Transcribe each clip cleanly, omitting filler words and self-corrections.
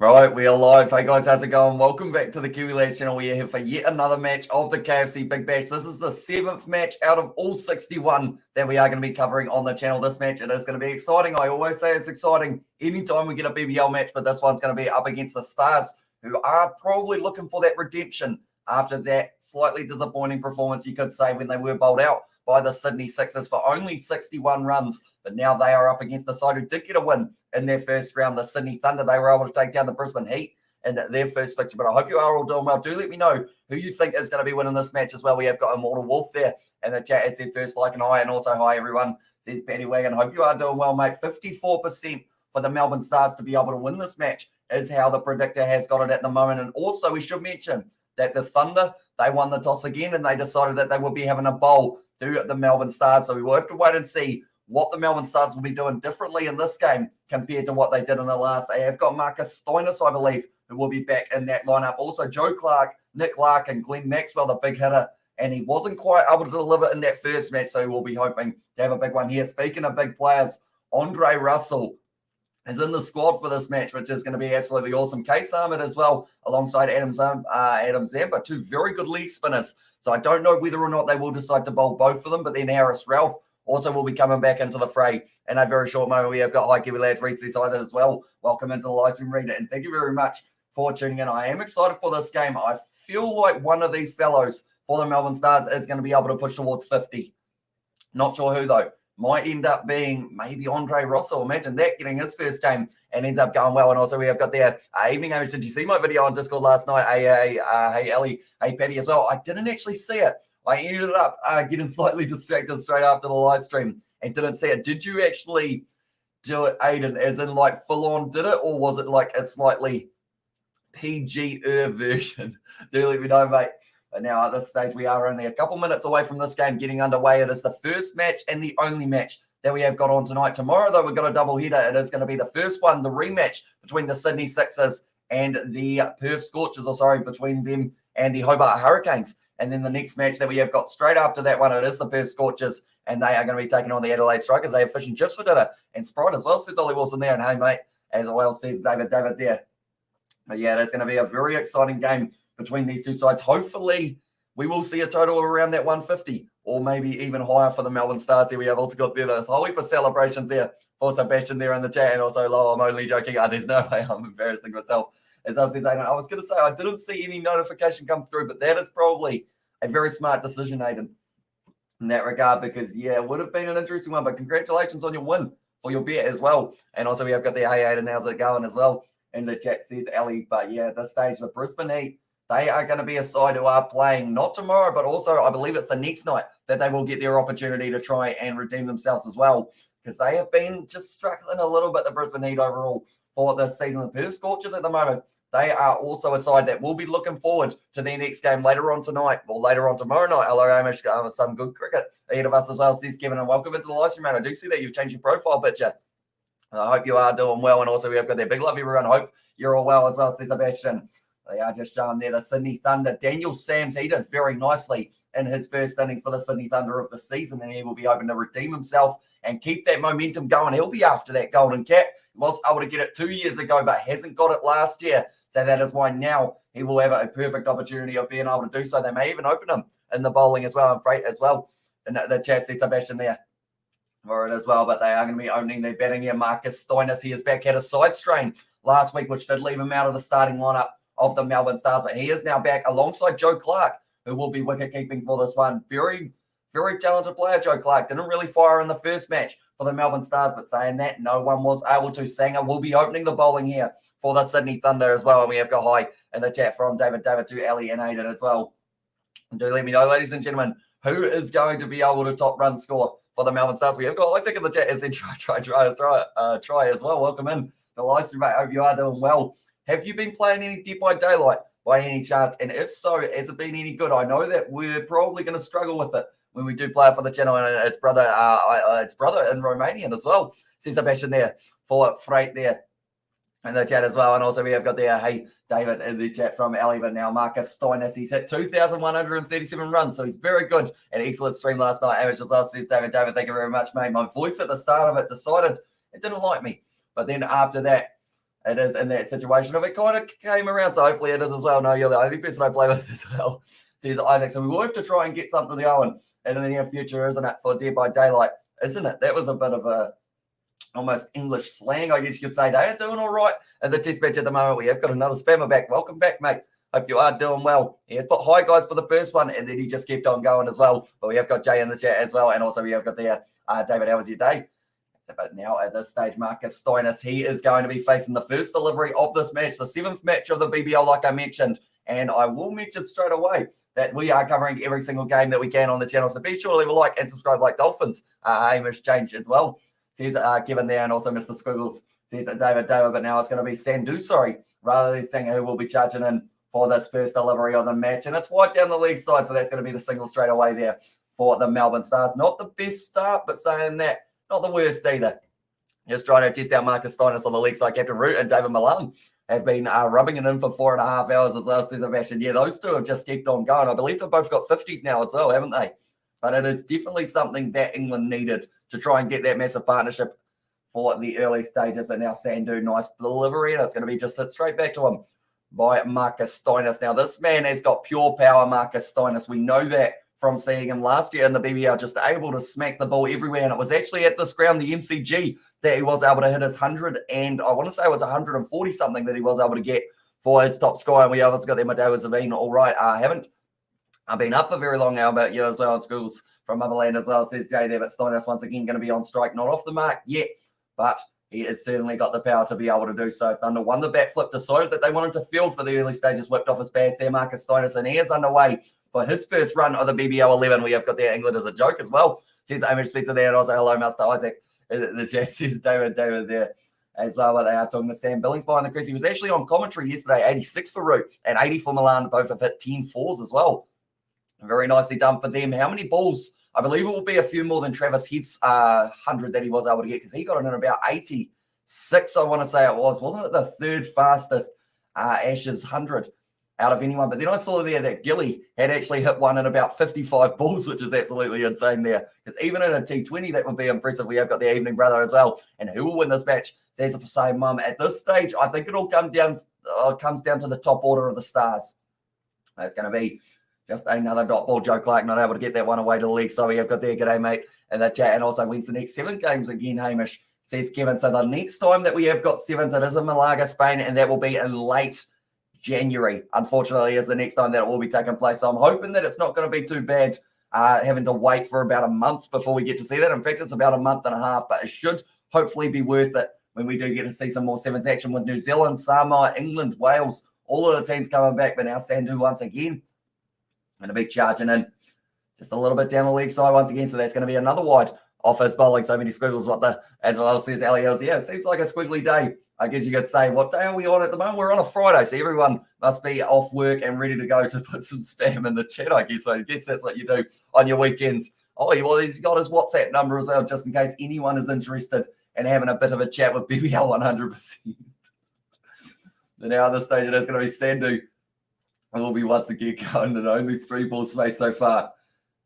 Right, we are live. Hey guys, how's it going? Welcome back to the Kiwi Lads channel. We are here for yet another match of the KFC Big Bash. This is the 7th match out of all 61 that we are going to be covering on the channel. This match, it is going to be exciting. I always say it's exciting anytime we get a BBL match, but this one's going to be up against the Stars, who are probably looking for that redemption after that slightly disappointing performance, you could say, when they were bowled out by the Sydney Sixers for only 61 runs. But now they are up against the side who did get a win in their first round, the Sydney Thunder. They were able to take down the Brisbane Heat in their first fixture. But I hope you are all doing well. Do let me know who you think is going to be winning this match as well. We have got Immortal Wolf there in the chat. It says first like and hi, and also hi everyone. Says Paddy Wagon. Hope you are doing well, mate. 54% for the Melbourne Stars to be able to win this match is how the predictor has got it at the moment. And also we should mention that the Thunder, they won the toss again and they decided that they would be having a bowl to the Melbourne Stars. So we will have to wait and see what the Melbourne Stars will be doing differently in this game compared to what they did in the last. They have got Marcus Stoinis, I believe, who will be back in that lineup. Also, Joe Clark, Nick Clark, and Glenn Maxwell, the big hitter. And he wasn't quite able to deliver in that first match, so we'll be hoping to have a big one here. Speaking of big players, Andre Russell is in the squad for this match, which is going to be absolutely awesome. Case Ahmed as well, alongside Adam Zampa, two very good leg spinners. So I don't know whether or not they will decide to bowl both of them, but then Harris Ralph also will be coming back into the fray in a very short moment. We have got Kiwi Lads, Reeds either as well. Welcome into the live stream, Reader, and thank you very much for tuning in. I am excited for this game. I feel like one of these fellows for the Melbourne Stars is going to be able to push towards 50. Not sure who, though. Might end up being maybe Andre Russell. Imagine that, getting his first game and ends up going well. And also we have got there, evening Amish. Did you see my video on Discord last night? Hey, Ellie. Hey, Paddy as well. I didn't actually see it. I ended up getting slightly distracted straight after the live stream and didn't see it. Did you actually do it, Aiden, as in like full on did it, or was it like a slightly PG-er version? Do let me know, mate. But now at this stage, we are only a couple minutes away from this game getting underway. It is the first match and the only match that we have got on tonight. Tomorrow, though, we've got a double header. It is going to be the first one, the rematch between the Sydney Sixers and the Perth Scorchers, between them and the Hobart Hurricanes. And then the next match that we have got straight after that one, it is the Perth Scorchers, and they are going to be taking on the Adelaide Strikers. They have fish and chips for dinner and Sprite as well, says Ollie Wilson there. And hey, mate, as well says David there. But yeah, it's going to be a very exciting game between these two sides. Hopefully, we will see a total of around that 150 or maybe even higher for the Melbourne Stars here. We have also got there the whole heap of celebrations there for Sebastian there in the chat. And also, I'm only joking. There's no way I'm embarrassing myself. As I was I was going to say, I didn't see any notification come through, but that is probably a very smart decision, Aiden, in that regard, because, yeah, it would have been an interesting one. But congratulations on your win for your bet as well. And also, we have got the hey, Aiden, how's it going as well? And the chat says Ellie. But, yeah, at this stage, the Brisbane Heat, they are going to be a side who are playing not tomorrow, but also I believe it's the next night that they will get their opportunity to try and redeem themselves as well, because they have been just struggling a little bit, the Brisbane Heat overall, for this season. The Perth Scorchers at the moment, they are also a side that will be looking forward to their next game later on tonight or later on tomorrow night. Hello, Amish. Some good cricket ahead of us as well, says Kevin, and welcome into the live stream, man. I do see that you've changed your profile picture. I hope you are doing well, and also we have got their big love, everyone. Hope you're all well as well, says Sebastian. They are just showing there the Sydney Thunder. Daniel Sams, he did very nicely in his first innings for the Sydney Thunder of the season, and he will be hoping to redeem himself and keep that momentum going. He'll be after that golden cap. He was able to get it 2 years ago, but hasn't got it last year. So that is why now he will have a perfect opportunity of being able to do so. They may even open him in the bowling as well, and freight as well. And the chat sees Sebastian there for it as well, but they are going to be opening their batting here. Marcus Stoinis, he is back, had a side strain last week, which did leave him out of the starting lineup of the Melbourne Stars, but he is now back alongside Joe Clark, who will be wicket-keeping for this one. Very, very talented player, Joe Clark. Didn't really fire in the first match for the Melbourne Stars, but saying that, no one was able to. Sanger will be opening the bowling here for the Sydney Thunder as well, and we have got hi in the chat from David to Ali and Aiden as well. And do let me know, ladies and gentlemen, who is going to be able to top run score for the Melbourne Stars. We have got Isaac in the chat. As he try as well. Welcome in the live stream, mate. Hope you are doing well. Have you been playing any Dead by Daylight by any chance? And if so, has it been any good? I know that we're probably going to struggle with it when we do play it for the channel, and it's brother in Romanian as well. Says Sebastian there for freight there in the chat as well. And also we have got there, hey, David in the chat from Ali, but now Marcus Stoinis. He's hit 2,137 runs, so he's very good. An excellent stream last night. Amish as well, says David, thank you very much, mate. My voice at the start of it decided it didn't like me. But then after that, it is in that situation. If it kind of came around, so hopefully it is as well. No, you're the only person I play with as well, says Isaac. So we will have to try and get something going in the near future, isn't it, for Dead by Daylight, isn't it? That was a bit of a almost English slang, I guess you could say. They are doing all right in the test match at the moment. We have got another spammer back. Welcome back, mate. Hope you are doing well. He has put hi, guys, for the first one, and then he just kept on going as well. But we have got Jay in the chat as well, and also we have got there, David, how was your day? But now at this stage, Marcus Stoinis, he is going to be facing the first delivery of this match, the 7th match of the BBL, like I mentioned. And I will mention straight away that we are covering every single game that we can on the channel. So be sure to leave a like and subscribe like Dolphins. Hamish Change as well. Says Kevin there, and also Mr. Squiggles says David, but now it's going to be Sandu, rather than saying who will be charging in for this first delivery of the match. And it's wide down the leg side, so that's going to be the single straight away there for the Melbourne Stars. Not the best start, but saying that, not the worst either. Just trying to test out Marcus Stoinis on the leg side. Captain Root and David Milan have been rubbing it in for 4.5 hours as well, says Sebastian. Yeah, those two have just kept on going. I believe they've both got 50s now as well, haven't they? But it is definitely something that England needed to try and get that massive partnership for the early stages. But now Sandu, nice delivery, and it's going to be just hit straight back to him by Marcus Stoinis. Now, this man has got pure power, Marcus Stoinis. We know that from seeing him last year in the BBL, just able to smack the ball everywhere. And it was actually at this ground, the MCG, that he was able to hit his 100, and I want to say it was 140 something that he was able to get for his top score. And we obviously got there. My day was been all right. I haven't been up for very long now, about you as well in schools from Motherland as well, says Jay there. But Stoinis once again going to be on strike, not off the mark yet, but he has certainly got the power to be able to do so. Thunder won the bat flip, decided that they wanted to field for the early stages, whipped off his bats there, Marcus Stoinis, and he is underway for his first run of the BBL 11. We have got there England as a joke as well, says Amish Spencer there, and also hello, Master Isaac. The chat says David there as well. But they are talking to Sam Billings behind the crease. He was actually on commentary yesterday, 86 for Root and 80 for Milan. Both have hit 10 fours as well. Very nicely done for them. How many balls? I believe it will be a few more than Travis Head's 100 that he was able to get, because he got it in about 86, I want to say it was. Wasn't it the third fastest Ashes 100 out of anyone? But then I saw there that Gilly had actually hit one in about 55 balls, which is absolutely insane there. Because even in a T20, that would be impressive. We have got the evening brother as well. And who will win this match? Says the same mum. At this stage, I think it all comes down to the top order of the Stars. It's going to be just another dot ball. Joe Clark not able to get that one away to the leg. So we have got there. G'day, mate. And that chat. And also wins the next 7 games again, Hamish, says Kevin. So the next time that we have got 7s, it is in Malaga, Spain, and that will be in late January, unfortunately, is the next time that it will be taking place. So I'm hoping that it's not going to be too bad having to wait for about a month before we get to see that. In fact, it's about a month and a half, but it should hopefully be worth it when we do get to see some more 7s action with New Zealand, Samoa, England, Wales, all of the teams coming back. But now Sandu once again going to be charging in just a little bit down the leg side once again. So that's going to be another wide off his bowling. So many squiggles, as well says Elias. Yeah, it seems like a squiggly day, I guess you could say. What day are we on at the moment? We're on a Friday, so everyone must be off work and ready to go to put some spam in the chat, I guess. So I guess that's what you do on your weekends. Oh, well, he's got his WhatsApp number as well, just in case anyone is interested in having a bit of a chat with BBL 100%. So now at this stage, it is going to be Sandu. It will be once again going in only 3 balls space so far.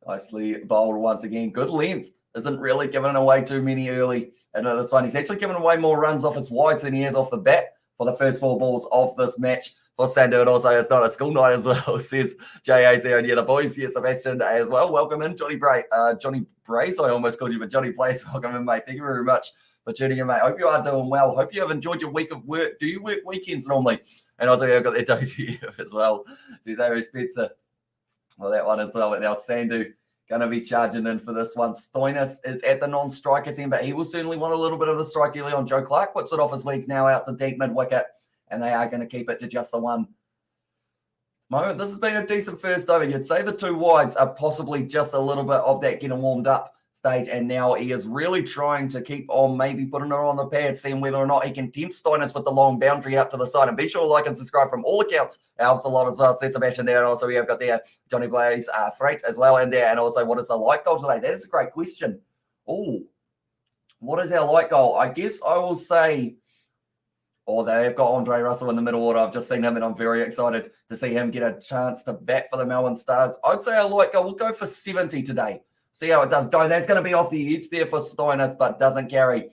Nicely bowled once again. Good length. Isn't really giving away too many early. And this one, he's actually giving away more runs off his wides than he has off the bat for the first 4 balls of this match for Sandu. And also, it's not a school night as well, says J.A. there. And yeah, the boys here, Sebastian as well. Welcome in, Johnny Brace. I almost called you, but Johnny Place. Welcome in, mate. Thank you very much for tuning in, mate. Hope you are doing well. Hope you have enjoyed your week of work. Do you work weekends normally? And also, I've got that Doty as well. Says Avery Spencer. Well, that one as well. But now Sandu going to be charging in for this one. Stoinis is at the non-strikers end, but he will certainly want a little bit of the strike early on. Joe Clark whips it off his legs now out to deep mid-wicket, and they are going to keep it to just the one. Moment. This has been a decent first over. You'd say the 2 wides are possibly just a little bit of that getting warmed up stage, and now he is really trying to keep on maybe putting it on the pad, seeing whether or not he can tempt Stoinis with the long boundary out to the side. And be sure to like and subscribe from all accounts. Helps a lot as well. See Sebastian there, and also we have got there Johnny Blaze Freight as well in there. And also, what is the light goal today? That is a great question. Oh, what is our light goal? I guess I will say, they've got Andre Russell in the middle order. I've just seen him, and I'm very excited to see him get a chance to bat for the Melbourne Stars. I'd say our light goal, we'll go for 70 today. See how it does go. That's going to be off the edge there for Stoinis, but doesn't carry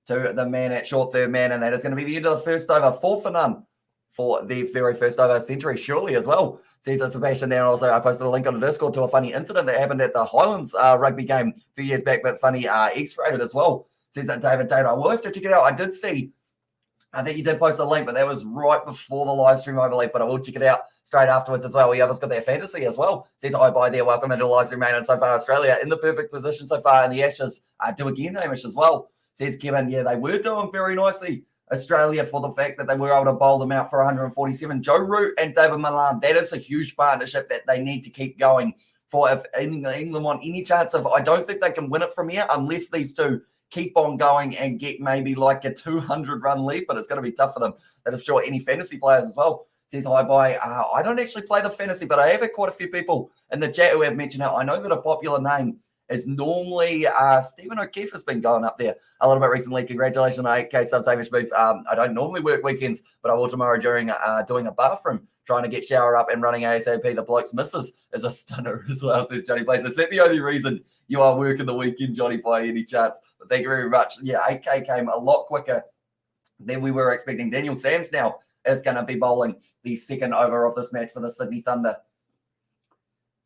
to the man at short third man, and that is going to be the end of the first over, 4-for-none for the very first over century, surely as well. Says Sebastian there, and also I posted a link on the Discord to a funny incident that happened at the Highlands rugby game a few years back, but funny X-rated as well. Says that David Taylor, I will have to check it out. I did see, I think you did post a link, but that was right before the live stream, I believe, but I will check it out straight afterwards as well. We others got their fantasy as well. Says hi, bye there. Welcome into the live stream, man. And so far, Australia in the perfect position so far in the Ashes. Do again, Hamish, as well. Says Kevin, yeah, they were doing very nicely, Australia, for the fact that they were able to bowl them out for 147. Joe Root and David Malan, that is a huge partnership that they need to keep going for if England want any chance of, I don't think they can win it from here unless these two keep on going and get maybe like a 200-run lead, but it's going to be tough for them. That is sure any fantasy players as well. Says hi, bye. I don't actually play the fantasy, but I have had quite a few people in the chat who have mentioned it. I know that a popular name is normally Stephen O'Keefe has been going up there a little bit recently. Congratulations on 8K subs, Hamish Booth. I don't normally work weekends, but I will tomorrow during doing a bathroom, trying to get shower up and running ASAP. The bloke's missus is a stunner as well, says Johnny Place. Is that the only reason you are working the weekend, Johnny, by any chance? But thank you very much. Yeah, 8K came a lot quicker than we were expecting. Daniel Sams now is going to be bowling the second over of this match for the Sydney Thunder.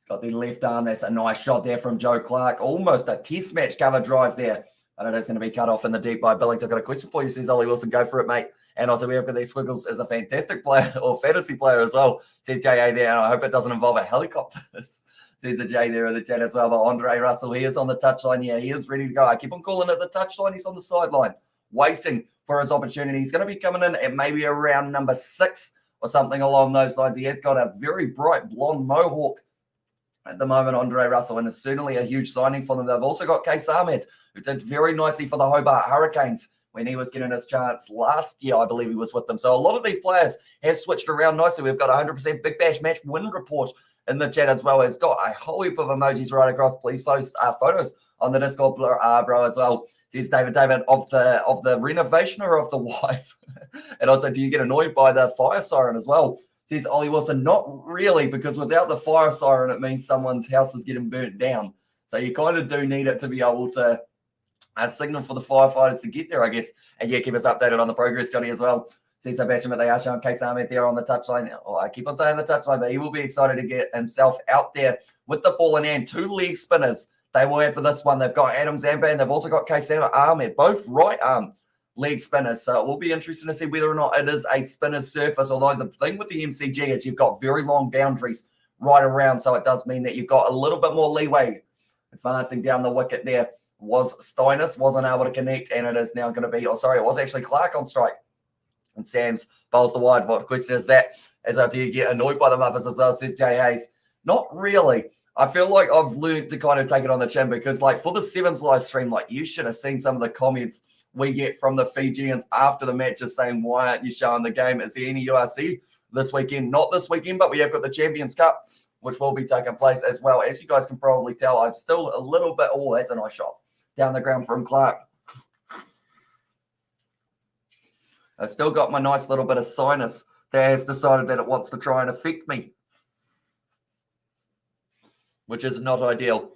Got the left arm. That's a nice shot there from Joe Clark. Almost a test match cover drive there. And it is going to be cut off in the deep by Billings. I've got a question for you, says Ollie Wilson. Go for it, mate. And also we have got these Squiggles as a fantastic player or fantasy player as well, says JA there. And I hope it doesn't involve a helicopter, says a J there in the chat as well. But Andre Russell, he is on the touchline. Yeah, he is ready to go. I keep on calling it the touchline. He's on the sideline waiting for his opportunity. He's going to be coming in at maybe around number 6 or something along those lines. He has got a very bright blonde mohawk at the moment, Andre Russell, and it's certainly a huge signing for them. They've also got Case Ahmed, who did very nicely for the Hobart Hurricanes when he was getting his chance last year. I believe he was with them. So a lot of these players have switched around nicely. We've got 100% Big Bash match win report in the chat as well. It's got a whole heap of emojis right across. Please post photos on the Discord, bro, as well. Says David, of the renovation or of the wife? And also, do you get annoyed by the fire siren as well? Says Ollie Wilson, not really, because without the fire siren, it means someone's house is getting burnt down. So you kind of do need it to be able to signal for the firefighters to get there, I guess. And yeah, keep us updated on the progress, Johnny, as well. Says Sebastian, but they are showing Case Ahmed there on the touchline. Oh, I keep on saying the touchline, but he will be excited to get himself out there with the ball in hand. 2 leg spinners they will have for this one. They've got Adam Zampa, and they've also got Case Ahmed, both right arm leg spinners. So it will be interesting to see whether or not it is a spinner's surface. Although the thing with the MCG is you've got very long boundaries right around. So it does mean that you've got a little bit more leeway advancing down the wicket there. Was Steinus, wasn't able to connect, and it is now going to be, it was actually Clark on strike. And Sam's bowls the wide. What question is that? Do you get annoyed by the Muppets as well, says Jay Hayes? Not really. I feel like I've learned to kind of take it on the chin because, like, for the Sevens live stream, like, you should have seen some of the comments we get from the Fijians after the match just saying, why aren't you showing the game? Is there any URC this weekend? Not this weekend, but we have got the Champions Cup, which will be taking place as well. As you guys can probably tell, I'm still a little bit, that's a nice shot down the ground from Clark. I've still got my nice little bit of sinus that has decided that it wants to try and affect me, which is not ideal.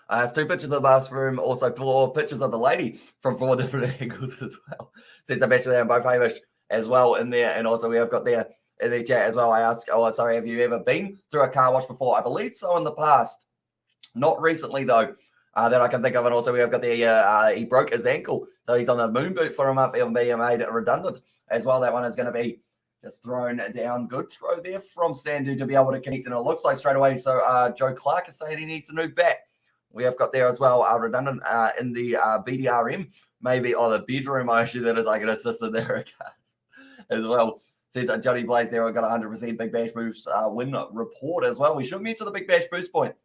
It's 2 pictures of the bathroom, also 4 pictures of the lady from 4 different angles as well. Says I'm actually both Hamish as well in there. And also we have got there in the chat as well. I asked, have you ever been through a car wash before? I believe so in the past. Not recently, though, that I can think of. And also we have got the, he broke his ankle. So he's on the moon boot for him up and being made redundant as well. That one is going to be just thrown down. Good throw there from Sandhu to be able to connect. And it looks like straight away. So Joe Clark is saying he needs a new bat. We have got there as well, redundant in the BDRM, maybe, the bedroom, I assume that is like an assistant there as well. Says Johnny Blaze there, I've got 100% Big Bash Boost win report as well. We should mention the Big Bash Boost point.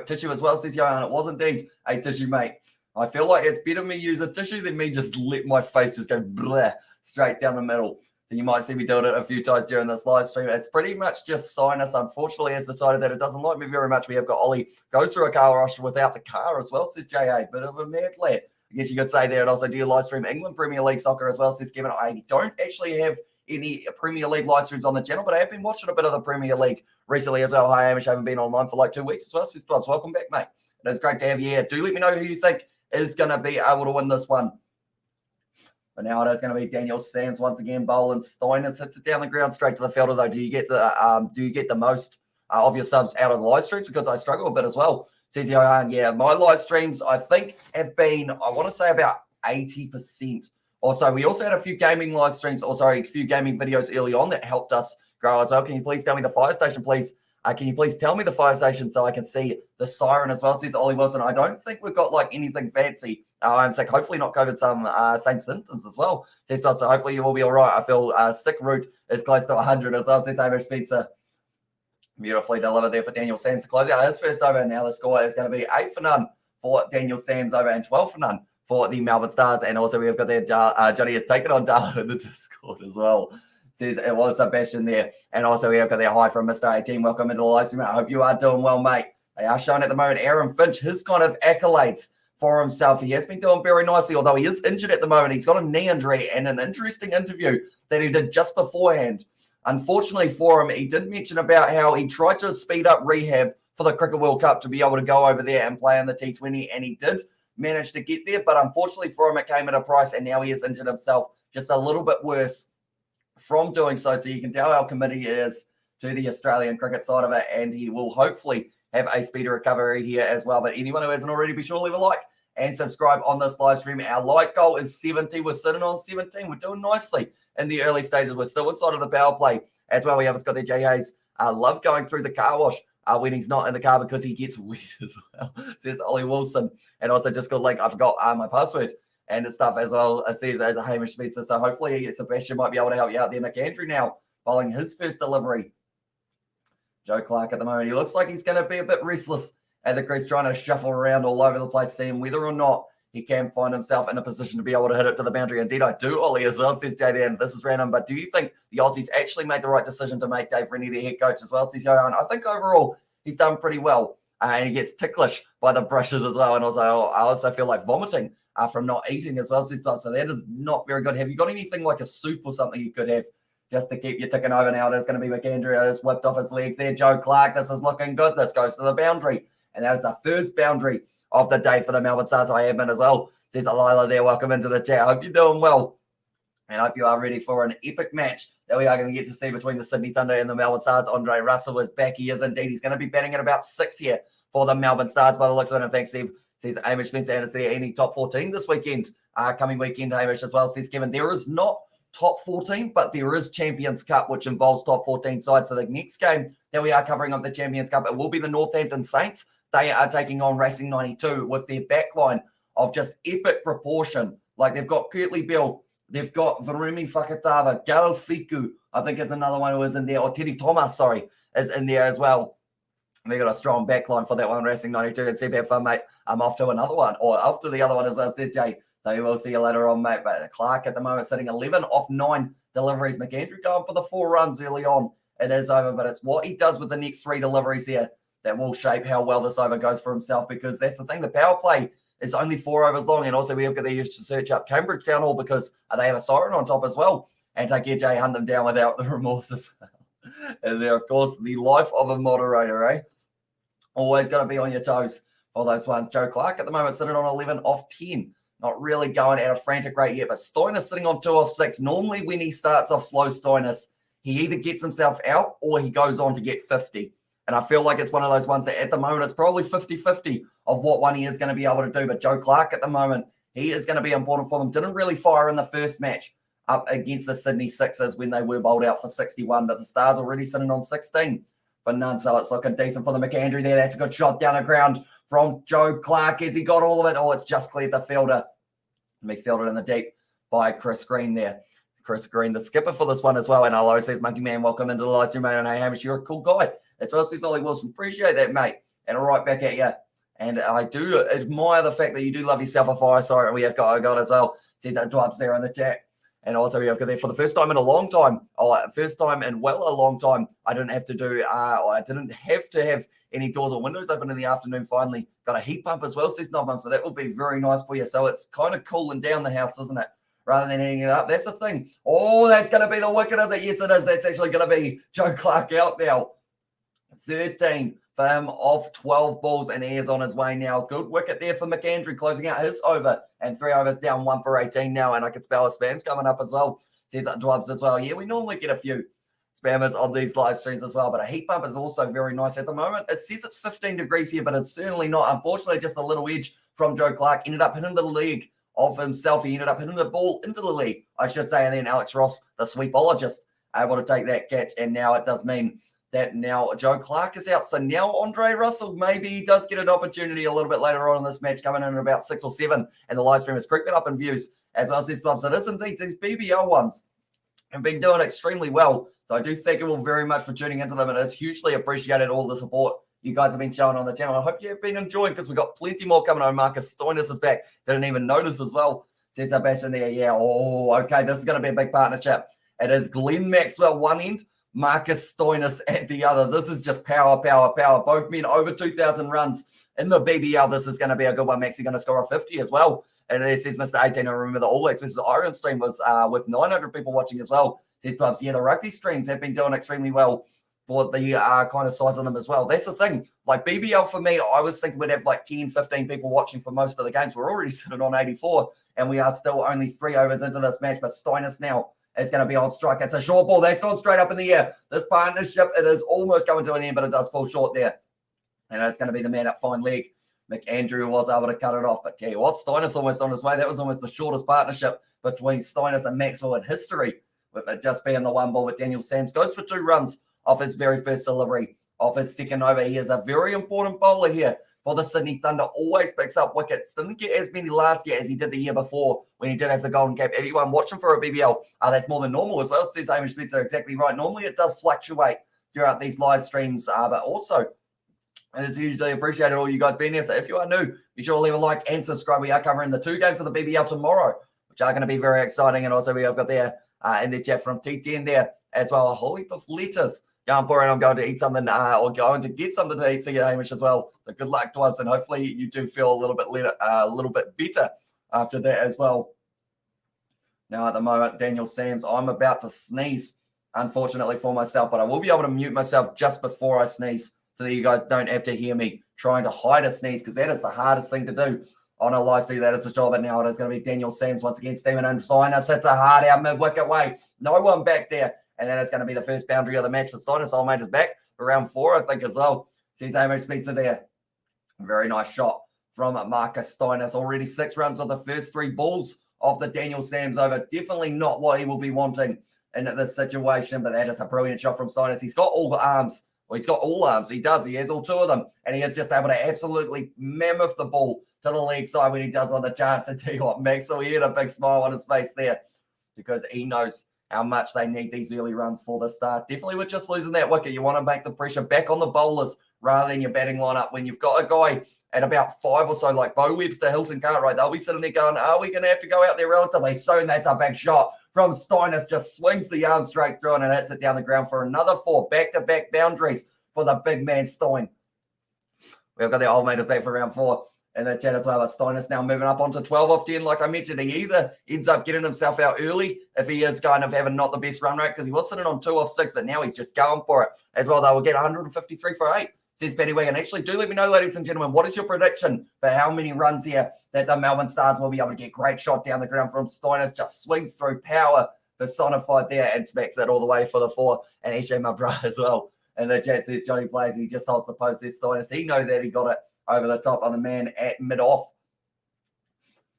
Tissue as well, says Johan. It was indeed a tissue, mate. I feel like it's better me use a tissue than me just let my face just go blah, straight down the middle. So you might see me doing it a few times during this live stream. It's pretty much just sinus. Unfortunately, has decided that it doesn't like me very much. We have got Ollie goes through a car wash without the car as well, says JA. Bit of a mad lad, I guess you could say there. And also, do you live stream England Premier League soccer as well, says Kevin? I don't actually have any Premier League live streams on the channel, but I have been watching a bit of the Premier League recently as well. Hi, Hamish. I haven't been online for like 2 weeks as well, says Clubs. Welcome back, mate. It is great to have you here. Do let me know who you think is going to be able to win this one. But now it is going to be Daniel Sands once again bowling. Stoinis hits it down the ground straight to the fielder though. Do you get the most of your subs out of the live streams? Because I struggle a bit as well. Says Johan, yeah, my live streams I think have been, I want to say about 80%. Also, we also had a few gaming live streams, a few gaming videos early on that helped us grow as well. Can you please tell me the fire station, please? Can you please tell me the fire station so I can see the siren as well? Says Ollie Wilson. I don't think we've got like anything fancy. I'm sick. Hopefully not COVID same symptoms as well. Says Todd, so hopefully you will be all right. I feel sick root is close to 100 as well. Says Hamish Spencer. Beautifully delivered there for Daniel Sands to close out his first over. Now the score is going to be 8 for none for Daniel Sands over and 12 for none for the Melbourne Stars. And also we've got there, Johnny has taken on Darla in the Discord as well. Says it was Sebastian there. And also we have got their hi from Mr. 18. Welcome into the live stream. I hope you are doing well, mate. They are showing at the moment Aaron Finch, his kind of accolades for himself. He has been doing very nicely, although he is injured at the moment. He's got a knee injury and an interesting interview that he did just beforehand. Unfortunately for him, he did mention about how he tried to speed up rehab for the Cricket World Cup to be able to go over there and play in the T20, and he did manage to get there. But unfortunately for him, it came at a price, and now he has injured himself just a little bit worse from doing so. So you can tell how committed he is to the Australian cricket side of it, and he will hopefully have a speedy recovery here as well. But anyone who hasn't already, be sure to leave a like and subscribe on this live stream. Our like goal is 70. We're sitting on 17. We're doing nicely in the early stages. We're still inside of the power play. That's why we have got the JAs. Love going through the car wash when he's not in the car because he gets wet as well. Says Ollie Wilson. And also just got like, I forgot my password and stuff as well. It says as a Hamish Spencer. So hopefully Sebastian might be able to help you out there. McAndrew now bowling his first delivery. Joe Clark at the moment. He looks like he's going to be a bit restless at the crease, trying to shuffle around all over the place, seeing whether or not he can find himself in a position to be able to hit it to the boundary. Indeed, I do, Ollie, as well, says JD, and this is random, but do you think the Aussies actually made the right decision to make Dave Rennie their head coach as well, says Johan? I think overall he's done pretty well, and he gets ticklish by the brushes as well, and also I also feel like vomiting from not eating as well, says Todd, so that is not very good. Have you got anything like a soup or something you could have just to keep you ticking over now? There's going to be McAndrew. I just whipped off his legs there. Joe Clark, this is looking good. This goes to the boundary, and that is the first boundary of the day for the Melbourne Stars. I admit as well. Says Alila there. Welcome into the chat. I hope you're doing well. And I hope you are ready for an epic match that we are going to get to see between the Sydney Thunder and the Melbourne Stars. Andre Russell is back. He is indeed. He's going to be batting at about 6 here for the Melbourne Stars by the looks of it. And thanks, Steve. Says Hamish Spencer. And it's any top 14 this weekend. Coming weekend, Hamish as well. Says Kevin. There is not top 14, but there is Champions Cup, which involves top 14 sides. So the next game that we are covering of the Champions Cup, it will be the Northampton Saints. They are taking on Racing 92 with their backline of just epic proportion. Like they've got Kirtley Bell, they've got Varumi Fakatava, Gal Fiku, I think is another one who is in there, or Teddy Thomas, is in there as well. And they got a strong backline for that one, Racing 92. And see have fun, mate. I'm off to another one, or after the other one as says Jay. So we'll see you later on, mate. But Clark at the moment sitting 11 off 9 deliveries. McAndrew going for the 4 runs early on. It is over, but it's what he does with the next 3 deliveries here that will shape how well this over goes for himself, because that's the thing. The power play is only 4 overs long, and also we have got to search up Cambridge Town Hall because they have a siren on top as well, and take Jay hunt them down without the remorse as well. And there, of course, the life of a moderator, eh? Always got to be on your toes for those ones. Joe Clark at the moment sitting on 11 off 10. Not really going at a frantic rate yet, but Stoinis sitting on 2 off 6. Normally when he starts off slow, Stoinis, he either gets himself out or he goes on to get 50. And I feel like it's one of those ones that at the moment it's probably 50-50 of what one he is going to be able to do. But Joe Clark at the moment, he is going to be important for them. Didn't really fire in the first match up against the Sydney Sixers when they were bowled out for 61. But the Stars already sitting on 16 for none. So it's looking decent for the McAndrew there. That's a good shot down the ground from Joe Clark. Has he got all of it? Oh, it's just cleared the fielder. And he fielded in the deep by Chris Green there. Chris Green, the skipper for this one as well. And hello, says Monkey Man. Welcome into the live stream, mate. And hey, Hamish, you're a cool guy. That's what says Ollie Wilson. Appreciate that, mate. And right back at you. And I do admire the fact that you do love yourself a fire siren. We have got as well. Says that Dwap's there in the chat. And also we have got there for the first time in a long time. First time in a long time. I didn't have to have any doors or windows open in the afternoon. Finally got a heat pump as well, says Nobum. So that will be very nice for you. So it's kind of cooling down the house, isn't it? Rather than heating it up. That's the thing. Oh, that's going to be the wicket, is it? Yes, it is. That's actually going to be Joe Clark out now. 13 for him off 12 balls, and he is on his way now. Good wicket there for McAndrew, closing out his over, and 3 overs down, 1 for 18 now, and I can spell a spam's coming up as well. Says that Dwubs as well. Yeah, we normally get a few spammers on these live streams as well, but a heat pump is also very nice at the moment. It says it's 15 degrees here, but it's certainly not. Unfortunately, just a little edge from Joe Clark ended up hitting the leg of himself. He ended up hitting the ball into the leg, I should say, and then Alex Ross, the sweepologist, able to take that catch, and now it does mean that now Joe Clark is out. So now Andre Russell, maybe he does get an opportunity a little bit later on in this match, coming in at about 6 or 7, and the live stream is creeping up in views as well as these clubs. It is indeed these BBL ones have been doing extremely well. So I do thank you all very much for tuning into them. It is hugely appreciated, all the support you guys have been showing on the channel. I hope you have been enjoying, because we've got plenty more coming on. Marcus Stoinis is back. Didn't even notice as well. Says a bash in there. Yeah. Oh, okay. This is going to be a big partnership. It is Glenn Maxwell one end, Marcus Stoinis at the other. This is just power, power, power. Both men over 2,000 runs in the BBL. This is going to be a good one. Maxie going to score a 50 as well. And it says Mr. 18, I remember the All Blacks versus Iron stream was with 900 people watching as well. Says clubs, yeah, the rugby streams have been doing extremely well for the kind of size of them as well. That's the thing. Like BBL for me, I was thinking we'd have like 10, 15 people watching for most of the games. We're already sitting on 84, and we are still only 3 overs into this match. But Stoinis now is going to be on strike. It's a short ball. That's gone straight up in the air. This partnership, it is almost coming to an end, but it does fall short there. And it's going to be the man at fine leg. McAndrew was able to cut it off. But tell you what, Stoinis almost on his way. That was almost the shortest partnership between Stoinis and Maxwell in history, with it just being the one ball with Daniel Sams. Goes for 2 runs off his very first delivery of his second over. He is a very important bowler here for the Sydney Thunder. Always picks up wickets. Didn't get as many last year as he did the year before when he did have the golden cap. Anyone watching for a BBL, that's more than normal as well. Says Hamish Spencer, exactly right. Normally it does fluctuate throughout these live streams, but also it is hugely appreciated all you guys being here. So if you are new, be sure to leave a like and subscribe. We are covering the 2 games of the BBL tomorrow, which are going to be very exciting. And also we have got there in the chat from T10 there as well, a whole heap of letters going for it. I'm going to eat something or going to get something to eat. So yeah, Hamish as well. So good luck to us, and hopefully you do feel a little bit better after that as well. Now at the moment, Daniel Sams, I'm about to sneeze, unfortunately for myself, but I will be able to mute myself just before I sneeze, so that you guys don't have to hear me trying to hide a sneeze, because that is the hardest thing to do on a live stream. That is for sure. But now it is going to be Daniel Sams once again, Steven and Stoinis. It's a hard out mid-wicket way. No one back there. And that is going to be the first boundary of the match for Stoinis. Old mate is back for round 4, I think, as well. Sees Hamish Spencer there. Very nice shot from Marcus Stoinis. Already 6 runs on the first 3 balls of the Daniel Sams over. Definitely not what he will be wanting in this situation, but that is a brilliant shot from Stoinis. He's got all the arms. Well, he's got all arms. He does. He has all 2 of them. And he is just able to absolutely mammoth the ball to the leg side when he does on the chance. And tell you what, Maxwell, he had a big smile on his face there, because he knows how much they need these early runs for the Stars. Definitely with just losing that wicket, you want to make the pressure back on the bowlers rather than your batting lineup. When you've got a guy at about 5 or so, like Bo Webster, Hilton Cartwright, they'll be sitting there going, are we going to have to go out there relatively soon? That's a big shot from Stoinis. Just swings the arm straight through and hits it down the ground for another 4. Back-to-back boundaries for the big man Stoin. We've got the old mate back for round 4. And the chat as well. But Stoinis now moving up onto 12 off 10. Like I mentioned, he either ends up getting himself out early if he is kind of having not the best run rate, because he was sitting on 2 off 6, but now he's just going for it as well. They will get 153 for 8, says Paddy Wagon. Actually, do let me know, ladies and gentlemen, what is your prediction for how many runs here that the Melbourne Stars will be able to get? Great shot down the ground from Stoinis. Just swings through, power personified there, and smacks it all the way for the 4. And Eshe Mabra as well. And the chat says Johnny plays. He just holds the post there. Stoinis, he know that he got it over the top on the man at mid-off.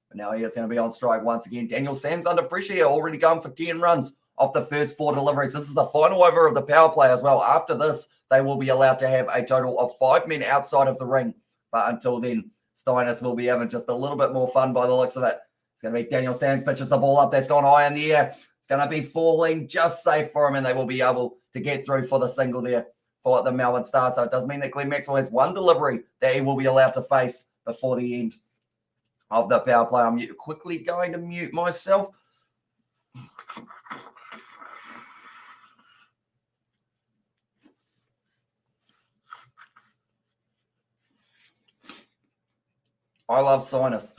But now he is going to be on strike once again. Daniel Sams under pressure here, already going for 10 runs off the first 4 deliveries. This is the final over of the power play as well. After this, they will be allowed to have a total of 5 men outside of the ring. But until then, Stoinis will be having just a little bit more fun by the looks of it. It's going to be Daniel Sams pitches the ball up. That's gone high in the air. It's going to be falling just safe for him, and they will be able to get through for the single there for the Melbourne Stars. So it does mean that Glenn Maxwell has 1 delivery that he will be allowed to face before the end of the power play. I'm quickly going to mute myself. I love Sinus.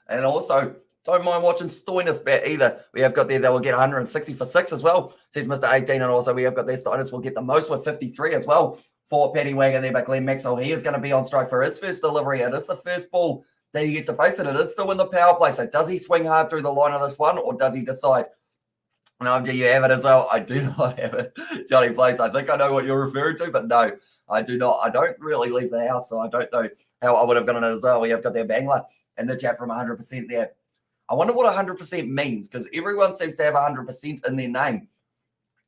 And also, don't mind watching Stoinis bat either. We have got there, they will get 160 for 6 as well, says Mr. 18. And also we have got there, Stoinis will get the most with 53 as well for Paddy Wagon there by Glenn Maxwell. He is going to be on strike for his first delivery. It is the first ball that he gets to face, and it is still in the power play. So does he swing hard through the line of this one, or does he decide? No, do you have it as well? I do not have it, Johnny Place. I think I know what you're referring to, but no, I do not. I don't really leave the house, so I don't know how I would have gotten it as well. We have got their Bangla in the chat from 100% there. I wonder what 100% means, because everyone seems to have 100% in their name.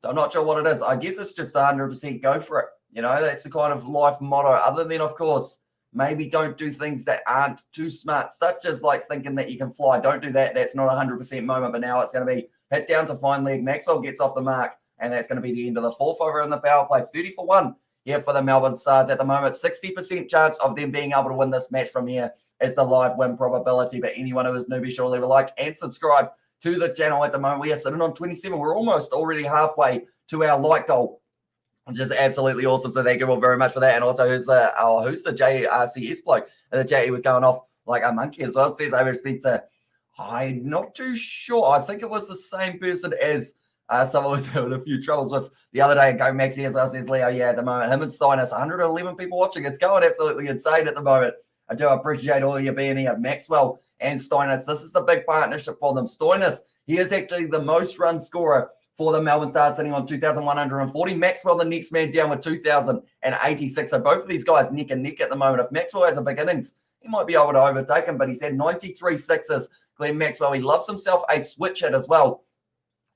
So I'm not sure what it is. I guess it's just 100% go for it. You know, that's the kind of life motto. Other than, of course, maybe don't do things that aren't too smart, such as like thinking that you can fly. Don't do that. That's not a 100% moment, but now it's going to be hit down to fine leg. Maxwell gets off the mark, and that's going to be the end of the fourth over in the power play. 30 for 1 here for the Melbourne Stars at the moment. 60% chance of them being able to win this match from here is the live win probability. But anyone who is newbie, sure, leave a like and subscribe to the channel at the moment. We are sitting on 27. We're almost already halfway to our like goal, which is absolutely awesome. So thank you all very much for that. And also, who's the JRCS bloke? The J, he was going off like a monkey as well. Says over Spencer. I'm not too sure. I think it was the same person as someone was having a few troubles with the other day. Go Maxi as well, says Leo. Yeah, at the moment, him and Steiners, 111 people watching. It's going absolutely insane at the moment. I do appreciate all you being here. Maxwell and Steiners. This is the big partnership for them. Steiners, he is actually the most run scorer for the Melbourne Stars, sitting on 2,140. Maxwell, the next man down with 2,086. So both of these guys neck and neck at the moment. If Maxwell has a big innings, he might be able to overtake him, but he's had 93 sixes. Glenn Maxwell, he loves himself a switch hit as well.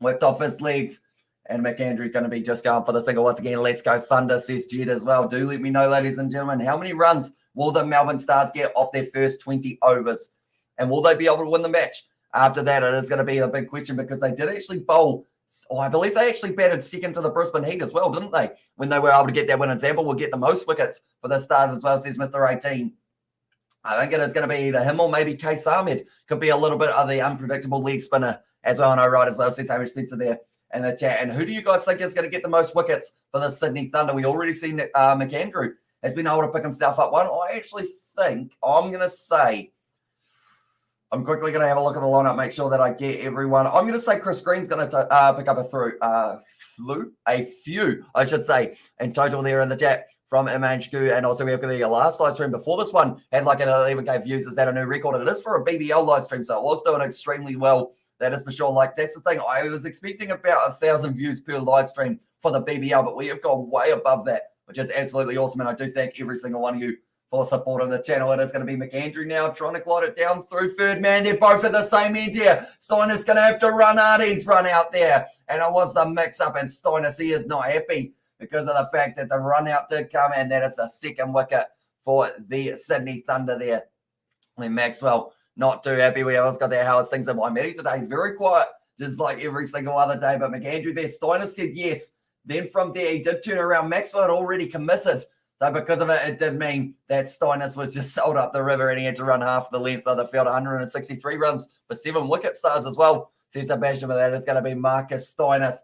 Whipped off his legs. And McAndrew's going to be just going for the single once again. Let's go Thunder, says Jed as well. Do let me know, ladies and gentlemen, how many runs will the Melbourne Stars get off their first 20 overs? And will they be able to win the match? After that, it is going to be a big question, because they did actually bowl. Oh, I believe they actually batted second to the Brisbane Heat as well, didn't they? When they were able to get that win. And Zampa will get the most wickets for the Stars as well, says Mr. 18. I think it is going to be either him or maybe Case Ahmed. Could be a little bit of the unpredictable leg spinner as well. I know, right, as well, says Hamish Spencer there in the chat. And who do you guys think is going to get the most wickets for the Sydney Thunder? We already seen McAndrew has been able to pick himself up one. I actually think I'm going to say, I'm quickly going to have a look at the lineup, make sure that I get everyone. I'm going to say Chris Green's going to pick up a few, I should say, in total there in the chat from MHQ. And also we have the last live stream before this one had like an 11K views. Is that a new record? It is for a BBL live stream, so it was doing extremely well. That is for sure. Like, that's the thing. I was expecting about 1,000 views per live stream for the BBL, but we have gone way above that, which is absolutely awesome. And I do thank every single one of you for supporting the channel. It is going to be McAndrew now trying to glide it down through third man. They're both at the same end here. Steiner's going to have to run hard. He's run out there. And it was the mix-up, and Steiners, he is not happy because of the fact that the run out did come, and that is the second wicket for the Sydney Thunder there. And Maxwell, not too happy. We always got their Howard's things in my Matty today. Very quiet, just like every single other day. But McAndrew there, Steiner said yes. Then from there, he did turn around. Maxwell had already committed. So because of it, it did mean that Steiners was just sold up the river, and he had to run half the length of the field. 163 runs for 7 wicket Stars as well. Says Sebastian, but that is going to be Marcus Steiners.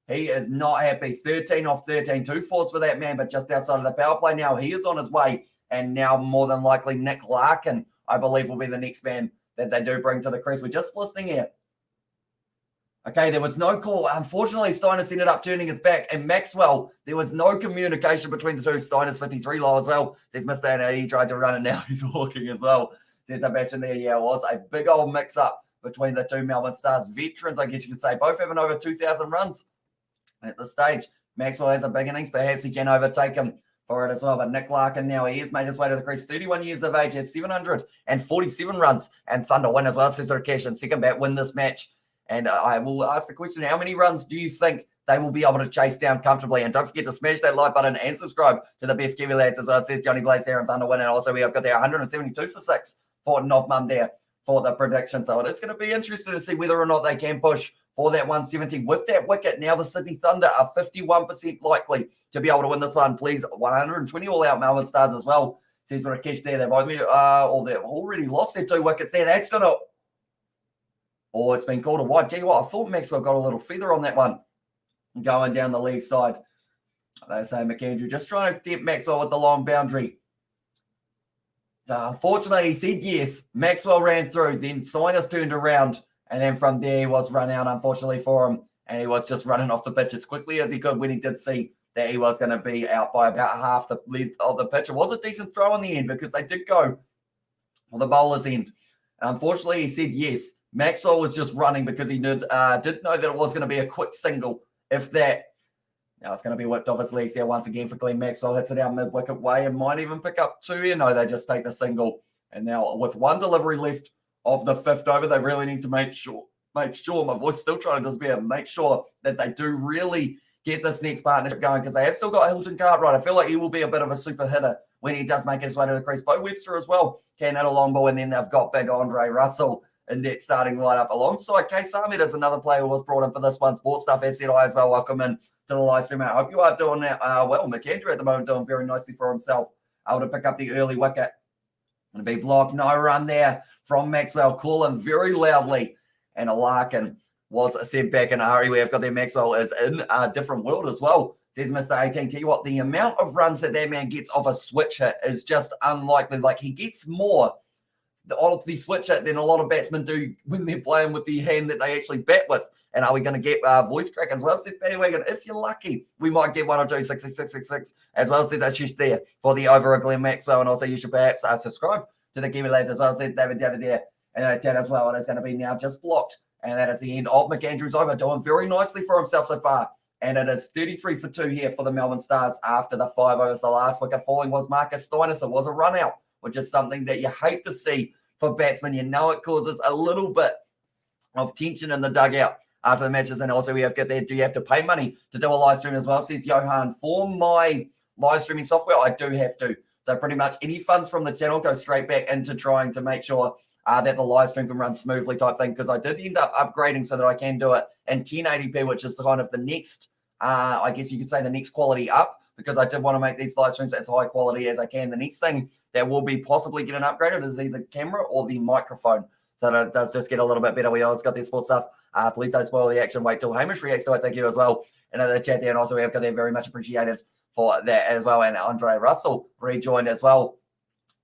He is not happy. 13 off 13. 2 fours for that man, but just outside of the power play now. He is on his way. And now more than likely Nick Larkin, I believe, will be the next man that they do bring to the crease. We're just listening here. Okay, there was no call. Unfortunately, Steiners ended up turning his back. And Maxwell, there was no communication between the two. Steiners 53 low as well. Says Mr. Anna, he tried to run it now. He's walking as well. Says Sebastian there. Yeah, it was a big old mix-up between the two Melbourne Stars veterans, I guess you could say. Both having over 2,000 runs at this stage. Maxwell has a big innings. Perhaps he can overtake him for it as well. But Nick Larkin now, he has made his way to the crease. 31 years of age, has 747 runs. And Thunder win as well. Says Rakesh and second bat win this match. And I will ask the question, how many runs do you think they will be able to chase down comfortably? And don't forget to smash that like button and subscribe to the best Kiwi lads, as well, says Johnny Blaze there and Thunder win. And also we have got there 172 for 6 for North Mum there for the prediction. So it is going to be interesting to see whether or not they can push for that 170 with that wicket. Now the Sydney Thunder are 51% likely to be able to win this one. Please, 120 all-out Melbourne Stars as well, says Rakesh there. They've already lost their 2 wickets there. That's going to... Oh, it's been called a wide. Gee, what? I thought Maxwell got a little feather on that one going down the leg side. They say McAndrew just trying to tempt Maxwell with the long boundary. So unfortunately, he said yes. Maxwell ran through. Then Steiners turned around. And then from there, he was run out, unfortunately for him. And he was just running off the pitch as quickly as he could when he did see that he was going to be out by about half the length of the pitch. It was a decent throw in the end because they did go on the bowler's end. Unfortunately, he said yes. Maxwell was just running because he did know that it was going to be a quick single, if that. Now it's going to be whipped off his legs there once again for Glenn Maxwell. Hits it out mid-wicket way and might even pick up two here. No, they just take the single. And now with one delivery left of the fifth over, they really need to make sure, my voice still trying to disappear, make sure that they do really get this next partnership going because they have still got Hilton Cartwright. I feel like he will be a bit of a super hitter when he does make his way to the crease. Bo Webster as well can hit a long ball, and then they've got big Andre Russell in that starting lineup alongside Case Ahmed is another player who was brought in for this one. Sports Stuff as said I as well. Welcome in to the live stream. I hope you are doing that well. McAndrew at the moment doing very nicely for himself. Able to pick up the early wicket. Going to be blocked. No run there from Maxwell. Calling very loudly. And a Larkin was said back in a hurry. We have got there. Maxwell is in a different world as well. Says Mr. 18. Tell you what, the amount of runs that man gets off a switch hit is just unlikely. Like he gets more of the switch hit than a lot of batsmen do when they're playing with the hand that they actually bat with. And are we going to get voice crack as well? Says Paddy Wagon. If you're lucky, we might get 1 or 2 66666 as well. Says Ashish there for the over Glenn Maxwell. And also you should perhaps subscribe to the Kiwi Lads as well. Says David there. And that as well. And it's going to be now just blocked. And that is the end of McAndrew's over. Doing very nicely for himself so far. And it is 33 for 2 here for the Melbourne Stars after the 5 overs. The last wicket falling was Marcus Stoinis. It was a run out, which is something that you hate to see for batsmen. You know it causes a little bit of tension in the dugout after the matches. And also we have got there, do you have to pay money to do a live stream as well? Says Johan, for my live streaming software, I do have to. So pretty much any funds from the channel go straight back into trying to make sure that the live stream can run smoothly type thing, because I did end up upgrading so that I can do it in 1080p, which is kind of the next, I guess you could say the next quality up, because I did want to make these live streams as high quality as I can. The next thing that will be possibly getting upgraded is either camera or the microphone. So that it does just get a little bit better. We always got this sports stuff. Please don't spoil the action. Wait till Hamish reacts to it. Thank you as well. And in the chat there, and also we have got there, very much appreciated for that as well. And Andre Russell rejoined as well.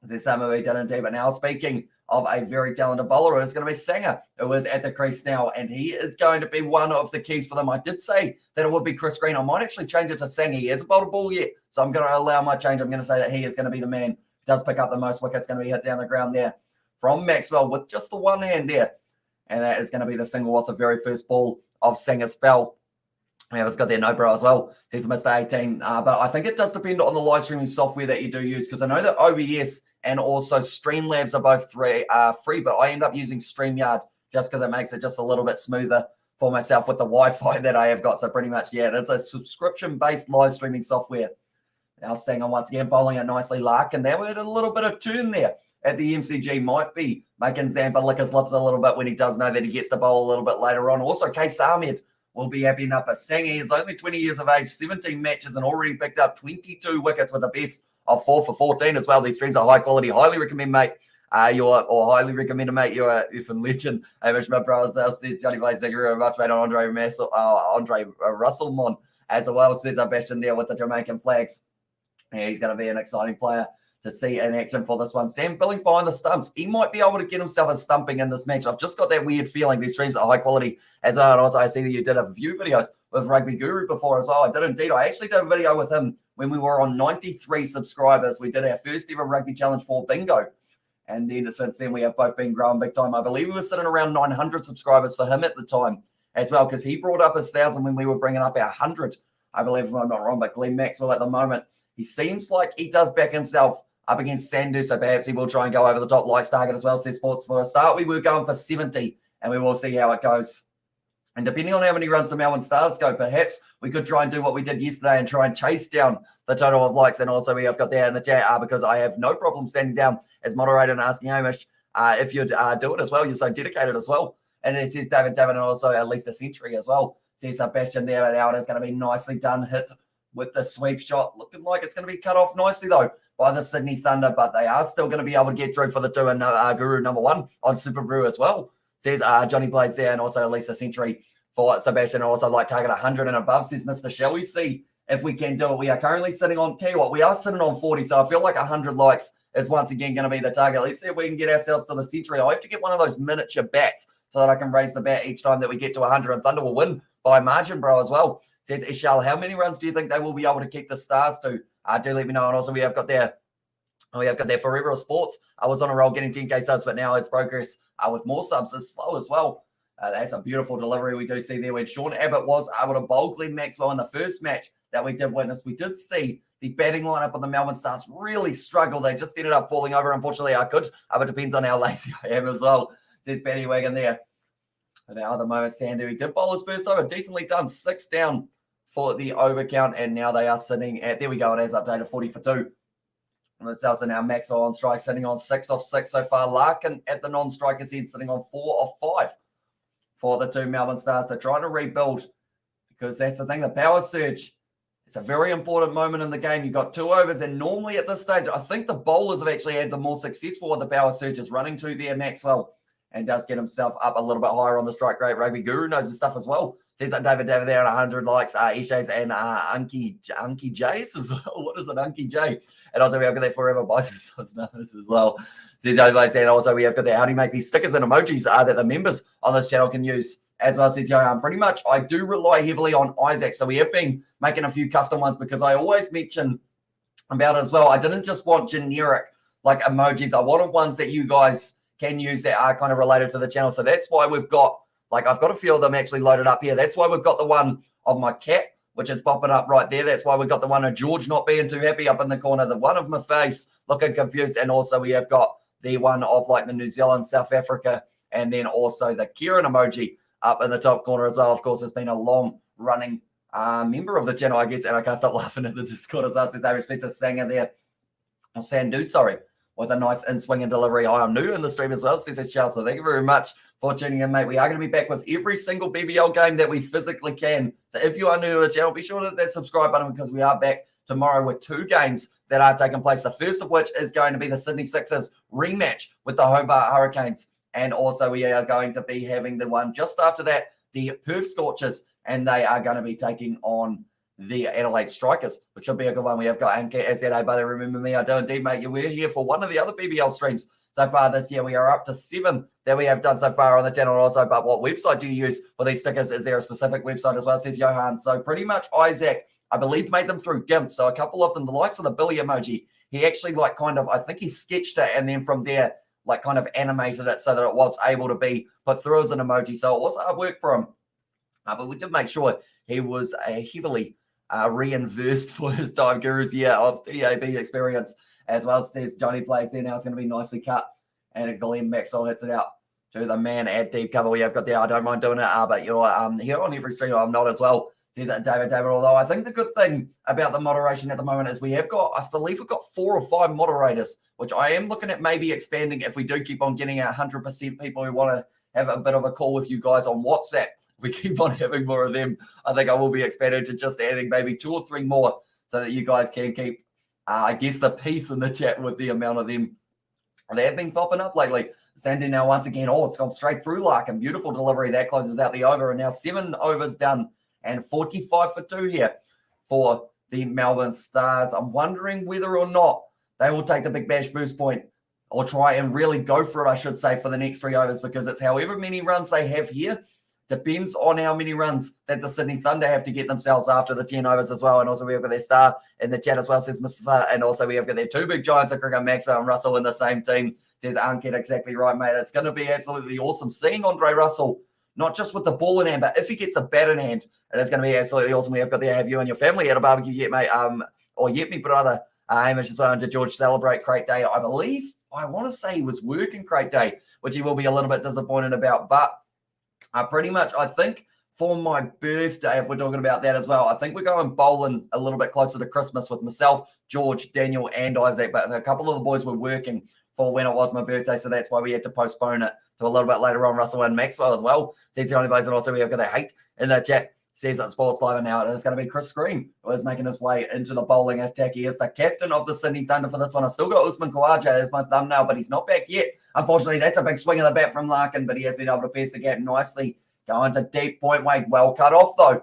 There's some who he didn't do. But now speaking of a very talented bowler, it's going to be Sanger, who is at the crease now, and he is going to be one of the keys for them. I did say that it would be Chris Green. I might actually change it to Sanger. He hasn't bowled a ball yet, so I'm going to allow my change. I'm going to say that he is going to be the man who does pick up the most wickets, going to be hit down the ground there from Maxwell with just the one hand there. And that is going to be the single off the very first ball of Sanger's spell. Yeah, it's got their no bro as well, says Mr. 18. But I think it does depend on the live streaming software that you do use, because I know that OBS and also Streamlabs are both free, but I end up using StreamYard just because it makes it just a little bit smoother for myself with the Wi-Fi that I have got. So pretty much, yeah, it's a subscription-based live streaming software. Now Sanger once again bowling it nicely. Larkin there with a little bit of turn there at the MCG, might be making Zampa lick his lips a little bit when he does know that he gets the bowl a little bit later on. Also, Case Ahmed will be happy enough. But Sanger is only 20 years of age, 17 matches, and already picked up 22 wickets with a best of 4 for 14 as well. These streams are high quality. Highly recommend, mate. Highly recommended, mate. You're a legend. Hamish, my brother says Johnny Blaze, thank you very much, mate. Andre Russell as well, says Bastion there with the Jamaican flags. Yeah, he's going to be an exciting player to see in action for this one. Sam Billings behind the stumps. He might be able to get himself a stumping in this match. I've just got that weird feeling. These streams are high quality as well. And also, I see that you did a few videos with Rugby Guru before as well. I did indeed. I actually did a video with him when we were on 93 subscribers. We did our first ever Rugby Challenge for bingo. And then since then, we have both been growing big time. I believe we were sitting around 900 subscribers for him at the time as well, because he brought up his 1,000 when we were bringing up our 100. I believe, if I'm not wrong, but Glenn Maxwell at the moment, he seems like he does back himself up against Sandu, so perhaps he will try and go over the top like target as well. Says Sports. For a start, we were going for 70, and we will see how it goes. And depending on how many runs the Melbourne Stars go, perhaps we could try and do what we did yesterday and try and chase down the total of likes. And also we have got there in the chat, because I have no problem standing down as moderator and asking Hamish if you'd do it as well. You're so dedicated as well. And it says David, and also at least a century as well. Says Bastion there, but now it is going to be nicely done. Hit with the sweep shot. Looking like it's going to be cut off nicely, though, by the Sydney Thunder, but they are still going to be able to get through for the 2 and Guru number 1 on Super Brew as well. Says Johnny Blaze there, and also at least a century for Sebastian. Also like target 100 and above, says Mr. Shall we see if we can do it? We are currently sitting on, tell you what, we are sitting on 40, so I feel like 100 likes is once again going to be the target. Let's see if we can get ourselves to the century. I have to get one of those miniature bats so that I can raise the bat each time that we get to 100, and Thunder will win by margin, bro, as well. Says Ishal, how many runs do you think they will be able to keep the Stars to? Do let me know. And also we have got their Forever of Sports. I was on a roll getting 10K subs, but now its progress with more subs is slow as well. That's a beautiful delivery we do see there when Sean Abbott was able to bowl Glenn Maxwell in the first match that we did witness. We did see the batting lineup of the Melbourne Stars really struggle. They just ended up falling over. Unfortunately, I could, but it depends on how lazy I am as well. Says Paddy Wagon there. At the other moment, Sandu, he did bowl his first over. Decently done. 6 down for the over count, and now they are sitting at, there we go, it has updated 40 for 2. And it's also now Maxwell on strike, sitting on 6 off 6 so far. Larkin at the non-striker's end, sitting on 4 off 5 for the 2 Melbourne Stars. So trying to rebuild, because that's the thing, the power surge. It's a very important moment in the game. You've got 2 overs, and normally at this stage, I think the bowlers have actually had the more successful of the power surges running to there, Maxwell, and does get himself up a little bit higher on the strike rate. Rugby Guru knows his stuff as well. Seems like David there at 100 likes, Ishays and Unky Jays as well. What is it, Unky J? And also we have got there Forever Biceps numbers as well. And also we have got there, how do you make these stickers and emojis that the members on this channel can use as well. Says Johan, pretty much I do rely heavily on Isaac. So we have been making a few custom ones because I always mention about it as well. I didn't just want generic like emojis. I wanted ones that you guys can use that are kind of related to the channel. So that's why we've got, like, I've got a few of them actually loaded up here. That's why we've got the one of my cat, which is popping up right there. That's why we've got the one of George not being too happy up in the corner, the one of my face looking confused, and also we have got the one of like the New Zealand, South Africa, and then also the Kieran emoji up in the top corner as well. Of course, it's been a long running member of the channel, I guess, and I can't stop laughing at the Discord as well. Says Irish Pizza Sanger there, or Sandu, sorry, with a nice in-swing and delivery. Hi, I'm new in the stream as well, says Charles. So thank you very much for tuning in, mate. We are going to be back with every single BBL game that we physically can. So if you are new to the channel, be sure to hit that subscribe button because we are back tomorrow with 2 games that are taking place. The first of which is going to be the Sydney Sixers rematch with the Hobart Hurricanes. And also we are going to be having the one just after that, the Perth Scorchers, and they are going to be taking on the Adelaide Strikers, which should be a good one. We have got Anke SZA, but remember me, I do indeed, mate. You were here for one of the other BBL streams so far this year. We are up to 7 that we have done so far on the channel also. But what website do you use for these stickers? Is there a specific website as well, says Johan? So pretty much Isaac, I believe, made them through GIMP. So a couple of them, the likes of the Billy emoji, he actually like kind of, I think he sketched it and then from there, like kind of animated it so that it was able to be put through as an emoji. So it was hard work for him. But we did make sure he was heavily reimbursed for his Dive Gurus year of DAB experience as well. Says Johnny plays there now. It's going to be nicely cut. And Glenn Maxwell hits it out to the man at deep cover. We have got there. I don't mind doing it, but you're here on every stream. I'm not as well. Says David. Although I think the good thing about the moderation at the moment is we have got, I believe we've got 4 or 5 moderators, which I am looking at maybe expanding if we do keep on getting 100% people who want to have a bit of a call with you guys on WhatsApp. If we keep on having more of them, I think I will be expanding to just adding maybe 2 or 3 more so that you guys can keep, I guess, the peace in the chat with the amount of them. They have been popping up lately. Sandy now once again, it's gone straight through Larkin. Beautiful delivery. That closes out the over. And now 7 overs done and 45 for 2 here for the Melbourne Stars. I'm wondering whether or not they will take the Big Bash boost point or try and really go for it, I should say, for the next 3 overs, because it's however many runs they have here. Depends on how many runs that the Sydney Thunder have to get themselves after the 10 overs as well. And also we have got their star in the chat as well, says Mustafa. And also we have got their 2 big giants of cricket, Maxwell and Russell, in the same team. Says Anket, exactly right, mate. It's going to be absolutely awesome seeing Andre Russell, not just with the ball in hand, but if he gets a bat in hand, it is going to be absolutely awesome. We have got there, have you and your family at a barbecue yet, mate? Or yet, me brother, Hamish as well, and to George celebrate Crate Day. I believe, I want to say he was working Crate Day, which he will be a little bit disappointed about, but pretty much, I think for my birthday, if we're talking about that as well, I think we're going bowling a little bit closer to Christmas with myself, George, Daniel, and Isaac. But a couple of the boys were working for when it was my birthday, so that's why we had to postpone it to a little bit later on. Russell and Maxwell as well. Says the only place, and also we have got a hate in the chat. Says that Sports Live, and now it's going to be Chris Green, who is making his way into the bowling attack. He is the captain of the Sydney Thunder for this one. I've still got Usman Khawaja as my thumbnail, but he's not back yet. Unfortunately, that's a big swing of the bat from Larkin, but he has been able to pierce the gap nicely. Going to deep point, Wade. Well cut off, though.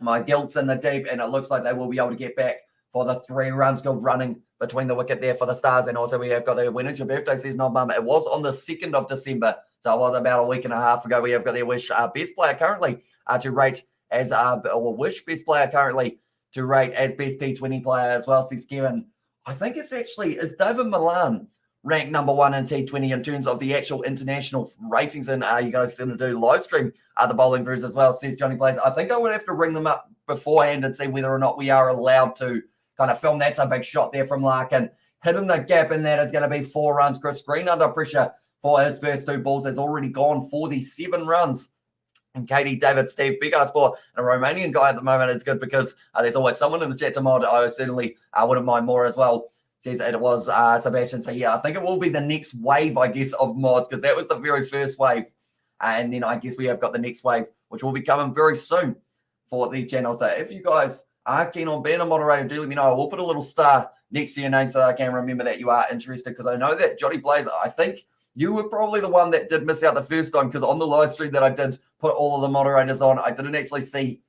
My gilt's in the deep, and it looks like they will be able to get back for the 3 runs. Good running between the wicket there for the Stars. And also we have got their when is your birthday, says no mum. It was on the 2nd of December, so it was about a week and a half ago. We have got their wish best player currently to rate as or Wish best player currently to rate as best T20 player as well, says Kevin. I think it's actually, is David Milan ranked number 1 in T20 in terms of the actual international ratings? And you guys going to do live stream the bowling brews as well, says Johnny Plays. I think I would have to ring them up beforehand and see whether or not we are allowed to kind of film. That's a big shot there from Larkin. Hitting the gap in that is going to be 4 runs. Chris Green under pressure for his first 2 balls has already gone for the 7 runs. And Katie, David, Steve, big ass ball, and a Romanian guy at the moment is good because there's always someone in the chat to mod. I certainly wouldn't mind more as well. Says that it was Sebastian. So yeah, I think it will be the next wave, I guess, of mods, because that was the very first wave. And then I guess we have got the next wave, which will be coming very soon for the channel. So if you guys are keen on being a moderator, do let me know. I will put a little star next to your name so that I can remember that you are interested, because I know that Johnny Blaze, I think you were probably the one that did miss out the first time, because on the live stream that I did put all of the moderators on, I didn't actually see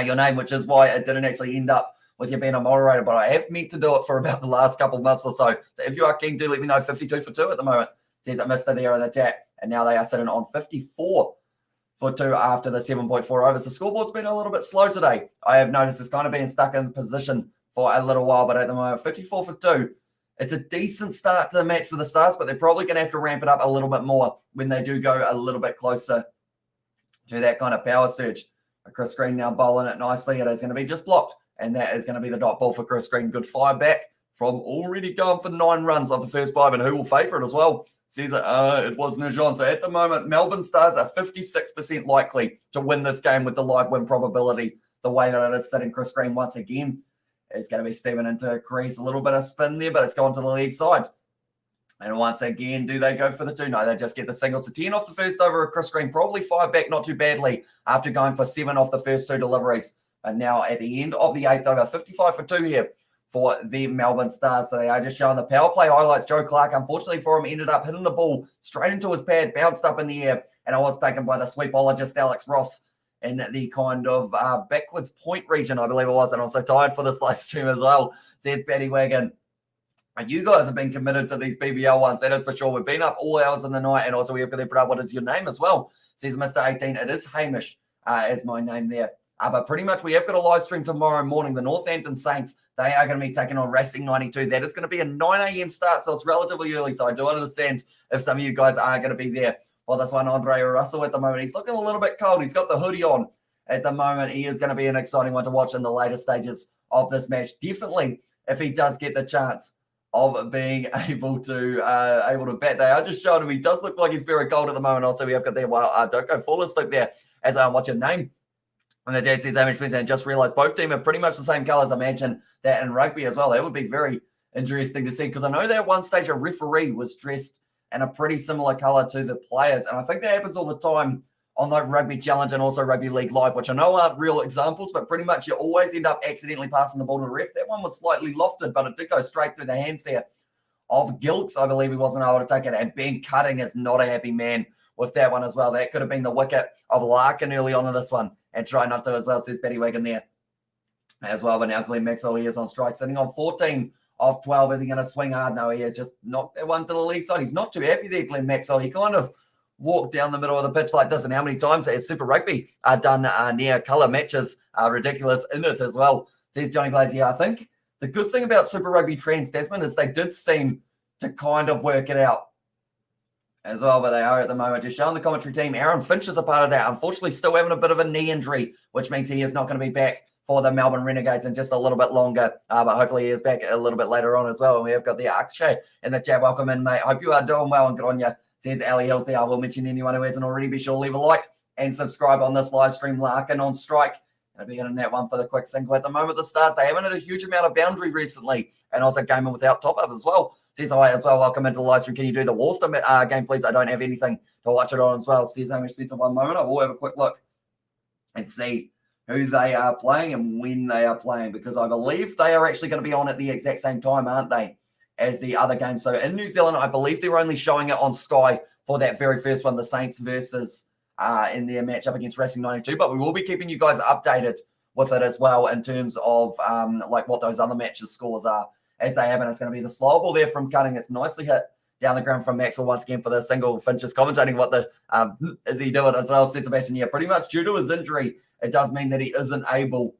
your name, which is why it didn't actually end up with you being a moderator. But I have meant to do it for about the last couple of months or so. So if you are keen, do let me know. 52 for 2 at the moment. Says I missed it there in the chat. And now they are sitting on 54 for 2 after the 7.4 overs. The scoreboard's been a little bit slow today. I have noticed it's kind of been stuck in position for a little while, but at the moment, 54 for 2. It's a decent start to the match for the Stars, but they're probably going to have to ramp it up a little bit more when they do go a little bit closer to that kind of power surge. Chris Green now bowling it nicely. It is going to be just blocked, and that is going to be the dot ball for Chris Green. Good fire back from already going for 9 runs off the first 5, and who will favour it as well? Says it was Nurjan. So at the moment, Melbourne Stars are 56% likely to win this game with the live win probability. The way that it is sitting, Chris Green once again is going to be stepping into crease. A little bit of spin there, but it's gone to the leg side. And once again, do they go for the 2? No, they just get the single. So 10 off the first over of Chris Green. Probably 5 back, not too badly, after going for 7 off the first 2 deliveries. And now at the end of the 8th over, 55 for 2 here for the Melbourne Stars. So they are just showing the power play highlights. Joe Clark, unfortunately for him, ended up hitting the ball straight into his pad, bounced up in the air, and I was taken by the sweepologist Alex Ross in the kind of backwards point region, I believe it was. And I'm so tired for this live stream as well, says Paddy Wagon. And you guys have been committed to these BBL ones, that is for sure. We've been up all hours in the night, and also we have got to put up what is your name as well, says Mr. 18. It is Hamish as my name there. But pretty much we have got a live stream tomorrow morning. The Northampton Saints, they are going to be taking on Racing 92. That is going to be a 9 a.m. start, so it's relatively early. So I do understand if some of you guys are going to be there. Well, this one, Andre Russell at the moment, he's looking a little bit cold. He's got the hoodie on at the moment. He is going to be an exciting one to watch in the later stages of this match. Definitely, if he does get the chance of being able to bat. They are just showing him. He does look like he's very cold at the moment. Also, we have got there. Well, don't go fall asleep there. As what's your name? And the dad says, Amish Queensland, just realised both teams are pretty much the same colours. I imagine that in rugby as well. That would be very interesting to see, because I know that at one stage a referee was dressed in a pretty similar colour to the players. And I think that happens all the time on like Rugby Challenge and also Rugby League Live, which I know aren't real examples, but pretty much you always end up accidentally passing the ball to the ref. That one was slightly lofted, but it did go straight through the hands there of Gilks. I believe he wasn't able to take it. And Ben Cutting is not a happy man with that one as well. That could have been the wicket of Larkin early on in this one, and try not to as well, says Betty Wagon there as well. But now Glenn Maxwell, he is on strike, sitting on 14 of 12. Is he going to swing hard? No, he has just knocked that one to the leg side. He's not too happy there, Glenn Maxwell. He kind of walked down the middle of the pitch like this, and how many times has Super Rugby done near colour matches ridiculous in it as well, says Johnny Blaze. Yeah, I think the good thing about Super Rugby Trans-Tasman is they did seem to kind of work it out as well, but they are at the moment just showing the commentary team. Aaron Finch is a part of that. Unfortunately, still having a bit of a knee injury, which means he is not going to be back for the Melbourne Renegades in just a little bit longer. But hopefully he is back a little bit later on as well. And we have got the Akshay in the chat. Welcome in, mate. Hope you are doing well and good on you, says Ali Hills there. I will mention anyone who hasn't already. Be sure to leave a like and subscribe on this live stream. Larkin on strike. Going to be in that one for the quick single. At the moment, the Stars, they haven't had a huge amount of boundary recently, and also gaming without top-up as well. Says hi as well. Welcome into the live stream. Can you do the Worcester game, please? I don't have anything to watch it on as well. Says Hamish Spencer. One moment. I will have a quick look and see who they are playing and when they are playing, because I believe they are actually going to be on at the exact same time, aren't they, as the other game. So in New Zealand, I believe they're only showing it on Sky for that very first one, the Saints versus in their matchup against Racing 92. But we will be keeping you guys updated with it as well in terms of like what those other matches scores are as they happen. It's going to be the slow ball there from Cutting. It's nicely hit down the ground from Maxwell once again for the single. Finch is commentating what the is he doing as well, says Sebastian. Yeah, pretty much due to his injury it does mean that he isn't able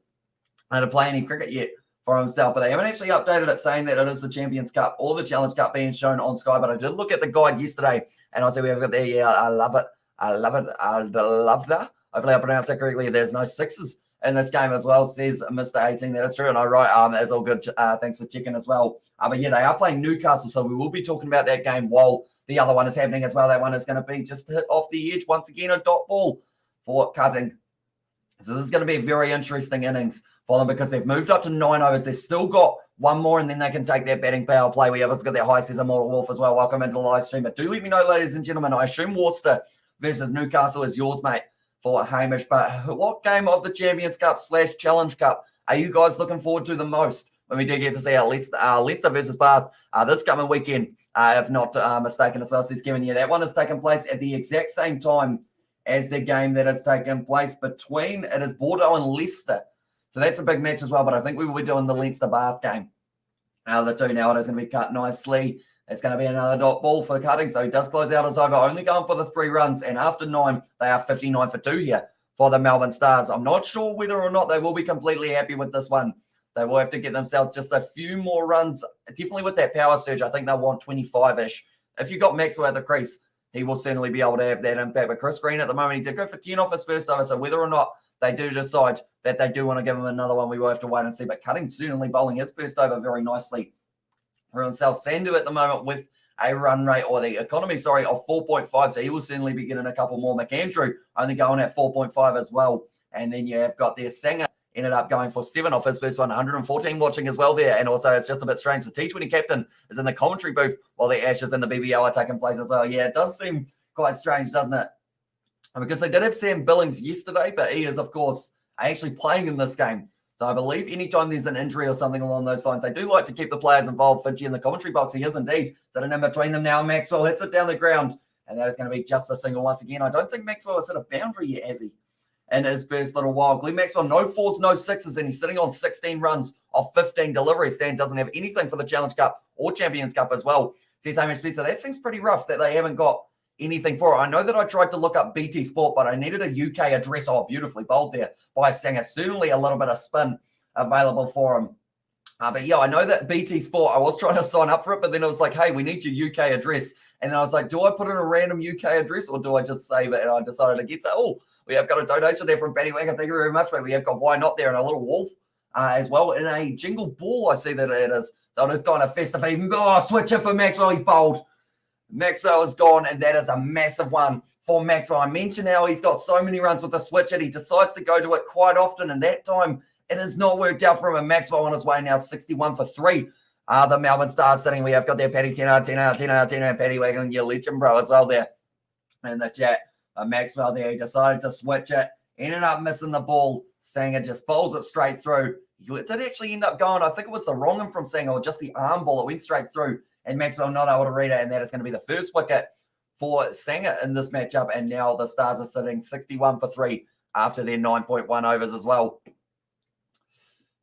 to play any cricket yet for himself. But they haven't actually updated it saying that it is the Champions Cup or the Challenge Cup being shown on Sky. But I did look at the guide yesterday, and I'll say we've got there. Yeah, I love it. I love that. Hopefully I pronounced that correctly. There's no sixes in this game as well, says Mr. 18. That is true. And I write, that's all good. Thanks for checking as well. But yeah, they are playing Newcastle, so we will be talking about that game while the other one is happening as well. That one is going to be just hit off the edge once again, a dot ball for cutting. So this is going to be a very interesting innings for them because they've moved up to 9 overs. They've still got one more, and then they can take their batting power play. We have also got their high season Mortal Wolf as well. Welcome into the live stream. But do let me know, ladies and gentlemen. I assume Worcester versus Newcastle is yours, mate, for Hamish. But what game of the Champions Cup / Challenge Cup are you guys looking forward to the most when we do get to see our Leicester versus Bath this coming weekend, if not mistaken as well? Says Kevin, yeah, that one has taken place at the exact same time as the game that has taken place between, it is Bordeaux and Leicester. So that's a big match as well, but I think we will be doing the Leicester-Bath game. The two now, it is going to be cut nicely. It's going to be another dot ball for cutting, so he does close out his over, only going for the 3 runs, and after 9, they are 59 for 2 here for the Melbourne Stars. I'm not sure whether or not they will be completely happy with this one. They will have to get themselves just a few more runs, definitely with that power surge. I think they'll want 25-ish. If you've got Maxwell at the crease, he will certainly be able to have that impact. But Chris Green at the moment, he did go for 10 off his first over, so whether or not they do decide that they do want to give him another one, we will have to wait and see. But Cutting certainly bowling his first over very nicely for himself. Sandu at the moment with a run rate, or the economy, sorry, of 4.5, so he will certainly be getting a couple more. McAndrew only going at 4.5 as well. And then you have got their Sanger, ended up going for 7 off his first one, 114 watching as well there. And also, it's just a bit strange. The T20 captain is in the commentary booth while the Ashes and the BBL are taking place as well. Yeah, it does seem quite strange, doesn't it? Because they did have Sam Billings yesterday, but he is, of course, actually playing in this game. So I believe anytime there's an injury or something along those lines, they do like to keep the players involved. Fidji in the commentary box, he is indeed. So in between them now, Maxwell hits it down the ground. And that is going to be just a single once again. I don't think Maxwell has hit a boundary yet, has he? In his first little while. Glenn Maxwell, no 4s, no 6s, and he's sitting on 16 runs off 15 deliveries. Stan doesn't have anything for the Challenge Cup or Champions Cup as well. Says Hamish Spencer, that seems pretty rough that they haven't got anything for it. I know that I tried to look up BT Sport, but I needed a UK address. Oh, beautifully bowled there by Sanger. Certainly a little bit of spin available for him. But yeah, I know that BT Sport, I was trying to sign up for it, but then it was like, hey, we need your UK address. And then I was like, do I put in a random UK address or do I just save it? And I decided to get that. Oh, we have got a donation there from Benny Wagon. Thank you very much, mate. We have got Why Not there and a little wolf as well in a jingle ball. I see that it is. So it's kind of festive even. Oh, switch it for Maxwell. He's bowled. Maxwell is gone, and that is a massive one for Maxwell. I mentioned how he's got so many runs with the switch, and he decides to go to it quite often, and that time it has not worked out for him. And Maxwell on his way now, 61 for 3. The Melbourne Stars sitting. We have got their Paddy 10 out, 10 out, 10 out, 10 out, Paddy Wagon, your legend, bro, as well there in the chat. Maxwell there, he decided to switch it, ended up missing the ball. Sanger just bowls it straight through. It did actually end up going, I think it was the wrong one from Sanger, or just the arm ball. It went straight through, and Maxwell not able to read it, and that is going to be the first wicket for Sanger in this matchup. And now the Stars are sitting 61 for 3 after their 9.1 overs as well.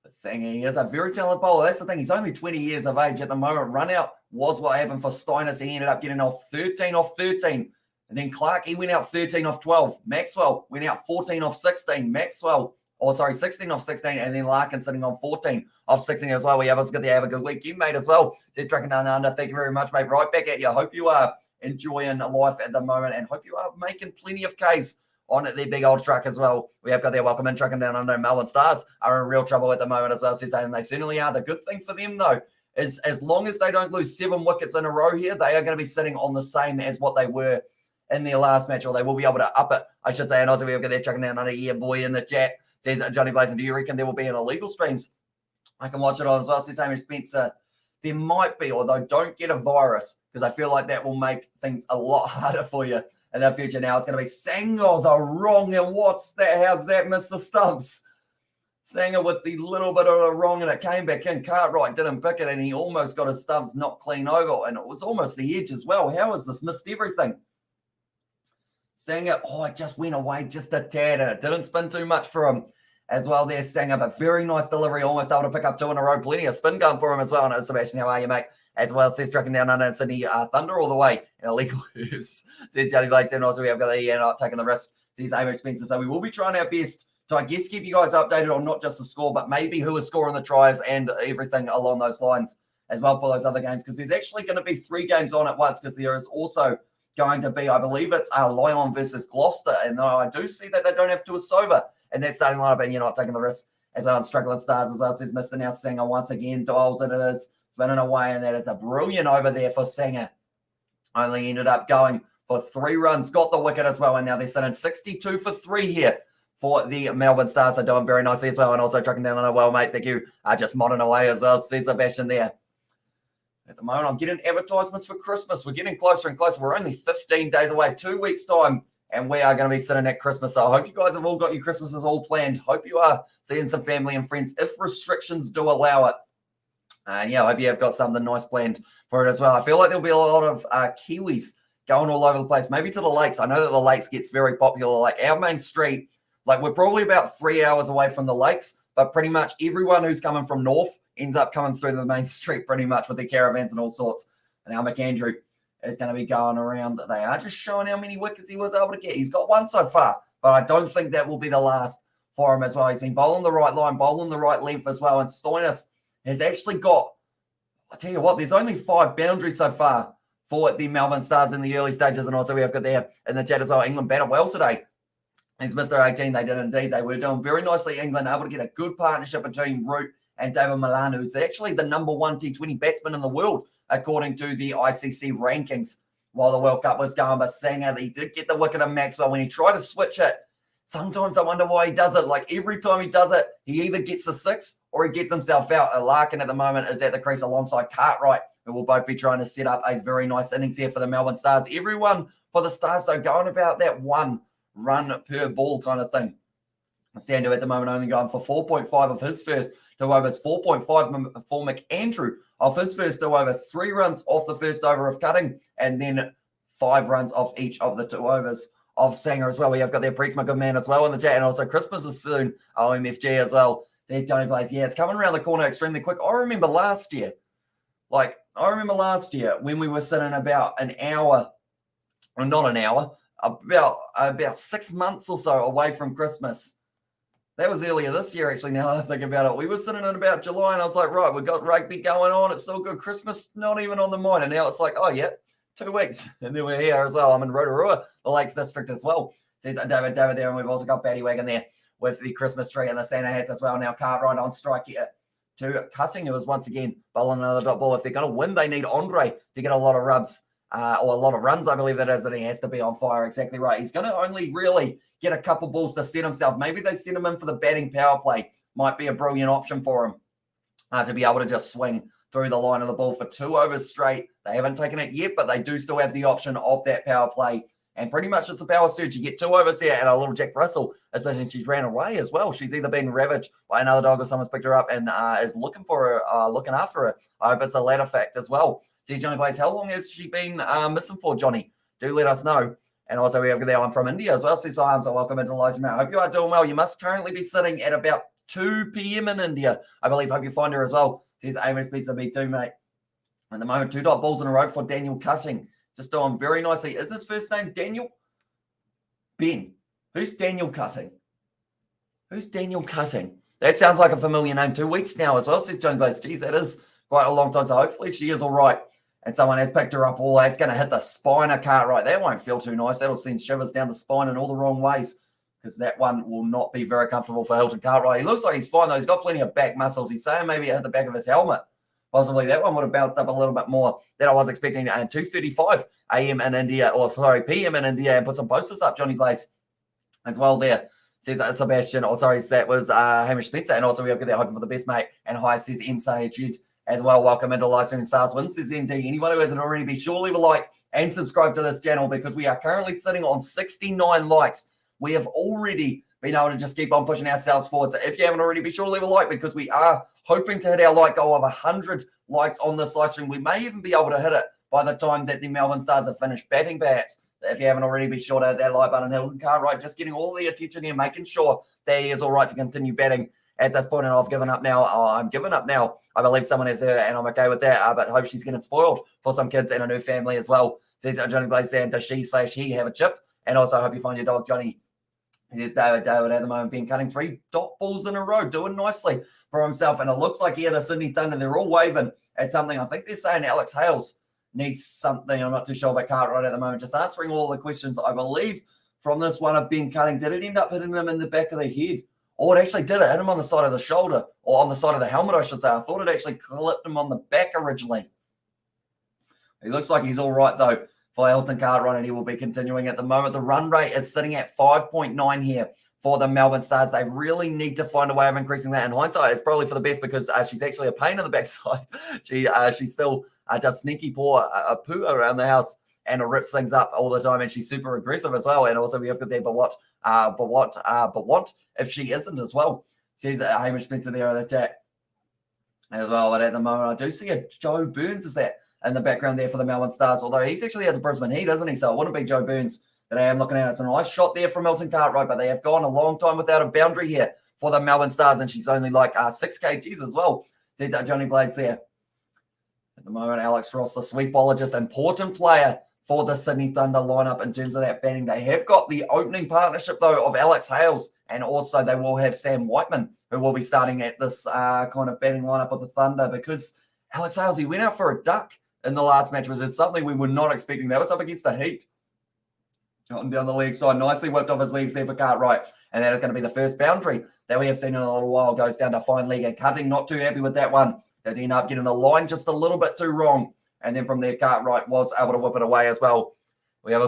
Sanger, he is a very talented bowler. That's the thing. He's only 20 years of age at the moment. Run out was what happened for Steiners. He ended up getting off 13 off 13. And then Clark, he went out 13 off 12. Maxwell went out 14 off 16. 16 off 16. And then Larkin sitting on 14 off 16 as well. We have us got to have a good weekend, mate, as well. Just tracking down under. Thank you very much, mate. Right back at you. Hope you are enjoying life at the moment and hope you are making plenty of Ks on their big old truck as well. We have got their welcome in trucking down under. Melbourne Stars are in real trouble at the moment as well. And they certainly are. The good thing for them, though, is as long as they don't lose 7 wickets in a row here, they are going to be sitting on the same as what they were in their last match, or they will be able to up it, I should say. And also, we've got their trucking down under. Yeah, boy, in the chat says Johnny Blazing, do you reckon there will be an illegal streams? I can watch it on as well. Says Hamish Spencer, there might be, although don't get a virus, because I feel like that will make things a lot harder for you in the future. Now it's going to be Sanger the wrong, and what's that? How's that, Mr. Stubbs? Sanger with the little bit of a wrong, and it came back in. Cartwright didn't pick it, and he almost got his Stubbs not clean over, and it was almost the edge as well. How has this missed everything? Sanger, it just went away just a tad, and it didn't spin too much for him as well there, Sanger, but very nice delivery, almost able to pick up 2 in a row. Plenty of spin going for him as well. And Sebastian, how are you, mate? As well, says tracking down under Sydney Thunder all the way in illegal hoops. Says Johnny Blake, and also we have got the not taking the risk. Says Hamish Spencer. So we will be trying our best to, I guess, keep you guys updated on not just the score, but maybe who is scoring the tries and everything along those lines as well for those other games, because there's actually going to be 3 games on at once, because there is also going to be, I believe it's Lyon versus Gloucester, and I do see that they don't have Tuasova in that starting lineup, and you're not taking the risk as I'm struggling Stars as well. Says Mr. Now Singer once again dials it. It is spinning away, and that is a brilliant over there for Singer. Only ended up going for 3 runs, got the wicket as well, and now they're sitting 62 for 3 here for the Melbourne Stars. They're doing very nicely as well, and also trucking down on a well, mate. Thank you. Just modding away as well. Says Sebastian there. At the moment, I'm getting advertisements for Christmas. We're getting closer and closer. We're only 15 days away, 2 weeks' time, and we are going to be sitting at Christmas. So I hope you guys have all got your Christmases all planned. Hope you are seeing some family and friends if restrictions do allow it. And yeah, I hope you have got something nice planned for it as well. I feel like there'll be a lot of Kiwis going all over the place, maybe to the lakes. I know that the lakes gets very popular. Like our main street, like we're probably about 3 hours away from the lakes, but pretty much everyone who's coming from north ends up coming through the main street pretty much with their caravans and all sorts. And now McAndrew is going to be going around. They are just showing how many wickets he was able to get. He's got 1 so far, but I don't think that will be the last for him as well. He's been bowling the right line, bowling the right length as well. And Stoinis has actually got, I tell you what, there's only 5 boundaries so far for the Melbourne Stars in the early stages. And also we have got there in the chat as well, England batted well today. He's Mr. 18. They did indeed. They were doing very nicely, England, able to get a good partnership between Root and David Milan, who's actually the #1 T20 batsman in the world, according to the ICC rankings while the World Cup was going. But Sanger, he did get the wicket of Maxwell when he tried to switch it. Sometimes I wonder why he does it. Like every time he does it, he either gets a 6 or he gets himself out. Larkin at the moment is at the crease alongside Cartwright, who will both be trying to set up a very nice innings here for the Melbourne Stars. Everyone for the Stars, though, going about that 1 run per ball kind of thing. Sandu at the moment only going for 4.5 of his first 2 overs, 4.5 for McAndrew off his first 2 overs, 3 runs off the first over of Cutting, and then 5 runs off each of the 2 overs of Sanger as well. We have got their Preachma good man as well in the chat, and also Christmas is soon, OMFG as well. There, Tony plays. Yeah, it's coming around the corner extremely quick. I remember last year when we were sitting about an hour, or not an hour, about 6 months or so away from Christmas. That was earlier this year, actually, now that I think about it. We were sitting in about July, and I was like, right, we've got rugby going on. It's still good. Christmas, not even on the mind. And now it's like, oh, yeah, 2 weeks. And then we're here as well. I'm in Rotorua, the Lakes District as well. So David there, and we've also got Batty Wagon there with the Christmas tree and the Santa hats as well. Now Cartwright on strike here to Cutting, who is once again bowling another dot ball. If they're going to win, they need Andre to get a lot of rubs. Or a lot of runs, I believe that is, and he has to be on fire. Exactly right. He's going to only really get a couple balls to set himself. Maybe they send him in for the batting power play. Might be a brilliant option for him to be able to just swing through the line of the ball for 2 overs straight. They haven't taken it yet, but they do still have the option of that power play. And pretty much it's a power surge. You get 2 overs there, and a little Jack Russell, especially she's ran away as well. She's either been ravaged by another dog or someone's picked her up and is looking for her, looking after her. I hope it's the latter fact as well. Says Johnny Glaze, how long has she been missing for, Johnny? Do let us know. And also we have there one from India as well. Says hi, so welcome into Live Match. I hope you are doing well. You must currently be sitting at about 2 p.m. in India, I believe. Hope you find her as well. Says Amos Pizza B2, mate. At the moment, 2 dot balls in a row for Daniel Cutting. Just doing very nicely. Is his first name Daniel? Ben. Who's Daniel Cutting? Who's Daniel Cutting? That sounds like a familiar name. 2 weeks now as well, says Johnny Glaze. Geez, that is quite a long time. So hopefully she is all right. And someone has picked her up. Oh, that's going to hit the spine of Cartwright. That won't feel too nice. That'll send shivers down the spine in all the wrong ways, because that one will not be very comfortable for Hilton Cartwright. He looks like he's fine, though. He's got plenty of back muscles. He's saying maybe it hit the back of his helmet. Possibly that one would have bounced up a little bit more than I was expecting. And 2:35 a.m. in India, or sorry, p.m. in India, and put some posters up, Johnny Glaze, as well there. Says Sebastian, that was Hamish Spencer. And also we have got that hoping for the best, mate. And hi, says M. Sayed as well. Welcome into Livestream Stars Win, says MD. Anyone who hasn't already, be sure to leave a like and subscribe to this channel, because we are currently sitting on 69 likes. We have already been able to just keep on pushing ourselves forward. So if you haven't already, be sure to leave a like, because we are hoping to hit our like goal of 100 likes on this live stream. We may even be able to hit it by the time that the Melbourne Stars have finished batting, perhaps. If you haven't already, be sure to hit that like button. Hilton Cartwright just getting all the attention here, making sure that he is all right to continue batting at this point. And I've given up now. I'm giving up now. I believe someone has her, and I'm okay with that. But hope she's getting spoiled for some kids and a new family as well. Says Johnny Glaze, and does she/he have a chip? And also, I hope you find your dog Johnny There's David at the moment being cutting 3 dot balls in a row, doing nicely for himself. And it looks like, yeah, the Sydney Thunder, they're all waving at something. I think they're saying Alex Hales needs something. I'm not too sure about Cartwright at the moment. Just answering all the questions, I believe, from this one of Ben Cutting. Did it end up hitting him in the back of the head? Or it actually did. It hit him on the side of the shoulder, or on the side of the helmet, I should say. I thought it actually clipped him on the back originally. He looks like he's all right, though, for Elton Cartwright, and he will be continuing at the moment. The run rate is sitting at 5.9 here for the Melbourne Stars. They really need to find a way of increasing that. In hindsight, it's probably for the best because she's actually a pain in the backside. She's still just sneaky poor poo around the house and rips things up all the time, and she's super aggressive as well. And also we have got there, but what if she isn't as well? Sees Hamish Spencer there on the attack as well. But at the moment, I do see a Joe Burns is that in the background there for the Melbourne Stars, although he's actually at the Brisbane Heat, isn't he? So it wouldn't be Joe Burns that I am looking at. It's a nice shot there from Milton Cartwright, but they have gone a long time without a boundary here for the Melbourne Stars, and she's only like 6 kgs as well. See Johnny Blades there. At the moment, Alex Ross, the sweep bowler, just important player for the Sydney Thunder lineup in terms of that batting. They have got the opening partnership, though, of Alex Hales, and also they will have Sam Whiteman, who will be starting at this kind of batting lineup of the Thunder, because Alex Hales, he went out for a duck in the last match. Was it something we were not expecting? That was up against the Heat. Down the leg side, nicely whipped off his legs there for Cartwright, and that is going to be the first boundary that we have seen in a little while. Goes down to fine leg, and Cutting not too happy with that one. They end up getting the line just a little bit too wrong, and then from there, Cartwright was able to whip it away as well. That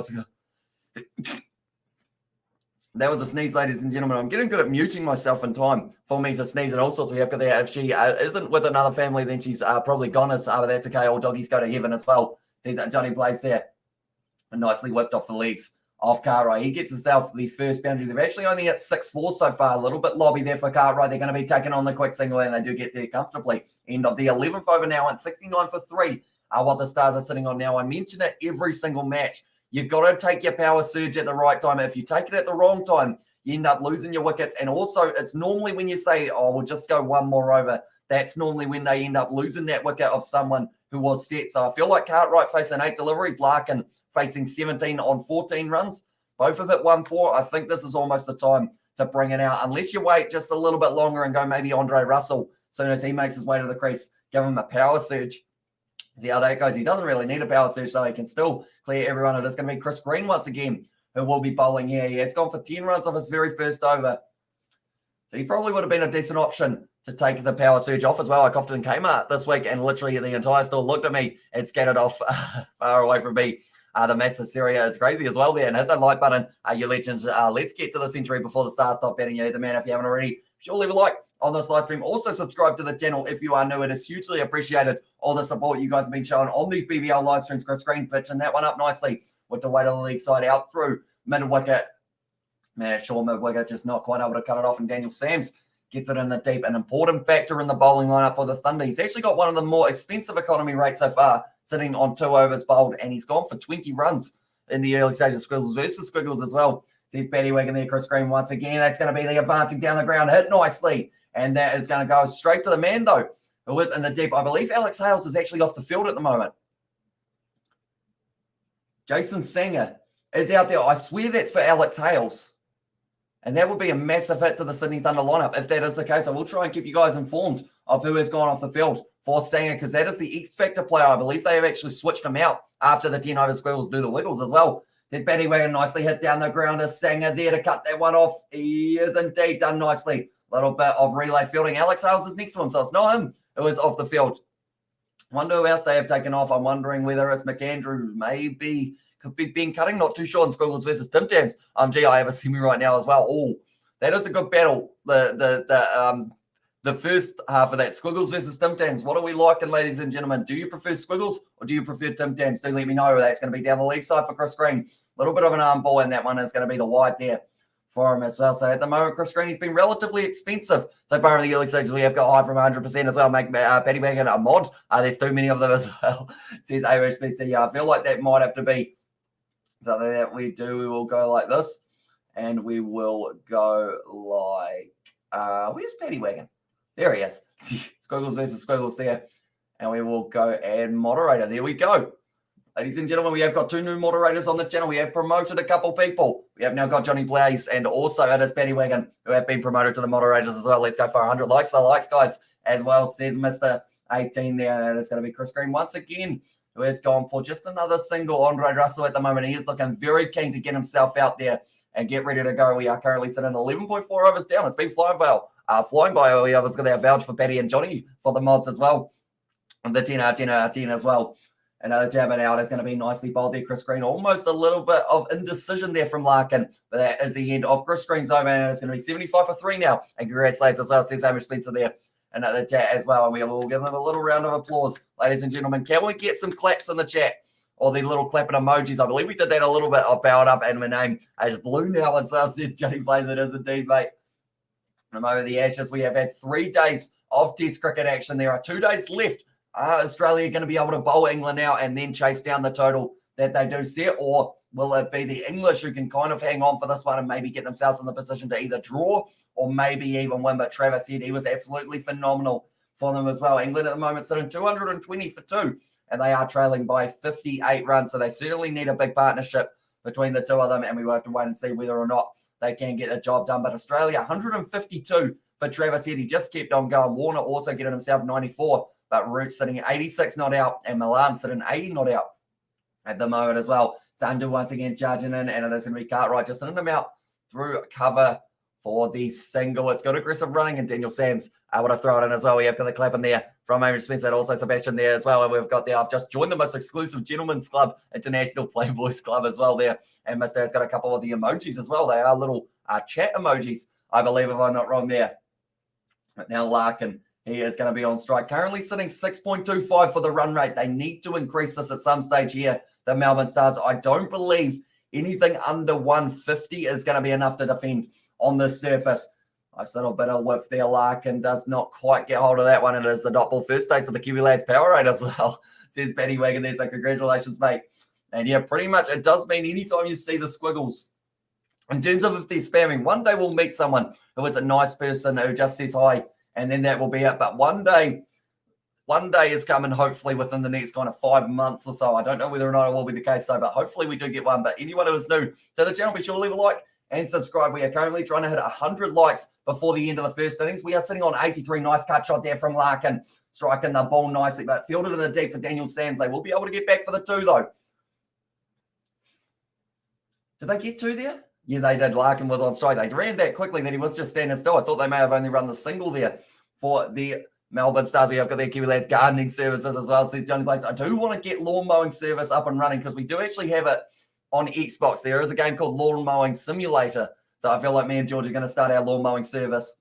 was a sneeze, ladies and gentlemen. I'm getting good at muting myself in time for me to sneeze and all sorts. We have got there. If she isn't with another family, then she's probably gone. But that's okay. All doggies go to heaven as well. See that Johnny Blaze there, and nicely whipped off the legs of Cartwright. He gets himself the first boundary. They've actually only hit 6-4 so far. A little bit lobby there for Cartwright. They're going to be taking on the quick single, and they do get there comfortably. End of the 11th over now, and 69 for 3 are what the Stars are sitting on now. I mention it every single match. You've got to take your power surge at the right time. If you take it at the wrong time, you end up losing your wickets. And also, it's normally when you say, oh, we'll just go one more over, that's normally when they end up losing that wicket of someone who was set. So I feel like Cartwright facing 8 deliveries, Larkin facing 17 on 14 runs. Both of it 1-4. I think this is almost the time to bring it out. Unless you wait just a little bit longer and go maybe Andre Russell as soon as he makes his way to the crease, give him a power surge. See how that goes. He doesn't really need a power surge, so he can still clear everyone. It is going to be Chris Green once again who will be bowling here. Yeah, it's gone for 10 runs off his very first over. So he probably would have been a decent option to take the power surge off as well. I coughed in Kmart this week, and literally the entire store looked at me and scattered off far away from me. The massive Syria is crazy as well there. And hit that like button, you legends. Let's get to the century before the Stars stop betting you. The man, if you haven't already, sure leave a like on this live stream. Also subscribe to the channel if you are new. It is hugely appreciated, all the support you guys have been showing on these BBL live streams. Chris Green pitching that one up nicely with the weight of the lead side out through mid-wicket. Man, sure, mid-wicket just not quite able to cut it off. And Daniel Sams gets it in the deep. An important factor in the bowling lineup for the Thunder. He's actually got one of the more expensive economy rates so far, sitting on 2 overs bowled, and he's gone for 20 runs in the early stages of Squiggles versus Squiggles as well. Sees Paddy Wagon there, Chris Green once again. That's going to be the advancing down the ground, hit nicely. And that is going to go straight to the man, though, who is in the deep. I believe Alex Hales is actually off the field at the moment. Jason Sanger is out there. I swear that's for Alex Hales. And that would be a massive hit to the Sydney Thunder lineup if that is the case. I will try and keep you guys informed of who has gone off the field for Sanger, because that is the X-Factor player. I believe they have actually switched him out after the 10 over Squiggles do the wiggles as well. Did Paddy Wagon nicely hit down the ground. Is Sanger there to cut that one off? He is indeed done nicely. Little bit of relay fielding. Alex Hales is next to him, so it's not him who is off the field. Wonder who else they have taken off. I'm wondering whether it's McAndrews, maybe. Could be Ben Cutting, not too sure. On Squiggles versus Tim Tams. Gee, I have a semi right now as well. Oh, that is a good battle. The first half of that, Squiggles versus Tim Tams. What are we liking, ladies and gentlemen? Do you prefer Squiggles or do you prefer Tim Tams? Do let me know. That's going to be down the leg side for Chris Green. A little bit of an arm ball, and that one is going to be the wide there for him as well. So at the moment, Chris Green has been relatively expensive. So far in the early stages, we have got high from 100% as well. Make Paddy Wagon a mod. There's too many of them as well. Says AHBC. Yeah, I feel like that might have to be something that we do. We will go like this, and we will go like, where's Paddy Wagon? There he is. Squiggles versus Squiggles there. And we will go add moderator. There we go. Ladies and gentlemen, we have got 2 new moderators on the channel. We have promoted a couple people. We have now got Johnny Blaze and also it is Paddy Wagon, who have been promoted to the moderators as well. Let's go for 100 likes. The likes, guys, as well, says Mr. 18 there. And it's going to be Chris Green once again, who has gone for just another single. Andre Russell at the moment. He is looking very keen to get himself out there and get ready to go. We are currently sitting 11.4 overs down. It's been flying by early overs. Going to vouch for Paddy and Johnny for the mods as well. And the 10 as well. Another jab it out is going to be nicely bowled there. Chris Green, almost a little bit of indecision there from Larkin. But that is the end of Chris Green's over. And it's going to be 75 for 3 now. And congratulations as well, says Hamish Spencer there. Another chat as well. And we will give them a little round of applause. Ladies and gentlemen, can we get some claps in the chat? Or the little clapping emojis. I believe we did that a little bit. I've powered up and my name is blue now. And so says Johnny Blaze. It is indeed, mate. I'm over the Ashes. We have had 3 days of Test cricket action. There are 2 days left. Are Australia going to be able to bowl England out and then chase down the total that they do set? Or will it be the English who can kind of hang on for this one and maybe get themselves in the position to either draw or maybe even win? But Travis said he was absolutely phenomenal for them as well. England at the moment sitting 220 for 2 and they are trailing by 58 runs. So they certainly need a big partnership between the two of them and we will have to wait and see whether or not they can get the job done. But Australia, 152 for Travis said. He just kept on going. Warner also getting himself 94. But Root sitting at 86 not out and Milan sitting 80 not out at the moment as well. Sandu once again charging in and it is going to be Cartwright just in him out through cover for the single. It's got aggressive running and Daniel Sams able to throw it in as well. We have got the clap in there from Amy Spencer and also Sebastian there as well. And we've got I've just joined the most exclusive Gentlemen's Club, International Playboys Club as well there. And Mr. has got a couple of the emojis as well. They are little chat emojis, I believe, if I'm not wrong there. But now Larkin. He is going to be on strike. Currently sitting 6.25 for the run rate. They need to increase this at some stage here. The Melbourne Stars. I don't believe anything under 150 is going to be enough to defend on the surface. Nice little bit of whiff there. Larkin does not quite get hold of that one. It is the dot ball first taste of the Kiwi Lads power rate as well, says Paddy Wagon there. So congratulations, mate. And yeah, pretty much it does mean anytime you see the squiggles, in terms of if they're spamming, one day we'll meet someone who is a nice person who just says hi. And then that will be it. But one day is coming, hopefully within the next kind of 5 months or so. I don't know whether or not it will be the case, though, but hopefully we do get one. But anyone who is new to the channel, be sure to leave a like and subscribe. We are currently trying to hit 100 likes before the end of the first innings. We are sitting on 83. Nice cut shot there from Larkin, striking the ball nicely, but fielded in the deep for Daniel Sams. They will be able to get back for the 2, though. Did they get 2 there? Yeah, they did. Larkin was on strike. They ran that quickly that he was just standing still. I thought they may have only run the single there for the Melbourne Stars. We have got their Kiwi Lads gardening services as well, says Johnny Blaze. I do want to get lawn mowing service up and running because we do actually have it on Xbox. There is a game called Lawn Mowing Simulator. So I feel like me and George are going to start our lawn mowing service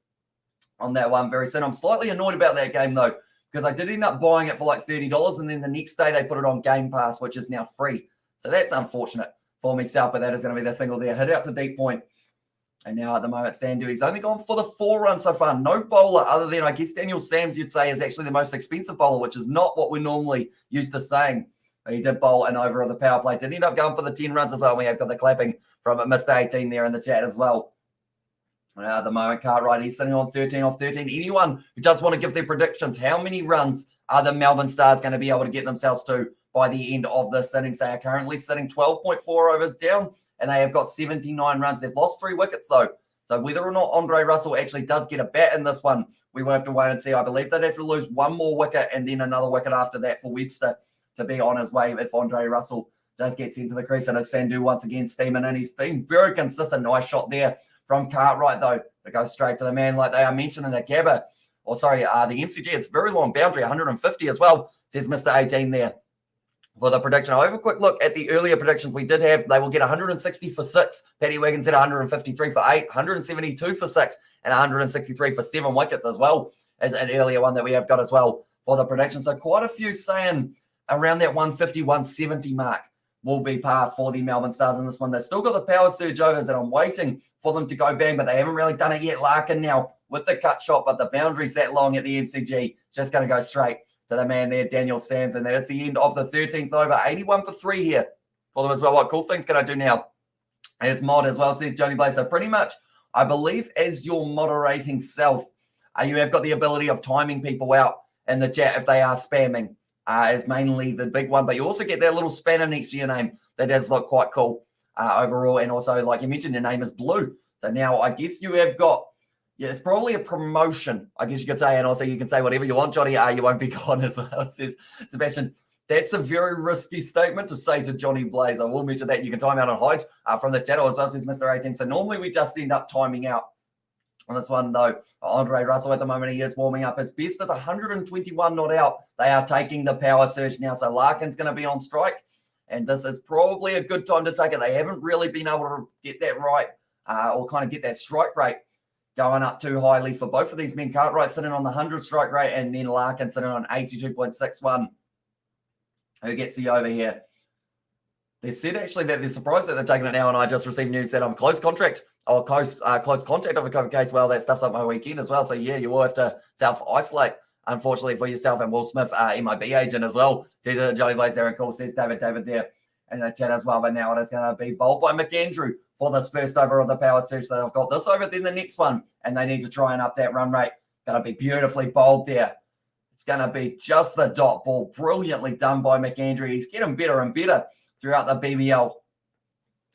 on that one very soon. I'm slightly annoyed about that game, though, because I did end up buying it for like $30, and then the next day they put it on Game Pass, which is now free. So that's unfortunate for myself, but that is going to be the single there. Hit out to deep point. And now at the moment, Sandu, he's only gone for the 4 runs so far. No bowler other than, I guess, Daniel Sams, you'd say, is actually the most expensive bowler, which is not what we're normally used to saying. But he did bowl an over of the power play. Did end up going for the 10 runs as well. We have got the clapping from Mr. 18 there in the chat as well. Now at the moment, Cartwright, he's sitting on 13 off 13. Anyone who does want to give their predictions, how many runs are the Melbourne Stars going to be able to get themselves to by the end of this innings? They are currently sitting 12.4 overs down, and they have got 79 runs. They've lost 3 wickets, though. So whether or not Andre Russell actually does get a bat in this one, we will have to wait and see. I believe they'd have to lose 1 more wicket and then another wicket after that for Webster to be on his way if Andre Russell does get sent to the crease. And as Sandu once again steaming in, he's been very consistent. Nice shot there from Cartwright, though, to go straight to the man like they are mentioning the Gabba. Or sorry, the MCG. It's very long boundary, 150 as well, says Mr. 18 there. For the prediction, I'll have a quick look at the earlier predictions we did have. They will get 160 for 6. Paddy Wiggins said 153 for 8, 172 for 6, and 163 for 7 wickets as well as an earlier one that we have got as well for the prediction. So quite a few saying around that 150, 170 mark will be par for the Melbourne Stars in this one. They've still got the power surge overs, and I'm waiting for them to go bang, but they haven't really done it yet. Larkin now with the cut shot, but the boundary's that long at the MCG. It's just going to go straight to the man there, Daniel Sams. And that is the end of the 13th over. 81 for 3 here for them as well. What cool things can I do now? As mod as well, says Johnny Blaze. So pretty much, I believe as your moderating self, you have got the ability of timing people out in the chat if they are spamming. is mainly the big one, but you also get that little spanner next to your name. That does look quite cool overall. And also, like you mentioned, your name is Blue. So now I guess you have got, yeah, it's probably a promotion, I guess you could say. And also you can say whatever you want, Johnny. You won't be gone, as well, says Sebastian. That's a very risky statement to say to Johnny Blaze. I will mention that. You can time out and hide from the channel, as well, says Mr. 18. So normally we just end up timing out on this one, though. Andre Russell at the moment, he is warming up his best at 121 not out. They are taking the power surge now. So Larkin's going to be on strike. And this is probably a good time to take it. They haven't really been able to get that right or kind of get that strike rate going up too highly for both of these men. Cartwright sitting on the 100 strike rate, and then Larkin sitting on 82.61. Who gets the over here? They said actually that they're surprised that they're taking it now, and I just received news that I'm close contact of a COVID case. Well, that stuff's up my weekend as well. So, yeah, you will have to self-isolate, unfortunately, for yourself. And Will Smith, MIB agent as well, says Johnny Blaze there, and cool, says David there in the chat as well. But now it is going to be bowled by McAndrew for this first over of the power surge. So they've got this over, then the next one, and they need to try and up that run rate. Going to be beautifully bowled there. It's going to be just the dot ball. Brilliantly done by McAndrew. He's getting better and better throughout the BBL.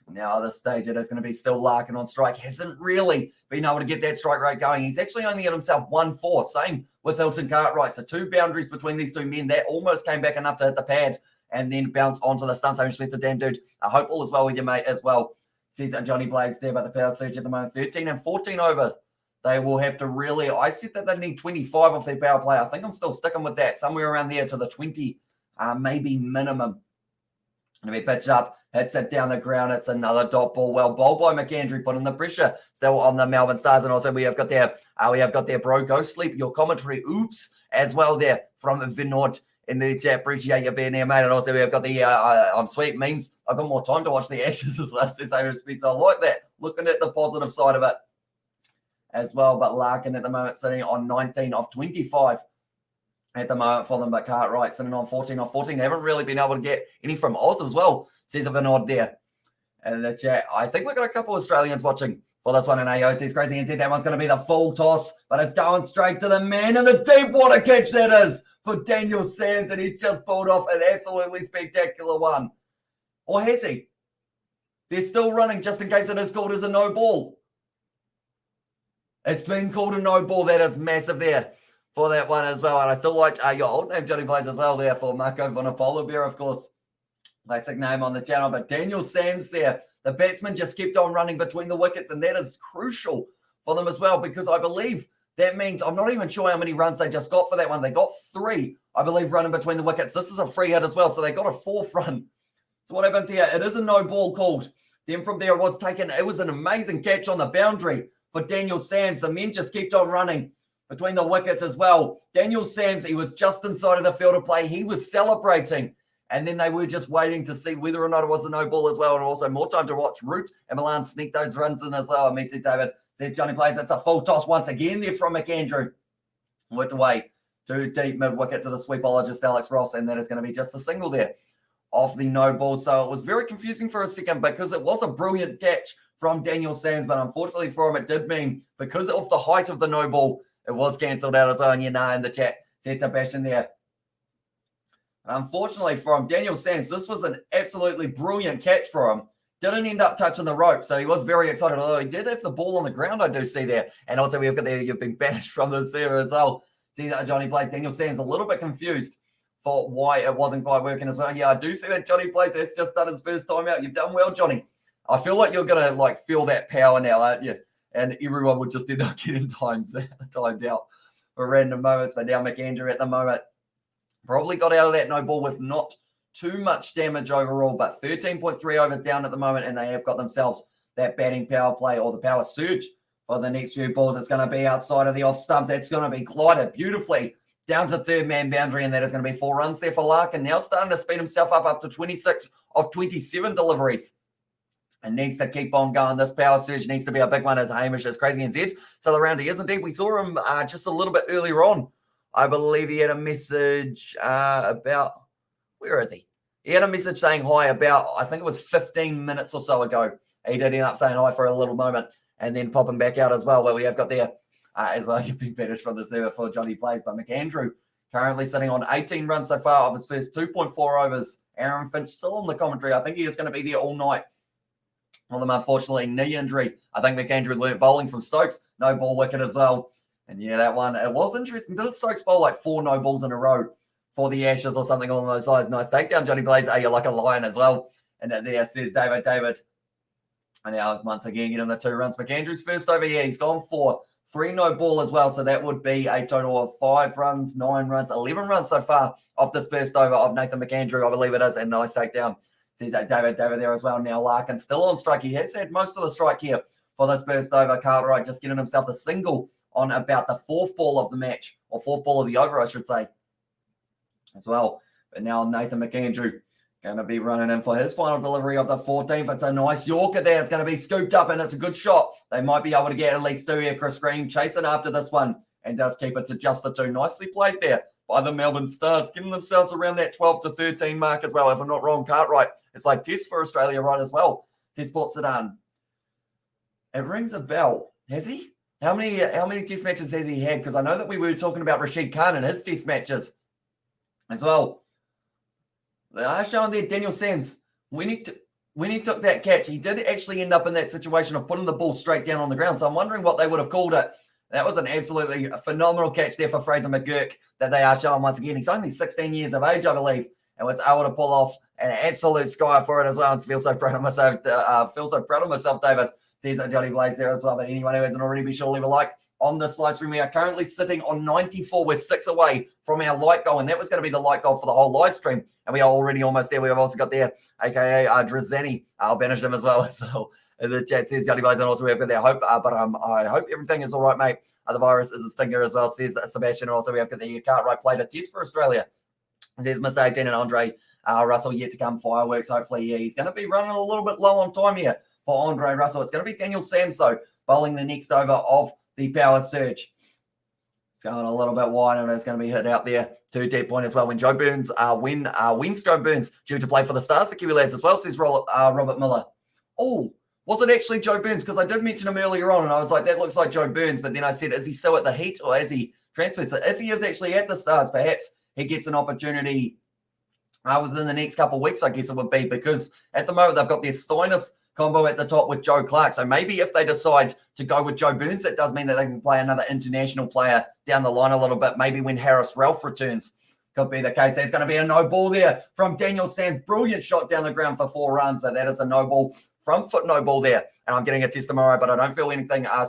Now, at this stage, it is going to be still Larkin on strike. Hasn't really been able to get that strike rate going. He's actually only got himself 1-4. Same with Hilton Cartwright. So 2 boundaries between these 2 men. That almost came back enough to hit the pad and then bounce onto the stumps. Hamish Spencer, damn dude. I hope all is well with your mate as well. Says Johnny Blaze there, but the power surge at the moment. 13 and 14 overs. They will have to really, I said that they need 25 off their power play. I think I'm still sticking with that. Somewhere around there to the 20, maybe minimum. Going to be pitched up, hits it down the ground. It's another dot ball. Well bowled by McAndrew, putting the pressure still on the Melbourne Stars. And also we have got there, bro, go sleep. Your commentary, oops, as well there from Vinod in the chat. Appreciate you being there, mate. And also we have got the I'm sweet means I've got more time to watch the Ashes as well. Says Amos Spencer. I like that. Looking at the positive side of it as well. But Larkin at the moment sitting on 19 of 25 at the moment for them. But Cartwright sitting on 14 of 14. They haven't really been able to get any from Oz as well, says a nod there in the chat. I think we've got a couple of Australians watching for this one. And AO says crazy and said that one's going to be the full toss, but it's going straight to the man. And the deep water catch that is for Daniel Sands. And he's just pulled off an absolutely spectacular one. Or has he? They're still running just in case it is called as a no ball. It's been called a no ball. That is massive there for that one as well. And I still like your old name, Johnny Blaze, as well there for Marco Vanapola Bear, of course. Classic name on the channel. But Daniel Sands there, the batsman just kept on running between the wickets. And that is crucial for them as well, because I believe that means, I'm not even sure how many runs they just got for that one. They got 3, I believe, running between the wickets. This is a free hit as well. So they got a 4th run. So what happens here? It is a no ball called. Then from there it was taken. It was an amazing catch on the boundary for Daniel Sands. The men just kept on running between the wickets as well. Daniel Sands, he was just inside of the field of play. He was celebrating. And then they were just waiting to see whether or not it was a no ball as well. And also more time to watch Root and Milan sneak those runs in as well. Me too, David. Says Johnny Blaze. That's a full toss once again there from McAndrew. Worked away to deep mid-wicket to the sweepologist Alex Ross. And that is going to be just a single there off the no ball. So it was very confusing for a second because it was a brilliant catch from Daniel Sands. But unfortunately for him, it did mean because of the height of the no ball, it was cancelled out as well. And you know, in the chat, says Sebastian there. Unfortunately for him, Daniel Sands, this was an absolutely brilliant catch for him. Didn't end up touching the rope, so he was very excited. Although he did have the ball on the ground, I do see there. And also we've got there, you've been banished from this there as well. See that Johnny Blaze, Daniel Sands a little bit confused for why it wasn't quite working as well. Yeah, I do see that Johnny Blaze has just done his first time out. You've done well, Johnny. I feel like you're going to feel that power now, aren't you? And everyone would just end up getting timed out for random moments. But now McAndrew at the moment probably got out of that no ball with not too much damage overall, but 13.3 overs down at the moment, and they have got themselves that batting power play or the power surge for the next few balls. It's going to be outside of the off stump. That's going to be glided beautifully down to third man boundary, and that is going to be 4 runs there for Larkin. Now starting to speed himself up to 26 of 27 deliveries. And needs to keep on going. This power surge needs to be a big one as Hamish is crazy and said. So the round he is indeed. We saw him just a little bit earlier on. I believe he had a message about, where is he? He had a message saying hi about, I think it was 15 minutes or so ago. He did end up saying hi for a little moment and then popping back out as well. Where we have got there as well, you've been banished from the server for Johnny Blaze. But McAndrew currently sitting on 18 runs so far of his first 2.4 overs. Aaron Finch still on the commentary. I think he is going to be there all night. Well, unfortunately, knee injury. I think McAndrew learnt bowling from Stokes. No ball wicket as well. And yeah, that one, it was interesting. Didn't Stokes bowl like 4 no balls in a row for the Ashes or something along those lines? Nice takedown, Johnny Blaze. You're like a lion as well. And there says David. And now, once again, getting the 2 runs. McAndrew's first over here. He's gone for 3 no ball as well. So that would be a total of 5 runs, 9 runs, 11 runs so far off this first over of Nathan McAndrew, I believe it is. And nice takedown. Sees David there as well. Now Larkin still on strike. He has had most of the strike here for this first over. Cartwright just getting himself a single on about the 4th ball of the match, or 4th ball of the over, I should say, as well. But now Nathan McAndrew going to be running in for his final delivery of the 14th. It's a nice Yorker there. It's going to be scooped up, and it's a good shot. They might be able to get at least 2 here. Chris Green chasing after this one and does keep it to just the 2. Nicely played there by the Melbourne Stars, getting themselves around that 12 to 13 mark as well. If I'm not wrong, Cartwright has played Test for Australia, right, as well. Test Port Sudan. It rings a bell. Has he? How many Test matches has he had? Because I know that we were talking about Rashid Khan and his Test matches as well. They are showing there Daniel Sams. When he took that catch, he did actually end up in that situation of putting the ball straight down on the ground. So I'm wondering what they would have called it. That was an absolutely phenomenal catch there for Fraser McGurk that they are showing once again. He's only 16 years of age, I believe, and was able to pull off an absolute sky for it as well. And feel so proud of myself, David. Says that Johnny Blaze there as well. But anyone who hasn't already, be sure to leave a like on this live stream. We are currently sitting on 94. We're 6 away from our light goal, and that was going to be the light goal for the whole live stream. And we are already almost there. We have also got there, aka Drizani. I'll banish him as well. So the chat says Johnny Blaze, and also we've got there hope. But I hope everything is all right, mate. The virus is a stinger as well, says Sebastian. And also we have got the Cartwright played a Test for Australia. Says Mr. 18 and Andre Russell yet to come. Fireworks. Hopefully, yeah, he's going to be running a little bit low on time here for Andre Russell. It's going to be Daniel Sams, though, bowling the next over of the power surge. It's going a little bit wide, and it's going to be hit out there to dead point as well. When Joe Burns, when Joe Burns due to play for the Stars, the Kiwi lads as well, says Robert Miller. Oh, was it actually Joe Burns? Because I did mention him earlier on, and I was like, that looks like Joe Burns. But then I said, is he still at the Heat, or has he transferred? So if he is actually at the Stars, perhaps he gets an opportunity within the next couple of weeks, I guess it would be, because at the moment they've got their Steiners combo at the top with Joe Clark. So maybe if they decide to go with Joe Burns, that does mean that they can play another international player down the line a little bit. Maybe when Harris Ralph returns, could be the case. There's going to be a no ball there from Daniel Sams. Brilliant shot down the ground for 4 runs, but that is a no ball from foot no ball there. And I'm getting a test tomorrow, but I don't feel anything. I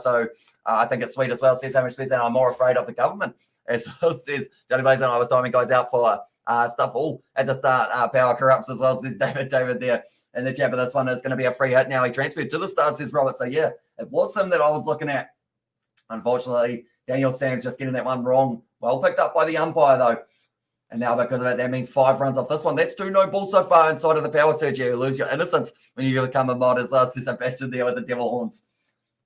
think it's sweet as well. Says how much space, and I'm more afraid of the government. As well, says Johnny Blaze, and I was timing guys out for stuff all at the start. Power corrupts as well, says David there. And the chat for this one is going to be a free hit. Now he transferred to the Stars, says Robert. So, yeah, it was him that I was looking at. Unfortunately, Daniel Sams just getting that one wrong. Well picked up by the umpire, though. And now because of it, that means 5 runs off this one. That's 2 no balls so far inside of the power surge. You lose your innocence when you become a mod, as says Sebastian there with the devil horns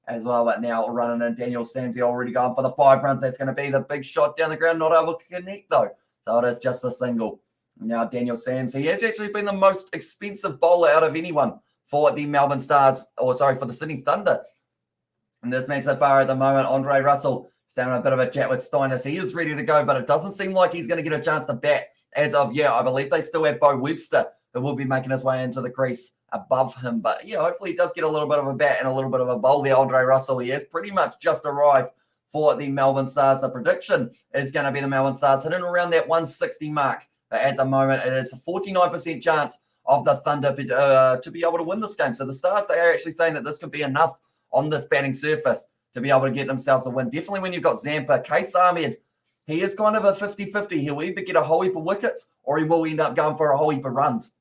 as well. But now running in Daniel Sams, he already gone for the 5 runs. That's going to be the big shot down the ground. Not able to connect, though. So it is just a single. Now, Daniel Sams, he has actually been the most expensive bowler out of anyone for the Melbourne Stars, for the Sydney Thunder. In this match so far at the moment, Andre Russell is having a bit of a chat with Steiners. He is ready to go, but it doesn't seem like he's going to get a chance to bat as of yet. I believe they still have Bo Webster, who will be making his way into the crease above him. But, yeah, hopefully he does get a little bit of a bat and a little bit of a bowl there. Andre Russell, he has pretty much just arrived for the Melbourne Stars. The prediction is going to be the Melbourne Stars hitting around that 160 mark. But at the moment, it is a 49% chance of the Thunder to be able to win this game. So the Stars, they are actually saying that this could be enough on this batting surface to be able to get themselves a win. Definitely when you've got Zampa. Case Ahmed, he is kind of a 50-50. He'll either get a whole heap of wickets or he will end up going for a whole heap of runs.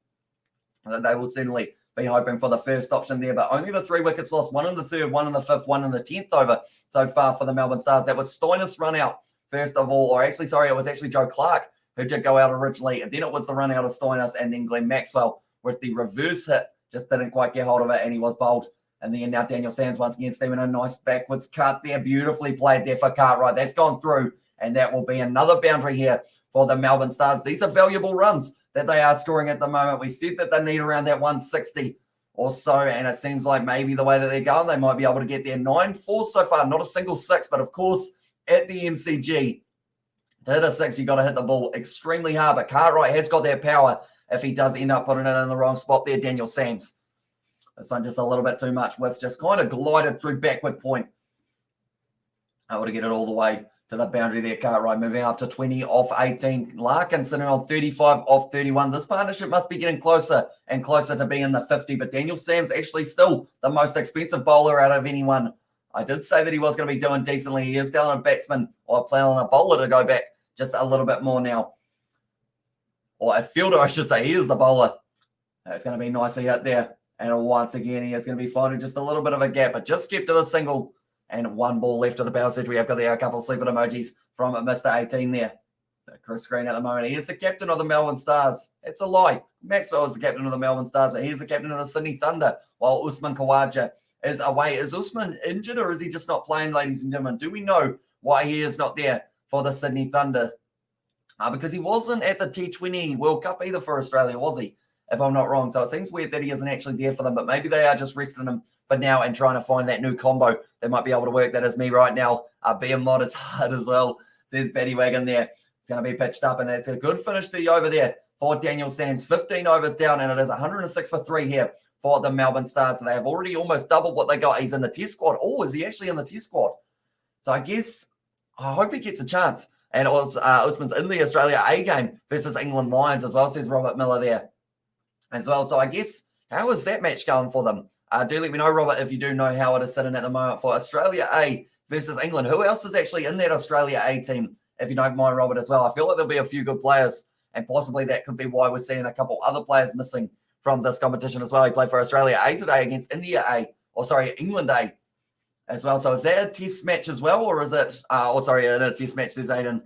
They will certainly be hoping for the first option there. But only the 3 wickets lost, 1 in the 3rd, 1 in the 5th, 1 in the 10th over so far for the Melbourne Stars. That was Steiners run out first of all. Or actually, sorry, it was actually Joe Clark who did go out originally, and then it was the run out of Steiners, and then Glenn Maxwell with the reverse hit, just didn't quite get hold of it, and he was bowled. And then now Daniel Sams once again steaming a nice backwards cut there, beautifully played there for Cartwright. That's gone through, and that will be another boundary here for the Melbourne Stars. These are valuable runs that they are scoring at the moment. We said that they need around that 160 or so, and it seems like maybe the way that they're going, they might be able to get there. 9-4 so far, not a single 6, but of course, at the MCG, To hit a 6, you've got to hit the ball extremely hard, but Cartwright has got that power if he does end up putting it in the wrong spot there, Daniel Sams. This one just a little bit too much width, just kind of glided through backward point. Able to get it all the way to the boundary there, Cartwright moving up to 20 off 18. Larkin sitting on 35 off 31. This partnership must be getting closer and closer to being in the 50, but Daniel Sams actually still the most expensive bowler out of anyone. I did say that he was going to be doing decently. He is down a batsman or playing a bowler to go back just a little bit more now. Or a fielder, I should say. He is the bowler. It's going to be nicely hit there. And once again, he is going to be finding just a little bit of a gap, but just kept to the single. And one ball left of the bounce edge. We have got there a couple of sleeping emojis from Mr. 18 there. Chris Green at the moment. He is the captain of the Melbourne Stars. It's a lie. Maxwell is the captain of the Melbourne Stars, but he is the captain of the Sydney Thunder, while Usman Khawaja is away. Is Usman injured or is he just not playing, ladies and gentlemen? Do we know why he is not there for the Sydney Thunder? Because he wasn't at the T20 World Cup either for Australia, was he? If I'm not wrong. So it seems weird that he isn't actually there for them, but maybe they are just resting him for now and trying to find that new combo that might be able to work. That is me right now. Being mod is hard as well, says Paddy Wagon there. It's going to be pitched up, and that's a good finish to the over there for Daniel Sams. 15 overs down, and it is 106 for 3 here for the Melbourne Stars. So they have already almost doubled what they got. He's in the test squad. Oh, is he actually in the test squad? So I guess, I hope he gets a chance. And Usman's in the Australia A game versus England Lions as well, says Robert Miller there as well. So I guess, how is that match going for them? Do let me know, Robert, if you do know how it is sitting at the moment for Australia A versus England. Who else is actually in that Australia A team, if you don't mind, Robert, as well? I feel like there'll be a few good players, and possibly that could be why we're seeing a couple other players missing from this competition as well. He played for Australia A today against England A as well. So is that a test match as well, or is it, in a test match, there's Aiden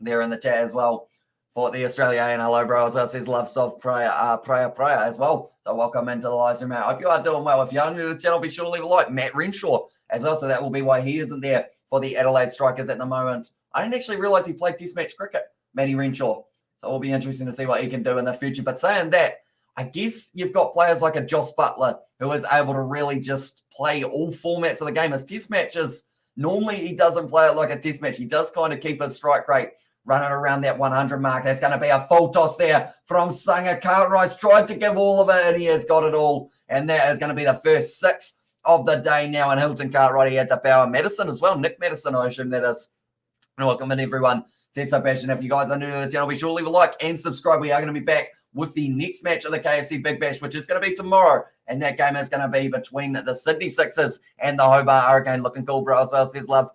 there in the chat as well for the Australia A, and hello, bro, as well, says Love Soft Prayer as well. So welcome into the live stream, mate. I hope you are doing well. If you're new to the channel, be sure to leave a like. Matt Renshaw as well, so that will be why he isn't there for the Adelaide Strikers at the moment. I didn't actually realise he played test match cricket, Matty Renshaw. So it'll be interesting to see what he can do in the future. But saying that, I guess you've got players like a Joss Butler who is able to really just play all formats of the game. As test matches, normally he doesn't play it like a test match. He does kind of keep his strike rate running around that 100 mark. That's going to be a full toss there from Sanger. Cartwright's tried to give all of it, and he has got it all. And that is going to be the first 6 of the day now. And Hilton Cartwright, he had the power. Madison as well. Nick Madison, I assume that is. And welcome in, everyone. Says so passion. If you guys are new to the channel, be sure to leave a like and subscribe. We are going to be back with the next match of the KFC Big Bash, which is going to be tomorrow. And that game is going to be between the Sydney Sixers and the Hobart Hurricane. Looking cool, bro. As well, says Love.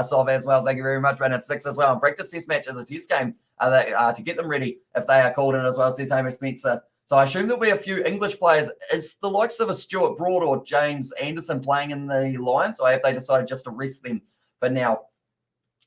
Sov as well. Thank you very much, man. It's 6 as well. And practice test match as a test game to get them ready if they are called in as well, says Hamish Spencer. So I assume there'll be a few English players. Is the likes of a Stuart Broad or James Anderson playing in the Lions, or have they decided just to rest them for now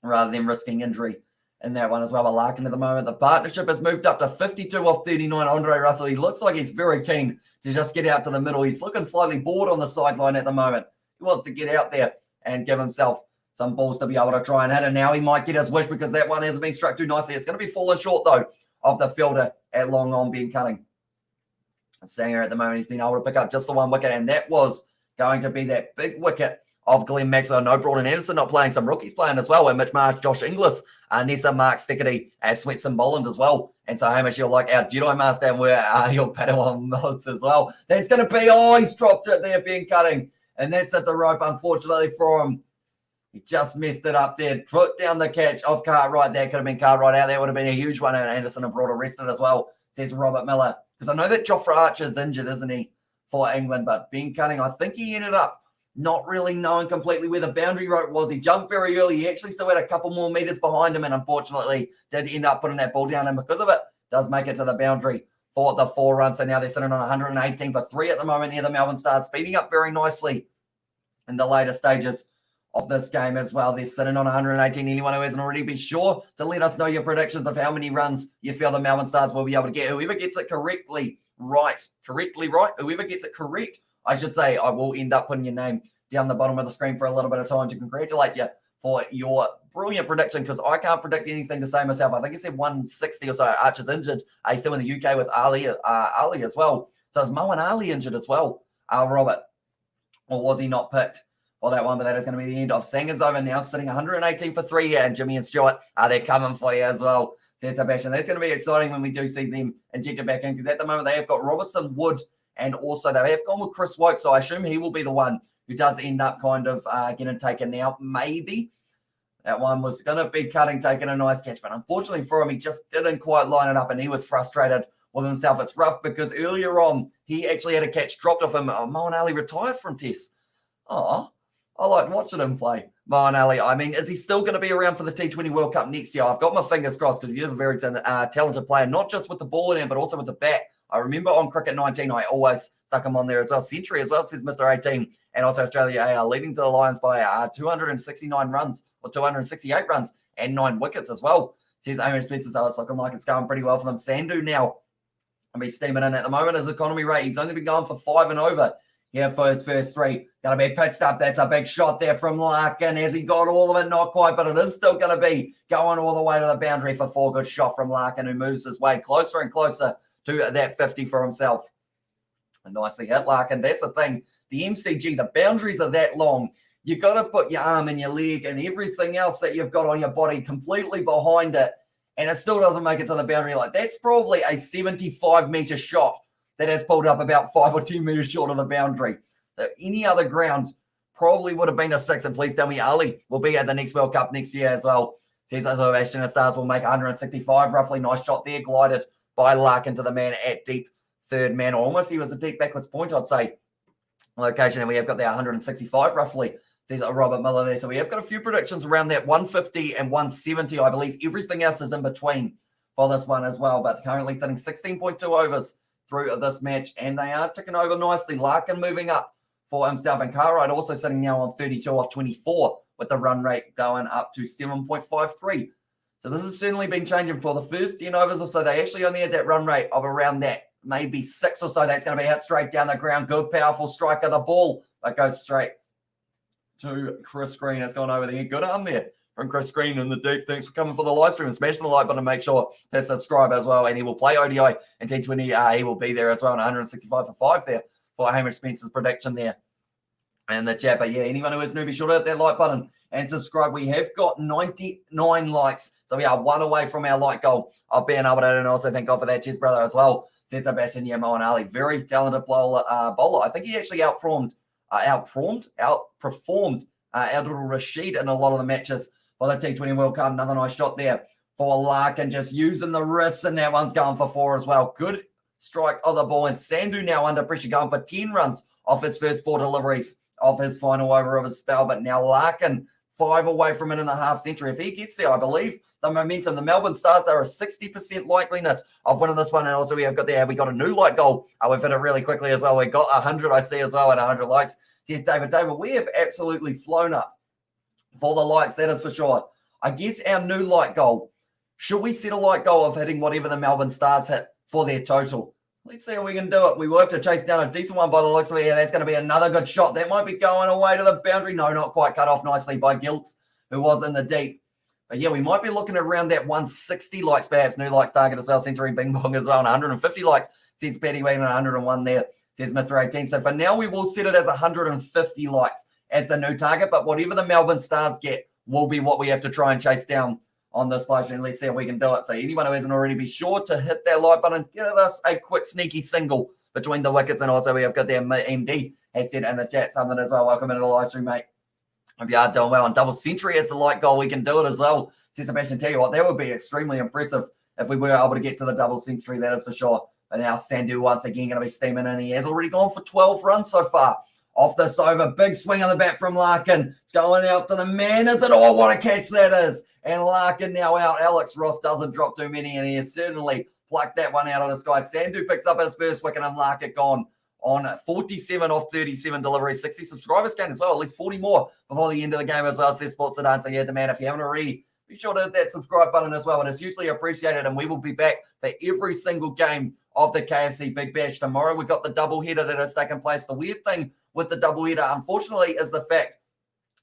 rather than risking injury in that one as well? But Larkin at the moment, the partnership has moved up to 52 off 39. Andre Russell, he looks like he's very keen to just get out to the middle. He's looking slightly bored on the sideline at the moment. He wants to get out there and give himself some balls to be able to try and hit. And now he might get his wish because that one hasn't been struck too nicely. It's going to be falling short, though, of the fielder at long on Ben Cutting. Sanger at the moment, he's been able to pick up just the one wicket, and that was going to be that big wicket of Glenn Maxwell. No, Broad Anderson not playing, some rookies playing as well, and Mitch Marsh, Josh Inglis, Nessa, Mark Stickety, Swetson Bolland as well. And so, Hamish, you're like our Jedi Master, and we're your Padawan mods as well. That's going to be, he's dropped it there, Ben Cutting, and that's at the rope, unfortunately, for him. He just messed it up there. Put down the catch of Cartwright. That could have been Cartwright out. That would have been a huge one. And Anderson and Broad arrested as well, says Robert Miller. Because I know that Jofra Archer's injured, isn't he, for England? But Ben Cutting, I think he ended up not really knowing completely where the boundary rope was. He jumped very early. He actually still had a couple more meters behind him, and unfortunately did end up putting that ball down. And because of it, does make it to the boundary for the 4 runs. So now they're sitting on 118 for 3 at the moment here. The Melbourne Stars speeding up very nicely in the later stages of this game as well. They're sitting on 118. Anyone who hasn't already, be sure to let us know your predictions of how many runs you feel the Melbourne Stars will be able to get. Whoever gets it correctly right, whoever gets it correct, I should say, I will end up putting your name down the bottom of the screen for a little bit of time to congratulate you for your brilliant prediction, because I can't predict anything to say myself. I think he said 160 or so. Archer's injured. He's still in the UK with Ali as well. So is Moeen Ali injured as well, Robert? Or was he not picked for that one, but that is going to be the end of Sangan's over now, sitting 118 for 3 here, and Jimmy and Stewart, they're coming for you as well. Says Sebastian. That's going to be exciting when we do see them injected back in, because at the moment they have got Robertson, Wood, and also they have gone with Chris Woke, so I assume he will be the one who does end up kind of getting taken now, maybe. That one was going to be taking a nice catch, but unfortunately for him, he just didn't quite line it up, and he was frustrated with himself. It's rough because earlier on, he actually had a catch dropped off him. Moeen Ali retired from Test. Oh, I liked watching him play. Moeen Ali, I mean, is he still going to be around for the T20 World Cup next year? I've got my fingers crossed because he's a very talented player, not just with the ball in him, but also with the bat. I remember on Cricket 19, I always stuck him on there as well. Century as well, says Mr. 18. And also Australia are leading to the Lions by 269 runs or 268 runs and 9 wickets as well, says Aaron Spencer. So it's looking like it's going pretty well for them. Sandhu now, I mean, steaming in at the moment. His economy rate, he's only been going for 5 and over here for his first 3. Going to be pitched up. That's a big shot there from Larkin. Has he got all of it? Not quite, but it is still going to be going all the way to the boundary for 4. Good shot from Larkin, who moves his way closer and closer to that 50 for himself. And nicely hit, Larkin. That's the thing. The MCG, the boundaries are that long. You've got to put your arm and your leg and everything else that you've got on your body completely behind it, and it still doesn't make it to the boundary. Like, that's probably a 75-metre shot that has pulled up about 5 or 10 metres short of the boundary. So any other ground probably would have been a 6. And please tell me Ali will be at the next World Cup next year as well. Says Ashton Stars will make 165 roughly. Nice shot there, glided by Larkin to the man at deep third man. Almost he was a deep backwards point, I'd say. Location, and we have got there 165 roughly. Says Robert Miller there. So we have got a few predictions around that 150 and 170. I believe everything else is in between for this one as well. But currently sitting 16.2 overs through this match, and they are ticking over nicely. Larkin moving up for himself, and Cartwright also sitting now on 32 off 24 with the run rate going up to 7.53. So this has certainly been changing for the first 10 overs or so. They actually only had that run rate of around that, maybe 6 or so. That's going to be hit straight down the ground. Good, powerful strike of the ball that goes straight to Chris Green. It's gone over there. Good arm there from Chris Green in the deep. Thanks for coming for the live stream and smashing the like button. Make sure to subscribe as well. And he will play ODI and T20. He will be there as well. And 165 for 5 there for Hamish Spencer's prediction there. And the chat. But yeah, anyone who is new, be sure to hit that like button and subscribe. We have got 99 likes. So we are 1 away from our like goal of being able to. And also thank God for that. Cheers, brother, as well. Says Sebastian Moeen Ali. Very talented bowler. I think he actually outperformed Abdul Rashid in a lot of the matches for the T20 World Cup. Another nice shot there for Larkin, just using the wrists, and that one's going for 4 as well. Good strike of the ball, and Sandhu now under pressure, going for 10 runs off his first 4 deliveries of his final over of his spell. But now Larkin 5 away from it in a half century. If he gets there, I believe the momentum, the Melbourne Stars are a 60% likeliness of winning this one. And also we got a new like goal. We've hit it really quickly as well. We got 100, I see as well, and 100 likes. Says David, we have absolutely flown up for the likes, that is for sure. I guess our new like goal, should we set a like goal of hitting whatever the Melbourne Stars hit for their total? Let's see how we can do it. We will have to chase down a decent one by the looks of it. Yeah, that's going to be another good shot. That might be going away to the boundary. No, not quite, cut off nicely by Gilts, who was in the deep. But yeah, we might be looking at around that 160 likes, perhaps. New likes target as well. Century Bing Bong as well. And 150 likes. Says Paddy Wayne and 101 there. Says Mr. 18. So for now, we will set it as 150 likes as the new target. But whatever the Melbourne Stars get will be what we have to try and chase down on this live stream. Let's see if we can do it. So anyone who hasn't already, be sure to hit that like button. Give us a quick sneaky single between the wickets. And also we have got their MD has said in the chat something as well. Welcome into the live stream, mate. Hope you are doing well. On double century as the like goal, we can do it as well. Says Sebastian, tell you what, that would be extremely impressive if we were able to get to the double century, that is for sure. But now Sandhu once again going to be steaming in. He has already gone for 12 runs so far off this over. Big swing on the bat from Larkin. It's going out to the man. Is it? Oh, what a catch that is. And Larkin now out. Alex Ross doesn't drop too many, and he has certainly plucked that one out of the sky. Sandhu picks up his first wicket, and Larkin gone on 47 off 37 deliveries. 60 subscribers gained as well. At least 40 more before the end of the game as well, says Sports Sedan. So yeah, the man, if you haven't already, be sure to hit that subscribe button as well. It is hugely appreciated, and we will be back for every single game of the KFC Big Bash tomorrow. We've got the doubleheader that has taken place. The weird thing with the doubleheader, unfortunately, is the fact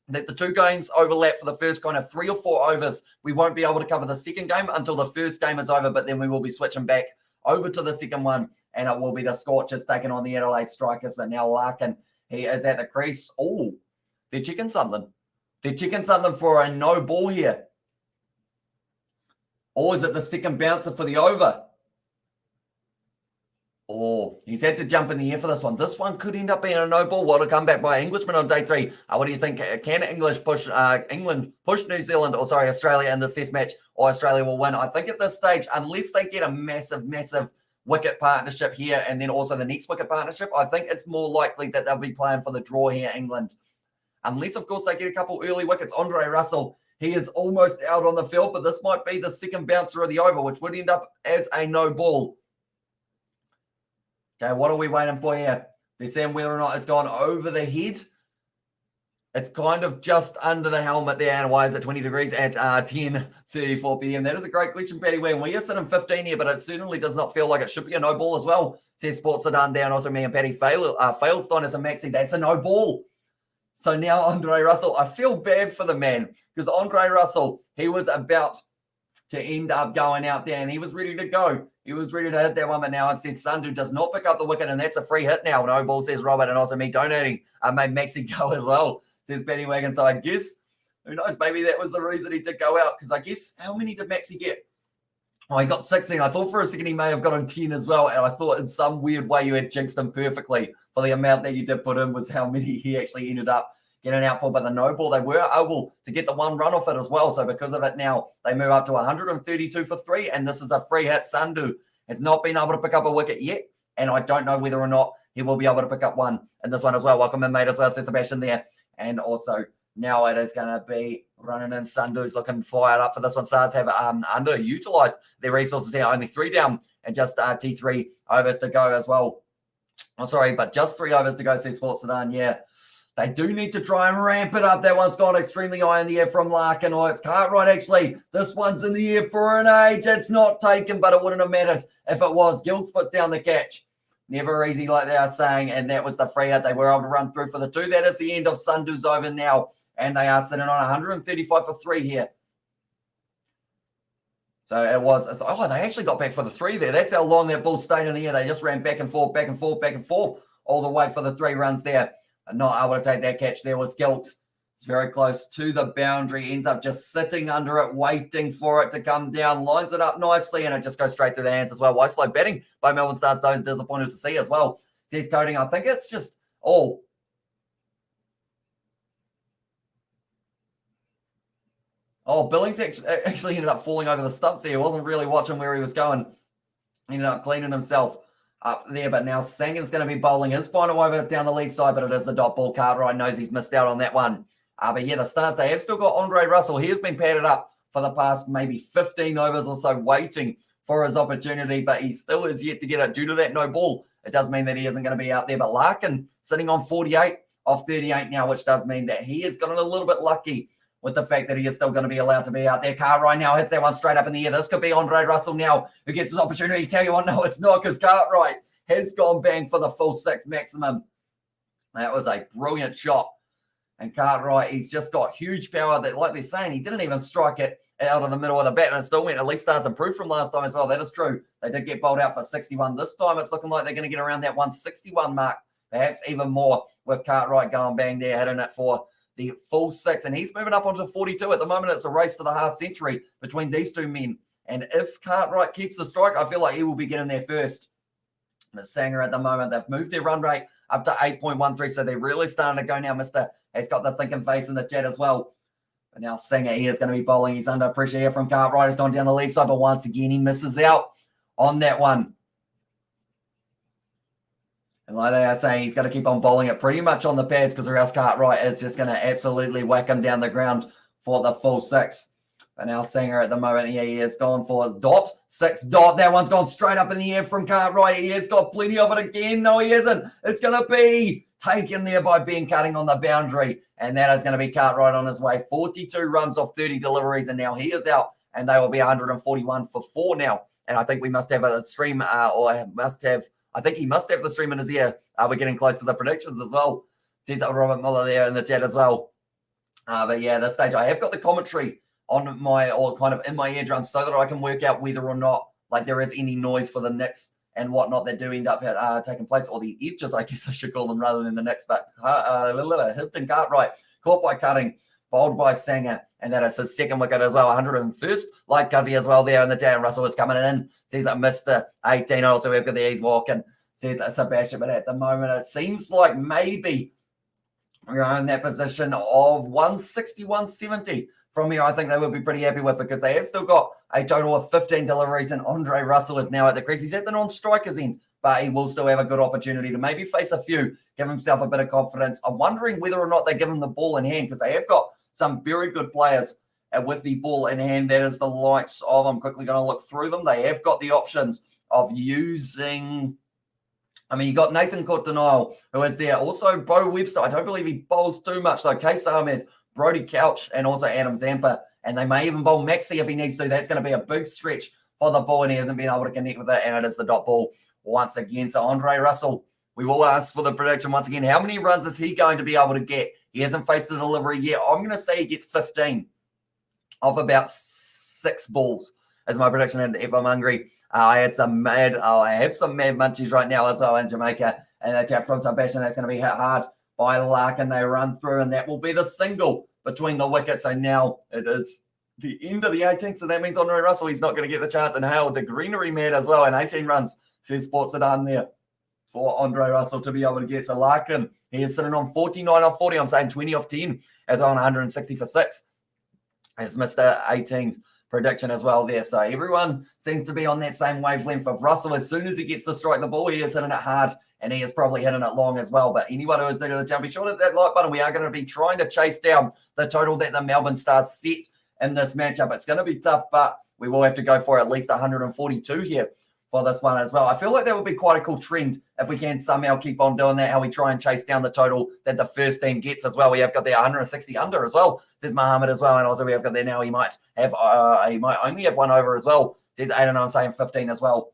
that the 2 games overlap for the first kind of 3 or 4 overs. We won't be able to cover the second game until the first game is over, but then we will be switching back over to the second one, and it will be the Scorchers taking on the Adelaide Strikers. But now Larkin, he is at the crease. Oh, They're checking something. They're checking something for a no ball here. Or is it the second bouncer for the over? Oh, he's had to jump in the air for this one. This one could end up being a no ball. What a comeback by Englishman on day 3. What do you think? Can England push New Zealand, or sorry, Australia in this test match, or Australia will win? I think at this stage, unless they get a massive wicket partnership here, and then also the next wicket partnership, I think it's more likely that they'll be playing for the draw here, England. Unless, of course, they get a couple early wickets. Andre Russell, he is almost out on the field, but this might be the second bouncer of the over, which would end up as a no ball. Okay, what are we waiting for here? They're saying whether or not it's gone over the head. It's kind of just under the helmet there. And why is it 20 degrees at 10:34 p.m.? That is a great question, Paddy Wayne. We are sitting 15 here, but it certainly does not feel like it should be a no ball as well. Says Sports Sudan down. Also me and Paddy Failstein as a maxi. That's a no ball. So now Andre Russell, I feel bad for the man because Andre Russell, he was about to end up going out there and he was ready to go. He was ready to hit that one, but now instead Sandhu does not pick up the wicket, and that's a free hit now. No ball, says Robert, and also me donating. I made Maxi go as well, says Benny Wagon. So I guess, who knows, maybe that was the reason he did go out, because I guess, how many did Maxi get? Oh, he got 16. I thought for a second he may have got on 10 as well, and I thought in some weird way you had jinxed him perfectly for the amount that you did put in was how many he actually ended up getting out for. But the no ball, they were able to get the one run off it as well. So because of it now, they move up to 132 for 3, and this is a free hit. Sandhu has not been able to pick up a wicket yet, and I don't know whether or not he will be able to pick up one in this one as well. Welcome in, mate, as well, says Sebastian there. And also now it is going to be running in. Sandhu's looking fired up for this one. Stars have underutilised their resources here. Only 3 down and just T3 overs to go as well. Oh, sorry, but just 3 overs to go, says Sports Sudan. Yeah, they do need to try and ramp it up. That one's gone extremely high in the air from Larkin. Oh, it's Cartwright, actually. This one's in the air for an age. It's not taken, but it wouldn't have mattered if it was. Gilks puts down the catch. Never easy, like they are saying, and that was the free hit. They were able to run through for the 2. That is the end of Sandhu's over now, and they are sitting on 135 for 3 here. So it was, oh, they actually got back for the 3 there. That's how long that ball stayed in the air. They just ran back and forth, back and forth, back and forth, all the way for the 3 runs there. Not able to take that catch there was Gilks. It's very close to the boundary. Ends up just sitting under it, waiting for it to come down. Lines it up nicely, and it just goes straight through the hands as well. Why slow batting by Melbourne Stars? Those disappointed to see as well. Says Coding. I think it's just all. Oh, Billings actually ended up falling over the stumps there. He wasn't really watching where he was going. He ended up cleaning himself up there, but now Sangin's going to be bowling his final over. It's down the lead side, but it is the dot ball. Cartwright knows he's missed out on that one. But yeah, the Stars, they have still got Andre Russell. He has been padded up for the past maybe 15 overs or so, waiting for his opportunity, but he still is yet to get it due to that no ball. It does mean that he isn't going to be out there, but Larkin sitting on 48 off 38 now, which does mean that he has gotten a little bit lucky with the fact that he is still going to be allowed to be out there. Cartwright now hits that one straight up in the air. This could be Andre Russell now who gets his opportunity. Tell you what, no, it's not, because Cartwright has gone bang for the full 6 maximum. That was a brilliant shot. And Cartwright, he's just got huge power that, like they're saying, he didn't even strike it out of the middle of the bat, and it still went. At least Stars improved from last time as well. That is true. They did get bowled out for 61. This time it's looking like they're going to get around that 161 mark, perhaps even more, with Cartwright going bang there, hitting it for the full 6. And he's moving up onto 42 at the moment. It's a race to the half century between these 2 men. And if Cartwright keeps the strike, I feel like he will be getting there first. The Sanger at the moment, they've moved their run rate up to 8.13, so they're really starting to go now. Mr. has got the thinking face in the jet as well. But now Sanger, he is going to be bowling. He's under pressure here from Cartwright. He's gone down the lead side, but once again, he misses out on that one. And like they are saying, he's got to keep on bowling it pretty much on the pads, because or else Cartwright is just going to absolutely whack him down the ground for the full 6. But now Sanger at the moment, yeah, he has gone for his dot. 6 dot. That one's gone straight up in the air from Cartwright. He has got plenty of it again. No, he isn't. It's going to be taken there by Ben Cutting on the boundary. And that is going to be Cartwright on his way. 42 runs off 30 deliveries. And now he is out. And they will be 141 for 4 now. And I think we must have a stream, I think he must have the stream in his ear. We're getting close to the predictions as well. Says Robert Muller there in the chat as well. But yeah, at this stage, I have got the commentary on my, or kind of in my eardrum, so that I can work out whether or not like there is any noise for the Knicks and whatnot that do end up taking place, or the edges, I guess I should call them, rather than the Knicks. But Hilton Cartwright caught by Cutting, bowled by Sanger, and that is his second wicket as well, 101st, like Guzzy as well there in the day, and Russell is coming in, says Mr. 18, also we've got the Ease walking, says Sebastian, but at the moment it seems like maybe we're in that position of 160, 170. From here, I think they will be pretty happy with because they have still got a total of 15 deliveries, and Andre Russell is now at the crease. He's at the non-strikers end, but he will still have a good opportunity to maybe face a few, give himself a bit of confidence. I'm wondering whether or not they give him the ball in hand because they have got some very good players with the ball in hand. That is the likes of, I'm quickly going to look through them. They have got the options of using, you got Nathan Courtenay, who is there. Also, Bo Webster. I don't believe he bowls too much, though. Case Ahmed, Brody Couch, and also Adam Zampa. And they may even bowl Maxi if he needs to. That's going to be a big stretch for the ball, and he hasn't been able to connect with it. And it is the dot ball once again. So Andre Russell, we will ask for the prediction once again. How many runs is he going to be able to get? He hasn't faced the delivery yet. I'm going to say he gets 15 off about 6 balls as my prediction. And if I'm hungry, I have some mad munchies right now as well in Jamaica. And that tap from Sebastian, that's going to be hit hard by Larkin. They run through, and that will be the single between the wickets. So now it is the end of the 18th. So that means Andre Russell, he's not going to get the chance. And Hale, the greenery man as well, and 18 runs. Says Sports are done there for Andre Russell to be able to get. So Larkin, he is sitting on 49 off 40. I'm saying 20 off 10 as well on 160 for 6. As Mr. 18 prediction as well there. So everyone seems to be on that same wavelength of Russell. As soon as he gets to strike the ball, he is hitting it hard, and he is probably hitting it long as well. But anyone who is new to the channel, be sure to hit that like button. We are going to be trying to chase down the total that the Melbourne Stars set in this matchup. It's going to be tough, but we will have to go for at least 142 here for this one as well. I feel like that would be quite a cool trend if we can somehow keep on doing that, how we try and chase down the total that the first team gets as well. We have got the 160 under as well, says Mohammed as well. And also we have got there now, he might only have one over as well, says Aiden. I'm saying 15 as well,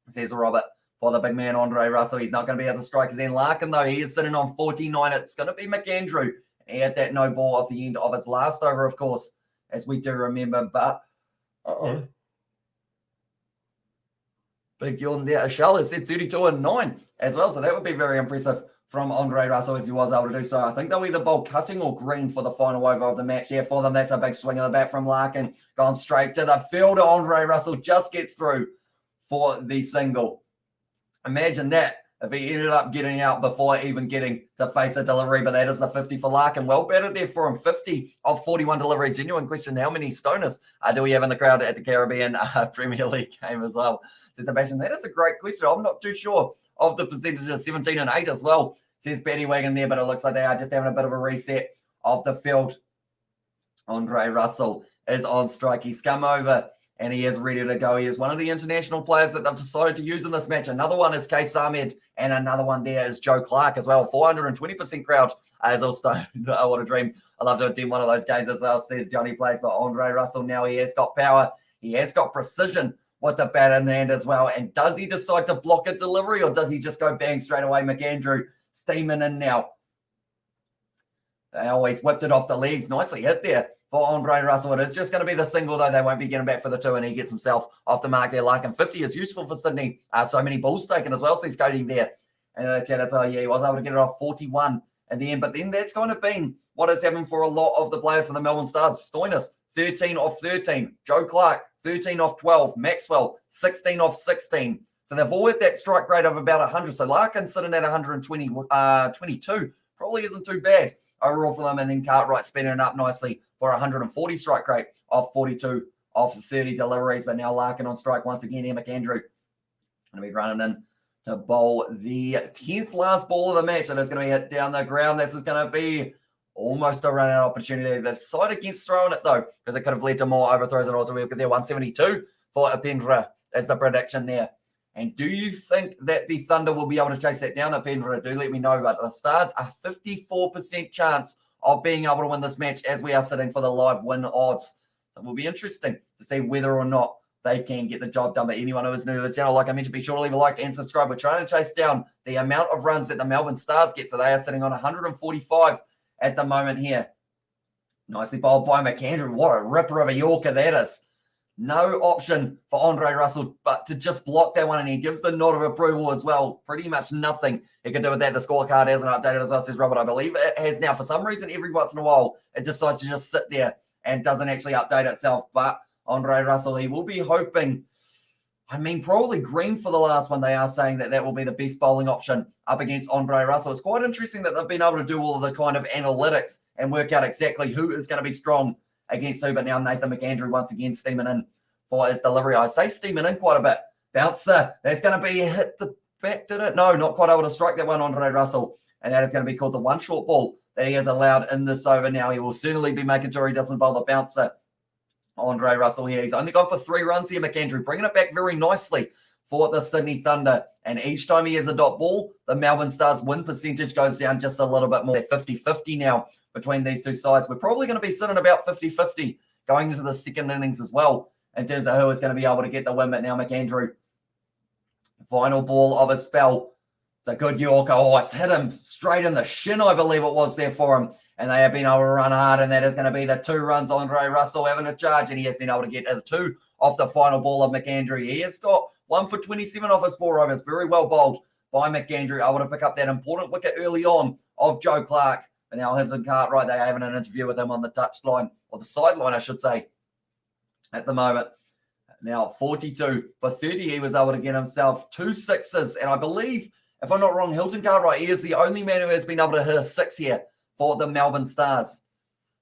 says Robert. For the big man, Andre Russell, he's not going to be able to strike his end. Larkin, though, he is sitting on 49. It's going to be McAndrew. He had that no ball off the end of his last over, of course, as we do remember. But big yawn there. Ashal has said 32 and 9 as well. So that would be very impressive from Andre Russell if he was able to do so. I think they'll either bowl Cutting or Green for the final over of the match. Yeah, for them, that's a big swing of the bat from Larkin. Gone straight to the fielder. Andre Russell just gets through for the single. Imagine that if he ended up getting out before even getting to face a delivery, but that is the 50 for Larkin. Well batted there for him, 50 of 41 deliveries. Genuine question, how many stoners do we have in the crowd at the Caribbean Premier League game as well? Says Sebastian, that is a great question. I'm not too sure of the percentage of 17 and 8 as well, says Paddy Wagon there, but it looks like they are just having a bit of a reset of the field. Andre Russell is on strike. He's come over and he is ready to go. He is one of the international players that they've decided to use in this match. Another one is Case Ahmed, and another one there is Joe Clark as well. 420% crowd as also what a dream. I love to attend one of those games as well, says Johnny plays. But Andre Russell now, he has got power. He has got precision with the bat in the hand as well. And does he decide to block a delivery, or does he just go bang straight away? McAndrew steaming in now. They always whipped it off the legs. Nicely hit there for Andre Russell. It is just going to be the single, though. They won't be getting back for the 2, and he gets himself off the mark there. Larkin 50 is useful for Sydney. So many balls taken as well, says Cody there. And he was able to get it off 41 at the end. But then that's kind of been what is happening for a lot of the players for the Melbourne Stars. Stoinis, 13 off 13. Joe Clark, 13 off 12. Maxwell, 16 off 16. So they've all hit that strike rate of about 100. So Larkin's sitting at 22. Probably isn't too bad overall for them. And then Cartwright spinning it up nicely for 140 strike rate of 42 off 30 deliveries. But now Larkin on strike once again. Here, McAndrew going to be running in to bowl the 10th last ball of the match. And it's going to be hit down the ground. This is going to be almost a run-out opportunity. The side against throwing it, though, because it could have led to more overthrows. And also we've got there 172 for Apendra as the prediction there. And do you think that the Thunder will be able to chase that down? Apendra, do let me know. But the Stars are 54% chance of being able to win this match as we are sitting for the live win odds. It will be interesting to see whether or not they can get the job done. But anyone who is new to the channel, like I mentioned, be sure to leave a like and subscribe. We're trying to chase down the amount of runs that the Melbourne Stars get. So they are sitting on 145 at the moment here. Nicely bowled by McAndrew. What a ripper of a Yorker that is. No option for Andre Russell but to just block that one, and he gives the nod of approval as well. Pretty much nothing he can do with that. The scorecard hasn't updated as well, says Robert. I believe it has now. For some reason, every once in a while, it decides to just sit there and doesn't actually update itself. But Andre Russell, he will be hoping, probably green for the last one. They are saying that will be the best bowling option up against Andre Russell. It's quite interesting that they've been able to do all of the kind of analytics and work out exactly who is going to be strong against who. But now Nathan McAndrew once again steaming in for his delivery. I say steaming in quite a bit. Bouncer, that's going to be hit the back, did it? No, not quite able to strike that one, Andre Russell. And that is going to be called the one short ball that he has allowed in this over. Now he will certainly be making sure he doesn't bowl the bouncer. Andre Russell here, he's only gone for 3 runs here, McAndrew, bringing it back very nicely for the Sydney Thunder. And each time he has a dot ball, the Melbourne Stars win percentage goes down just a little bit more. 50-50 now between these two sides. We're probably going to be sitting about 50-50 going into the second innings as well in terms of who is going to be able to get the win. But now McAndrew, final ball of his spell. It's a good Yorker. Oh, it's hit him straight in the shin, I believe it was there for him. And they have been able to run hard, and that is going to be the 2 runs. Andre Russell having a charge, and he has been able to get a 2 off the final ball of McAndrew. He has got 1 for 27 off his 4 overs. Very well bowled by McAndrew, able to pick up that important wicket early on of Joe Clark. And now Hazen Cartwright, they're having an interview with him on the touchline, or the sideline, I should say, at the moment. Now 42 for 30, he was able to get himself 2 sixes. And I believe, if I'm not wrong, Hilton Cartwright, he is the only man who has been able to hit a 6 here for the Melbourne Stars.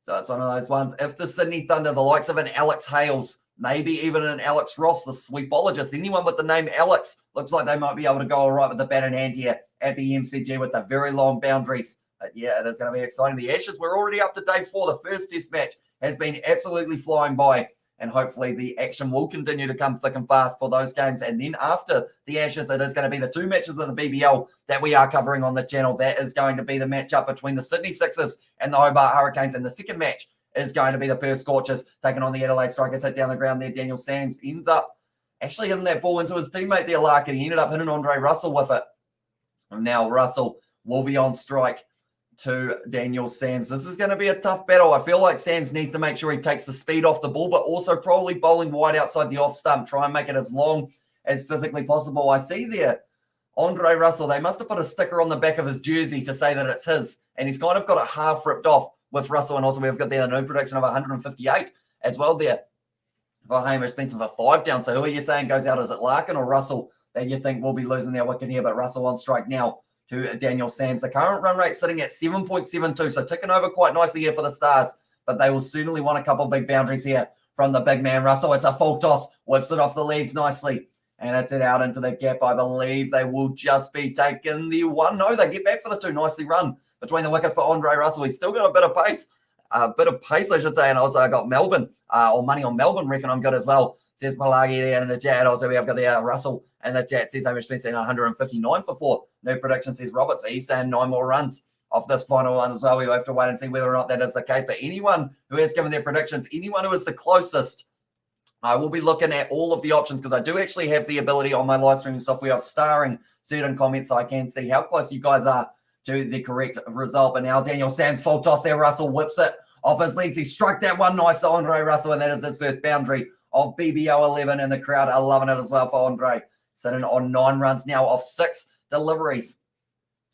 So it's one of those ones. If the Sydney Thunder, the likes of an Alex Hales, maybe even an Alex Ross, the sweepologist, anyone with the name Alex, looks like they might be able to go all right with the bat in hand here at the MCG with the very long boundaries. But yeah, it is going to be exciting. The Ashes, we're already up to day 4. The first test match has been absolutely flying by. And hopefully the action will continue to come thick and fast for those games. And then after the Ashes, it is going to be the 2 matches of the BBL that we are covering on the channel. That is going to be the matchup between the Sydney Sixers and the Hobart Hurricanes. And the second match is going to be the Perth Scorchers taking on the Adelaide Strikers. Hit down the ground there. Daniel Sams ends up actually hitting that ball into his teammate there, Larkin. He ended up hitting Andre Russell with it. And now Russell will be on strike to Daniel Sams. This is going to be a tough battle. I feel like Sams needs to make sure he takes the speed off the ball, but also probably bowling wide outside the off stump. Try and make it as long as physically possible. I see there Andre Russell, they must have put a sticker on the back of his jersey to say that it's his, and he's kind of got it half ripped off with Russell. And also we've got there a new prediction of 158 as well there for Hamish Spencer for 5 down. So who are you saying goes out? Is it Larkin or Russell that you think will be losing their wicket here? But Russell on strike now to Daniel Sams. The current run rate sitting at 7.72, so ticking over quite nicely here for the Stars, but they will certainly want a couple of big boundaries here from the big man Russell. It's a full toss, whips it off the leads nicely, and it's it out into the gap. I believe they will just be taking the 1. No, they get back for the 2. Nicely run between the wickets for Andre Russell. He's still got a bit of pace, I should say, and also I got Melbourne, or money on Melbourne, reckon I'm good as well. Says Malagi there in the chat. Also, we have got the Russell and the chat says Hamish Spencer 159 for 4. No prediction says Robert. So he's saying 9 more runs off this final one as well. We'll have to wait and see whether or not that is the case. But anyone who has given their predictions, anyone who is the closest, I will be looking at all of the options because I do actually have the ability on my live streaming software of starring certain comments so I can see how close you guys are to the correct result. But now Daniel Sams full toss there. Russell whips it off his legs. He struck that one nice to Andre Russell, and that is his first boundary of BBO 11, and the crowd are loving it as well for Andre. Sitting on 9 runs now off 6 deliveries.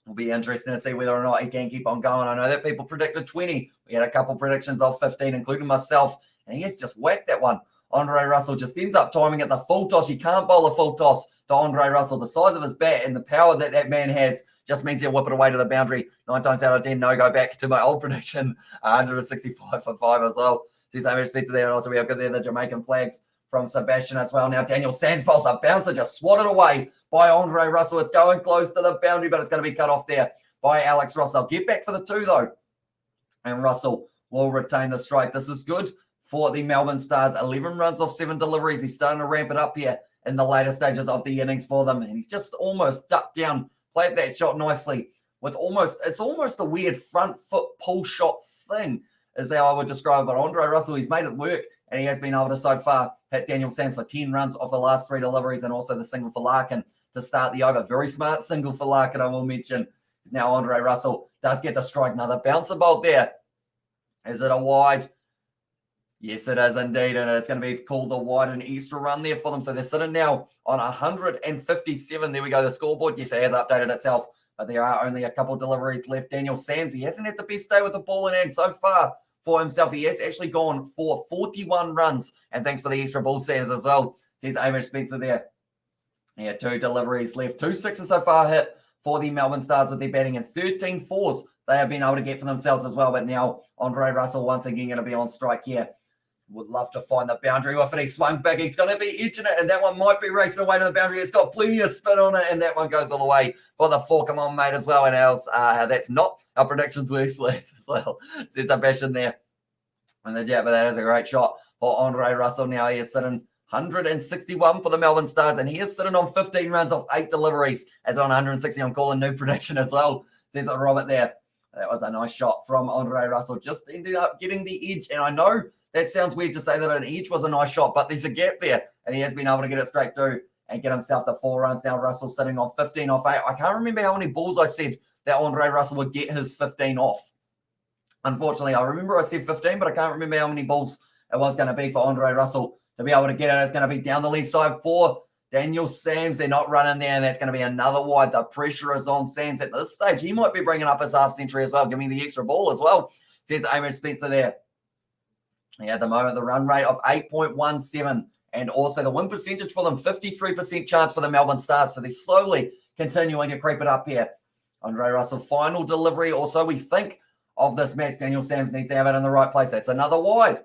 It'll be interesting to see whether or not he can keep on going. I know that people predicted 20. We had a couple predictions of 15, including myself, and he has just whacked that one. Andre Russell just ends up timing at the full toss. You can't bowl a full toss to Andre Russell. The size of his bat and the power that that man has just means he'll whip it away to the boundary. 9 times out of 10, no go back to my old prediction. 165 for 5 as well. Says I respect to there. And also we have got there the Jamaican flags from Sebastian as well. Now Daniel Sams bowls a bouncer just swatted away by Andre Russell. It's going close to the boundary, but it's going to be cut off there by Alex Ross. They'll get back for the 2 though. And Russell will retain the strike. This is good for the Melbourne Stars. 11 runs off 7 deliveries. He's starting to ramp it up here in the later stages of the innings for them. And he's just almost ducked down, played that shot nicely with it's almost a weird front foot pull shot thing is how I would describe it. But Andre Russell, he's made it work, and he has been able to so far hit Daniel Sams for 10 runs off the last 3 deliveries, and also the single for Larkin to start the over. Very smart single for Larkin, I will mention. Is now Andre Russell does get the strike. Another bouncer bolt there. Is it a wide? Yes, it is indeed, and it's going to be called the wide and extra run there for them. So they're sitting now on 157. There we go, the scoreboard. Yes, it has updated itself, but there are only a couple of deliveries left. Daniel Sams, he hasn't had the best day with the ball in hand so far for himself. He has actually gone for 41 runs, and thanks for the extra ball, Sams, as well. There's Amish Spencer there. Yeah, 2 deliveries left. 2 sixes so far hit for the Melbourne Stars with their batting, and 13 fours they have been able to get for themselves as well. But now Andre Russell once again going to be on strike here. Would love to find the boundary off it. He swung big. He's going to be edging it, and that one might be racing away to the boundary. It's got plenty of spin on it, and that one goes all the way for the 4. Come on, mate, as well. And else, that's not our predictions were as well. Says Sebastian there. And the jab, but that is a great shot for Andre Russell. Now he is sitting 161 for the Melbourne Stars, and he is sitting on 15 runs off 8 deliveries as on 160 on call, and new prediction as well. Says Robert there. That was a nice shot from Andre Russell. Just ended up getting the edge, and I know that sounds weird to say that an edge was a nice shot, but there's a gap there, and he has been able to get it straight through and get himself the 4 runs. Now Russell sitting on 15 off 8. I can't remember how many balls I said that Andre Russell would get his 15 off. Unfortunately, I remember I said 15, but I can't remember how many balls it was going to be for Andre Russell to be able to get it. It's going to be down the leg side for Daniel Sams. They're not running there, and that's going to be another wide. The pressure is on Sams at this stage. He might be bringing up his half century as well. Give me the extra ball as well. Says Amos Spencer there. Yeah, at the moment, the run rate of 8.17, and also the win percentage for them, 53% chance for the Melbourne Stars. So they're slowly continuing to creep it up here. Andre Russell, final delivery. Also, we think of this match, Daniel Sams needs to have it in the right place. That's another wide.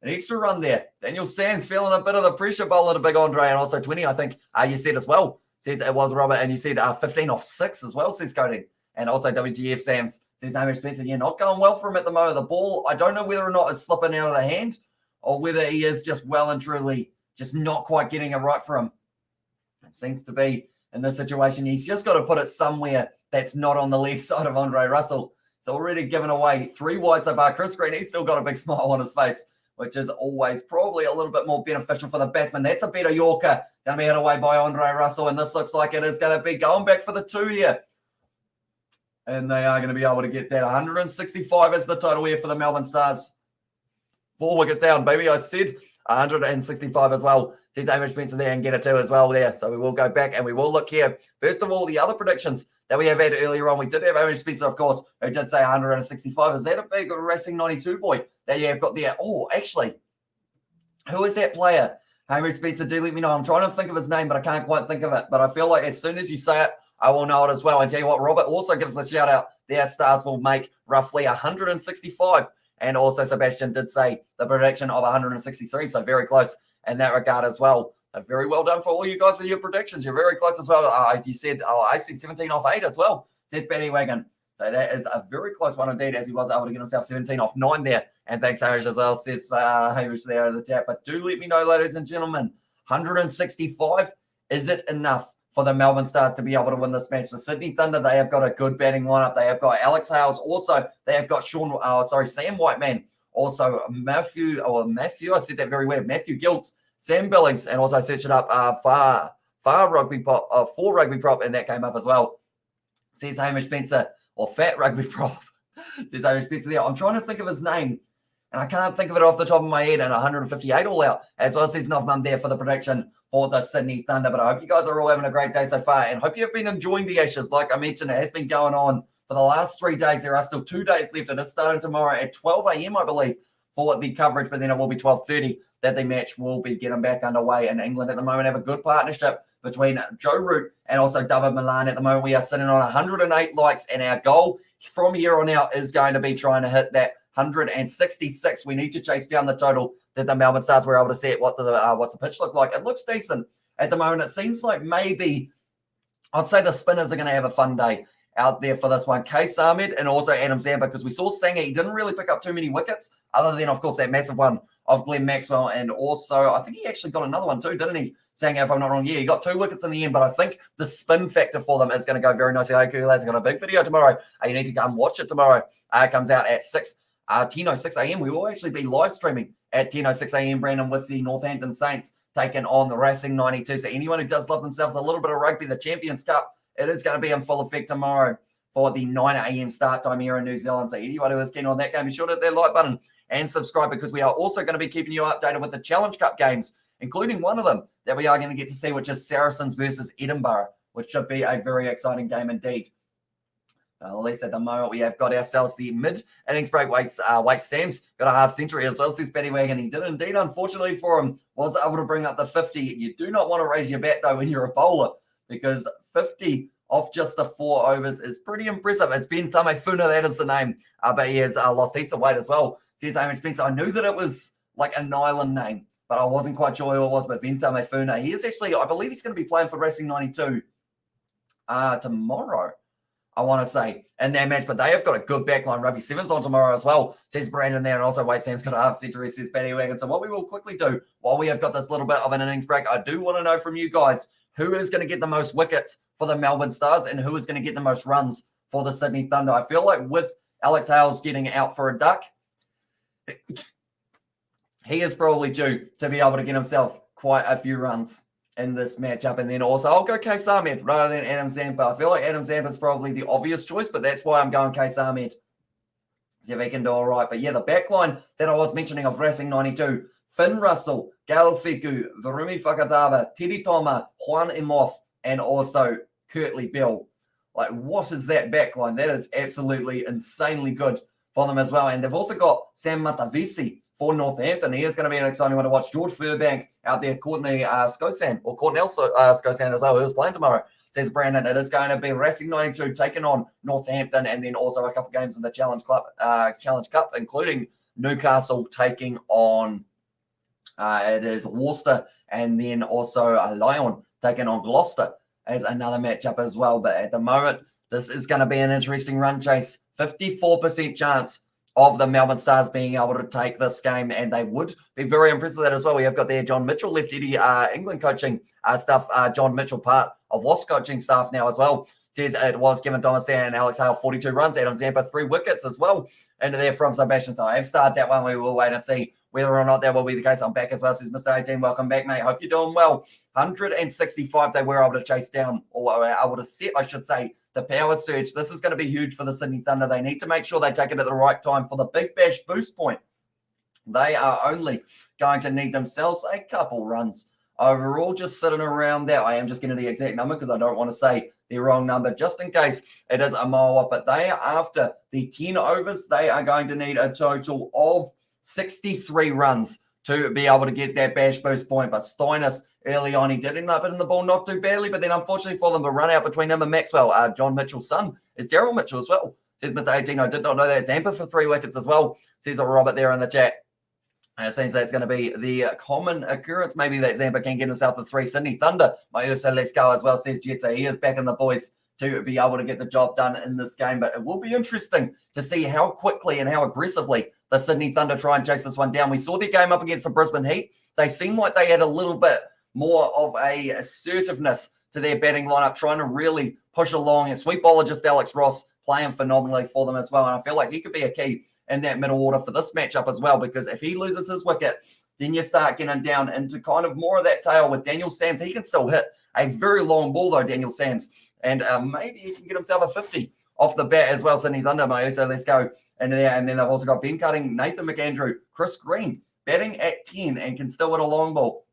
An extra run there. Daniel Sams feeling a bit of the pressure bowler to big Andre, and also 20, I think you said as well. Says it was Robert, and you said 15 off 6 as well, says Cody. And also WTF Sams says Amos Spencer. Yeah, not going well for him at the moment. The ball, I don't know whether or not it's slipping out of the hand or whether he is just well and truly just not quite getting it right for him. It seems to be in this situation. He's just got to put it somewhere that's not on the left side of Andre Russell. It's already given away 3 wide so far. Chris Green, he's still got a big smile on his face, which is always probably a little bit more beneficial for the batsman. That's a better Yorker. Going to be hit away by Andre Russell, and this looks like it is going to be going back for the 2 here. And they are going to be able to get that. 165 is the total here for the Melbourne Stars. 4 wickets down, baby. I said 165 as well. Says David Spencer there and get it too as well there. So we will go back and we will look here. First of all, the other predictions that we have had earlier on. We did have Aaron Spencer, of course, who did say 165. Is that a big Racing 92 boy that you have got there? Oh, actually, who is that player? Aaron Spencer, do let me know. I'm trying to think of his name, but I can't quite think of it. But I feel like as soon as you say it, I will know it as well. And tell you what, Robert also gives us a shout out. Their Stars will make roughly 165. And also Sebastian did say the prediction of 163. So very close in that regard as well. Very well done for all you guys with your predictions. You're very close as well. As you said, I said 17 off 8 as well. Says Betty Wagon. So that is a very close one indeed, as he was able to get himself 17 off 9 there. And thanks, Hamish, as well, says Hamish there in the chat. But do let me know, ladies and gentlemen, 165, is it enough for the Melbourne Stars to be able to win this match? The Sydney Thunder, they have got a good batting lineup. They have got Alex Hales. Also, they have got Sam Whiteman. Also, Matthew, I said that very well. Matthew Gilks, Sam Billings, and also set it up far rugby prop, 4 rugby prop, and that came up as well. Says Hamish Spencer, or fat rugby prop. Says Hamish Spencer there. I'm trying to think of his name, and I can't think of it off the top of my head, and 158 all out. As well, says Novmum there for the prediction for the Sydney Thunder. But I hope you guys are all having a great day so far, and hope you've been enjoying the Ashes. Like I mentioned, it has been going on for the last 3 days. There are still 2 days left. It is starting tomorrow at 12 a.m., I believe, for the coverage, but then it will be 12:30 that the match will be getting back underway. In England at the moment have a good partnership between Joe Root and also David Milan. At the moment, we are sitting on 108 likes, and our goal from here on out is going to be trying to hit that 166. We need to chase down the total that the Melbourne Stars were able to set. What's the pitch look like? It looks decent at the moment. It seems like maybe I'd say the spinners are going to have a fun day out there for this one. Case Ahmed and also Adam Zampa, because we saw Sanger. He didn't really pick up too many wickets, other than, of course, that massive one of Glenn Maxwell. And also, I think he actually got another one too, didn't he? Sanger, if I'm not wrong. Yeah, he got 2 wickets in the end, but I think the spin factor for them is going to go very nicely. Okay, lads, I've got a big video tomorrow. You need to come watch it tomorrow. It comes out at 10:06 a.m. We will actually be live streaming at 10:06 a.m., Brandon, with the Northampton Saints taking on the Racing 92. So anyone who does love themselves a little bit of rugby, the Champions Cup, it is going to be in full effect tomorrow for the 9 a.m. start time here in New Zealand. So anyone who is keen on that game, be sure to hit that like button and subscribe, because we are also going to be keeping you updated with the Challenge Cup games, including one of them that we are going to get to see, which is Saracens versus Edinburgh, which should be a very exciting game indeed. At least at the moment, we have got ourselves the mid-innings break. Wait Sam's got a half century as well, says Paddy Wagon. He did indeed, unfortunately for him, was able to bring up the 50. You do not want to raise your bat, though, when you're a bowler, because 50 off just the 4 overs is pretty impressive. It's Ben Tamefuna, that is the name, but he has lost heaps of weight as well. Says Amy Spencer, I knew that it was like an island name, but I wasn't quite sure who it was. But Ben Tamefuna, he is actually, I believe he's going to be playing for Racing 92 tomorrow, I want to say, in that match. But they have got a good backline. Rugby Sevens on tomorrow as well, says Brandon there. And also Wade Sam's got a half century, says Paddy Wagon. So what we will quickly do, while we have got this little bit of an innings break, I do want to know from you guys, who is going to get the most wickets for the Melbourne Stars and who is going to get the most runs for the Sydney Thunder. I feel like with Alex Hales getting out for a duck, he is probably due to be able to get himself quite a few runs in this matchup. And then also, I'll go Case Ahmed rather than Adam Zampa. I feel like Adam Zampa is probably the obvious choice, but that's why I'm going Case Ahmed. See if he can do all right. But yeah, the backline that I was mentioning of Racing 92, Finn Russell, Gal Fiku, Varumi Fakadava, Teddy Toma, Juan Imhoff, and also Kurtley Bell. Like, what is that backline? That is absolutely insanely good for them as well. And they've also got Sam Matavesi for Northampton. He is going to be an exciting one to watch. George Furbank out there, Courtney Skosan, or Cornell Skosan as well, who's playing tomorrow, says Brandon. It is going to be Racing 92 taking on Northampton, and then also a couple games in the Challenge Cup, including Newcastle taking on it is Worcester, and then also Lyon taking on Gloucester as another matchup as well. But at the moment, this is going to be an interesting run chase. 54% chance of the Melbourne Stars being able to take this game, and they would be very impressed with that as well. We have got there John Mitchell, left Eddie England coaching stuff. John Mitchell, part of Wasp coaching staff now as well, says it was Kevin Thomas and Alex Hale, 42 runs. Adam Zampa, 3 wickets as well into there from Sebastian. So I have started that one. We will wait and see whether or not that will be the case. I'm back as well, says Mr. 18. Welcome back, mate. Hope you're doing well. 165 they were able to chase down, or able to set, I should say, the power surge. This is going to be huge for the Sydney Thunder. They need to make sure they take it at the right time for the Big Bash boost point. They are only going to need themselves a couple runs overall, just sitting around there. I am just getting the exact number because I don't want to say the wrong number just in case it is a mile off. But they are, after the 10 overs, they are going to need a total of 63 runs to be able to get that bash boost point. But Steiners, early on, he did end up hitting the ball not too badly, but then unfortunately for them, the run out between him and Maxwell, John Mitchell's son, is Daryl Mitchell as well. Says Mr. 18, I did not know that. Zampa for 3 wickets as well, says Robert there in the chat. And it seems that's going to be the common occurrence. Maybe that Zampa can get himself the 3. Sydney Thunder, Mayusa, let's go as well, says Jet. So he is back in the boys to be able to get the job done in this game. But it will be interesting to see how quickly and how aggressively the Sydney Thunder try and chase this one down. We saw their game up against the Brisbane Heat. They seemed like they had a little bit more of a assertiveness to their batting lineup, trying to really push along. And sweet bowler just Alex Ross playing phenomenally for them as well. And I feel like he could be a key in that middle order for this matchup as well, because if he loses his wicket, then you start getting down into kind of more of that tail with Daniel Sands. He can still hit a very long ball, though, Daniel Sands. And maybe he can get himself a 50 off the bat as well, Sydney Thunder, mate. So let's go into there. And then they've also got Ben Cutting, Nathan McAndrew, Chris Green batting at 10 and can still hit a long ball.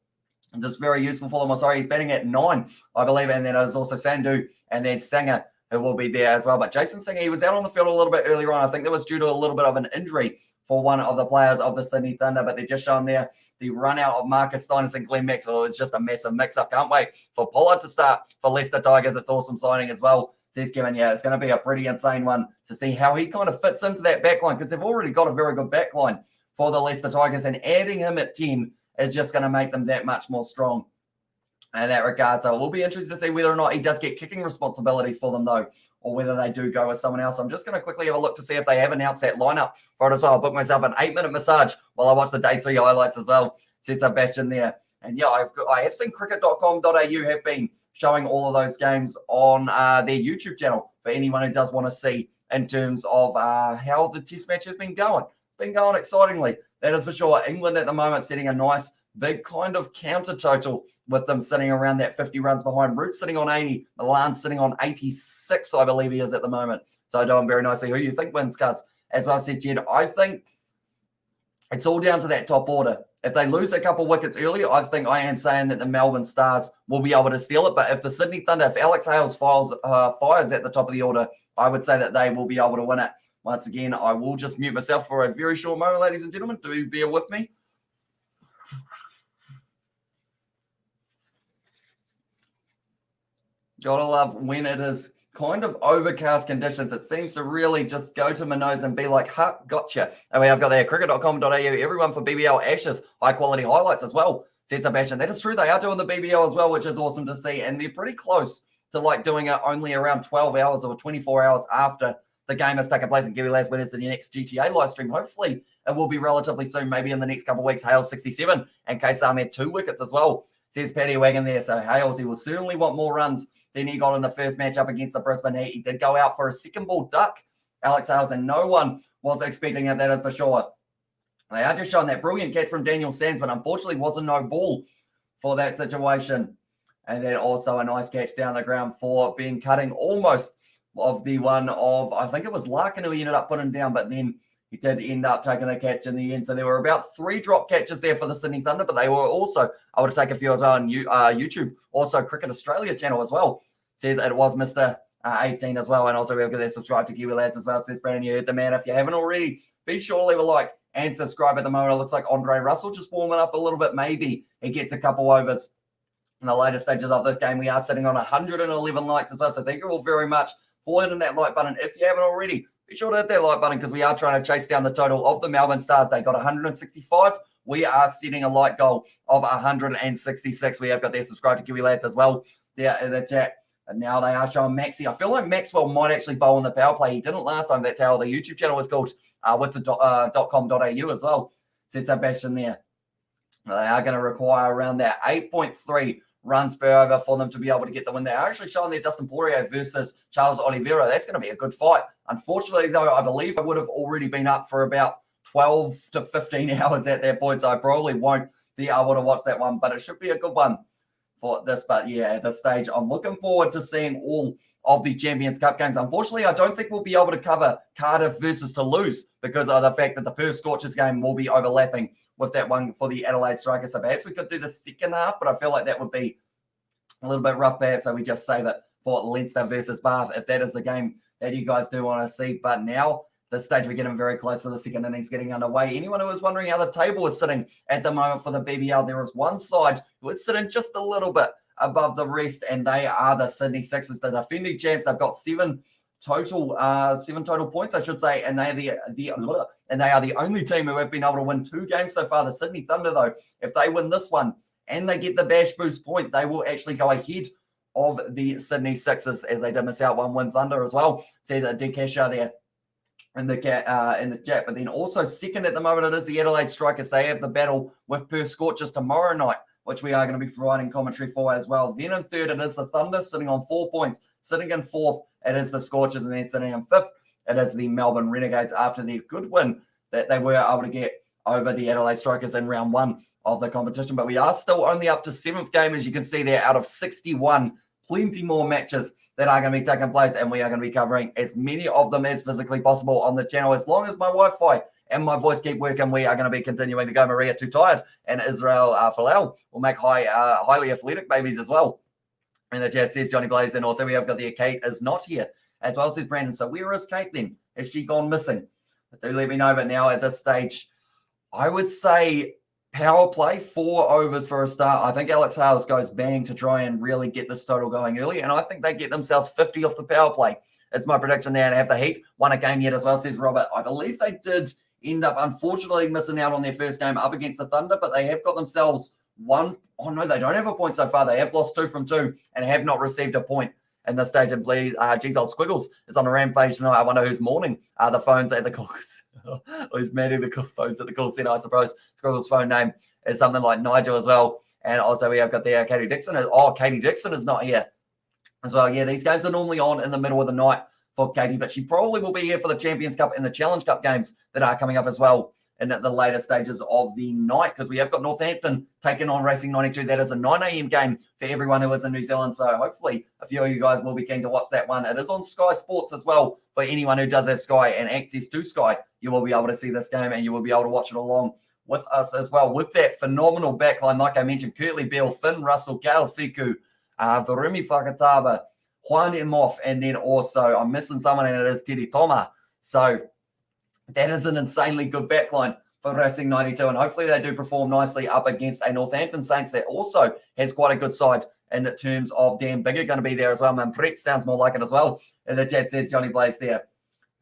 And just very useful for them. Oh, sorry, he's batting at 9, I believe. And then there's also Sandhu and then Singer, who will be there as well. But Jason Singer, he was out on the field a little bit earlier on. I think that was due to a little bit of an injury for one of the players of the Sydney Thunder, but they're just showing there the run out of Marcus Steiners and Glenn Maxwell. It's just a massive mix-up. Can't wait for Pollard to start for Leicester Tigers. It's awesome signing as well, says Kevin. Yeah, it's going to be a pretty insane one to see how he kind of fits into that backline, because they've already got a very good backline for the Leicester Tigers, and adding him at 10 is just going to make them that much more strong in that regard. So it will be interesting to see whether or not he does get kicking responsibilities for them, though, or whether they do go with someone else. I'm just going to quickly have a look to see if they have announced that lineup for it as well. I'll book myself an 8-minute massage while I watch the day 3 highlights as well, said Sebastian there. And yeah, I have seen cricket.com.au have been showing all of those games on their YouTube channel for anyone who does want to see in terms of how the test match has been going. It's been going excitingly, that is for sure. England at the moment setting a nice big kind of counter total with them sitting around that 50 runs behind. Root sitting on 80. Milan's sitting on 86, I believe he is at the moment. So doing very nicely. Who do you think wins, Cuz? As I said, Jed, I think it's all down to that top order. If they lose a couple wickets early, I think I am saying that the Melbourne Stars will be able to steal it. But if the Sydney Thunder, if Alex Hales fires at the top of the order, I would say that they will be able to win it. Once again, I will just mute myself for a very short moment, ladies and gentlemen. Do bear with me. Gotta love when it is kind of overcast conditions. It seems to really just go to my nose and be like, huh, gotcha. And we have got there, cricket.com.au, everyone for BBL Ashes, high quality highlights as well. Says Sebastian, that is true. They are doing the BBL as well, which is awesome to see. And they're pretty close to like doing it only around 12 hours or 24 hours after the game has taken place in Kiwi Lads when it's the next GTA live stream. Hopefully it will be relatively soon, maybe in the next couple of weeks. Hales 67 and Kaysam had 2 wickets as well. Says Paddy Wagon there. So Hales, he will certainly want more runs than he got in the first match up against the Brisbane Heat. He did go out for a second ball duck, Alex Hales, and no one was expecting it, that is for sure. They are just showing that brilliant catch from Daniel Sands, but unfortunately wasn't no ball for that situation. And then also a nice catch down the ground for Ben Cutting, almost of the one of, I think it was Larkin who he ended up putting down, but then he did end up taking the catch in the end. So there were about 3 drop catches there for the Sydney Thunder, but they were also able to take a few as well on YouTube. Also, Cricket Australia channel as well says it was Mr. 18 as well. And also we'll get that subscribe to Kiwi Lads as well. Says Brandon, you heard the man. If you haven't already, be sure to leave a like and subscribe. At the moment, it looks like Andre Russell just warming up a little bit. Maybe he gets a couple overs in the later stages of this game. We are sitting on 111 likes as well. So thank you all very much for hitting that like button. If you haven't already, be sure to hit that like button because we are trying to chase down the total of the Melbourne Stars. They got 165. We are setting a like goal of 166. We have got their subscribe to Kiwi Lads as well there in the chat. And now they are showing Maxi. I feel like Maxwell might actually bowl in the power play. He didn't last time. That's how the YouTube channel was called with the .com.au as well. Sets up Bash in there. They are going to require around that 8.3 runs per over for them to be able to get the win. They are actually showing their Dustin Poirier versus Charles Oliveira. That's going to be a good fight. Unfortunately, though, I believe I would have already been up for about 12 to 15 hours at that point, so I probably won't be able to watch that one, but it should be a good one for this. But yeah, at this stage, I'm looking forward to seeing all of the Champions Cup games. Unfortunately, I don't think we'll be able to cover Cardiff versus Toulouse because of the fact that the Perth Scorchers game will be overlapping with that one for the Adelaide Strikers. So perhaps we could do the second half, but I feel like that would be a little bit rough there. So we just save it for Leinster versus Bath if that is the game that you guys do want to see. But now, this stage, we're getting very close to the second innings getting underway. Anyone who was wondering how the table is sitting at the moment for the BBL, there is one side who is sitting just a little bit above the rest, and they are the Sydney Sixers, the defending champs. They've got seven total points, I should say, and they are the only team who have been able to win 2 games so far. The Sydney Thunder, though, if they win this one and they get the Bash Boost point, they will actually go ahead of the Sydney Sixers, as they did miss out one win Thunder as well. Says Dekesha there in the chat. But then also second at the moment, it is the Adelaide Strikers. They have the battle with Perth Scorchers tomorrow night, which we are going to be providing commentary for as well. Then in third, it is the Thunder sitting on 4 points. Sitting in fourth, it is the Scorchers. And then sitting in fifth, it is the Melbourne Renegades after their good win that they were able to get over the Adelaide Strikers in round 1 of the competition. But we are still only up to 7th game, as you can see there, out of 61. Plenty more matches that are going to be taking place, and we are going to be covering as many of them as physically possible on the channel. As long as my Wi-Fi and my voice keep working, we are going to be continuing to go. Maria Too Tired and Israel Falal will make highly athletic babies as well. And the chat says Johnny Blaze, and also we have got the Kate is not here as well, says Brandon. So where is Kate then? Has she gone missing? But do let me know. But now at this stage, I would say power play, 4 overs for a start. I think Alex Hales goes bang to try and really get this total going early, and I think they get themselves 50 off the power play. It's my prediction there. And have the Heat won a game yet as well, says Robert. I believe they did end up, unfortunately, missing out on their first game up against the Thunder, but they have got themselves one. Oh, no, they don't have a point so far. They have lost 2 from 2 and have not received a point in this stage. And please, G's Old Squiggles is on a rampage tonight. I wonder who's mourning the phones at the calls. Who's manning the phones at the call center, I suppose. Squiggles' phone name is something like Nigel as well. And also we have got there Katie Dixon. Katie Dixon is not here as well. Yeah, these games are normally on in the middle of the night for Katie, but she probably will be here for the Champions Cup and the Challenge Cup games that are coming up as well in the later stages of the night, because we have got Northampton taking on Racing 92. That is a 9 a.m. game for everyone who is in New Zealand. So hopefully a few of you guys will be keen to watch that one. It is on Sky Sports as well. For anyone who does have Sky and access to Sky, you will be able to see this game and you will be able to watch it along with us as well. With that phenomenal backline, like I mentioned, Kurtley Beale, Finn Russell, Gal Fiku, Varumi Fakatava, Juan Emoff, and then also I'm missing someone, and it is Teddy Toma. So that is an insanely good backline for Racing 92, and hopefully they do perform nicely up against a Northampton Saints that also has quite a good side in terms of Dan Bigger going to be there as well. Manpreet sounds more like it as well. And the chat says Johnny Blaze there.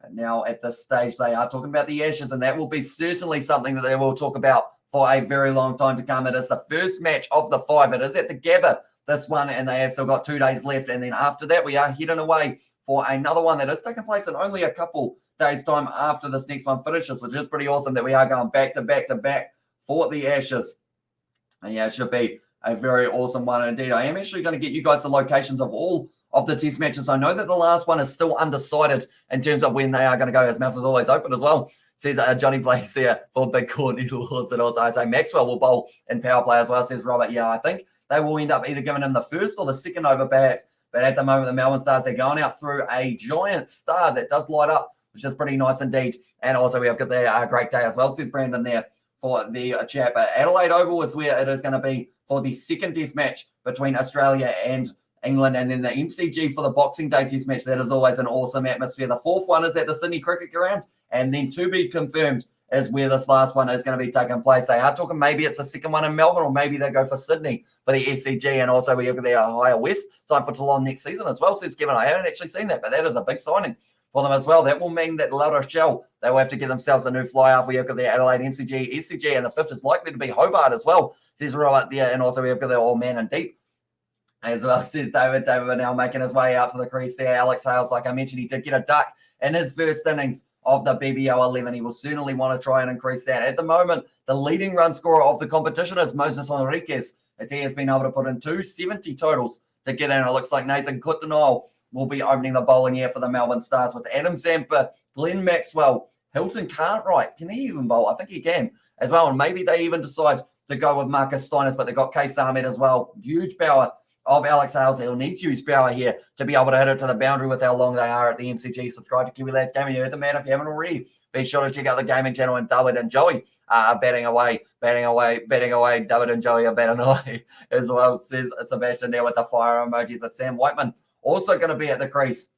And now at this stage, they are talking about the Ashes, and that will be certainly something that they will talk about for a very long time to come. It is the first match of the 5. It is at the Gabba, this one, and they have still got 2 days left. And then after that, we are heading away for another one that is taking place in only a couple days' time after this next one finishes, which is pretty awesome that we are going back to back to back for the Ashes. And yeah, it should be a very awesome one indeed. I am actually going to get you guys the locations of all of the test matches. I know that the last one is still undecided in terms of when they are going to go. His mouth is always open as well. Says Johnny Blaze there for Big Courtney Laws. And also I say Maxwell will bowl in power play as well, says Robert. Yeah, I think they will end up either giving him the first or the second over perhaps. But at the moment, the Melbourne Stars, they're going out through a giant star that does light up, which is pretty nice indeed. And also we have got the great day as well, says Brandon there for the chat. But Adelaide Oval is where it is going to be for the second test match between Australia and England, and then the MCG for the Boxing Day test match. That is always an awesome atmosphere. The fourth one is at the Sydney Cricket Ground, and then to be confirmed is where this last one is going to be taking place. They are talking maybe it's the second one in Melbourne, or maybe they go for Sydney for the SCG, and also we have the Higher West time for Toulon next season as well, says Kevin. I haven't actually seen that, but that is a big signing for them as well. That will mean that La Rochelle, they will have to get themselves a new fly-off. We have got the Adelaide MCG, SCG, and the fifth is likely to be Hobart as well, says Robert there, and also we have got the Old Man and Deep as well, says David. David now making his way out to the crease there. Alex Hales, like I mentioned, he did get a duck in his first innings of the BBO 11. He will certainly want to try and increase that. At the moment, the leading run scorer of the competition is Moses Enriquez, as he has been able to put in 270 totals to get in. It looks like Nathan Coulter will be opening the bowling here for the Melbourne Stars with Adam Zampa, Glenn Maxwell, Hilton Cartwright. Can he even bowl? I think he can as well. And maybe they even decide to go with Marcus Steiners, but they've got Case Ahmed as well. Huge power of Alex Hales. He'll need huge power here to be able to hit it to the boundary with how long they are at the MCG. Subscribe to Kiwi Lads Gaming. You heard the man if you haven't already. Be sure to check out the gaming channel, and David and Joey are batting away. David and Joey are batting away as well, says Sebastian there with the fire emoji. But Sam Whiteman also going to be at the crease.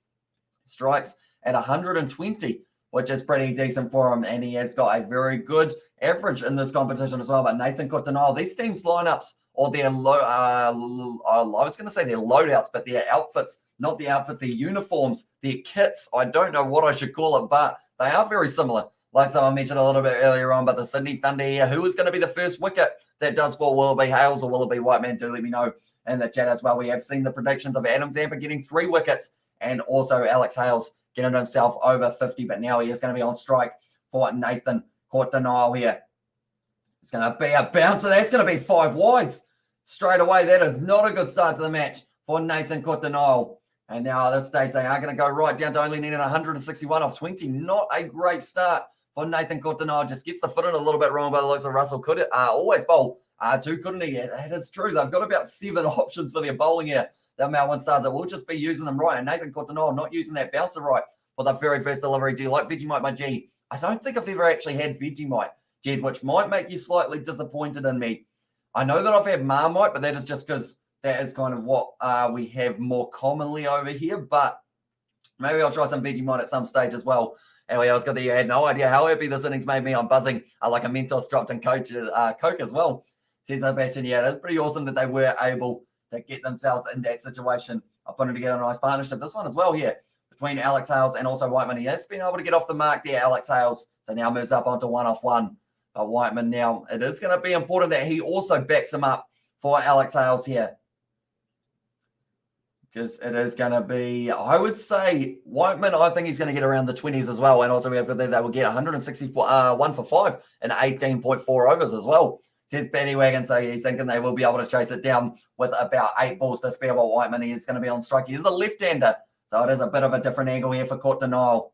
Strikes at 120, which is pretty decent for him. And he has got a very good average in this competition as well. But Nathan Coulter, these teams' lineups, or their I was going to say their loadouts, but their outfits, not the outfits, their uniforms, their kits. I don't know what I should call it, but they are very similar. Like someone mentioned a little bit earlier on, but the Sydney Thunder here, who is going to be the first wicket that does fall? Will it be Hales or will it be Whiteman? Do let me know in the chat as well. We have seen the predictions of Adam Zampa getting 3 wickets and also Alex Hales getting himself over 50, but now he is going to be on strike for Nathan Coulter here. It's going to be a bouncer. That's going to be 5 wides straight away. That is not a good start to the match for Nathan Coulter. And now at this stage, they are going to go right down to only needing 161 off 20. Not a great start for Nathan Coulter. Just gets the foot in a little bit wrong by the looks of Russell. Could always bowl too, couldn't he? Yeah, that is true. They've got about 7 options for their bowling here. The Melbourne Stars that will just be using them right. And Nathan Coulter not using that bouncer right for the very first delivery. Do you like Vegemite, my G? I don't think I've ever actually had Vegemite, Jed, which might make you slightly disappointed in me. I know that I've had Marmite, but that is just because that is kind of what we have more commonly over here. But maybe I'll try some Vegemite at some stage as well. Anyway, I was going to had no idea how happy this innings made me. I'm buzzing like a Mentos dropped in Coke as well. Says Sebastian, yeah, it's pretty awesome that they were able to get themselves in that situation. I'll put together a nice partnership. This one as well here between Alex Hales and also Whiteman. He has been able to get off the mark there, Alex Hales. So now moves up onto 1-off-1. But Whiteman now, it is going to be important that he also backs him up for Alex Hales here. Because it is going to be, I would say, Whiteman, I think he's going to get around the 20s as well. And also we have got that they will get 1 for 5 and 18.4 overs as well. Says Bandwagon, so he's thinking they will be able to chase it down with about 8 balls to spare. But Whiteman, he is going to be on strike. He is a left-hander, so it is a bit of a different angle here for Court Denial.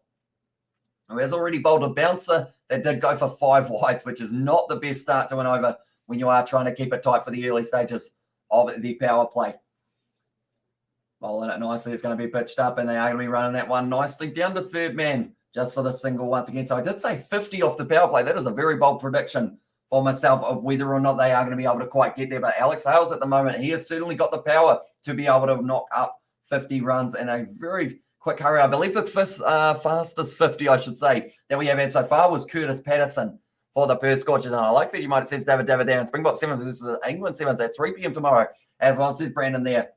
who has already bowled a bouncer that did go for 5 wides, which is not the best start to an over when you are trying to keep it tight for the early stages of the power play. Bowling it nicely. It's going to be pitched up, and they are going to be running that one nicely down to third man just for the single once again. So I did say 50 off the power play. That is a very bold prediction for myself of whether or not they are going to be able to quite get there. But Alex Hales at the moment, he has certainly got the power to be able to knock up 50 runs in a very quick hurry. I believe the fastest 50, I should say, that we have had so far was Curtis Patterson for the Perth Scorchers. And I like Vegemite. It says David there. And Springbok 7s is England 7s at 3 p.m. tomorrow. As well, says Brandon there.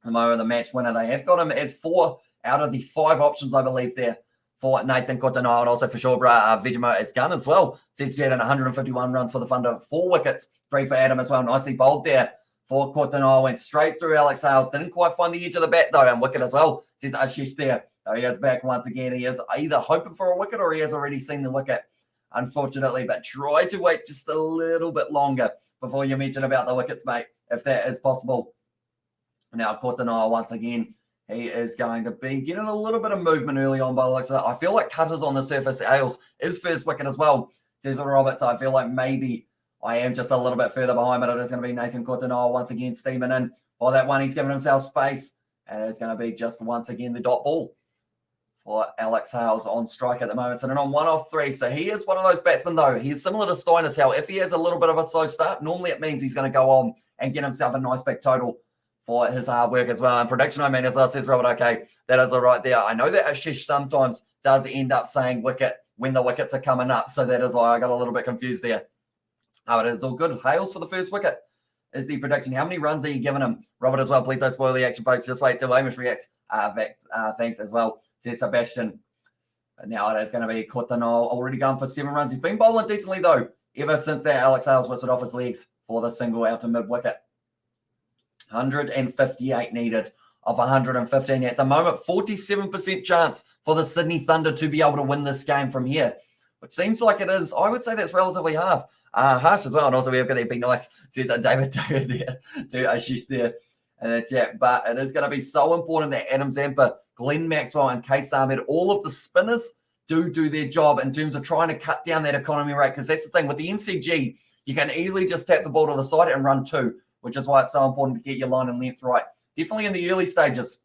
Tomorrow, the match winner. They have got him as 4 out of the 5 options, I believe, there for Nathan Cotonou, and also for sure, Vegemite is gun as well. Says Jed, 151 runs for the Thunder, 4 wickets, 3 for Adam as well. Nicely bowled there for Cotonou. Went straight through Alex Hales. Didn't quite find the edge of the bat, though, and wicket as well. Says Ashish there. So he is back once again. He is either hoping for a wicket or he has already seen the wicket, unfortunately, but try to wait just a little bit longer before you mention about the wickets, mate, if that is possible. Now, Cotonou, once again, he is going to be getting a little bit of movement early on by the looks of it. I feel like Cutter's on the surface. Hales is first wicket as well, says Roberts. So I feel like maybe I am just a little bit further behind, but it is going to be Nathan Cotonou once again steaming in for that one. He's giving himself space, and it's going to be just once again the dot ball for Alex Hales on strike at the moment. Sitting on 1 off 3. So he is one of those batsmen, though. He is similar to Steiner's. How if he has a little bit of a slow start, normally it means he's going to go on and get himself a nice big total for his hard work as well. And prediction, I mean, as I says, Robert, okay, that is all right there. I know that Ashish sometimes does end up saying wicket when the wickets are coming up, so that is why I got a little bit confused there. Oh, it is all good. Hales for the first wicket is the prediction. How many runs are you giving him, Robert, as well? Please don't spoil the action, folks. Just wait till Amish reacts. Thanks as well, says Sebastian. But now it is going to be Cotonou already going for 7 runs. He's been bowling decently, though, ever since that Alex Hales whistled off his legs for the single out to mid-wicket. 158 needed of 115 at the moment. 47% chance for the Sydney Thunder to be able to win this game from here, which seems like it is. I would say that's relatively harsh as well. And also we have got that big nice, says David there to Ashish there in the chat. But it is going to be so important that Adam Zampa, Glenn Maxwell, and Case Ahmed, all of the spinners do their job in terms of trying to cut down that economy rate. Because that's the thing with the MCG, you can easily just tap the ball to the side and run 2. Which is why it's so important to get your line and length right. Definitely in the early stages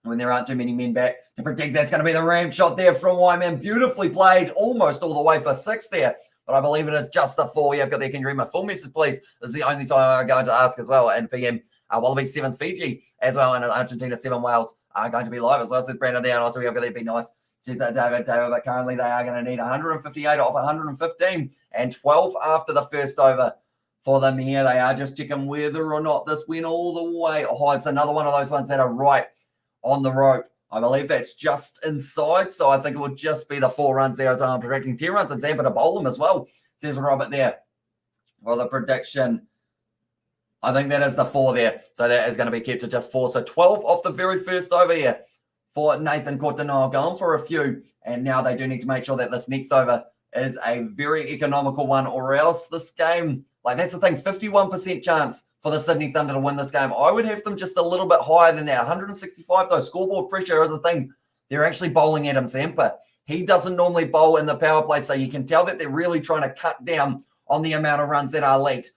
when there aren't too many men back to predict. That's going to be the ram shot there from Wyman. Beautifully played, almost all the way for 6 there. But I believe it is just the 4. Yeah, I've got there. Can you read my full message, please? This is the only time I'm going to ask as well. And PM, Wallabies 7's Fiji as well. And Argentina 7 Wales are going to be live as well. Says Brandon there. And also we have got there. Be nice. Says that David. But currently they are going to need 158 off 115 and 12 after the first over. For them here, they are just checking whether or not this went all the way. Oh, it's another one of those ones that are right on the rope. I believe that's just inside, so I think it would just be the 4 runs there as well. I'm predicting 10 runs and Zampa to bowl them as well, says Robert there. For the prediction, I think that is the 4 there, so that is going to be kept to just 4. So 12 off the very first over here for Nathan Cotonou, going for a few, and now they do need to make sure that this next over is a very economical one, or else this game... Like, that's the thing, 51% chance for the Sydney Thunder to win this game. I would have them just a little bit higher than that. 165, though. Scoreboard pressure is the thing. They're actually bowling Adam Zampa. He doesn't normally bowl in the power play, so you can tell that they're really trying to cut down on the amount of runs that are leaked.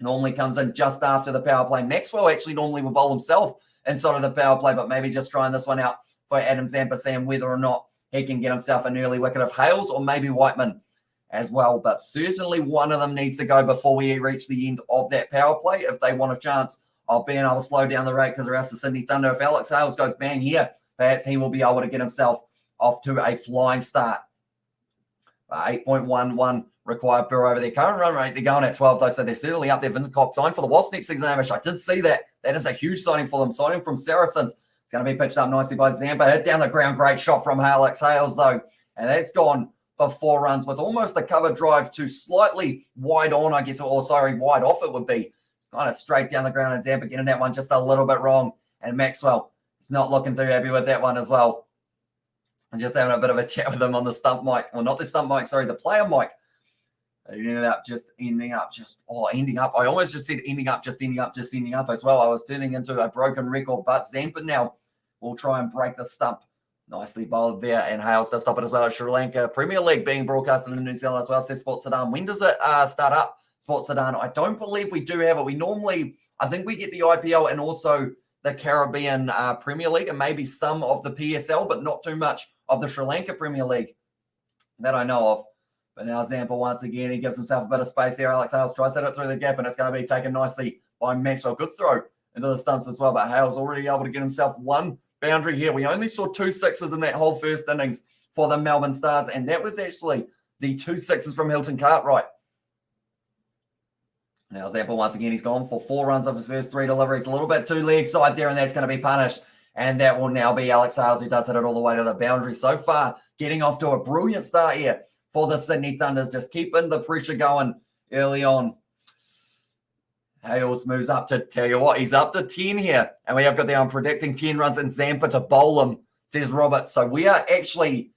Normally comes in just after the power play. Maxwell actually normally will bowl himself inside of the power play, but maybe just trying this one out for Adam Zampa, seeing whether or not he can get himself an early wicket of Hales or maybe Whiteman as well, but certainly one of them needs to go before we reach the end of that power play if they want a chance of being able to slow down the rate, because or else the Sydney Thunder, if Alex Hales goes bang here, perhaps he will be able to get himself off to a flying start. 8.11 required per over their current run rate. They're going at 12, though, so they're certainly up there. Vincent Cox signed for the Wasps next season, Amish. I did see that. That is a huge signing for them. Signing from Saracens. It's going to be pitched up nicely by Zampa. Hit down the ground. Great shot from Alex Hales, though. And that's gone for 4 runs with almost a cover drive to slightly wide on, I guess, or sorry, wide off it would be. Kind of straight down the ground, and Zampa getting that one just a little bit wrong. And Maxwell is not looking too happy with that one as well. And just having a bit of a chat with him on the stump mic. Well, not the stump mic, sorry, the player mic. It ended up just ending up. I almost just said ending up as well. I was turning into a broken record, but Zampa now will try and break the stump Nicely bowled there, and Hales does stop it as well. Sri Lanka Premier League being broadcasted in New Zealand as well, says Sports Sudan. When does it start up, Sports Sudan? I don't believe we do have it. We normally, I think we get the IPL and also the Caribbean Premier League and maybe some of the PSL, but not too much of the Sri Lanka Premier League that I know of. But now Zampa once again, he gives himself a bit of space there. Alex Hales tries to hit it through the gap, and it's going to be taken nicely by Maxwell. Good throw into the stumps as well, but Hales already able to get himself one boundary here. We only saw 2 sixes in that whole first innings for the Melbourne Stars, and that was actually the 2 sixes from Hilton Cartwright. Now Zampa once again, he's gone for 4 runs of his first 3 deliveries. A little bit too leg side there, and that's going to be punished. And that will now be Alex Hales who does hit it all the way to the boundary. So far, getting off to a brilliant start here for the Sydney Thunders, just keeping the pressure going early on. Hales moves up to, tell you what, he's up to 10 here. And we have got there, I'm predicting 10 runs and Zampa to bowl him, says Robert. So we are actually,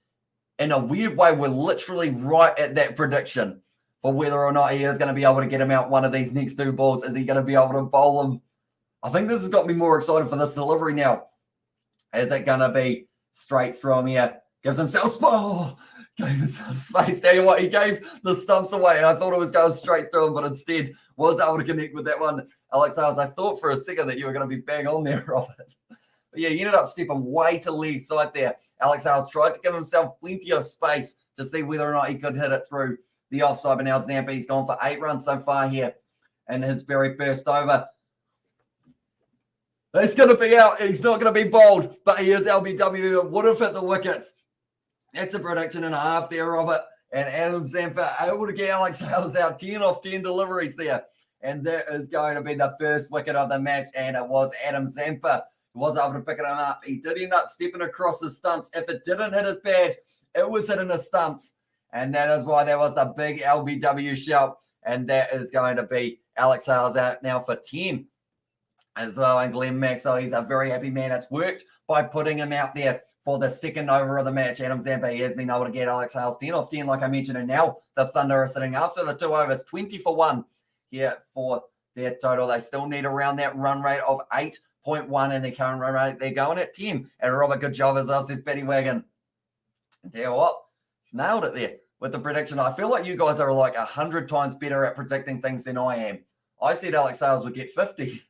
in a weird way, we're literally right at that prediction for whether or not he is going to be able to get him out one of these next 2 balls. Is he going to be able to bowl him? I think this has got me more excited for this delivery now. Is it going to be straight through him here? Gives himself gave himself space. Tell you what, he gave the stumps away, and I thought it was going straight through him, but instead was able to connect with that one. Alex Hales, I thought for a second that you were going to be bang on there, Robert. But yeah, he ended up stepping way to leg side there. Alex Hales tried to give himself plenty of space to see whether or not he could hit it through the offside, but now Zampa, he's gone for 8 runs so far here in his very first over. He's going to be out. He's not going to be bowled, but he is LBW. Would have hit the wickets. That's a prediction and a half there, Robert. And Adam Zampa able to get Alex Hales out. 10 off 10 deliveries there. And that is going to be the first wicket of the match. And it was Adam Zampa who was able to pick it up. He did end up stepping across the stumps. If it didn't hit his pad, it was hitting the stumps. And that is why there was the big LBW shout. And that is going to be Alex Hales out now for 10 as well. And Glenn Maxwell, he's a very happy man. It's worked by putting him out there for the second over of the match. Adam Zampa, he has been able to get Alex Hales 10 off 10, like I mentioned. And now the Thunder are sitting after the 2 overs, 20 for 1 here for their total. They still need around that run rate of 8.1 in their current run rate. They're going at 10. And Robert, good job as well, says Betty Wagon. And tell you what, it's nailed it there with the prediction. I feel like you guys are like 100 times better at predicting things than I am. I said Alex Hales would get 50,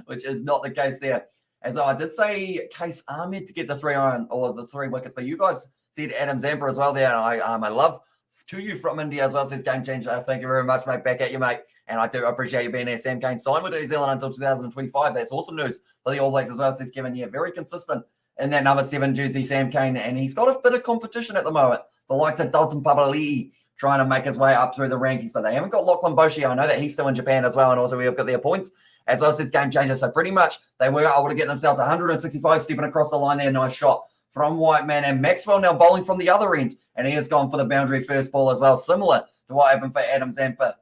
which is not the case there. As I did say, Case Ahmed to get the 3 iron or the 3 wickets, but you guys said Adam Zampa as well there. And I love to you from India as well, says Game Changer. Thank you very much, mate. Back at you, mate. And I do appreciate you being there. Sam Kane signed with New Zealand until 2025. That's awesome news for the All Blacks as well, says Kevin. Yeah, very consistent in that number 7 jersey, Sam Kane. And he's got a bit of competition at the moment. The likes of Dalton Papali'i trying to make his way up through the rankings, but they haven't got Lachlan Boshi. I know that he's still in Japan as well, and also we have got their points as well as this Game Changer. So pretty much they were able to get themselves 165 stepping across the line there. Nice shot from Whiteman, and Maxwell now bowling from the other end, and he has gone for the boundary first ball as well, similar to what happened for Adam Zampa.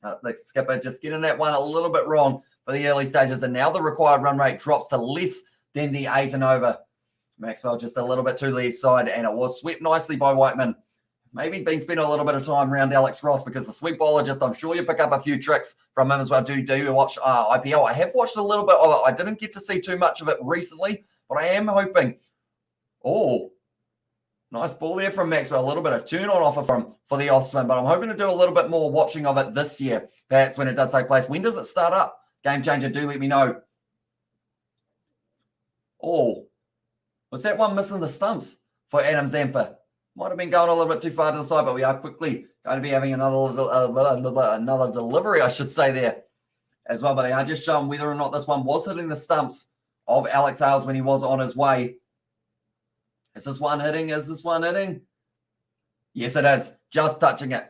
The skipper just getting that one a little bit wrong for the early stages, and now the required run rate drops to less than the 8 and over. Maxwell just a little bit too left side, and it was swept nicely by Whiteman. Maybe been spending a little bit of time around Alex Ross because the sweep bowler, just I'm sure you pick up a few tricks from him as well. Do you watch IPL? I have watched a little bit of it. I didn't get to see too much of it recently, but I am hoping. Oh, nice ball there from Maxwell. A little bit of turn on offer for the off spin, but I'm hoping to do a little bit more watching of it this year. Perhaps when it does take place. When does it start up? Game Changer, do let me know. Oh, was that one missing the stumps for Adam Zampa? Might have been going a little bit too far to the side, but we are quickly going to be having another delivery, I should say, there as well. But they are just showing whether or not this one was hitting the stumps of Alex Hales when he was on his way. Is this one hitting? Is this one hitting? Yes, it is. Just touching it.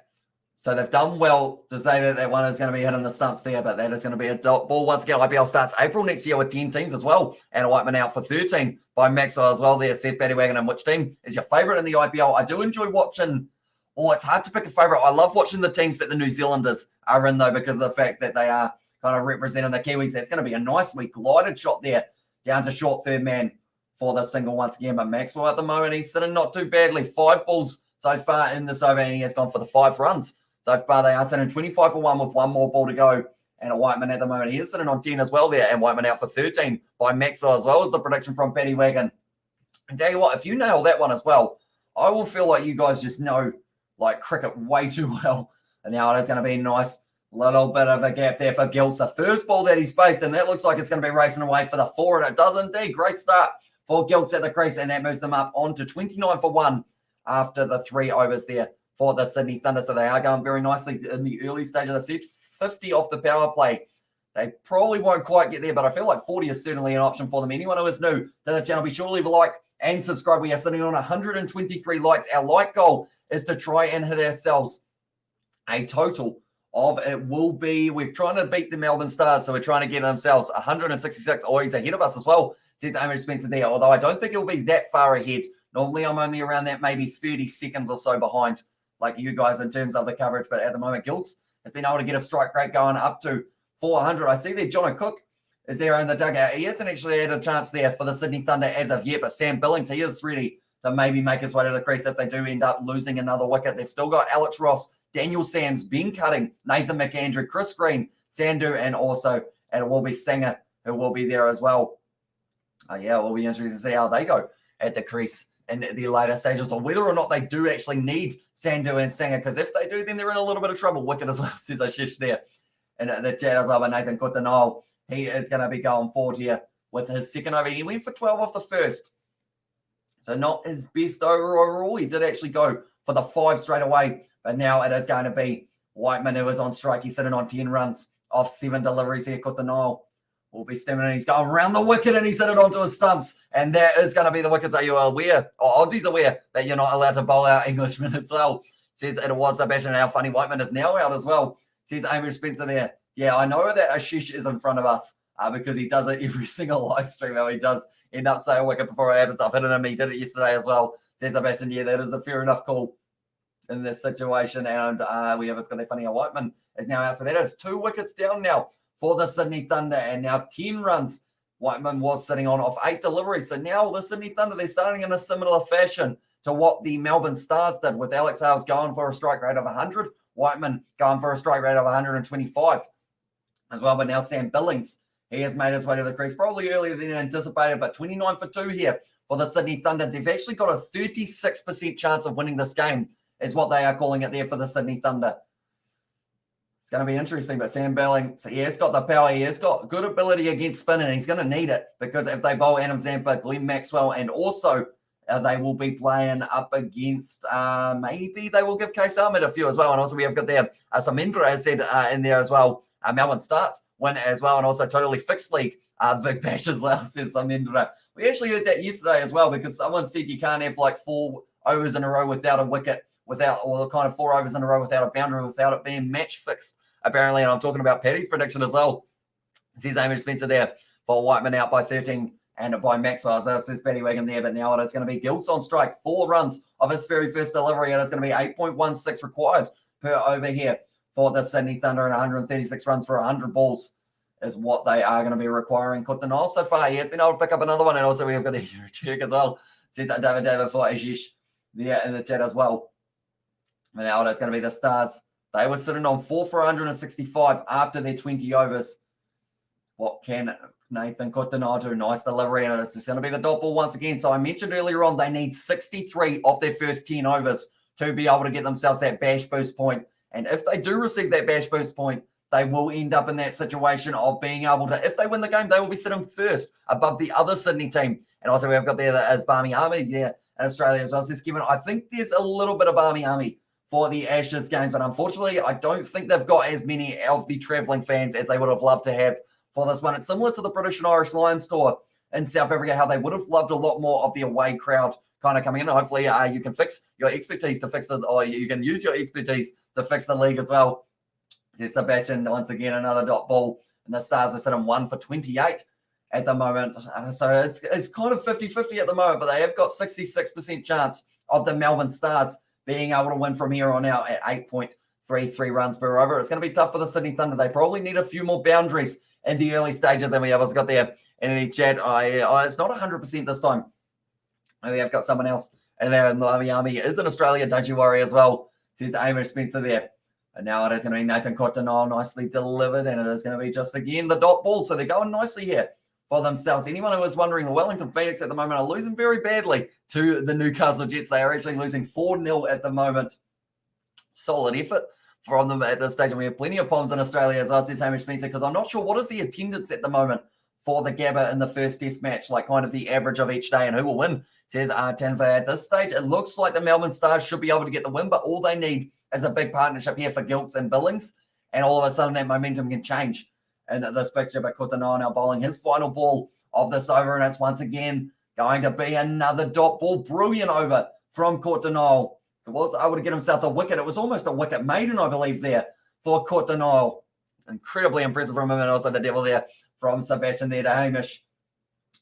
So they've done well to say that that one is going to be hitting the stumps there, but that is going to be a dot ball. Once again, IPL starts April next year with 10 teams as well. And Whiteman out for 13 by Maxwell as well there. Seth Battywagon, and which team is your favourite in the IPL? I do enjoy watching, it's hard to pick a favourite. I love watching the teams that the New Zealanders are in, though, because of the fact that they are kind of representing the Kiwis. That's going to be a nicely glided shot there down to short third man for the single once again. But Maxwell at the moment, he's sitting not too badly. 5 balls so far in this over, and he has gone for the 5 runs. So far, they are sitting 25 for 1 with 1 more ball to go. And a Whiteman at the moment, he is sitting on 10 as well there. And Whiteman out for 13 by Maxwell as well as the prediction from Paddy Wagon. And tell you what, if you nail that one as well, I will feel like you guys just know like cricket way too well. And now it's going to be a nice little bit of a gap there for Gilts. The first ball that he's faced, and that looks like it's going to be racing away for the 4, and it does indeed. Great start for Gilts at the crease, and that moves them up on to 29 for 1 after the 3 overs there for the Sydney Thunder. So they are going very nicely in the early stage of the set. 50 off the power play. They probably won't quite get there, but I feel like 40 is certainly an option for them. Anyone who is new to the channel, be sure to leave a like and subscribe. We are sitting on 123 likes. Our like goal is to try and hit ourselves a total of, it will be, we're trying to beat the Melbourne Stars, so we're trying to get themselves 166. Oh, he's ahead of us as well, says Amy Spencer there, although I don't think it'll be that far ahead. Normally I'm only around that maybe 30 seconds or so behind, like you guys in terms of the coverage, but at the moment, Gilts has been able to get a strike rate going up to 400. I see there Jono Cook is there in the dugout. He hasn't actually had a chance there for the Sydney Thunder as of yet, but Sam Billings, he is ready to maybe make his way to the crease if they do end up losing another wicket. They've still got Alex Ross, Daniel Sams, Ben Cutting, Nathan McAndrew, Chris Green, Sandhu, and also it will be Singer who will be there as well. Yeah, it will be interesting to see how they go at the crease in the later stages, or whether or not they do actually need Sandhu and Singer, because if they do, then they're in a little bit of trouble. Wicket as well, says Ashish there. And the chat as well, but Nathan Kuttanal, he is going to be going forward here with his second over. He went for 12 off the first, so not his best over overall. He did actually go for the 5 straight away, but now it is going to be Whiteman who is on strike. He's sitting on 10 runs off 7 deliveries here. Kuttanal will be stemming in. He's going around the wicket and he's hit it onto his stumps, and that is going to be the wickets. Are you aware, or Aussies aware, that you're not allowed to bowl out Englishmen as well? Says it was a bash, and how funny Whiteman is now out as well. Says Amy Spencer there. Yeah, I know that Ashish is in front of us because he does it every single live stream. How he does end up saying wicket before it happens. I've hit it him. He did it yesterday as well. Says Sebastian, yeah, that is a fair enough call in this situation. And we have, it's going to be funny. Whiteman is now out. So that is 2 wickets down now for the Sydney Thunder, and now 10 runs Whiteman was sitting on off 8 deliveries. So now the Sydney Thunder, they're starting in a similar fashion to what the Melbourne Stars did, with Alex Hales going for a strike rate of 100, Whiteman going for a strike rate of 125 as well. But now Sam Billings, he has made his way to the crease probably earlier than anticipated, but 29 for 2 here for the Sydney Thunder. They've actually got a 36% chance of winning this game, is what they are calling it there for the Sydney Thunder. It's going to be interesting, but Sam Billings, he has got the power. He has got good ability against spin, and he's going to need it, because if they bowl Adam Zampa, Glenn Maxwell, and also they will be playing up against, maybe they will give Case Ahmed a few as well. And also we have got there, Samindra has said in there as well, Melbourne Starts win as well, and also totally fixed league, Big Bash as well, says Samindra. We actually heard that yesterday as well, because someone said you can't have like 4 overs in a row without a wicket, or kind of 4 overs in a row without a boundary, without it being match fixed, apparently. And I'm talking about Paddy's prediction as well. Says Amy Spencer there for Whiteman out by 13 and by Maxwell. So it says Paddy Wagon there, but now it's going to be Gilts on strike. 4 runs of his very first delivery, and it's going to be 8.16 required per over here for the Sydney Thunder, and 136 runs for 100 balls is what they are going to be requiring. Kuttanal so far, he has been able to pick up another one, and also we have got the Euro check as well. Says David for Ashish there in the chat as well. And now it's going to be the Stars. They were sitting on 4 for 165 after their 20 overs. What can Nathan Kuttanal do? Nice delivery, and it's just going to be the dot ball once again. So I mentioned earlier on, they need 63 of their first 10 overs to be able to get themselves that bash boost point. And if they do receive that bash boost point, they will end up in that situation of being able to, if they win the game, they will be sitting first above the other Sydney team. And also we've got there as Barmy Army there in Australia as well. Says Kevin, I think there's a little bit of Barmy Army for the Ashes games, but unfortunately, I don't think they've got as many of the travelling fans as they would have loved to have for this one. It's similar to the British and Irish Lions tour in South Africa, how they would have loved a lot more of the away crowd kind of coming in. Hopefully, you can fix your expertise to fix the, or you can use your expertise to fix the league as well. Says Sebastian, once again, another dot ball, and the Stars are sitting 1 for 28 at the moment. So it's kind of 50-50 at the moment, but they have got 66% chance of the Melbourne Stars being able to win from here on out at 8.33 runs per over. It's going to be tough for the Sydney Thunder. They probably need a few more boundaries in the early stages than we have got there in the chat. It's not 100% this time. We have got someone else in there in the Army is in Australia. Don't you worry as well. Says Amy Spencer there. And now it is going to be Nathan Kuttanal, nicely delivered, and it is going to be just again the dot ball. So they're going nicely here for themselves. Anyone who was wondering, the Wellington Phoenix at the moment are losing very badly to the Newcastle Jets. They are actually losing 4-0 at the moment. Solid effort from them at this stage. And we have plenty of problems in Australia, as I said, Hamish Spencer, because I'm not sure what is the attendance at the moment for the Gabba in the first test match, like kind of the average of each day and who will win, says Tanva. At this stage, it looks like the Melbourne Stars should be able to get the win, but all they need is a big partnership here for Gilts and Billings, and all of a sudden that momentum can change. And this fixture, but Coutinho now bowling his final ball of this over, and it's once again going to be another dot ball. Brilliant over from Coutinho. It was able to get himself a wicket. It was almost a wicket maiden, I believe, there for Coutinho. Incredibly impressive from him, and also the devil there from Sebastian there to Hamish.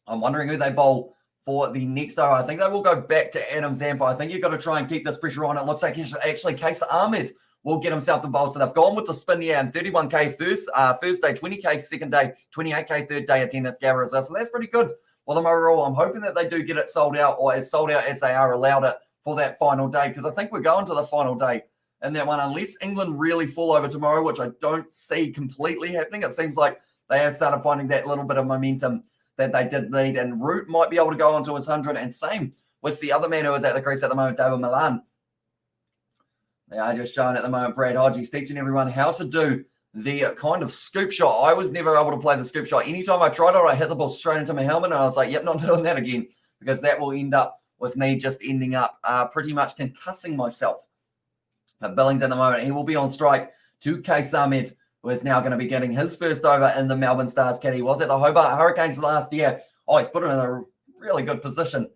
I'm wondering who they bowl for the next over. I think they will go back to Adam Zampa. I think you've got to try and keep this pressure on. It looks like actually Case Ahmed will get himself the bowl. So they've gone with the spin, yeah, and 31K first day, 20K second day, 28K third day attendance gather as well. So that's pretty good. Well, them overall, I'm hoping that they do get it sold out, or as sold out as they are allowed it for that final day, because I think we're going to the final day in that one, unless England really fall over tomorrow, which I don't see completely happening. It seems like they have started finding that little bit of momentum that they did need, and Root might be able to go on to his 100, and same with the other man who is at the crease at the moment, David Milan. They are just showing at the moment, Brad Hodges teaching everyone how to do the kind of scoop shot. I was never able to play the scoop shot. Anytime I tried it, I hit the ball straight into my helmet, and I was like, yep, not doing that again, because that will end up with me just ending up pretty much concussing myself. But Billings at the moment, he will be on strike to Case Ahmed, who is now going to be getting his first over in the Melbourne Stars kit. He was at the Hobart Hurricanes last year. Oh, he's put it in a really good position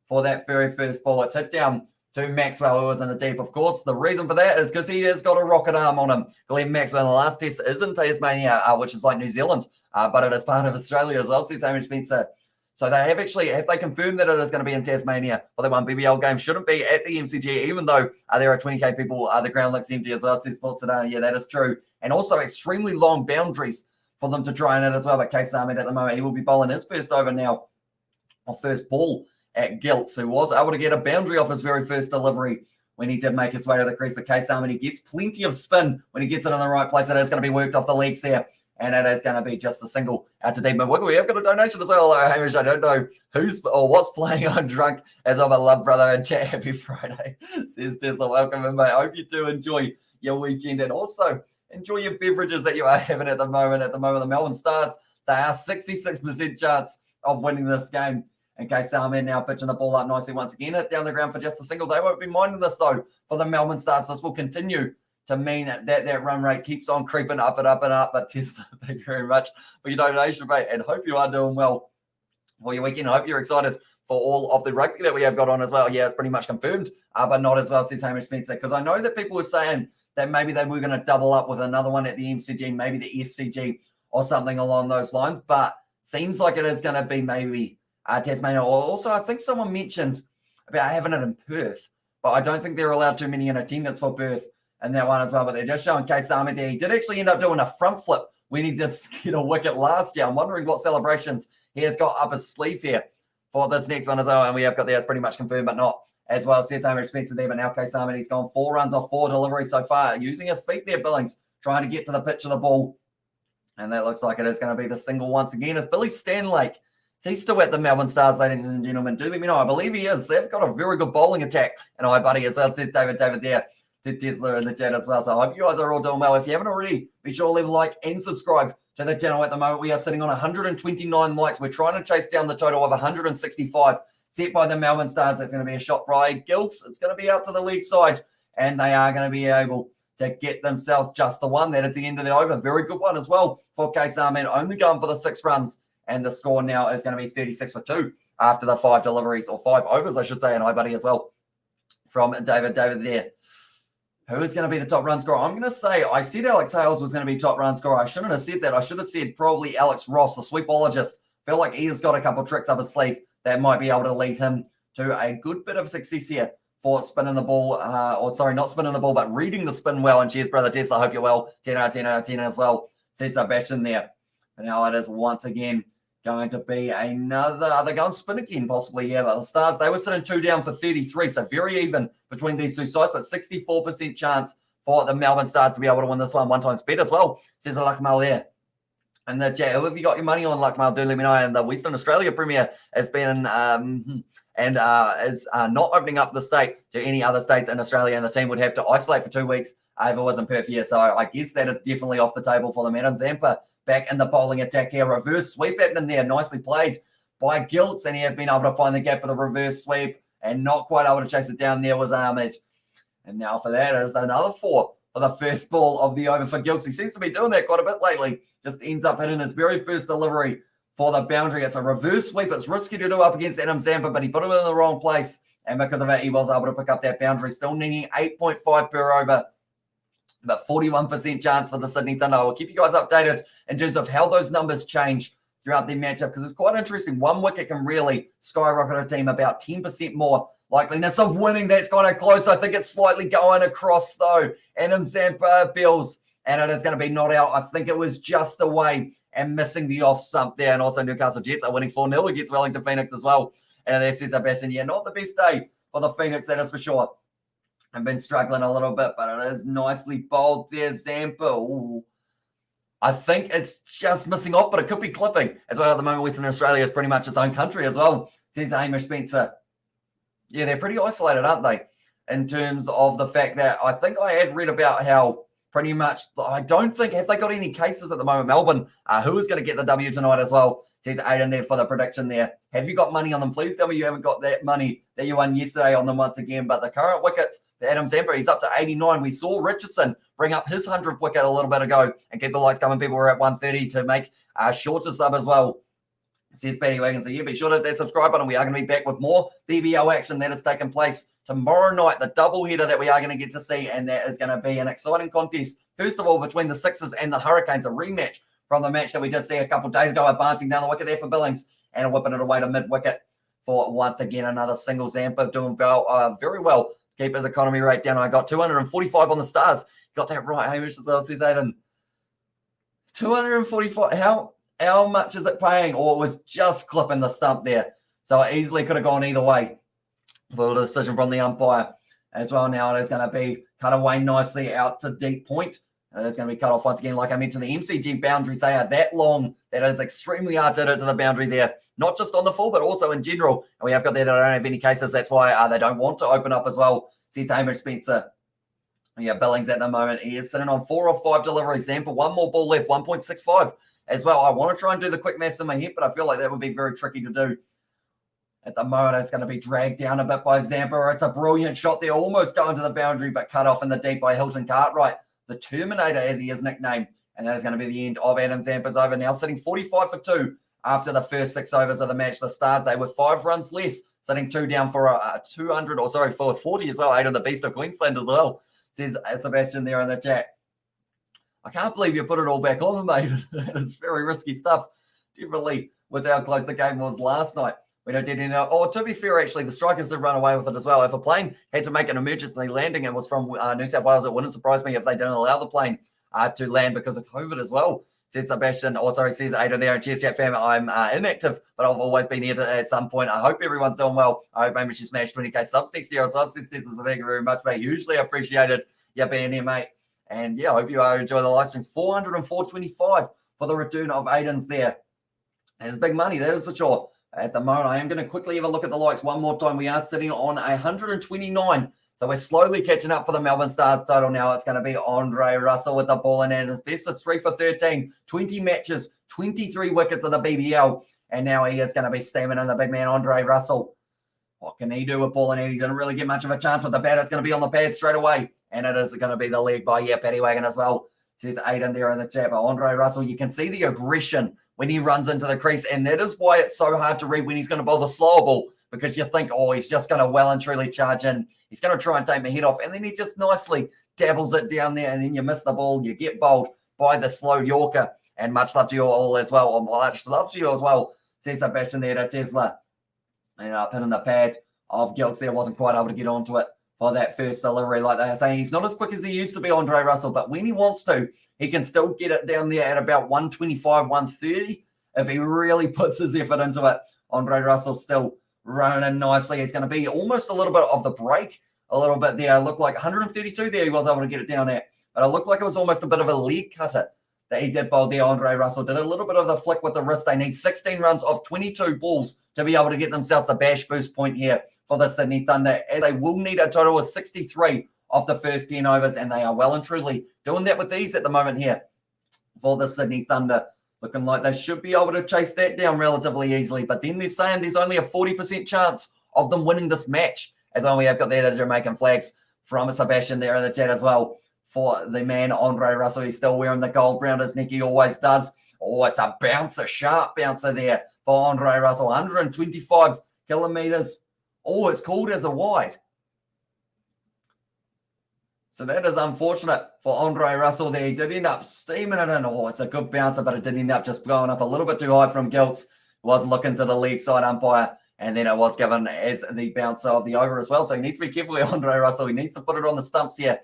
for that very first ball. It's hit down to Maxwell, who was in the deep, of course. The reason for that is because he has got a rocket arm on him. Glenn Maxwell in the last test is in Tasmania, which is like New Zealand, but it is part of Australia as well, says Hamish Spencer. So they have they confirmed that it is going to be in Tasmania for the one BBL game. Shouldn't be at the MCG, even though there are 20K people. The ground looks empty as well, says Sports Today. Yeah, that is true. And also extremely long boundaries for them to try and hit as well. But Case Ahmed at the moment, he will be bowling his first over now, or first ball at Gilts, who was able to get a boundary off his very first delivery when he did make his way to the crease. But Case Ahmed, he gets plenty of spin when he gets it in the right place. It is going to be worked off the legs there. And it is going to be just a single out to deep. But we have got a donation as well. Hello, Hamish. I don't know who's or what's playing. I'm drunk as I'm a love brother and chat. Happy Friday, says Tesla. Welcome in, mate. I hope you do enjoy your weekend, and also enjoy your beverages that you are having at the moment. At the moment, the Melbourne Stars, they are 66% chance of winning this game. In case Ahmed now pitching the ball up nicely once again, hit down the ground for just a single. They won't be minding this, though, for the Melbourne Stars. This will continue to mean that run rate keeps on creeping up and up and up. But Tesla, thank you very much for your donation, mate, and hope you are doing well for your weekend. I hope you're excited for all of the rugby that we have got on as well. Yeah, it's pretty much confirmed, but not as well, says Hamish Spencer, because I know that people were saying that maybe they were going to double up with another one at the MCG, maybe the SCG or something along those lines, but seems like it is going to be maybe Tasmania. Also, I think someone mentioned about having it in Perth, but I don't think they're allowed too many in attendance for Perth and that one as well. But they're just showing Case Ahmed there. He did actually end up doing a front flip when he did get a wicket last year. I'm wondering what celebrations he has got up his sleeve here for this next one as well. And we have got there, it's pretty much confirmed, but not as well. It says Hamish Spencer there, but now Case Ahmed, he's gone 4 runs off 4 deliveries so far, using his feet there, Billings, trying to get to the pitch of the ball. And that looks like it is going to be the single once again. Is Billy Stanlake, is he still at the Melbourne Stars, ladies and gentlemen? Do let me know. I believe he is. They've got a very good bowling attack. And hi, buddy, as well, says David there to Tesla in the chat as well. So I hope you guys are all doing well. If you haven't already, be sure to leave a like and subscribe to the channel. At the moment, we are sitting on 129 likes. We're trying to chase down the total of 165 set by the Melbourne Stars. That's going to be a shot by Gilts. It's going to be out to the lead side, and they are going to be able to get themselves just the one. That is the end of the over. Very good one as well for Case Ahmed, only going for the 6 runs, and the score now is going to be 36 for 2 after the 5 deliveries, or 5 overs, I should say, and hi, buddy, as well, from David there. Who is going to be the top run scorer? I'm going to say, I said Alex Hales was going to be top run scorer. I shouldn't have said that. I should have said probably Alex Ross, the sweepologist. Feel like he has got a couple of tricks up his sleeve that might be able to lead him to a good bit of success here for spinning the ball, not spinning the ball, but reading the spin well. And cheers, brother Tesla. I hope you're well. 10 out of 10 out of 10 as well, says Sebastian there. And now it is once again going to be another, they're going to spin again possibly. Yeah, but the Stars, they were sitting 2 down for 33, so very even between these two sides, but 64% chance for the Melbourne Stars to be able to win this one. 1 times bet as well, says Alakmal there. And the chat, who have you got your money on, Luckmail? Do let me know. And the Western Australia Premier has been is not opening up the state to any other states in Australia, and the team would have to isolate for 2 weeks if it wasn't Perth year. So I guess that is definitely off the table for them. Adam Zampa back in the bowling attack here. Reverse sweep in there. Nicely played by Gilts, and he has been able to find the gap for the reverse sweep and not quite able to chase it down. There was Ahmed. And now for that is another 4 for the first ball of the over for Gilts. He seems to be doing that quite a bit lately. Just ends up hitting his very first delivery for the boundary. It's a reverse sweep. It's risky to do up against Adam Zampa, but he put it in the wrong place. And because of it, he was able to pick up that boundary. Still needing 8.5 per over. But 41% chance for the Sydney Thunder. I will keep you guys updated in terms of how those numbers change throughout the matchup, because it's quite interesting. 1 wicket can really skyrocket a team about 10% more likeliness of winning. That's kind of close. I think it's slightly going across, though. Adam Zampa bills, and it is going to be not out. I think it was just away and missing the off stump there. And also Newcastle Jets are winning 4-0 against Wellington Phoenix as well. And there says Sebastian, yeah, not the best day for the Phoenix, that is for sure. I've been struggling a little bit, but it is nicely bowled there, Zampa. Ooh. I think it's just missing off, but it could be clipping as well. At the moment, Western Australia is pretty much its own country as well. Says Hamish Spencer. Yeah, they're pretty isolated, aren't they? In terms of the fact that I think I had read about how pretty much, I don't think, have they got any cases at the moment? Melbourne, who is going to get the W tonight as well? Says Aiden there for the prediction there. Have you got money on them? Please tell me you haven't got that money that you won yesterday on them once again. But the current wickets, the Adam Zampa, he's up to 89. We saw Richardson bring up his 100th wicket a little bit ago and keep the lights coming. People were at 130 to make a shorter sub as well. Says Paddy Wagon. So yeah, be sure to hit that subscribe button. We are going to be back with more BBL action that is taking place tomorrow night, the doubleheader that we are going to get to see, and that is going to be an exciting contest. First of all, between the Sixers and the Hurricanes, a rematch from the match that we just see a couple of days ago, advancing down the wicket there for Billings and whipping it away to mid-wicket for once again another single. Zampa doing very well. Keep his economy rate down. I got 245 on the Stars. Got that right, Hamish, as well, says Aiden. 245. How much is it paying? Or it was just clipping the stump there. So it easily could have gone either way for the decision from the umpire as well. Now it is going to be cut away nicely out to deep point. And it's going to be cut off once again. Like I mentioned, the MCG boundaries, they are that long that it is extremely hard to hit to the boundary there. Not just on the full, but also in general. And we have got there that don't have any cases. That's why they don't want to open up as well. Says Hamish Spencer. Yeah, Billings at the moment. He is sitting on 4 of 5 deliveries. Zampa, one more ball left, 1.65 as well. I want to try and do the quick maths in my head, but I feel like that would be very tricky to do. At the moment, it's going to be dragged down a bit by Zampa. It's a brilliant shot there, almost going to the boundary, but cut off in the deep by Hilton Cartwright, the Terminator, as he is nicknamed. And that is going to be the end of Adam Zampa's over. Now sitting 45 for 2 after the first 6 overs of the match. The Stars, they were 5 runs less, sitting 2 down for for 40 as well. 8 of the Beast of Queensland as well, says Sebastian there in the chat. I can't believe you put it all back on, mate. That is very risky stuff. Definitely with how close the game was last night. We don't did know. Oh, to be fair, actually, the strikers did run away with it as well. If a plane had to make an emergency landing and was from New South Wales, it wouldn't surprise me if they didn't allow the plane to land because of COVID as well. Says Sebastian, says Ada there in Cheers Chat fam. I'm inactive, but I've always been here at some point. I hope everyone's doing well. I hope maybe she smashed 20k subs next year as well. Says thank you very much, mate. Hugely appreciated you being here, mate. And yeah, I hope you enjoy the live streams. 404.25 for the return of Aiden's there. There's big money, that is for sure. At the moment, I am going to quickly have a look at the likes one more time. We are sitting on 129. So we're slowly catching up for the Melbourne Stars total now. It's going to be Andre Russell with the ball in hand. His best of 3 for 13, 20 matches, 23 wickets in the BBL. And now he is going to be steaming in the big man, Andre Russell. What can he do with ball in hand? He didn't really get much of a chance with the bat. It's going to be on the pad straight away. And it is going to be the leg by, Paddy Wagon as well. Says Aiden there in the chat. But Andre Russell, you can see the aggression when he runs into the crease. And that is why it's so hard to read when he's going to bowl the slower ball, because you think, he's just going to well and truly charge in. He's going to try and take my head off. And then he just nicely dabbles it down there. And then you miss the ball. You get bowled by the slow Yorker. And much love to you all as well. Much love to you as well, says Sebastian there to Tesla. And up in the pad of Gilts there. Wasn't quite able to get onto it for that first delivery. Like they are saying, he's not as quick as he used to be, Andre Russell, but when he wants to, he can still get it down there at about 125, 130 if he really puts his effort into it. Andre Russell still running in nicely. It's going to be almost a little bit of the break, a little bit there. It looked like 132 there he was able to get it down at, but it looked like it was almost a bit of a leg cutter that he did bowl there. Andre Russell did a little bit of the flick with the wrist. They need 16 runs off 22 balls to be able to get themselves the bash boost point here for the Sydney Thunder, as they will need a total of 63 off the first 10 overs, and they are well and truly doing that with ease at the moment here for the Sydney Thunder. Looking like they should be able to chase that down relatively easily, but then they're saying there's only a 40% chance of them winning this match, as well we have got there the Jamaican flags from Sebastian there in the chat as well for the man Andre Russell. He's still wearing the gold round his neck, he always does. Oh, it's a bouncer, sharp bouncer there for Andre Russell, 125 kilometres. Oh, it's called as a wide. So that is unfortunate for Andre Russell there. He did end up steaming it in. Oh, it's a good bouncer, but it did end up just going up a little bit too high from Gilts. Was looking to the lead side umpire, and then it was given as the bouncer of the over as well. So he needs to be careful with Andre Russell. He needs to put it on the stumps here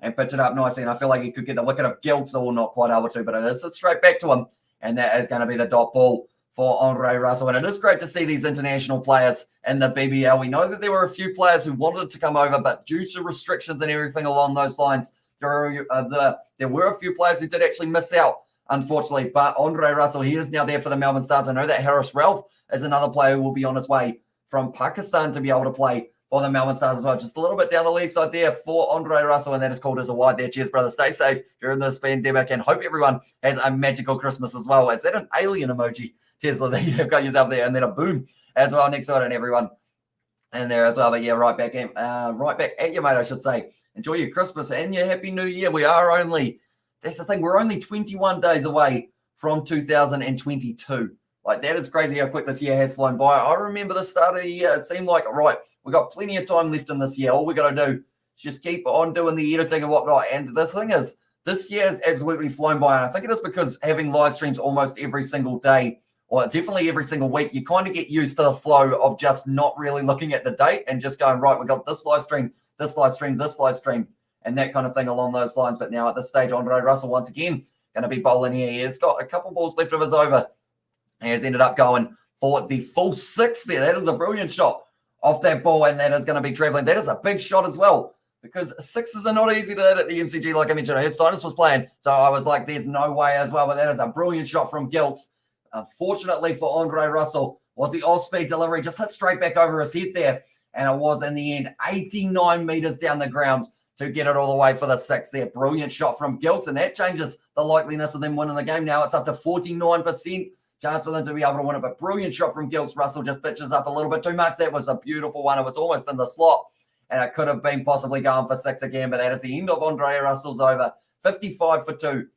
and pitch it up nicely. And I feel like he could get the wicket of Gilts, or not quite able to, but it is straight back to him. And that is going to be the dot ball for Andre Russell. And it is great to see these international players in the BBL. We know that there were a few players who wanted to come over, but due to restrictions and everything along those lines, there were a few players who did actually miss out, unfortunately. But Andre Russell, he is now there for the Melbourne Stars. I know that Harris Ralph is another player who will be on his way from Pakistan to be able to play for the Melbourne Stars as well. Just a little bit down the lead side there for Andre Russell, and that is called as a wide there. Cheers, brother. Stay safe during this pandemic, and hope everyone has a magical Christmas as well. Is that an alien emoji? Cheers, there you have got yourself there, and then a boom as well next to it, and everyone in there as well. But yeah, right back at you, mate, I should say. Enjoy your Christmas and your Happy New Year. That's the thing, we're only 21 days away from 2022. Like, that is crazy how quick this year has flown by. I remember the start of the year, it seemed like, right, we got plenty of time left in this year. All we got to do is just keep on doing the editing and whatnot. And the thing is, this year has absolutely flown by. And I think it is because having live streams almost every single day, or definitely every single week, you kind of get used to the flow of just not really looking at the date and just going, right, we got this live stream, this live stream, this live stream, and that kind of thing along those lines. But now at this stage, Andre Russell, once again, going to be bowling here. He has got a couple balls left of his over. He has ended up going for the full six there. That is a brilliant shot off that ball, and that is going to be travelling. That is a big shot as well, because sixes are not easy to hit at the MCG, like I mentioned. I heard Steinus was playing, so I was like, there's no way as well. But that is a brilliant shot from Gilts. Unfortunately for Andre Russell, was the off-speed delivery, just hit straight back over his head there, and it was in the end 89 metres down the ground to get it all the way for the six there. Brilliant shot from Gilts, and that changes the likeliness of them winning the game. Now it's up to 49% chance for them to be able to win it, but brilliant shot from Gilts. Russell just pitches up a little bit too much. That was a beautiful one. It was almost in the slot, and it could have been possibly going for six again, but that is the end of Andre Russell's over. 55 for 2.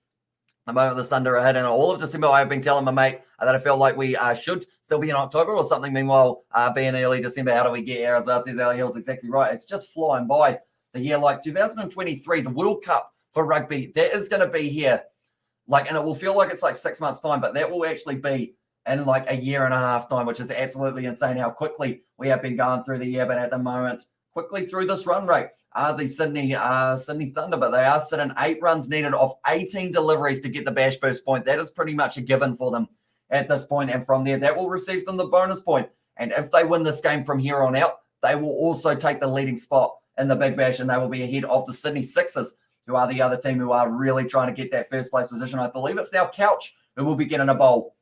The moment the Thunder are hitting all of December, I have been telling my mate that I feel like we should still be in October or something. Meanwhile, be in early December. How do we get here? As well, says Ali Hill's exactly right. It's just flying by. The year like 2023, the World Cup for rugby, that is going to be here. Like, and it will feel like it's like 6 months' time, but that will actually be in like a year and a half time, which is absolutely insane how quickly we have been going through the year. But at the moment, quickly through this run rate are the Sydney Thunder, but they are sitting 8 runs needed off 18 deliveries to get the bash boost point. That is pretty much a given for them at this point, and from there, that will receive them the bonus point. And if they win this game from here on out, they will also take the leading spot in the Big Bash, and they will be ahead of the Sydney Sixers, who are the other team who are really trying to get that first place position. I believe it's now Couch who will be getting a bowl.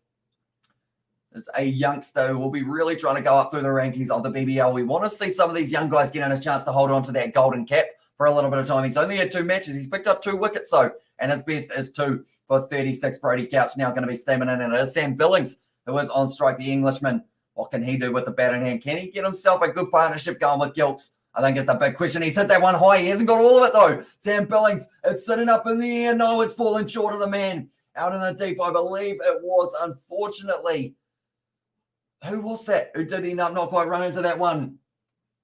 There's a youngster who will be really trying to go up through the rankings of the BBL. We want to see some of these young guys getting a chance to hold on to that golden cap for a little bit of time. He's only had 2 matches. He's picked up 2 wickets, though, and his best is 2 for 36. Brody Couch now going to be steaming in, and it is Sam Billings who is on strike, the Englishman. What can he do with the bat in hand? Can he get himself a good partnership going with Gilts? I think it's the big question. He's hit that one high. He hasn't got all of it, though. Sam Billings, it's sitting up in the air. No, it's falling short of the man. Out in the deep, I believe it was, unfortunately. Who was that? Who did end up not quite running into that one?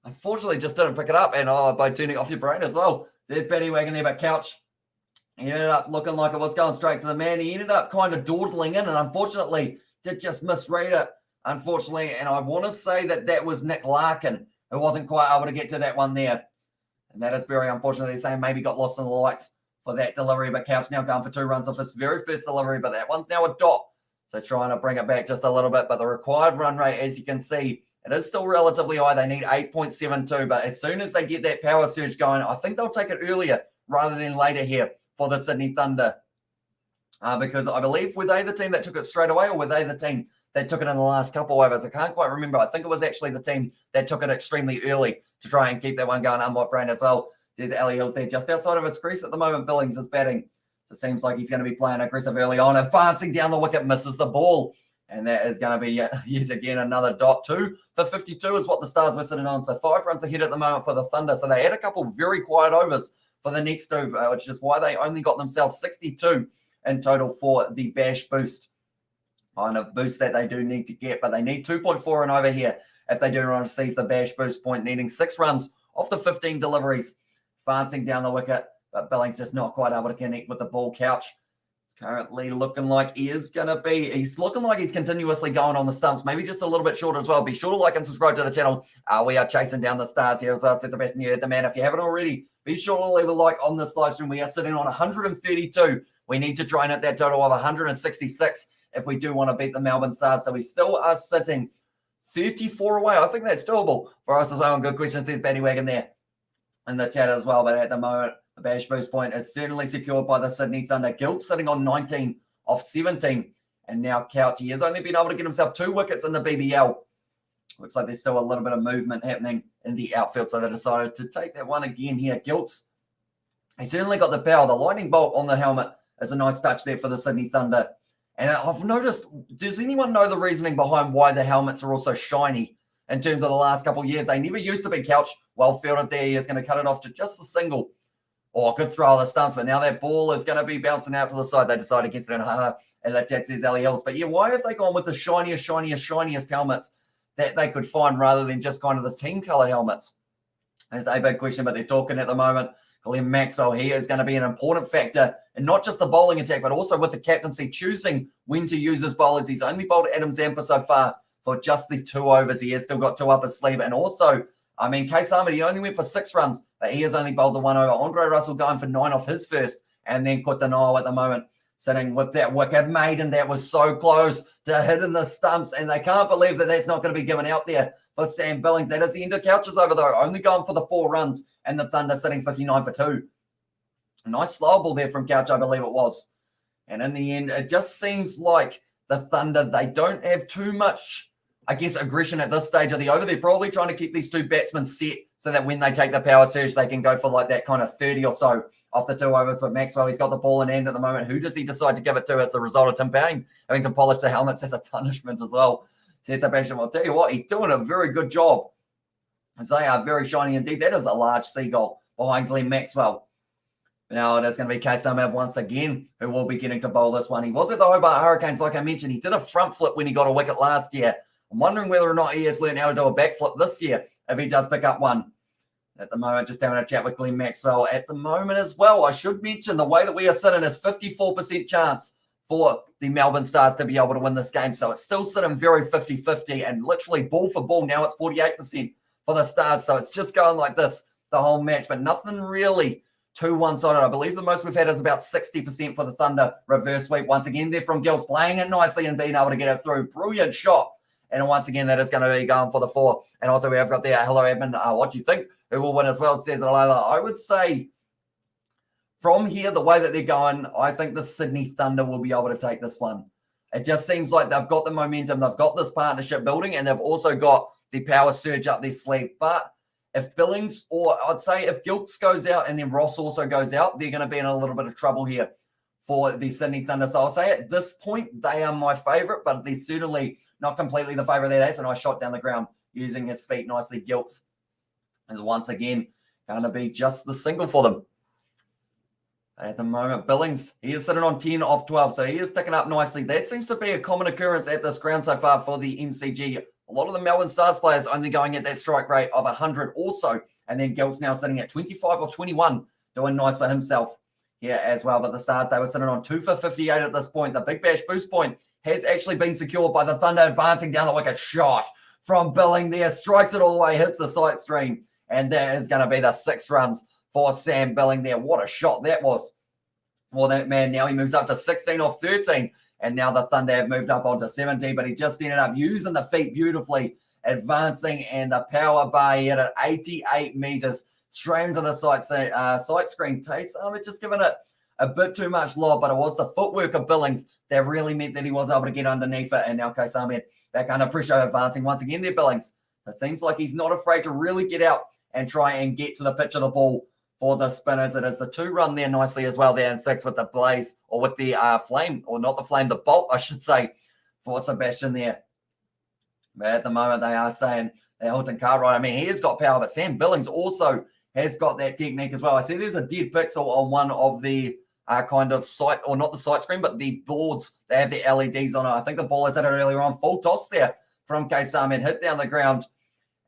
Unfortunately, just didn't pick it up. And by turning off your brain as well. There's Paddy Wagon there, but Couch, he ended up looking like it was going straight to the man. He ended up kind of dawdling in, and unfortunately, did just misread it. Unfortunately, and I want to say that was Nick Larkin, who wasn't quite able to get to that one there. And that is very unfortunate. They're saying maybe got lost in the lights for that delivery, but Couch now going for 2 runs off his very first delivery, but that one's now a dot. So trying to bring it back just a little bit, but the required run rate, as you can see, it is still relatively high. They need 8.72, but as soon as they get that power surge going, I think they'll take it earlier rather than later here for the Sydney Thunder. because I believe, were they the team that took it straight away, or were they the team that took it in the last couple overs? I can't quite remember. I think it was actually the team that took it extremely early to try and keep that one going. Unblocked brain as well. There's Ali Hills there just outside of his crease at the moment. Billings is batting. So it seems like he's going to be playing aggressive early on. Advancing down the wicket, misses the ball. And that is going to be yet again another dot. 2 for 52 is what the Stars were sitting on. So 5 runs ahead at the moment for the Thunder. So they had a couple very quiet overs for the next over, which is why they only got themselves 62 in total for the Bash boost. Kind of boost that they do need to get, but they need 2.4 and over here if they do want to receive the Bash boost point, needing 6 runs off the 15 deliveries. Advancing down the wicket, but Billings just not quite able to connect with the ball. Couch is currently looking like he's looking like he's continuously going on the stumps, maybe just a little bit short as well. Be sure to like and subscribe to the channel. We are chasing down the Stars here as well. Says Sebastian, you heard the man. If you haven't already, be sure to leave a like on this live stream. We are sitting on 132. We need to try and hit that total of 166 if we do want to beat the Melbourne Stars. So we still are sitting 34 away. I think that's doable for us as well. And good question, says Batty Wagon there in the chat as well. But at the moment, the Bash boost point is certainly secured by the Sydney Thunder. Gilt sitting on 19 off 17. And now Couch, he has only been able to get himself 2 wickets in the BBL. Looks like there's still a little bit of movement happening in the outfield. So they decided to take that one again here. Gilt's, he certainly got the power. The lightning bolt on the helmet is a nice touch there for the Sydney Thunder. And I've noticed, does anyone know the reasoning behind why the helmets are also shiny in terms of the last couple of years? They never used to be. Couch. Well fielded there. He is going to cut it off to just a single. Oh, good throw on the stumps, but now that ball is going to be bouncing out to the side. They decided to get it in harder, and that's his Ali Hills. But yeah, why have they gone with the shiniest helmets that they could find rather than just kind of the team color helmets? That's a big question, but they're talking at the moment. Glenn Maxwell here is going to be an important factor, and not just the bowling attack, but also with the captaincy choosing when to use his bowlers. He's only bowled Adam Zampa so far for just the 2 overs. He has still got 2 up his sleeve, and also, I mean, Kay Samad, he only went for 6 runs, but he has only bowled the 1 over. Andre Russell going for 9 off his first, and then Kutanao at the moment sitting with that wicket. Maiden, that was so close to hitting the stumps, and they can't believe that that's not going to be given out there for Sam Billings. That is the end of Couch's over, though, only going for the 4 runs, and the Thunder sitting 59 for 2. A nice slow ball there from Couch, I believe it was. And in the end, it just seems like the Thunder, they don't have too much, I guess, aggression at this stage of the over. They're probably trying to keep these 2 batsmen set so that when they take the power surge, they can go for like that kind of 30 or so off the 2 overs. But Maxwell, he's got the ball in hand at the moment. Who does he decide to give it to as a result of Tim Payne having to polish the helmets as a punishment as well? Says Sebastian, I'll tell you what, he's doing a very good job. As they are very shiny indeed. That is a large seagull behind Glenn Maxwell. Now, that's going to be K-Samab once again, who will be getting to bowl this one. He was at the Hobart Hurricanes, like I mentioned. He did a front flip when he got a wicket last year. I'm wondering whether or not he has learned how to do a back flip this year, if he does pick up one. At the moment, just having a chat with Glenn Maxwell. At the moment as well, I should mention the way that we are sitting is 54% chance for the Melbourne Stars to be able to win this game. So it's still sitting very 50-50 and literally ball for ball. Now it's 48% for the Stars. So it's just going like this the whole match, but nothing really too one-sided. I believe the most we've had is about 60% for the Thunder reverse sweep. Once again, they're from Gilts playing it nicely and being able to get it through. Brilliant shot. And once again, that is going to be going for the 4. And also we have got there, hello, Edmund. What do you think? Who will win as well? Says Alala. I would say from here, the way that they're going, I think the Sydney Thunder will be able to take this one. It just seems like they've got the momentum. They've got this partnership building, and they've also got the power surge up their sleeve. But if Billings, or I'd say if Gilts goes out and then Ross also goes out, they're going to be in a little bit of trouble here for the Sydney Thunder. So I'll say at this point, they are my favourite, but they're certainly not completely the favourite there. That's a nice shot down the ground using his feet nicely. Gilts is once again going to be just the single for them. At the moment, Billings, he is sitting on 10 off 12, so he is ticking up nicely. That seems to be a common occurrence at this ground so far for the MCG. A lot of the Melbourne Stars players only going at that strike rate of 100 also. And then Gilt's now sitting at 25 or 21, doing nice for himself here as well. But the Stars, they were sitting on 2 for 58 at this point. The Big Bash boost point has actually been secured by the Thunder, advancing down the wicket. Shot from Billing there, strikes it all the way, hits the sight screen. And that is going to be the 6 runs for Sam Billing there. What a shot that was. Well, that man, now he moves up to 16 off 13. And now the Thunder have moved up onto 17, but he just ended up using the feet beautifully, advancing, and the power bar hit at 88 meters, straight into the sight screen. Taste, just giving it a bit too much lob, but it was the footwork of Billings that really meant that he was able to get underneath it. And now Kais Ahmed back under pressure, advancing once again there, Billings. It seems like he's not afraid to really get out and try and get to the pitch of the ball for the spinners. It is the 2-run there nicely as well there, and 6 with the blaze, or with the flame, or not the flame, the bolt, I should say, for Sebastian there. But at the moment, they are saying that Hilton Cartwright, I mean, he has got power, but Sam Billings also has got that technique as well. I see there's a dead pixel on one of the kind of sight, or not the sight screen, but the boards. They have the LEDs on it. I think the ball has hit it earlier on. Full toss there from Kais Ahmed, hit down the ground.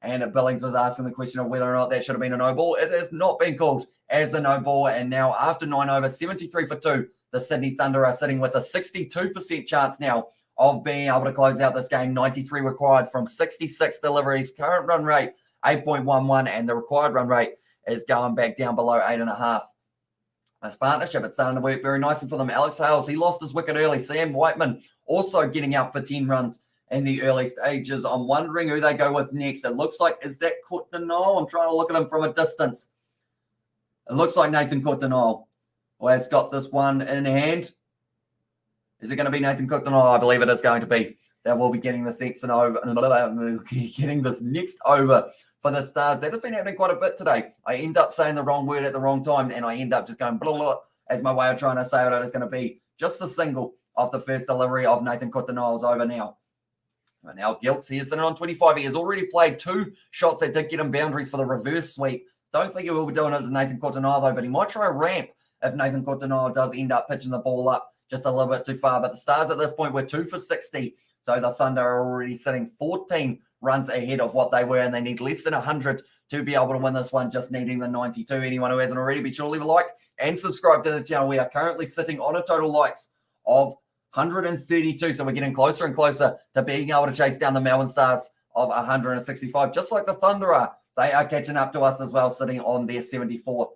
And Billings was asking the question of whether or not that should have been a no ball. It has not been called as a no ball. And now after 9 overs, 73 for 2, the Sydney Thunder are sitting with a 62% chance now of being able to close out this game. 93 required from 66 deliveries. Current run rate, 8.11, and the required run rate is going back down below 8.5. This partnership, it's starting to work very nicely for them. Alex Hales, he lost his wicket early. Sam Whiteman also getting out for 10 runs in the early stages. I'm wondering who they go with next. It looks like, is that Courtenay? I'm trying to look at him from a distance. It looks like Nathan Courtenay has got this one in hand. Is it going to be Nathan Courtenay? I believe it is going to be. That will be getting this next over, getting this next over for the Stars. That has been happening quite a bit today. I end up saying the wrong word at the wrong time, and I end up just going blah, blah, as my way of trying to say it. It is going to be just the single of the first delivery of Nathan Courtenay's over now. Right now, Gilts, he is sitting on 25. He has already played 2 shots that did get him boundaries for the reverse sweep. Don't think he will be doing it to Nathan Courtenay, though, but he might try a ramp if Nathan Courtenay does end up pitching the ball up just a little bit too far. But the Stars at this point were 2 for 60. So the Thunder are already sitting 14 runs ahead of what they were, and they need less than 100 to be able to win this one, just needing the 92. Anyone who hasn't already, be sure to leave a like and subscribe to the channel. We are currently sitting on a total likes of 132, so we're getting closer and closer to being able to chase down the Melbourne Stars of 165, just like the Thunder are. They are catching up to us as well, sitting on their 74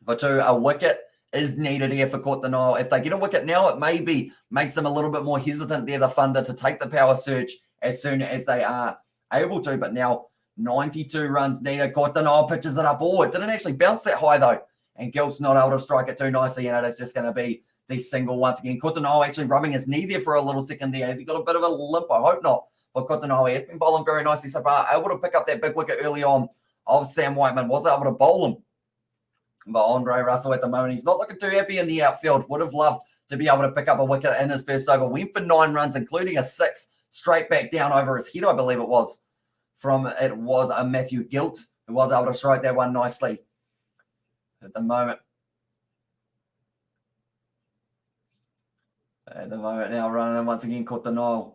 for 2. A wicket is needed here for Courtenay. If they get a wicket now, it maybe makes them a little bit more hesitant there, the Thunder, to take the power surge as soon as they are able to. But now 92 runs needed. Courtenay pitches it up. Oh, it didn't actually bounce that high, though. And Gilt's not able to strike it too nicely, and it is just going to be the single once again. Courtenay actually rubbing his knee there for a little second there. Has he got a bit of a limp? I hope not. But Courtenay has been bowling very nicely so far. Able to pick up that big wicket early on of Sam Whiteman. Was able to bowl him. But Andre Russell at the moment, he's not looking too happy in the outfield. Would have loved to be able to pick up a wicket in his first over. Went for 9 runs, including a 6 straight back down over his head, I believe it was. It was a Matthew Gilt who was able to strike that one nicely at the moment. Now running in once again, Courtenay.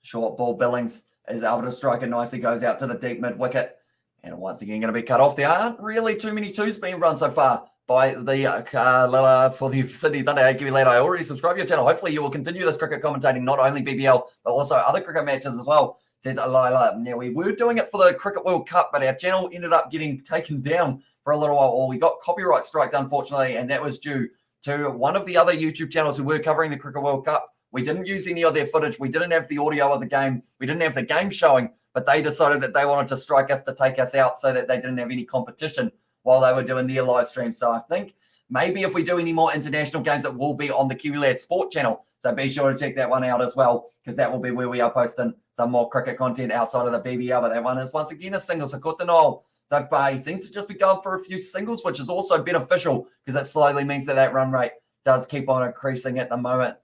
Short ball, Billings is able to strike it nicely, goes out to the deep mid wicket. And once again, going to be cut off. There aren't really too many 2s being run so far by the for the Sydney Thunder. Hey, give me later. I already subscribed to your channel. Hopefully you will continue this cricket commentating, not only BBL, but also other cricket matches as well, says Alila. Now, we were doing it for the Cricket World Cup, but our channel ended up getting taken down for a little while. Or we got copyright striked, unfortunately, and that was due to one of the other YouTube channels who were covering the Cricket World Cup. We didn't use any of their footage. We didn't have the audio of the game. We didn't have the game showing, but they decided that they wanted to strike us to take us out so that they didn't have any competition while they were doing their live stream. So I think maybe if we do any more international games, it will be on the Kiwi Lad Sport channel. So be sure to check that one out as well, because that will be where we are posting some more cricket content outside of the BBL. But that one is once again a single. So Courtenay, so far he seems to just be going for a few singles, which is also beneficial because it slowly means that run rate does keep on increasing at the moment.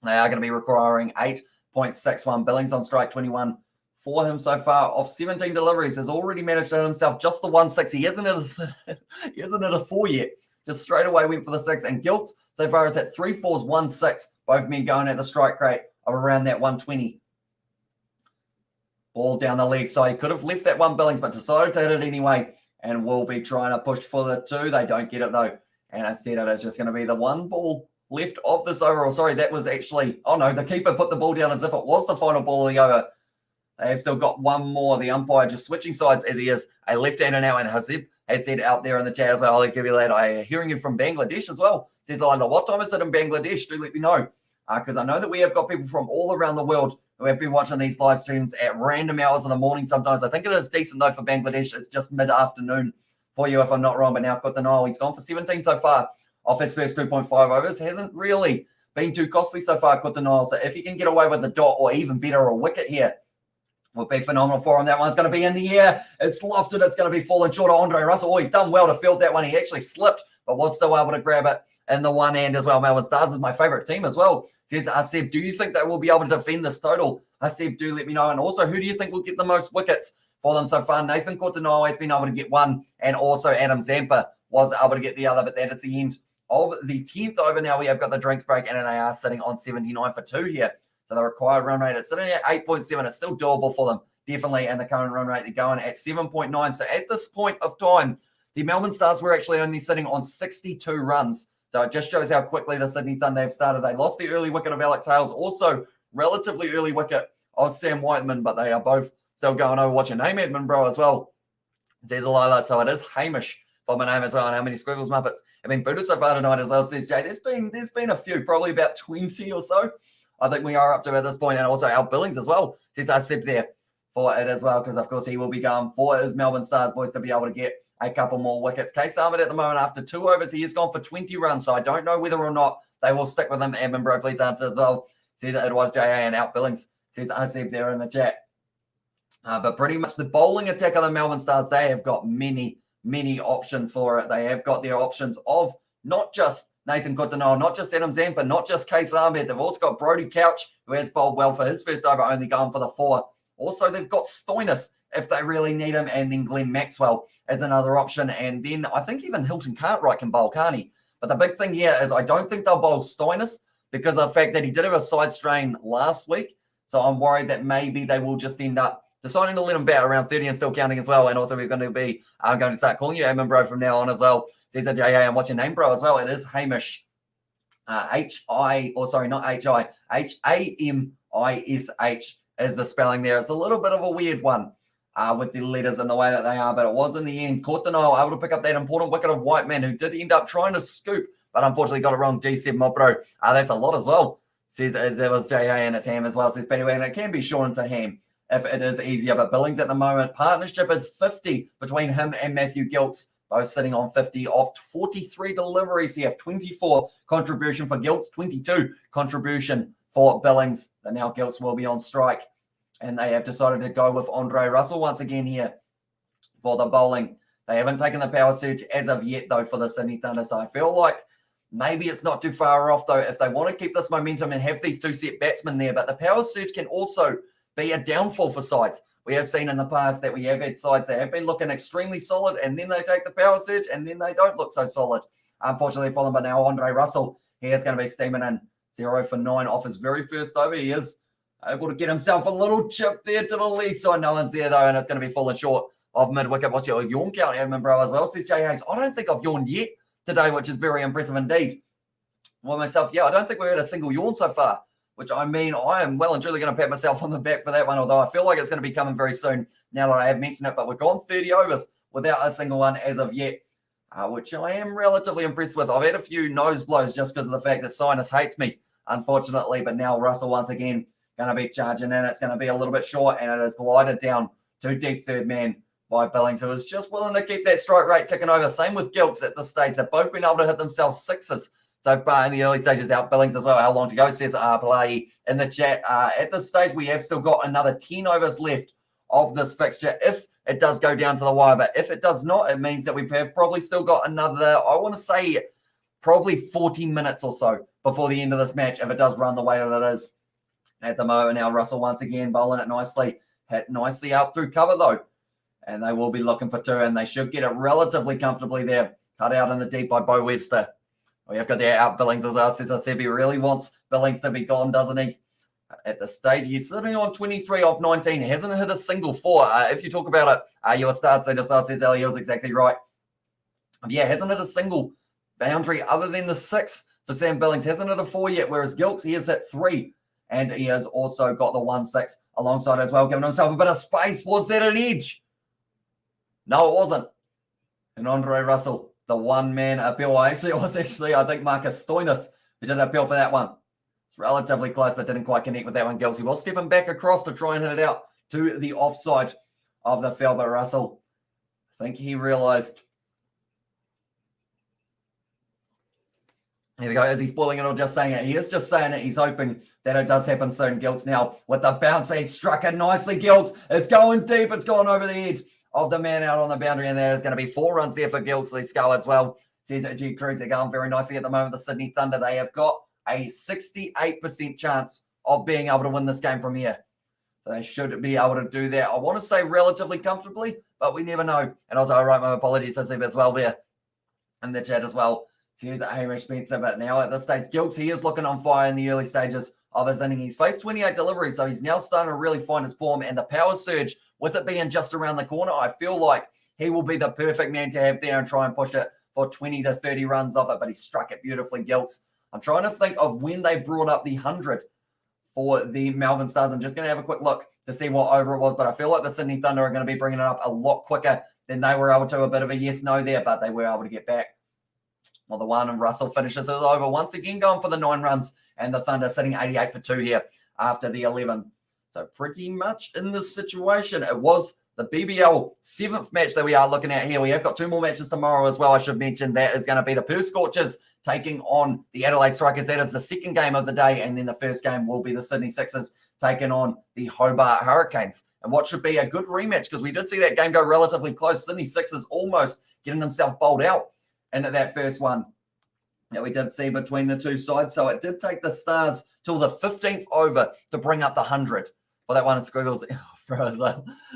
They are going to be requiring 8.61. Billings on strike 21 for him so far. Off 17 deliveries, has already managed to hit himself just the 1-6. He isn't at a 4 yet. Just straight away went for the 6. And Gilt so far is at 3 4s, 1-6. Both men going at the strike rate of around that 120. Ball down the leg side. He could have left that one, Billings, but decided to hit it anyway. And will be trying to push for the 2. They don't get it though. And I said it is just going to be the 1 ball left of this over. Or sorry, that was actually, oh no, the keeper put the ball down as if it was the final ball of the over. They have still got one more. The umpire just switching sides as he is a left-hander now. And Hazib has said out there in the chat as well, I'll give you that. I'm hearing you from Bangladesh as well. Says, what time is it in Bangladesh? Do let me know. Because I know that we have got people from all around the world who have been watching these live streams at random hours in the morning sometimes. I think it is decent though for Bangladesh. It's just mid-afternoon for you if I'm not wrong. But now Courtenay, he's gone for 17 so far off his first 2.5 overs. Hasn't really been too costly so far, Coutinho. So if he can get away with a dot or even better, a wicket here, would be phenomenal for him. That one's going to be in the air. It's lofted. It's going to be falling short of Andre Russell. Oh, he's done well to field that one. He actually slipped, but was still able to grab it in the one hand as well. Melbourne Stars is my favourite team as well. Says Seb, do you think they will be able to defend this total? Seb, do let me know. And also, who do you think will get the most wickets for them so far? Nathan Coutinho has been able to get one, and also Adam Zampa was able to get the other, but that is the end of the 10th over. Now we have got the drinks break, and they are sitting on 79 for 2 here. So the required run rate is sitting at 8.7. It's still doable for them, definitely. And the current run rate, they're going at 7.9. So at this point of time, the Melbourne Stars were actually only sitting on 62 runs. So it just shows how quickly the Sydney Thunder have started. They lost the early wicket of Alex Hales, also relatively early wicket of Sam Whiteman, but they are both still going over. What's your name, Edmund, bro, as well? Says Lila. So it is Hamish for my name as well. And how many Squiggles Muppets have been booted so far tonight as well, says Jay. There's been a few, probably about 20 or so. I think we are up to at this point. And also Al Billings as well, says I Seb there for it as well, because of course he will be going for his Melbourne Stars boys to be able to get a couple more wickets. Case Ahmed at the moment, after 2 overs, he has gone for 20 runs. So I don't know whether or not they will stick with him. Edmund, bro, please answer as well. Says it was JA and Al Billings. Says I Seb there in the chat. But pretty much the bowling attack of the Melbourne Stars, they have got many options for it. They have got their options of not just Nathan Coutinho, not just Adam Zampa, not just Case Ahmed. They've also got Brody Couch, who has bowled well for his first over, only going for the 4. Also, they've got Stoinis if they really need him, and then Glenn Maxwell as another option. And then I think even Hilton Cartwright can bowl, can't he? But the big thing here is I don't think they'll bowl Stoinis because of the fact that he did have a side strain last week. So I'm worried that maybe they will just end up deciding to let him bat around 30 and still counting as well. And also we're going to be going to start calling you Eamon, bro, from now on as well. Says JA, and what's your name, bro, as well? It is Hamish. H-I, or sorry, not H-I, H-A-M-I-S-H is the spelling there. It's a little bit of a weird one with the letters and the way that they are, but it was in the end. Coutinho able to pick up that important wicket of Whiteman, who did end up trying to scoop, but unfortunately got it wrong. G7 mob, bro. That's a lot as well. Says it was JA and it's Ham as well. Says Petty and it can be Sean to Ham if it is easier. But Billings at the moment, partnership is 50 between him and Matthew Gilts, both sitting on 50 off 43 deliveries here. 24 contribution for Gilts, 22 contribution for Billings. But now Gilts will be on strike. And they have decided to go with Andre Russell once again here for the bowling. They haven't taken the power surge as of yet, though, for the Sydney Thunder. So I feel like maybe it's not too far off, though, if they want to keep this momentum and have these 2 set batsmen there. But the power surge can also be a downfall for sides. We have seen in the past that we have had sides that have been looking extremely solid, and then they take the power surge, and then they don't look so solid, unfortunately for them. But now Andre Russell, he is going to be steaming in 0 for 9 off his very first over. He is able to get himself a little chip there to the lead side. No one's there, though, and it's going to be falling short of mid-wicket. What's your yawn count, Edmund, bro, as well? Says Jay Hayes. I don't think I've yawned yet today, which is very impressive indeed. Well, myself, yeah, I don't think we've had a single yawn so far, which I mean, I am well and truly going to pat myself on the back for that one, although I feel like it's going to be coming very soon now that I have mentioned it. But we've gone 30 overs without a single one as of yet, which I am relatively impressed with. I've had a few nose blows just because of the fact that Sinus hates me, unfortunately. But now Russell once again going to be charging in. It's going to be a little bit short, and it has glided down to deep third man by Billings, who is just willing to keep that strike rate ticking over. Same with Gilts at this stage. They've both been able to hit themselves 6s so far in the early stages. Out Billings as well. How long to go, says Palai in the chat. At this stage, we have still got another 10 overs left of this fixture if it does go down to the wire. But if it does not, it means that we have probably still got another, I want to say, probably 40 minutes or so before the end of this match if it does run the way that it is at the moment. Now Russell once again bowling it nicely. Hit nicely out through cover, though. And they will be looking for 2, and they should get it relatively comfortably there. Cut out in the deep by Bo Webster. We have got the out Billings as well. Says I said he really wants Billings to be gone, doesn't he? At this stage, he's sitting on 23 off 19. He hasn't hit a single 4. If you talk about it, your start status, says Ellie Hill's exactly right. Yeah, hasn't hit a single boundary other than the 6 for Sam Billings. Hasn't hit a 4 yet, whereas Gilks, he has hit 3. And he has also got the 1-6 alongside as well, giving himself a bit of space. Was that an edge? No, it wasn't. And Andre Russell, the one-man appeal. I think Marcus Stoinis who did an appeal for that one. It's relatively close, but didn't quite connect with that one. Gilsey was stepping back across to try and hit it out to the offside of the field. But Russell, I think he realised Here we go. Is he spoiling it or just saying it? He is just saying it. He's hoping that it does happen soon. Gilts now with the bounce. He struck it nicely, Gilts. It's going deep. It's gone over the edge of the man out on the boundary. And there is going to be 4 runs there for Gilts. Let's go as well. Says G Cruz. They're going very nicely at the moment. The Sydney Thunder, they have got a 68% chance of being able to win this game from here. So they should be able to do that. I want to say relatively comfortably, but we never know. And also, I write my apologies to Steve as well there in the chat as well. So here's Hamish Spencer, but now at this stage, Gilts, he is looking on fire in the early stages of his inning. He's faced 28 deliveries, so he's now starting to really find his form. And the power surge, with it being just around the corner, I feel like he will be the perfect man to have there and try and push it for 20 to 30 runs off it. But he struck it beautifully, Gilts. I'm trying to think of when they brought up the 100 for the Melbourne Stars. I'm just going to have a quick look to see what over it was, but I feel like the Sydney Thunder are going to be bringing it up a lot quicker than they were able to. A bit of a yes-no there, but they were able to get back. Well, the one and Russell finishes it over once again, going for the 9 runs, and the Thunder sitting 88 for 2 here after the 11. So pretty much in this situation, it was the BBL 7th match that we are looking at here. We have got 2 more matches tomorrow as well. I should mention that is going to be the Perth Scorchers taking on the Adelaide Strikers. That is the second game of the day, and then the first game will be the Sydney Sixers taking on the Hobart Hurricanes. And what should be a good rematch, because we did see that game go relatively close. Sydney Sixers almost getting themselves bowled out into that first one that we did see between the two sides. So it did take the Stars till the 15th over to bring up the 100. Well, that one is Squiggles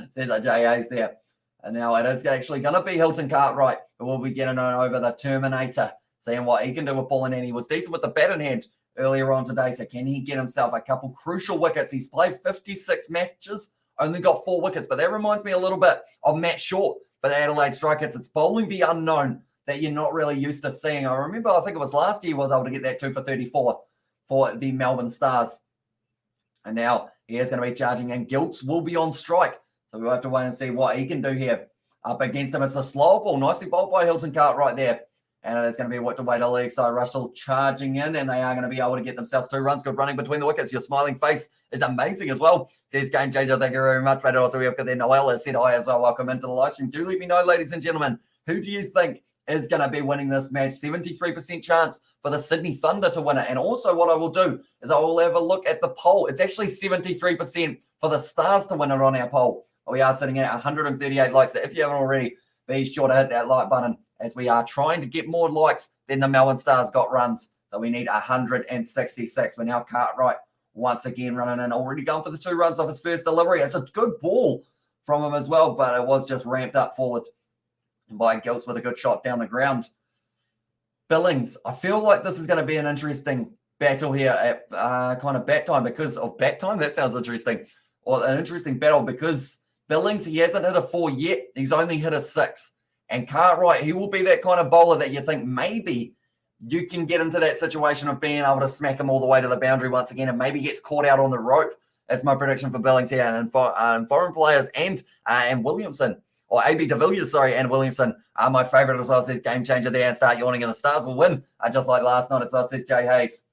says that J. Hayes there. And now it is actually going to be Hilton Cartwright who will be getting on over the Terminator, seeing what he can do with ball in hand. He was decent with the bat in hand earlier on today. So can he get himself a couple crucial wickets? He's played 56 matches, only got 4 wickets. But that reminds me a little bit of Matt Short for the Adelaide Strikers. It's bowling the unknown that you're not really used to seeing. I remember, I think it was last year, he was able to get that 2 for 34 for the Melbourne Stars. And now he is going to be charging, and Gilts will be on strike. So we'll have to wait and see what he can do here up against him. It's a slow ball, nicely bowled by Hilton Cartwright there. And it is going to be what to wait a leg. So Russell charging in, and they are going to be able to get themselves 2 runs. Good running between the wickets. Your smiling face is amazing as well. Says Game Changer, thank you very much. But also we have got there Noel has said hi as well. Welcome into the live stream. Do let me know, ladies and gentlemen, who do you think is going to be winning this match? 73% chance for the Sydney Thunder to win it. And also what I will do is I will have a look at the poll. It's actually 73% for the Stars to win it on our poll. We are sitting at 138 likes. So if you haven't already, be sure to hit that like button, as we are trying to get more likes than the Melbourne Stars got runs. So we need 166. But now Cartwright once again running in, already going for the 2 runs off his first delivery. It's a good ball from him as well, but it was just ramped up forward by Gilts with a good shot down the ground. Billings, I feel like this is going to be an interesting battle here at kind of bat time, because of bat time. That sounds interesting. Or an interesting battle, because Billings, he hasn't hit a 4 yet. He's only hit a 6. And Cartwright, he will be that kind of bowler that you think maybe you can get into that situation of being able to smack him all the way to the boundary once again, and maybe gets caught out on the rope. That's my prediction for Billings here. And foreign players and Williamson, or AB de Villiers, sorry, and Williamson are my favourite as well. Says Game Changer there, and start yawning, and the Stars will win. Just like last night, it's says Jay Hayes.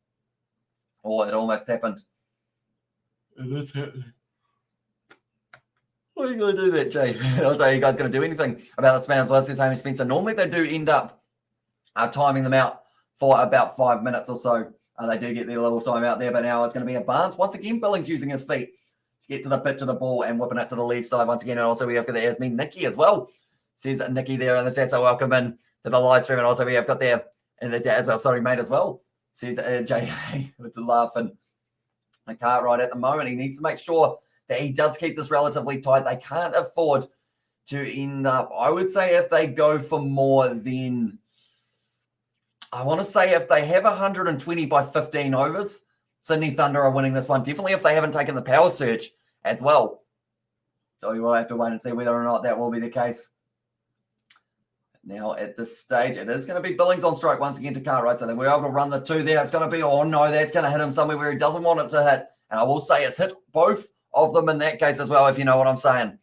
Oh, it almost happened. It is happening. What are you going to do that, Jay? Also, are you guys going to do anything about this man? So says Hamish Spencer. Normally, they do end up timing them out for about 5 minutes or so. They do get their little time out there, but now it's going to be a Barnes. Once again, Billings using his feet to get to the pitch of the ball and whipping it to the left side once again. And also, we have got there Yasmin Nikki as well. Says Nikki there in the chat. So welcome in to the live stream. And also, we have got there in the chat as well. Sorry, mate, as well. Says Jay with the laughing. The Cartwright at the moment, he needs to make sure that he does keep this relatively tight. They can't afford to end up, I would say, if they go for more than, I want to say if they have 120 by 15 overs, Sydney Thunder are winning this one. Definitely if they haven't taken the power surge as well. So we will have to wait and see whether or not that will be the case. Now at this stage, it is going to be Billings on strike once again to Cartwright. So then we're able to run the 2 there. It's going to be, oh no, that's going to hit him somewhere where he doesn't want it to hit. And I will say it's hit both of them in that case as well, if you know what I'm saying.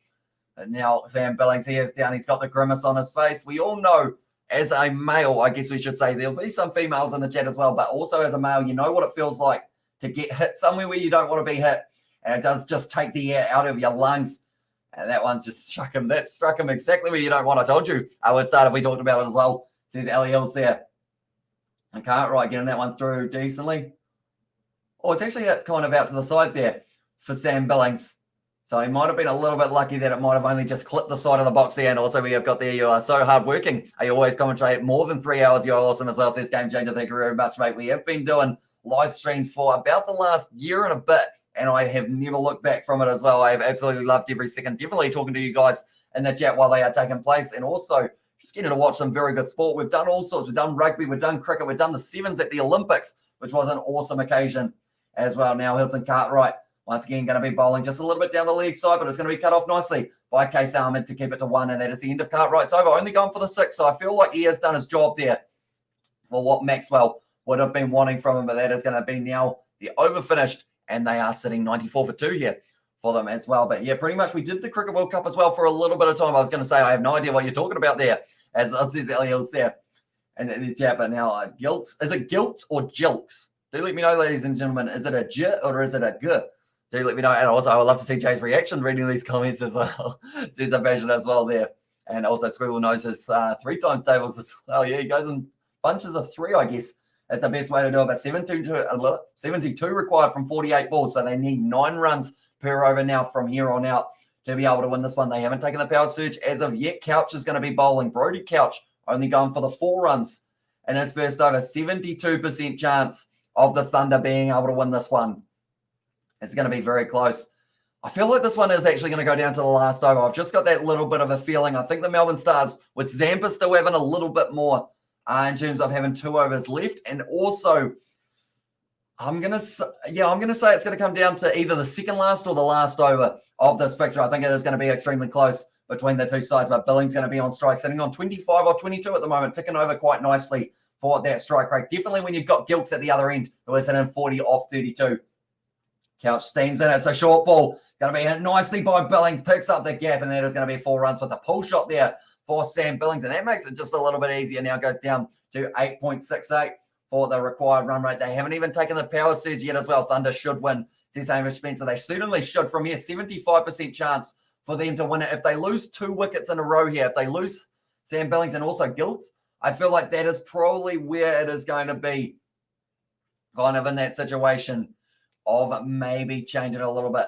And now Sam Billings, he is down. He's got the grimace on his face. We all know, as a male, I guess we should say, there'll be some females in the chat as well, but also as a male, you know what it feels like to get hit somewhere where you don't want to be hit. And it does just take the air out of your lungs. And that one's just struck him. That struck him exactly where you don't want. I told you I would start if we talked about it as well. Says Ellie Hills there. And Cartwright getting that one through decently. Oh, it's actually kind of out to the side there for Sam Billings. So he might have been a little bit lucky that it might have only just clipped the side of the box there. And also we have got there, you are so hardworking. You always commentate more than 3 hours. You're awesome as well, says Game Changer. Thank you very much, mate. We have been doing live streams for about the last year and a bit, and I have never looked back from it as well. I have absolutely loved every second. Definitely talking to you guys in the chat while they are taking place, and also just getting to watch some very good sport. We've done all sorts. We've done rugby, we've done cricket, we've done the sevens at the Olympics, which was an awesome occasion as well. Now Hilton Cartwright once again going to be bowling just a little bit down the leg side, but it's going to be cut off nicely by Case Ahmed to keep it to 1, and that is the end of Cartwright's over. Only going for the 6, so I feel like he has done his job there for what Maxwell would have been wanting from him, but that is going to be now the over finished, and they are sitting 94 for 2 here for them as well. But yeah, pretty much we did the Cricket World Cup as well for a little bit of time. I was going to say I have no idea what you're talking about there, as says Elliot's there. And the chat, but now Gilts. Is it Gilts or Jilks? Do let me know, ladies and gentlemen. Is it a J or is it a G? Do let me know. And also, I would love to see Jay's reaction reading these comments as well. Says a version as well there. And also, Squirrel knows his 3 times tables as well. Yeah, he goes in bunches of 3, I guess. That's the best way to do it. But 72 required from 48 balls. So they need 9 runs per over now from here on out to be able to win this one. They haven't taken the power surge as of yet. Couch is going to be bowling. Brody Couch only going for the 4 runs in his first over. 72% chance of the Thunder being able to win this one. It's going to be very close. I feel like this one is actually going to go down to the last over. I've just got that little bit of a feeling. I think the Melbourne Stars, with Zampa still having a little bit more in terms of having 2 overs left. And also, I'm going to say it's going to come down to either the second last or the last over of this fixture. I think it is going to be extremely close between the two sides, but Billings going to be on strike, sitting on 25 or 22 at the moment, ticking over quite nicely for that strike rate. Definitely when you've got Gilks at the other end, who is hitting 40 off 32. Couch steams in. It's a short ball. Going to be hit nicely by Billings. Picks up the gap, and that is going to be 4 runs with a pull shot there for Sam Billings. And that makes it just a little bit easier. Now goes down to 8.68 for the required run rate. They haven't even taken the power surge yet as well. Thunder should win, says Hamish Spencer. They certainly should from here. 75% chance for them to win it. If they lose 2 wickets in a row here, if they lose Sam Billings and also Gilts, I feel like that is probably where it is going to be, kind of in that situation of maybe changing it a little bit.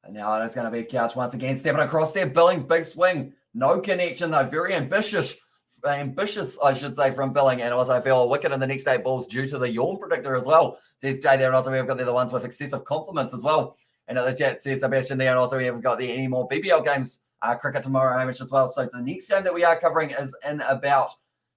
And now it is going to be Couch once again stepping across there. Billings, big swing. No connection though. Very ambitious, I should say, from Billing. And also I feel a wicket in the next 8 balls due to the yawn predictor as well, says Jay there. And also we've got the other ones with excessive compliments as well. And the chat says Sebastian there. And also we haven't got any more BBL games, cricket tomorrow, Hamish, as well. So the next game that we are covering is in about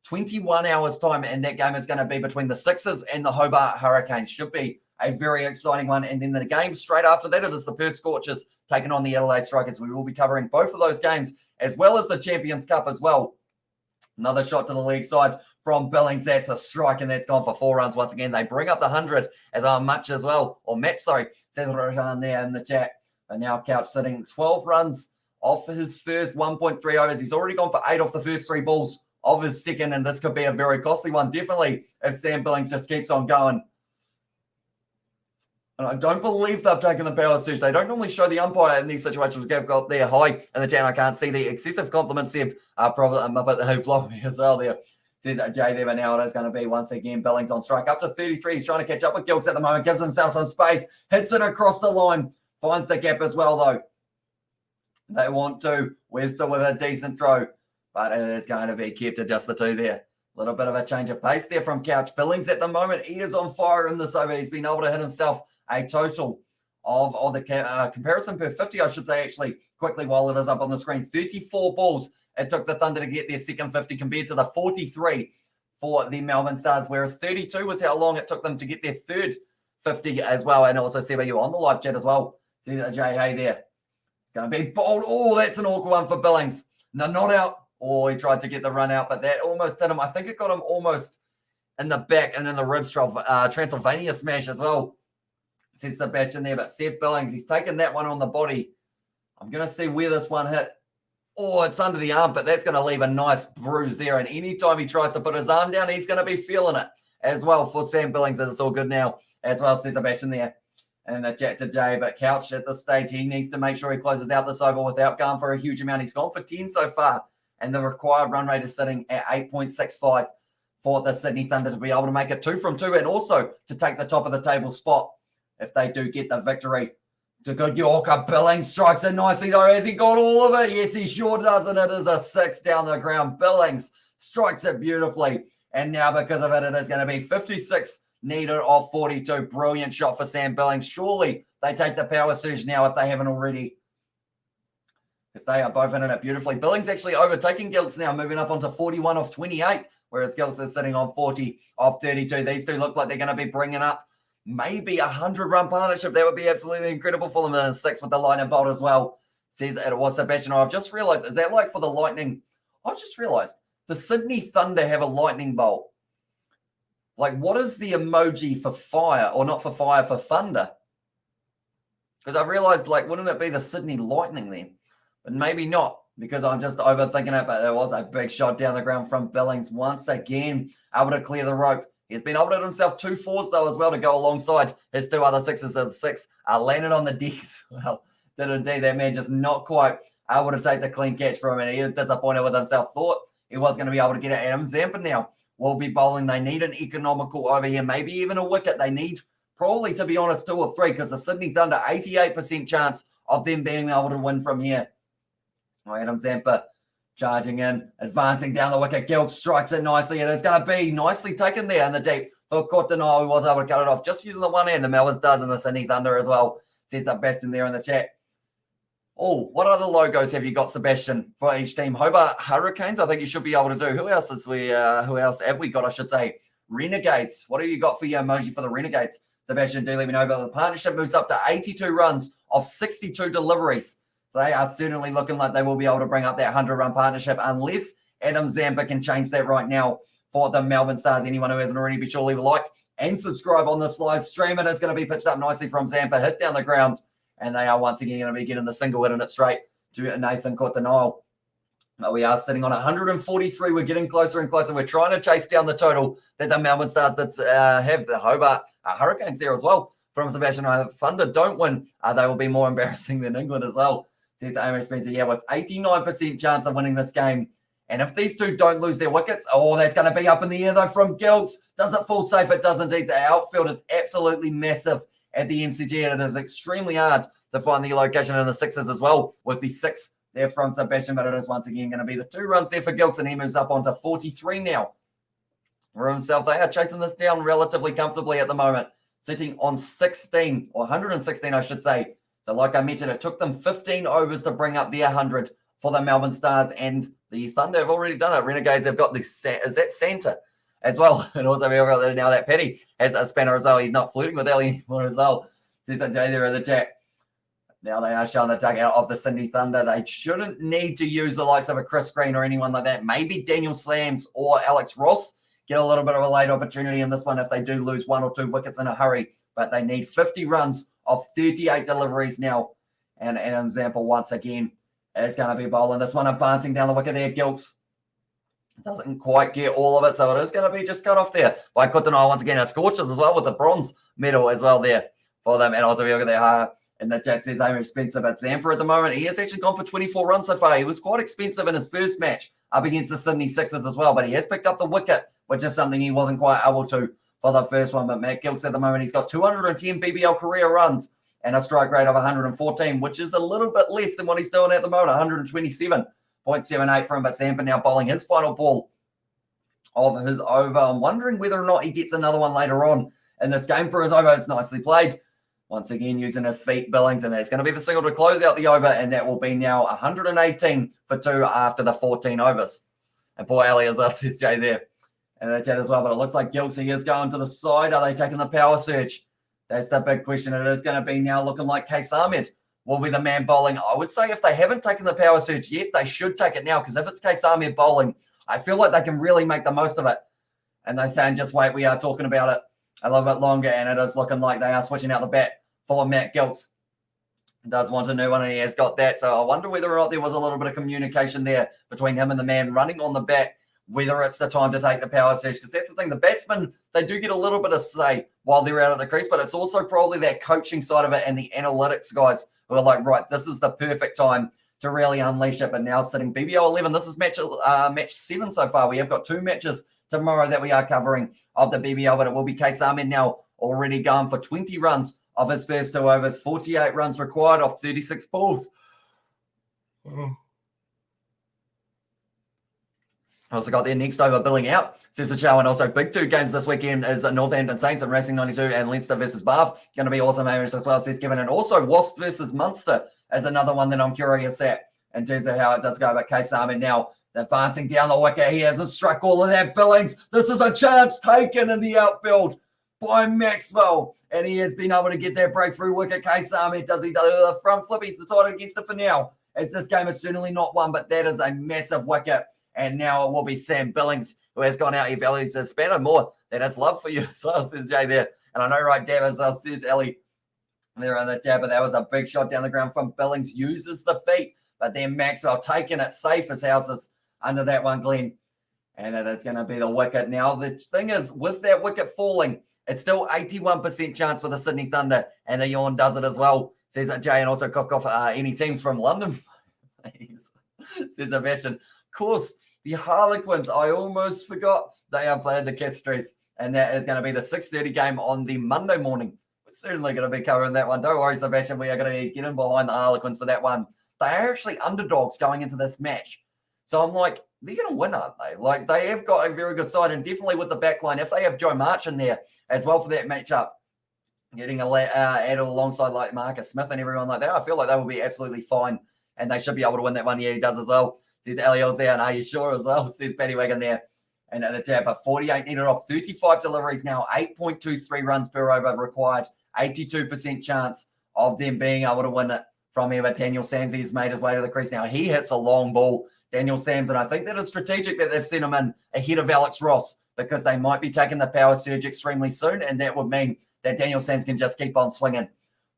21 hours time. And that game is going to be between the Sixers and the Hobart Hurricanes. Should be a very exciting one. And then the game straight after that, it is the Perth Scorchers taking on the Adelaide Strikers. We will be covering both of those games as well as the Champions Cup as well. Another shot to the league side from Billings. That's a strike, and that's gone for 4 runs once again. They bring up the 100 as Match as well, or Match, sorry, says Rajan there in the chat. And now Couch sitting 12 runs off his first 1.3 overs. He's already gone for 8 off the first 3 balls of his second, and this could be a very costly one, definitely, if Sam Billings just keeps on going. And I don't believe they've taken the power surge. They don't normally show the umpire in these situations. They've got there high in the chat. I can't see the excessive compliments there. Probably who blocked me as well there. Says Jay there, but now it is going to be once again Billings on strike. Up to 33. He's trying to catch up with Gilks at the moment. Gives himself some space. Hits it across the line. Finds the gap as well, though. They want to. Webster with a decent throw. But it is going to be kept to just the 2 there. A little bit of a change of pace there from Couch. Billings at the moment. He is on fire in this over. He's been able to hit himself a total of the comparison per 50, I should say, actually, quickly while it is up on the screen. 34 balls it took the Thunder to get their second 50 compared to the 43 for the Melbourne Stars, whereas 32 was how long it took them to get their third 50 as well. And also, Seba, you on the live chat as well. See that Jay Hay there. It's going to be bold. Oh, that's an awkward one for Billings. No, not out. Oh, he tried to get the run out, but that almost hit him. I think it got him almost in the back and in the ribs. Transylvania smash as well. Says Sebastian there, but Seth Billings, he's taken that one on the body. I'm going to see where this one hit. Oh, it's under the arm, but that's going to leave a nice bruise there. And anytime he tries to put his arm down, he's going to be feeling it as well for Sam Billings. And it's all good now as well, says Sebastian there. And the chat to Jay, but Couch at this stage, he needs to make sure he closes out this over without going for a huge amount. He's gone for 10 so far, and the required run rate is sitting at 8.65 for the Sydney Thunder to be able to make it 2 from 2 and also to take the top of the table spot if they do get the victory. The good Yorker. Billings strikes it nicely though. Has he got all of it? Yes, he sure does, and it is a 6 down the ground. Billings strikes it beautifully, and now because of it, it is going to be 56 needed off 42. Brilliant shot for Sam Billings. Surely they take the power surge now if they haven't already, because they are both in it beautifully. Billings actually overtaking Gilts now, moving up onto 41 off 28, whereas Gilts is sitting on 40 off 32. These two look like they're going to be bringing up maybe 100-run partnership. That would be absolutely incredible for them. And 6 with the line bolt as well. Says it was Sebastian. I've just realized, is that like for the Lightning? I've just realized the Sydney Thunder have a lightning bolt. Like, what is the emoji for fire, or not for fire, for thunder? Because I've realized, like, wouldn't it be the Sydney Lightning then? But maybe not, because I'm just overthinking it. But it was a big shot down the ground from Billings once again, able to clear the rope. He's been able to himself 2 4s though as well to go alongside his 2 other 6s. The 6 landed on the deck as well. Did indeed. That man just not quite able to take the clean catch from him, and he is disappointed with himself. Thought he was going to be able to get it. Adam Zampa now will be bowling. They need an economical over here, maybe even a wicket. They need probably, to be honest, 2 or 3, because the Sydney Thunder, 88% chance of them being able to win from here. Adam Zampa charging in, advancing down the wicket. Gilt strikes it nicely, and it's going to be nicely taken there in the deep for Cottonau, who was able to cut it off just using the one hand. The Melbourne Stars and the Sydney Thunder as well. Says Sebastian there in the chat. Oh, what other logos have you got, Sebastian, for each team? Hobart Hurricanes, I think you should be able to do. Who else have we got, I should say? Renegades. What have you got for your emoji for the Renegades? Sebastian, do let me know. But the partnership moves up to 82 runs of 62 deliveries. So they are certainly looking like they will be able to bring up that 100-run partnership, unless Adam Zampa can change that right now for the Melbourne Stars. Anyone who hasn't already, be sure to leave a like and subscribe on this live stream. It is going to be pitched up nicely from Zampa, hit down the ground, and they are once again going to be getting the single, hitting it straight to Nathan Cottonau. We are sitting on 143. We're getting closer and closer. We're trying to chase down the total that the Melbourne Stars have. The Hobart Hurricanes there as well from Sebastian. If Thunder don't win, they will be more embarrassing than England as well. Says Amy Spencer, yeah, with 89% chance of winning this game. And if these two don't lose their wickets, that's going to be up in the air, though, from Gilts. Does it fall safe? It does indeed. The outfield is absolutely massive at the MCG, and it is extremely hard to find the location in the 6s as well, with the 6 there from Sebastian. But it is once again going to be the 2 runs there for Gilts, and he moves up onto 43 now. For himself, they are chasing this down relatively comfortably at the moment, sitting on 16, or 116, I should say. So like I mentioned, it took them 15 overs to bring up their 100 for the Melbourne Stars, and the Thunder have already done it. Renegades have got this, is that Santa as well? And also we've got now that Petty has a spanner as well. He's not flirting with Ellie anymore as well. Says that Jay there in the chat. Now they are showing the dugout of the Sydney Thunder. They shouldn't need to use the likes of a Chris Green or anyone like that. Maybe Daniel Slams or Alex Ross get a little bit of a late opportunity in this one if they do lose 1 or 2 wickets in a hurry. But they need 50 runs of 38 deliveries now. And Adam Zampa once again is going to be bowling this one, advancing down the wicket there. Gilts doesn't quite get all of it, so it is going to be just cut off there by Cottonau once again. It scorches as well with the bronze medal as well there for them. And also we look at their in the chat says Amy Spencer, but Zampa at the moment, he has actually gone for 24 runs so far. He was quite expensive in his first match up against the Sydney Sixers as well, but he has picked up the wicket, which is something he wasn't quite able to for the first one. But Matt Gilts at the moment, he's got 210 BBL career runs and a strike rate of 114, which is a little bit less than what he's doing at the moment, 127.78 for him. But Zampa now bowling his final ball of his over. I'm wondering whether or not he gets another one later on in this game for his over. It's nicely played. Once again, using his feet, Billings, and there's going to be the single to close out the over, and that will be now 118 for 2 after the 14 overs. And poor Ali is us, says Jay there in the chat as well. But it looks like Gilsey is going to the side. Are they taking the power surge? That's the big question. It is going to be now looking like Case Ahmed will be the man bowling. I would say if they haven't taken the power surge yet, they should take it now, because if it's Case Ahmed bowling, I feel like they can really make the most of it. And they're saying, just wait, we are talking about it a little bit longer, and it is looking like they are switching out the bat for Matt Gilts. Does want a new one, and he has got that. So I wonder whether or not there was a little bit of communication there between him and the man running on the bat, whether it's the time to take the power surge. Because that's the thing, the batsmen, they do get a little bit of say while they're out of the crease, but it's also probably that coaching side of it and the analytics guys who are like, right, this is the perfect time to really unleash it. But now sitting BBL 11, this is match 7 so far. We have got 2 matches tomorrow that we are covering of the BBL, but it will be Case Ahmed now already going for 20 runs of his first 2 overs, 48 runs required off 36 balls. Also got their next over billing out, says the show, and also big 2 games this weekend is Northampton Saints and Racing 92 and Leinster versus Bath. Going to be awesome areas as well, says Kevin. And also Wasp versus Munster is another one that I'm curious at in terms of how it does go. But Case Ahmed now advancing down the wicket. He hasn't struck all of that. Billings, this is a chance taken in the outfield by Maxwell. And he has been able to get that breakthrough wicket. Case Ahmed, does he do the front flip? He's decided against it for now. As this game is certainly not one, but that is a massive wicket. And now it will be Sam Billings, who has gone out. He values his spanner more. That is love for you. So says Jay there. And I know right there, says Ellie there on the jab, but that was a big shot down the ground from Billings. Uses the feet, but then Maxwell taking it safe as houses under that one, Glenn. And it is going to be the wicket. Now, the thing is, with that wicket falling, it's still 81% chance for the Sydney Thunder. And the Yawn does it as well, says Jay. And also, cough, any teams from London? Says Sebastian. Of course, the Harlequins, I almost forgot they are playing the Castries, and that is going to be the 6:30 game on the Monday morning. We're certainly going to be covering that one. Don't worry, Sebastian, we are going to be getting behind the Harlequins for that one. They are actually underdogs going into this match. So I'm like, they're going to win, aren't they? Like, they have got a very good side, and definitely with the back line, if they have Joe March in there as well for that matchup, getting added alongside like Marcus Smith and everyone like that, I feel like they will be absolutely fine, and they should be able to win that one. Yeah, he does as well. Says Eliel's there, and are you sure as well? Says Paddy Wagon there. And at the tap, 48 needed off, 35 deliveries now, 8.23 runs per over required, 82% chance of them being able to win it from here. But Daniel Samsey has made his way to the crease now. He hits a long ball, Daniel Sams, and I think that is strategic that they've sent him in ahead of Alex Ross because they might be taking the power surge extremely soon, and that would mean that Daniel Sams can just keep on swinging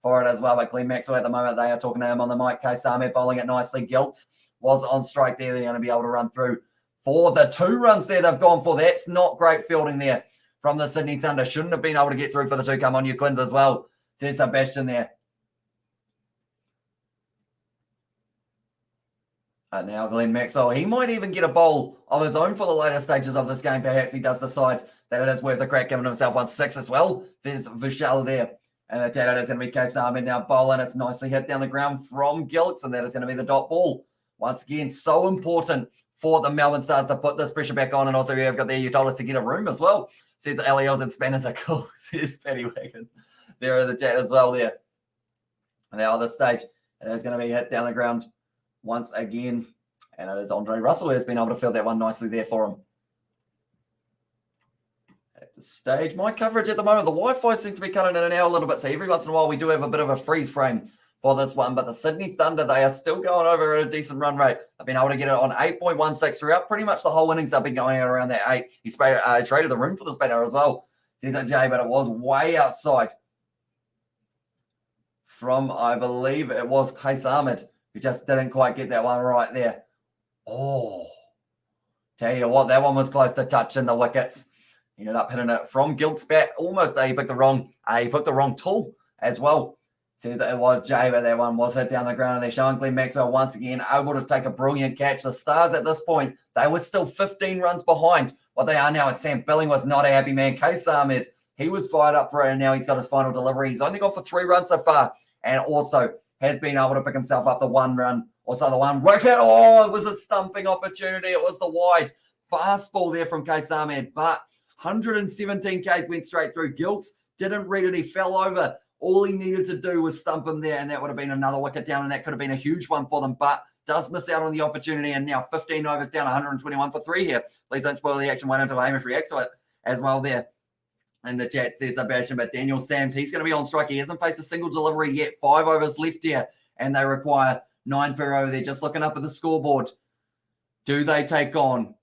for it as well. But Glenn Maxwell at the moment, they are talking to him on the mic. Case Ahmed bowling it nicely. Gilts was on strike there. They're going to be able to run through for the 2 runs there they've gone for. That's not great fielding there from the Sydney Thunder. Shouldn't have been able to get through for the 2. Come on, you Quins as well. Says Sebastian there. And now Glenn Maxwell, he might even get a bowl of his own for the later stages of this game. Perhaps he does decide that it is worth a crack, giving himself 1-6 as well. There's Vishal there. And the chat is going to be Case Ahmed now bowling. It's nicely hit down the ground from Gilks, and that is going to be the dot ball. Once again, so important for the Melbourne Stars to put this pressure back on. And also, you've got there, you told us to get a room as well. Says Elios and Spanners are cool. Says Paddy Wagon. There in the chat as well there. And now on this stage, it is going to be hit down the ground once again. And it is Andre Russell who has been able to field that one nicely there for him. At the stage, my coverage at the moment, the Wi-Fi seems to be cutting in and out a little bit. So every once in a while, we do have a bit of a freeze frame for this one, but the Sydney Thunder, they are still going over at a decent run rate. They've been able to get it on 8.16 throughout pretty much the whole innings. They've been going out around that 8. He traded the room for this batter as well, says Jay, but it was way outside from, I believe it was Case Ahmed, who just didn't quite get that one right there. Oh, tell you what, that one was close to touching the wickets. He ended up hitting it from Gilt's bat. Almost, he picked the wrong tool as well. See that it was Jay, but that one was hit down the ground, and they're showing Glenn Maxwell once again able to take a brilliant catch. The Stars at this point, they were still 15 runs behind what they are now, and Sam Billing was not a happy man. Case Ahmed, he was fired up for it, and now he's got his final delivery. He's only gone for 3 runs so far, and also has been able to pick himself up the 1 run. Also the 1 wicket. Oh, it was a stumping opportunity. It was the wide fastball there from Case Ahmed, but 117 Ks went straight through. Gilts didn't read it. He fell over. All he needed to do was stump him there, and that would have been another wicket down, and that could have been a huge one for them, but does miss out on the opportunity, and now 15 overs down, 121 for 3 here. Please don't spoil the action. Wait until Hamish reacts to it as well there. And the chat says Sebastian, but Daniel Sams, he's going to be on strike. He hasn't faced a single delivery yet. 5 overs left here, and they require 9 per over. They're just looking up at the scoreboard. Do they take on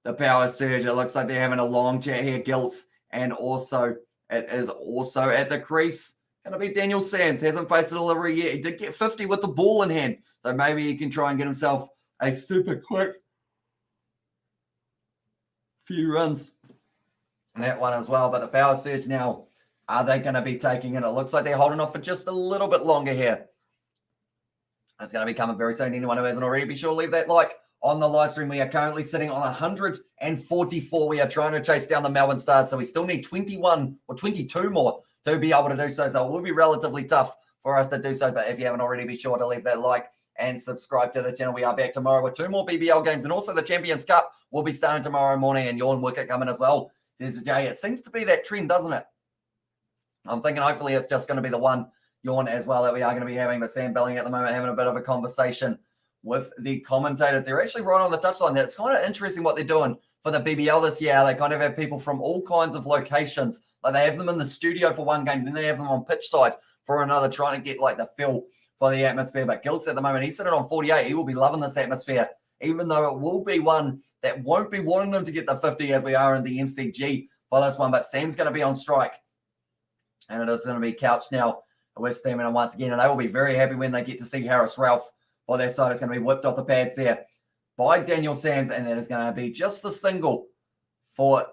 the power surge? It looks like they're having a long chat here, Gilts, and also it is also at the crease. Going to be Daniel Sams. Hasn't faced a delivery yet. He did get 50 with the ball in hand. So maybe he can try and get himself a super quick few runs in that one as well. But the power surge now, are they going to be taking it? It looks like they're holding off for just a little bit longer here. It's going to be coming very soon. Anyone who hasn't already, be sure to leave that like on the live stream. We are currently sitting on 144. We are trying to chase down the Melbourne Stars, so we still need 21 or 22 more to be able to do so. So it will be relatively tough for us to do so. But if you haven't already, be sure to leave that like and subscribe to the channel. We are back tomorrow with 2 more BBL games, and also the Champions Cup will be starting tomorrow morning, and Yawn Wicket coming as well. Says Jay, it seems to be that trend, doesn't it? I'm thinking hopefully it's just going to be the one Yawn as well that we are going to be having. But Sam Billing at the moment having a bit of a conversation with the commentators. They're actually right on the touchline there. It's kind of interesting what they're doing for the BBL this year. They kind of have people from all kinds of locations. Like they have them in the studio for one game, then they have them on pitch side for another, trying to get like the feel for the atmosphere. But Giltz at the moment, he's sitting on 48. He will be loving this atmosphere, even though it will be one that won't be wanting them to get the 50 as we are in the MCG for this one. But Sam's going to be on strike, and it is going to be Couch now with Steeman once again, and they will be very happy when they get to see Harris Ralph for their side. It's going to be whipped off the pads there by Daniel Sams, and that is going to be just the single for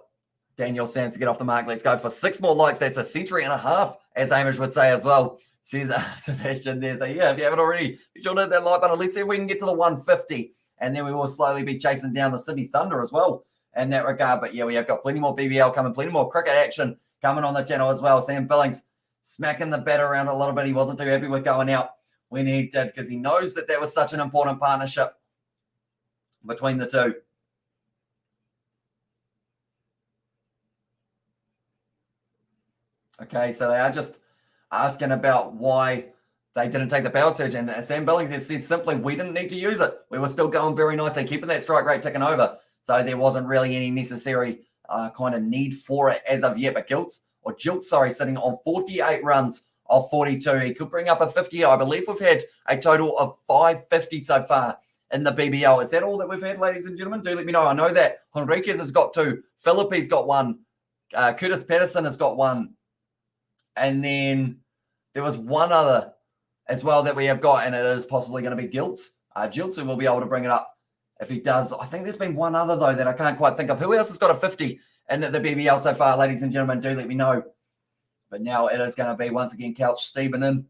Daniel Sams to get off the mark. Let's go for 6 more likes. That's a century and a half, as Amish would say as well. Says Sebastian there. So yeah, if you haven't already, be sure to hit that like button. Let's see if we can get to the 150, and then we will slowly be chasing down the Sydney Thunder as well in that regard. But yeah, we have got plenty more BBL coming, plenty more cricket action coming on the channel as well. Sam Billings smacking the bat around a little bit. He wasn't too happy with going out when he did, because he knows that was such an important partnership between the two. Okay, so they are just asking about why they didn't take the power surge, and Sam Billings has said simply, we didn't need to use it. We were still going very nicely, keeping that strike rate ticking over, so there wasn't really any necessary kind of need for it as of yet. But Giltz, sitting on 48 runs of 42. He could bring up a 50. I believe we've had a total of 550 so far in the BBL. Is that all that we've had, ladies and gentlemen? Do let me know. I know that Henriquez has got 2. Philippe's got 1. Curtis Patterson has got 1. And then there was one other as well that we have got, and it is possibly going to be Giltz. Giltz will be able to bring it up if he does. I think there's been one other, though, that I can't quite think of. Who else has got a 50 in the BBL so far, ladies and gentlemen? Do let me know. But now it is going to be, once again, Couch Stephen in.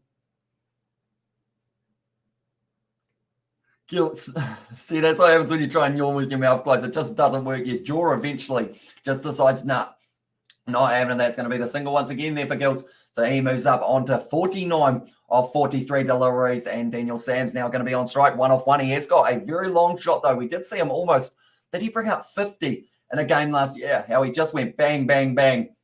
Giltz. See, that's what happens when you try and yawn with your mouth closed. It just doesn't work. Your jaw eventually just decides, nah, not having. That's going to be the single once again there for Giltz. So he moves up onto 49 of 43 deliveries, and Daniel Sam's now going to be on strike, 1 off 1. He has got a very long shot, though. We did see him almost. Did he bring up 50 in a game last year? How he just went bang, bang, bang.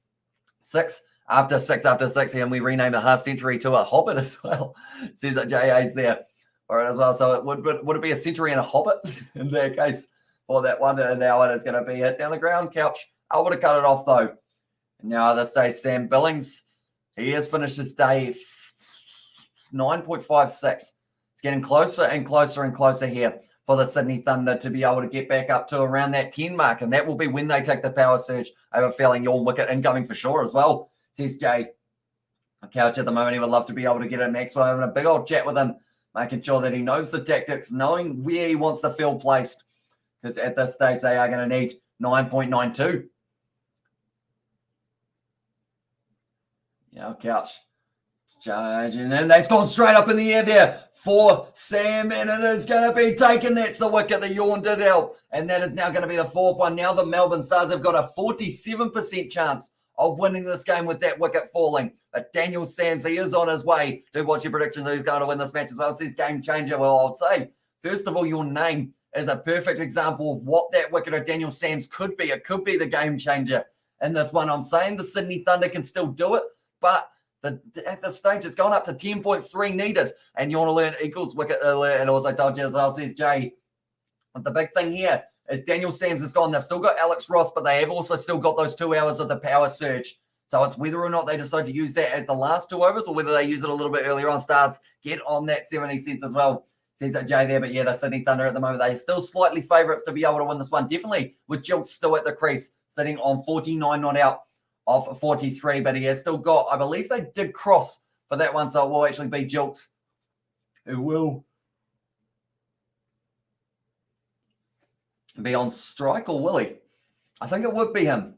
6 after 6 after 6, and we renamed a half century to a hobbit as well. Says that JA's there for it as well. So it would it be a century and a hobbit in that case for that one? And now it is going to be hit down the ground. Couch, I would have cut it off, though. And now this day, Sam Billings, he has finished his day 9.56. It's getting closer and closer and closer here for the Sydney Thunder to be able to get back up to around that 10 mark, and that will be when they take the power surge. I have a feeling Yawn Wicket incoming for sure as well, says Jay. Couch at the moment, he would love to be able to get it. Maxwell having a big old chat with him, making sure that he knows the tactics, knowing where he wants the field placed, because at this stage they are going to need 9.92. Yeah, Couch charging, and that's gone straight up in the air there for Sam, and it is going to be taken. That's the wicket that Yawn did help, and that is now going to be the 4th one. Now the Melbourne Stars have got a 47% chance of winning this game with that wicket falling. But Daniel Sams, he is on his way. Do what's your predictions? Who's going to win this match as well? Says game changer. Well, I'll say, first of all, your name is a perfect example of what that wicket of Daniel Sams could be. It could be the game changer in this one. I'm saying the Sydney Thunder can still do it, but at this stage, it's gone up to 10.3 needed. And Yawn alert equals wicket alert. And also told you as well, says Jay. But the big thing here is Daniel Sams is gone. They've still got Alex Ross, but they have also still got those 2 hours of the power surge. So it's whether or not they decide to use that as the last 2 overs or whether they use it a little bit earlier on. Stars get on that 70 cents as well, says that Jay there. But yeah, the Sydney Thunder at the moment, they're still slightly favourites to be able to win this one. Definitely with Giltz still at the crease, sitting on 49 not out of 43, but he has still got, I believe they did cross for that one, so it will actually be Giltz who will be on strike, or will he? I think it would be him,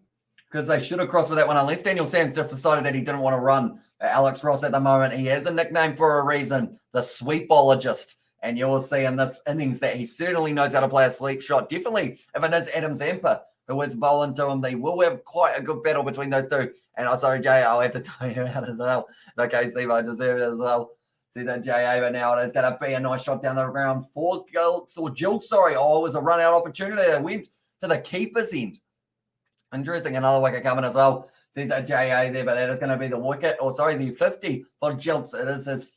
because they should have crossed for that one, unless Daniel Sams just decided that he didn't want to run Alex Ross at the moment. He has a nickname for a reason, the sweetbologist. And you will see in this innings that he certainly knows how to play a sleep shot. Definitely, if it is Adam Zampa who is bowling to him, they will have quite a good battle between those two. And sorry, Jay, I'll have to tell you out as well. Okay, Steve, I deserve it as well. See that Jay, but now it is going to be a nice shot down the ground for Jill. Sorry, it was a run out opportunity. It went to the keeper's end. Interesting, another wicket coming as well. Sees that JA there, but that is going to be the wicket, the 50 for Jilts. It is his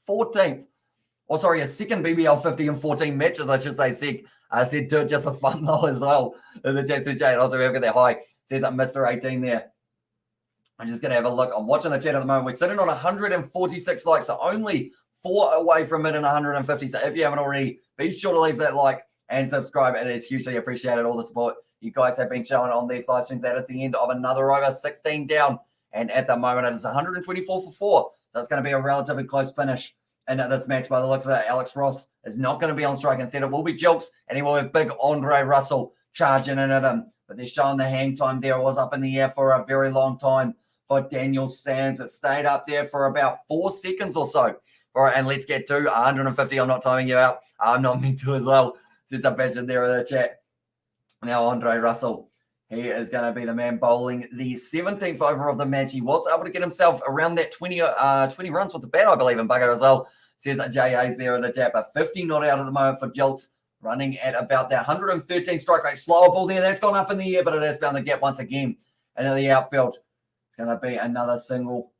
14th. His second BBL 50 in 14 matches, I should say. Said do it just for fun though as well. And the chat says, Jay, also we have got that high. Says that Mr. 18 there. I'm just going to have a look. I'm watching the chat at the moment. We're sitting on 146 likes, so only 4 away from hitting 150. So if you haven't already, be sure to leave that like and subscribe. It is hugely appreciated, all the support you guys have been showing on these live streams. That is the end of another over, 16 down. And at the moment, it is 124 for 4. So it's going to be a relatively close finish in this match. By the looks of it, Alex Ross is not going to be on strike. Instead, it will be Jilks, and he will have big Andre Russell charging in at him. But they're showing the hang time there. It was up in the air for a very long time for Daniel Sands. It stayed up there for about 4 seconds or so. All right, and let's get to 150. I'm not timing you out. I'm not meant to as well. Since I mentioned there in the chat. Now, Andre Russell, he is going to be the man bowling the 17th over of the match. He was able to get himself around that 20 runs with the bat, I believe, in bugger as well. Says that JA's there in the tap. A 50 not out at the moment for Jilts, running at about that 113 strike rate. Slower ball there. That's gone up in the air, but it has found the gap once again. And in the outfield, it's going to be another single.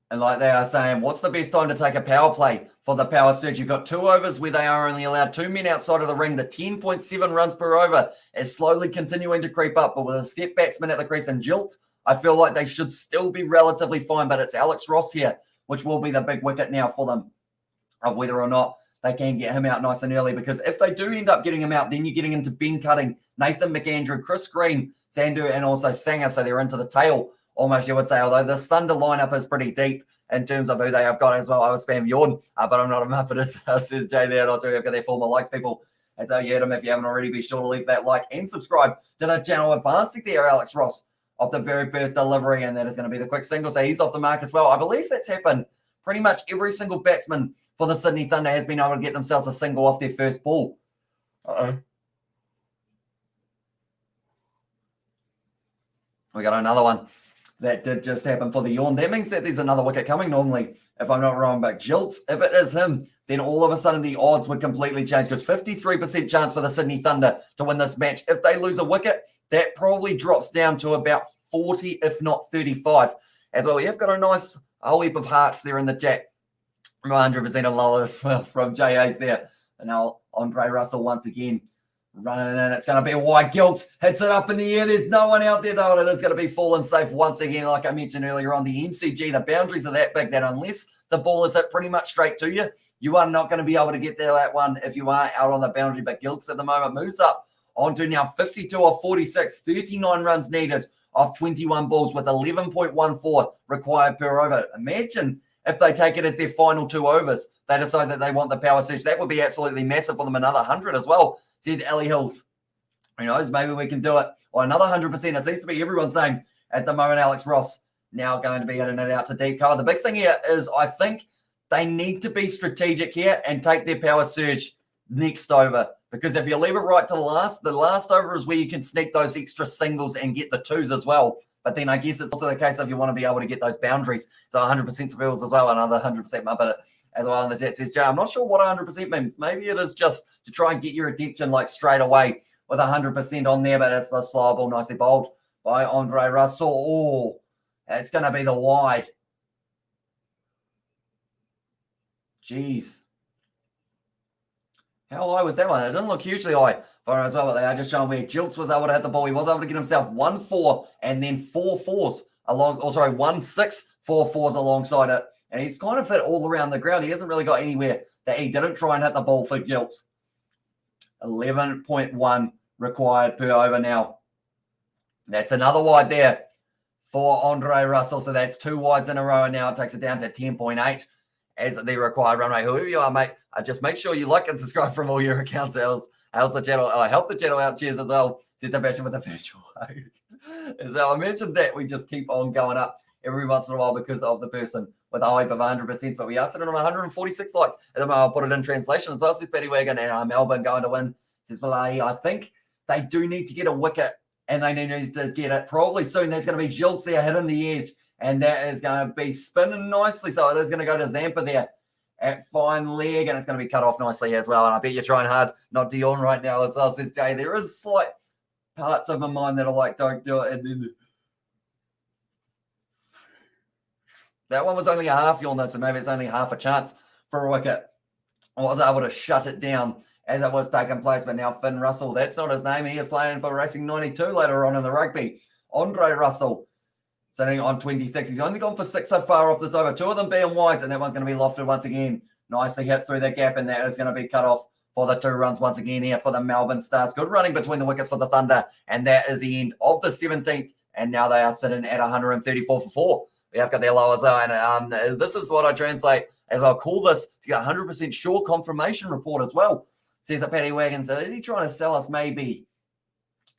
And like they are saying, what's the best time to take a power play for the power surge? You've got 2 overs where they are only allowed 2 men outside of the ring. The 10.7 runs per over is slowly continuing to creep up. But with a set batsman at the crease and Jilts, I feel like they should still be relatively fine. But it's Alex Ross here, which will be the big wicket now for them, of whether or not they can get him out nice and early. Because if they do end up getting him out, then you're getting into Ben Cutting, Nathan McAndrew, Chris Green, Sandu, and also Sanger. So they're into the tail, almost, you would say, although this Thunder lineup is pretty deep in terms of who they have got as well. I was spam yawn, but I'm not a Muppet, says Jay there. And also, we've got their former likes, people. And so you heard them. If you haven't already, be sure to leave that like and subscribe to the channel. Advancing there, Alex Ross, off the very first delivery, and that is going to be the quick single. So he's off the mark as well. I believe that's happened. Pretty much every single batsman for the Sydney Thunder has been able to get themselves a single off their first ball. We got another one that did just happen for the yawn. That means that there's another wicket coming normally, if I'm not wrong. But Jilts, if it is him, then all of a sudden the odds would completely change, because 53% chance for the Sydney Thunder to win this match. If they lose a wicket, that probably drops down to about 40, if not 35. As well, we have got a nice whole heap of hearts there in the chat. 100% a lull from JA's there. And now Andre Russell once again running in. It's going to be a wide. Gilts hits it up in the air. There's no one out there, though. And it is going to be falling safe once again. Like I mentioned earlier on the MCG, the boundaries are that big that unless the ball is hit pretty much straight to you, you are not going to be able to get there that one if you are out on the boundary. But Gilts at the moment moves up onto now 52 of 46, 39 runs needed off 21 balls with 11.14 required per over. Imagine if they take it as their final 2 overs, they decide that they want the power surge. That would be absolutely massive for them. Another 100 as well, says Ellie Hills. Who knows? Maybe we can do it. Or another 100%. It seems to be everyone's name at the moment. Alex Ross now going to be hitting it out to deep cover. The big thing here is I think they need to be strategic here and take their power surge next over. Because if you leave it right to the last over is where you can sneak those extra singles and get the 2s as well. But then I guess it's also the case if you want to be able to get those boundaries. So 100% spills as well, another 100% Muppet as well. And the chat says, Jay, I'm not sure what 100% means. Maybe it is just to try and get your attention like straight away with 100% on there. But it's the slow ball, nicely bowled by Andre Russell. Oh, it's going to be the wide. Jeez. How high was that one? It didn't look hugely high for him as well, but they are just showing where Jilts was able to hit the ball. He was able to get himself 1-4 and then 4 4s along, 1-6 4 4s alongside it. And he's kind of hit all around the ground. He hasn't really got anywhere that he didn't try and hit the ball for Jilts. 11.1 required per over now. That's another wide there for Andre Russell. So that's 2 wides in a row, and now it takes it down to 10.8 as the required run rate. Whoever you are, mate, just make sure you like and subscribe from all your accounts. How's the channel? Help the channel out. Cheers as well. Cheers to Passion with the virtual. So I mentioned that we just keep on going up every once in a while because of the person with a hype of 100%. But we are sitting on 146 likes. And I'll put it in translation as well. Says Paddy Wagon and Melbourne going to win. Says Malahi, I think they do need to get a wicket and they need to get it probably soon. There's going to be Jilts there hitting the edge. And that is going to be spinning nicely. So it is going to go to Zampa there at fine leg. And it's going to be cut off nicely as well. And I bet you're trying hard not to yawn right now as well, says Jay. There is slight parts of my mind that are like, don't do it. And then that one was only a half yawn, though, so maybe it's only half a chance for a wicket. I was able to shut it down as it was taking place. But now Finn Russell, that's not his name. He is playing for Racing 92 later on in the rugby. Andre Russell, sitting on 26. He's only gone for 6 so far off this over. 2 of them being wides, and that one's going to be lofted once again. Nicely hit through the gap, and that is going to be cut off for the 2 runs once again here for the Melbourne Stars. Good running between the wickets for the Thunder, and that is the end of the 17th. And now they are sitting at 134 for 4. We have got their low as well, and this is what I translate as I'll call this to get 100% sure confirmation report as well. Says that Paddy Wagon, so is he trying to sell us maybe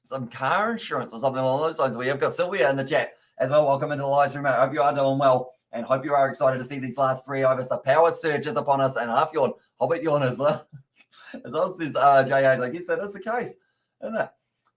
some car insurance or something along those lines? We have got Sylvia in the chat as well. Welcome into the live stream. I hope you are doing well and hope you are excited to see these last 3 overs. The power surge is upon us and half yawn, hobbit yawn as well. As well says J.A.'s, I guess that is the case, isn't it?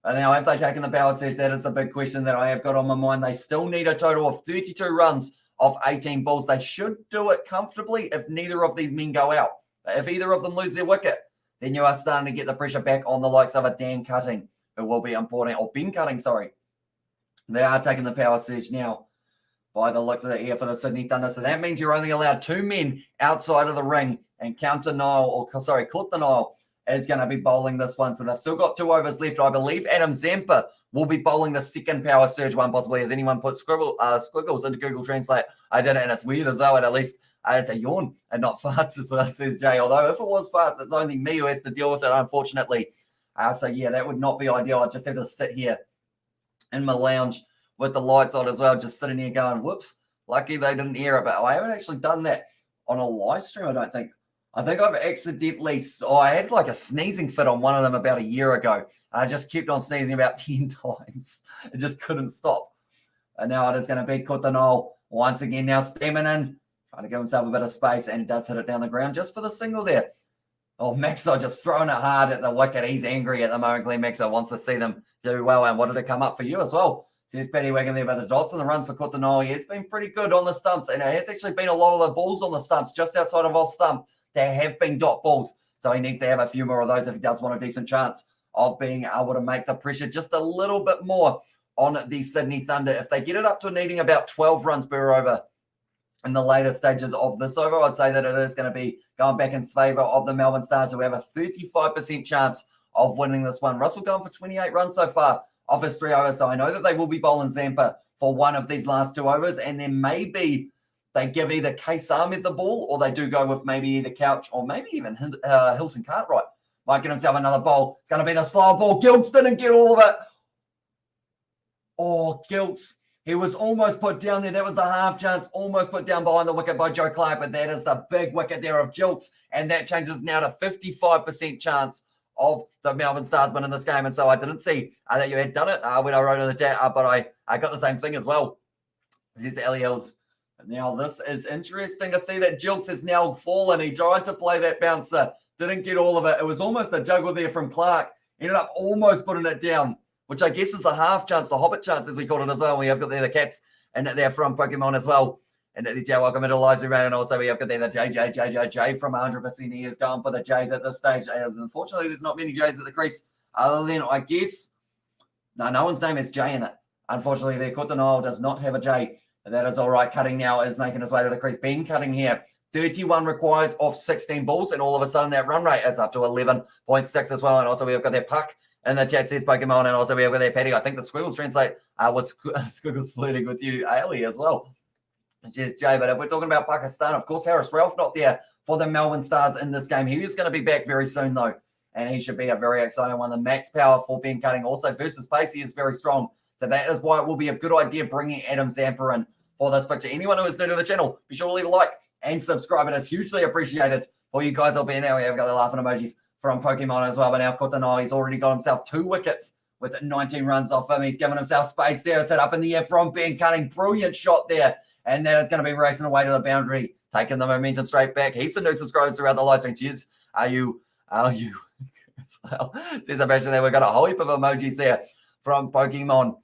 And now, have they taken the power surge? That is the big question that I have got on my mind. They still need a total of 32 runs off 18 balls. They should do it comfortably if neither of these men go out. If either of them lose their wicket, then you are starting to get the pressure back on the likes of a Dan Cutting, who will be important, or Ben Cutting, sorry. They are taking the power surge now by the looks of it here for the Sydney Thunder. So that means you're only allowed 2 men outside of the ring, and Clifton Nile is going to be bowling this one. So they've still got 2 overs left. I believe Adam Zampa will be bowling the second power surge one, possibly. Has anyone put squiggles into Google Translate? I did it, and it's weird as well. And at least it's a yawn and not farts, as says Jay. Although if it was farts, it's only me who has to deal with it, unfortunately. So yeah, that would not be ideal. I'd just have to sit here in my lounge with the lights on as well, just sitting here going, whoops, lucky they didn't hear it. But I haven't actually done that on a live stream, I don't think. I think I've accidentally, I had like a sneezing fit on one of them about a year ago. And I just kept on sneezing about 10 times. It just couldn't stop. And now it is going to be Coutinho once again, now stemming in, trying to give himself a bit of space, and he does hit it down the ground just for the single there. Oh, Maxwell just throwing it hard at the wicket. He's angry at the moment. Glenn Maxwell wants to see them do well. And what did it come up for you as well? Says Paddy Wagon there, but the dots and the runs for Coutinho. It's been pretty good on the stumps. And it has actually been a lot of the balls on the stumps just outside of off stump. There have been dot balls. So he needs to have a few more of those if he does want a decent chance of being able to make the pressure just a little bit more on the Sydney Thunder. If they get it up to needing about 12 runs per over in the later stages of this over, I'd say that it is going to be going back in favour of the Melbourne Stars, who have a 35% chance of winning this one. Russell going for 28 runs so far off his 3 overs. So I know that they will be bowling Zampa for one of these last 2 overs, and then maybe they give either Case Ahmed the ball, or they do go with maybe either Couch or maybe even Hilton Cartwright. Might get himself another bowl. It's going to be the slow ball. Gilts didn't get all of it. Oh, Gilts. He was almost put down there. That was the half chance, almost put down behind the wicket by Joe Clark, but that is the big wicket there of Gilts, and that changes now to 55% chance of the Melbourne Stars winning this game. And so I didn't see that you had done it when I wrote in the chat, but I got the same thing as well. This is Eliel's. Now, this is interesting to see that Gilts has now fallen. He tried to play that bouncer, didn't get all of it. It was almost a juggle there from Clark. Ended up almost putting it down, which I guess is the half chance, the hobbit chance, as we called it as well. We have got there the Cats and they're from Pokemon as well. And DJ, welcome into Live Stream. And also we have got there the JJ from 100%. He is going for the Jays at this stage. Unfortunately, there's not many Jays at the crease other than, I guess, no one's name is Jay in it. Unfortunately, there, Coutinho does not have a J. That is all right. Cutting now is making his way to the crease. Ben Cutting here. 31 required off 16 balls, and all of a sudden that run rate is up to 11.6 as well. And also we have got their Puck, and the chat says Pokemon, and also we have got their Paddy. I think the Squiggles translate was Squiggles flirting with you, Ali, as well. Cheers, Jay. But if we're talking about Pakistan, of course, Harris Ralph not there for the Melbourne Stars in this game. He is going to be back very soon, though, and he should be a very exciting one. The max power for Ben Cutting also versus pace, he is very strong. So that is why it will be a good idea bringing Adam Zampa in for this picture. Anyone who is new to the channel, be sure to leave a like and subscribe. It is hugely appreciated for you guys. I'll be in there. We have got the laughing emojis from Pokemon as well. But now Coutinho, he's already got himself 2 wickets with 19 runs off him. He's given himself space there. It's up in the air from Ben Cutting. Brilliant shot there. And then it's going to be racing away to the boundary, taking the momentum straight back. Heaps of new subscribers throughout the live stream. Cheers. Are you? Says a mention there. We've got a whole heap of emojis there from Pokemon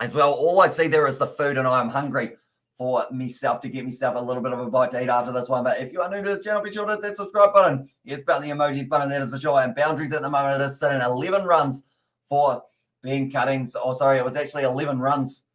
as well. All I see there is the food, and I am hungry for myself to get myself a little bit of a bite to eat after this one. But if you are new to the channel, be sure to hit that subscribe button. Yes, about the emojis button, that is for sure. And boundaries at the moment, it is sitting 11 runs for Ben Cuttings. Oh, sorry, it was actually 11 runs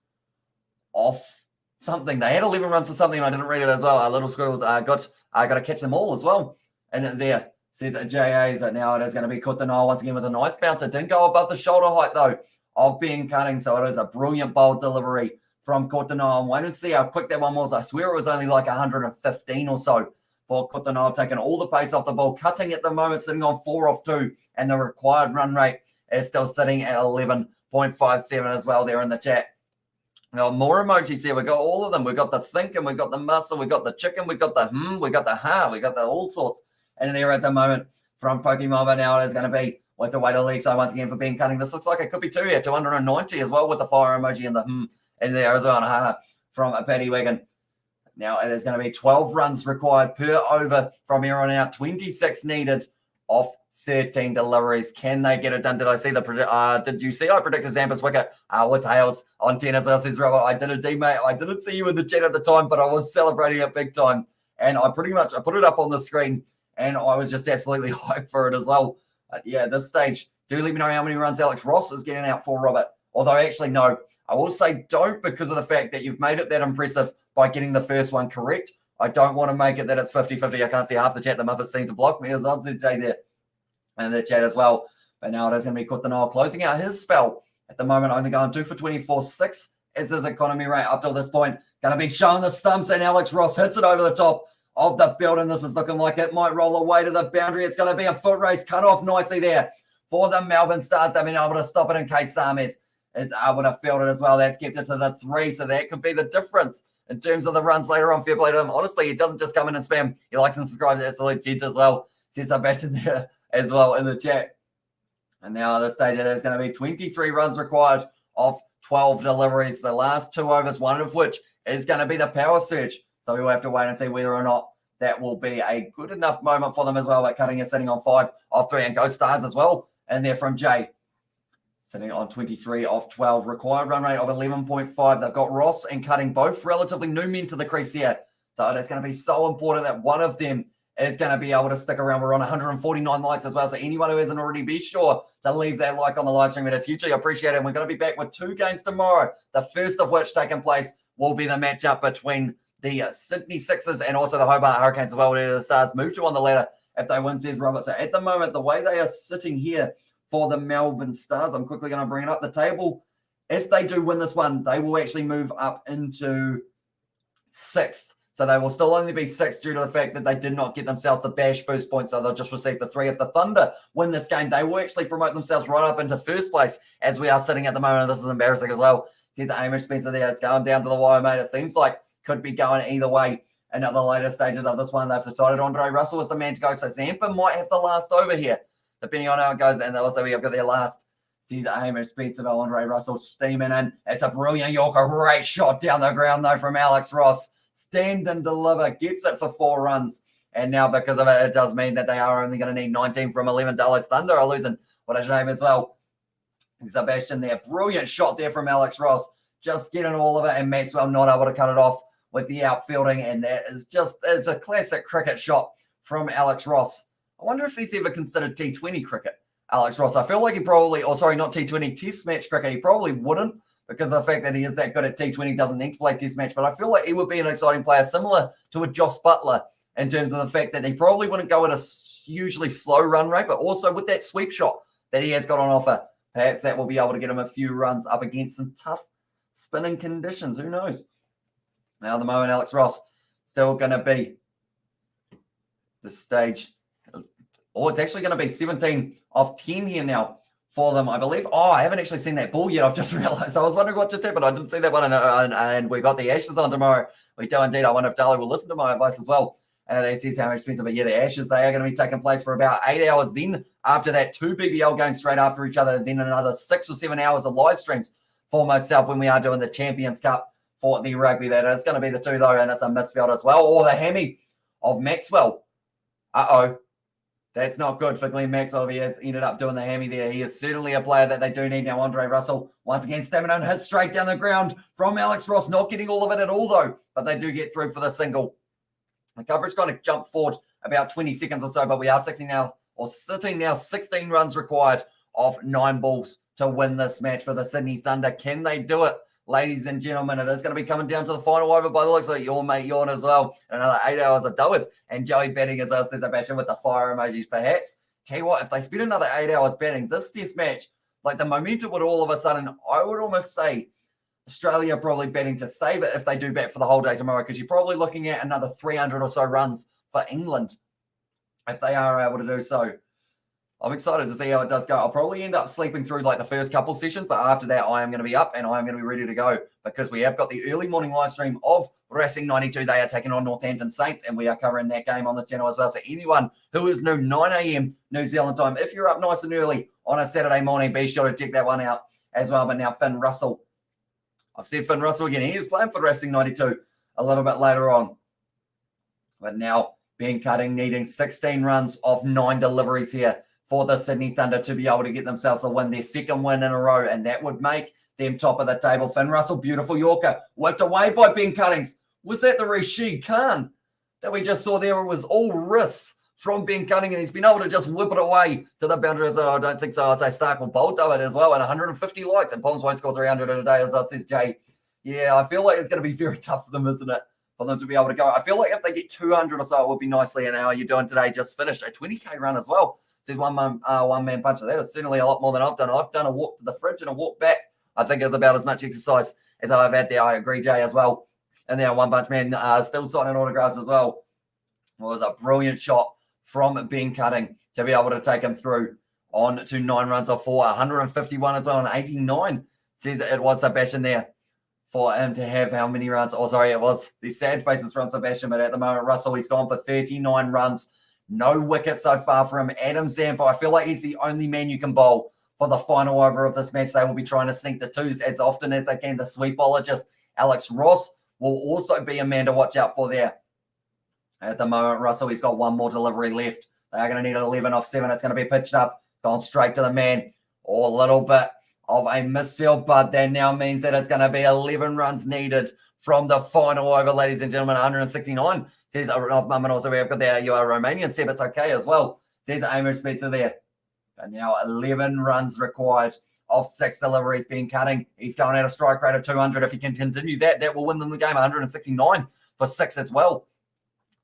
off something. They had 11 runs for something, and I didn't read it as well. Little squirrels got to catch them all as well. And there says JA's that now it is going to be Coutinho once again with a nice bounce. It didn't go above the shoulder height, though, of Ben Cutting. So it is a brilliant bold delivery from Coutinho. I'm waiting to see how quick that one was. I swear it was only like 115 or so for Coutinho, taking all the pace off the ball. Cutting at the moment, sitting on 4 off 2, and the required run rate is still sitting at 11.57 as well there in the chat. Now, more emojis here. We got all of them. We got the think, and we got the muscle, we got the chicken, we got the we got the ha, we got the all sorts. And there at the moment from Pokemon, but now it is going to be with the way to league. So once again for Ben Cutting, this looks like it could be 2 here, 290 as well with the fire emoji and the and there as well, and ha from a Paddy Wigan. Now it is going to be 12 runs required per over from here on out, 26 needed off 13 deliveries. Can they get it done? Did I see did you see I predicted Zampa's wicket with Hales on 10 as well? Says Robert, I did a D, mate. I didn't see you in the chat at the time, but I was celebrating it big time. And I put it up on the screen, and I was just absolutely hyped for it as well. Yeah, at this stage, do let me know how many runs Alex Ross is getting out for, Robert. Although, actually, no. I will say don't, because of the fact that you've made it that impressive by getting the first one correct. I don't want to make it that it's 50-50. I can't see half the chat. The Muppets seem to block me as well. Said Jay there in the chat as well. But now it is going to be Coutinho closing out his spell. At the moment, only going 2 for 24. 6 is his economy rate up till this point. Going to be showing the stumps, and Alex Ross hits it over the top of the field, and this is looking like it might roll away to the boundary. It's going to be a foot race cut off nicely there for the Melbourne Stars. They've been able to stop it in case Samed is able to field it as well. That's kept it to the 3, so that could be the difference in terms of the runs later on. Fair play to him. Honestly, he doesn't just come in and spam. He likes and subscribes to Absolute Gent as well. Says Sebastian there as well in the chat. And now at this stage, it is going to be 23 runs required off 12 deliveries. The last 2 overs, one of which is going to be the power surge. So we will have to wait and see whether or not that will be a good enough moment for them as well. But Cutting is sitting on 5 off 3, and Go Stars as well. And they're from Jay, sitting on 23 off 12. Required run rate of 11.5. They've got Ross and Cutting, both relatively new men to the crease here. So it's going to be so important that one of them is going to be able to stick around. We're on 149 likes as well. So anyone who hasn't already, be sure to leave that like on the live stream. It is hugely appreciated. And we're going to be back with 2 games tomorrow. The first of which taking place will be the matchup between the Sydney Sixers and also the Hobart Hurricanes as well, where the Stars move to on the ladder if they win, says Robert. So at the moment, the way they are sitting here for the Melbourne Stars, I'm quickly going to bring it up the table. If they do win this one, they will actually move up into 6th. So they will still only be 6th due to the fact that they did not get themselves the bash boost points. So they'll just receive the 3. If the Thunder win this game, they will actually promote themselves right up into 1st place as we are sitting at the moment. This is embarrassing as well. Says Amish Spencer there. It's going down to the wire, mate. It seems like could be going either way. And at the later stages of this one, they've decided Andre Russell is the man to go. So Zampa might have the last over here, depending on how it goes. And also we have got their last. Sees Amish Spencer, Andre Russell steaming in. It's a brilliant Yorker. Great shot down the ground, though, from Alex Ross. Stand and deliver. Gets it for 4 runs. And now because of it, it does mean that they are only going to need 19 from 11. Dallas Thunder are losing. What a shame as well. Sebastian there. Brilliant shot there from Alex Ross. Just getting all of it. And Maxwell not able to cut it off with the outfielding. And that is just, it's a classic cricket shot from Alex Ross. I wonder if he's ever considered T20 cricket, Alex Ross. I feel like he probably, or sorry, not T20, Test match cricket. He probably wouldn't, because of the fact that he is that good at T20, doesn't need to play Test match. But I feel like he would be an exciting player, similar to a Joss Butler, in terms of the fact that he probably wouldn't go at a hugely slow run rate, but also with that sweep shot that he has got on offer. Perhaps that will be able to get him a few runs up against some tough spinning conditions. Who knows? Now, at the moment, Alex Ross still going to be the stage. Oh, it's actually going to be 17 off 10 here now for them, I believe. Oh, I haven't actually seen that ball yet. I've just realized. I was wondering what just happened. I didn't see that one. And we got the Ashes on tomorrow. We do indeed. I wonder if Darley will listen to my advice as well And they says how expensive, but yeah, the Ashes, they are going to be taking place for about 8 hours. Then after that, 2 BBL games straight after each other, then another 6 or 7 hours of live streams for myself when we are doing the Champions Cup for the rugby. That is going to be the 2 though, and it's a misfield as well. Or the hammy of Maxwell. Uh-oh. That's not good for Glenn Maxwell. He has ended up doing the hammy there. He is certainly a player that they do need now. Andre Russell, once again, stamina and hit straight down the ground from Alex Ross. Not getting all of it at all, though, but they do get through for the single. The coverage kind of jumped forward about 20 seconds or so, but we are sitting now 16 runs required off 9 balls to win this match for the Sydney Thunder. Can they do it? Ladies and gentlemen, it is going to be coming down to the final over by the looks of your mate Yawn as well. Another 8 hours of Doward. And Joey batting as us, says a basher with the fire emojis, perhaps. Tell you what, if they spend another 8 hours batting, this test match, like the momentum would all of a sudden, I would almost say Australia probably batting to save it if they do bat for the whole day tomorrow, because you're probably looking at another 300 or so runs for England if they are able to do so. I'm excited to see how it does go. I'll probably end up sleeping through like the first couple sessions, but after that, I am going to be up and I am going to be ready to go because we have got the early morning live stream of Racing 92. They are taking on Northampton Saints, and we are covering that game on the channel as well. So anyone who is new, 9 a.m. New Zealand time, if you're up nice and early on a Saturday morning, be sure to check that one out as well. But now Finn Russell. I've said Finn Russell again. He is playing for Racing 92 a little bit later on. But now Ben Cutting needing 16 runs off 9 deliveries here for the Sydney Thunder to be able to get themselves a win, their second win in a row, and that would make them top of the table. Finn Russell, beautiful Yorker, whipped away by Ben Cuttings. Was that the Rashid Khan that we just saw there? It was all wrists from Ben Cutting, and he's been able to just whip it away to the boundaries. I don't think so. I'd say Stark will bolt of it as well, and 150 likes, and Palms won't score 300 in a day, as that says Jay. Yeah, I feel like it's going to be very tough for them, isn't it, for them to be able to go. I feel like if they get 200 or so, it would be nicely. And how are you doing today? Just finished a 20K run as well. Says one man punch. That is certainly a lot more than I've done. I've done a walk to the fridge and a walk back. I think it's about as much exercise as I've had there. I agree, Jay, as well. And then one punch man still signing autographs as well. It was a brilliant shot from Ben Cutting to be able to take him through on to 9 runs off 4, 151 as well, and 89. Says it was Sebastian there for him to have how many runs? Oh, sorry, it was the sad faces from Sebastian, but at the moment, Russell, he's gone for 39 runs. No wicket so far for him. Adam Zampa, I feel like he's the only man you can bowl for the final over of this match. They will be trying to sneak the twos as often as they can. The sweep bowler, just Alex Ross, will also be a man to watch out for there. At the moment, Russell, he's got one more delivery left. They are going to need an 11 off 7. It's going to be pitched up, gone straight to the man. Or a little bit of a misfield, but that now means that it's going to be 11 runs needed from the final over, ladies and gentlemen. 169. Says of Mum, and also we have got there your Romanian Seb. It's okay as well. Says Amos Spencer there. But now 11 runs required of 6 deliveries. Ben Cutting, he's going at a strike rate of 200. If he can continue that, that will win them the game. 169 for 6 as well.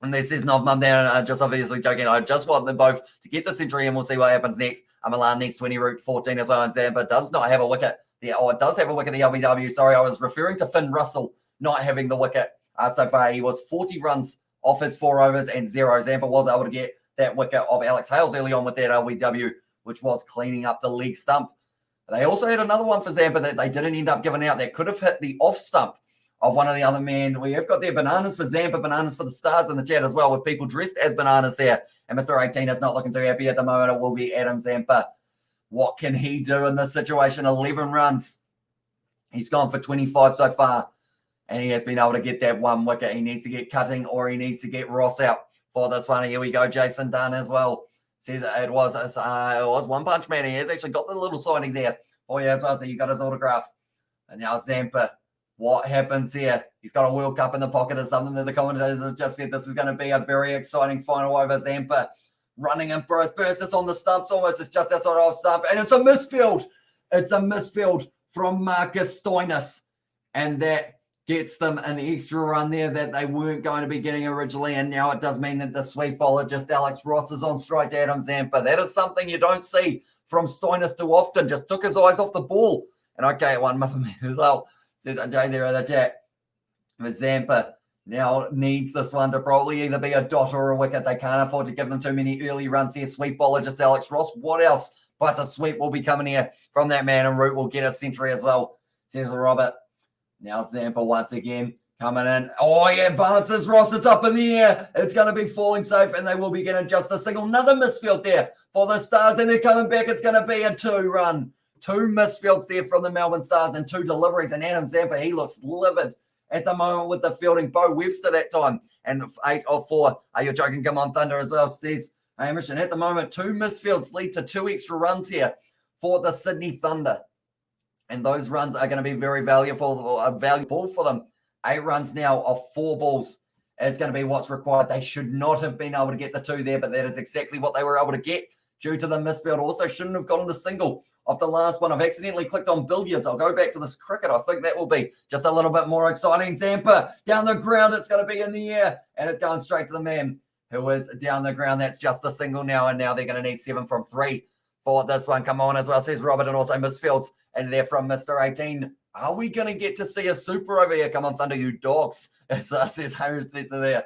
And this is Nov Mum there, just obviously joking. I just want them both to get the century, and we'll see what happens next. Milan needs 20, route 14 as well, and Zampa does not have a wicket. It does have a wicket, the LBW. Sorry, I was referring to Finn Russell not having the wicket so far. He was 40 runs off his 4 overs and 0. Zampa was able to get that wicket of Alex Hales early on with that LBW, which was cleaning up the leg stump. They also had another one for Zampa that they didn't end up giving out that could have hit the off stump of one of the other men. We have got their bananas for Zampa, bananas for the Stars in the chat as well, with people dressed as bananas there. And Mr. 18 is not looking too happy at the moment. It will be Adam Zampa. What can he do in this situation? 11 runs. He's gone for 25 so far, and he has been able to get that one wicket. He needs to get Cutting, or he needs to get Ross out for this one. Here we go. Jason Dunn as well. Says it was one punch man. He has actually got the little signing there for you as well. So you got his autograph. And now Zampa. What happens here? He's got a World Cup in the pocket or something that the commentators have just said. This is going to be a very exciting final over. Zampa running in for his burst. It's on the stumps almost. It's just outside off stump. And it's a misfield. It's a misfield from Marcus Stoinis. And that gets them an extra run there that they weren't going to be getting originally. And now it does mean that the sweep bowler, just Alex Ross, is on strike to Adam Zampa. That is something you don't see from Stoinis too often. Just took his eyes off the ball. And okay, one Muffin as well. Says Jay there in the chat. But Zampa now needs this one to probably either be a dot or a wicket. They can't afford to give them too many early runs here. Sweep bowler, just Alex Ross. What else but a sweep will be coming here from that man, and Root will get a century as well, says Robert. Now Zampa once again Coming in. Oh, he advances. Ross, it's up in the air. It's going to be falling safe, and they will be getting just a single. Another misfield there for the Stars, and they're coming back. It's going to be a 2-run. 2 misfields there from the Melbourne Stars and 2 deliveries. And Adam Zampa, he looks livid at the moment with the fielding. Bo Webster that time. And 8 of 4. Are you joking? Come on, Thunder as well, says Hamish. And at the moment, 2 misfields lead to 2 extra runs here for the Sydney Thunder. And those runs are going to be very valuable for them. 8 runs now of 4 balls is going to be what's required. They should not have been able to get the 2 there, but that is exactly what they were able to get due to the misfield. Also shouldn't have gotten the single off the last one. I've accidentally clicked on billiards. I'll go back to this cricket. I think that will be just a little bit more exciting. Zampa down the ground. It's going to be in the air, and it's going straight to the man who is down the ground. That's just a single now, and now they're going to need 7 from 3 for this one. Come on as well, says Robert, and also misfields. And they're from Mr. 18. Are we going to get to see a super over here? Come on, Thunder, you dogs. Says Hamish Spencer there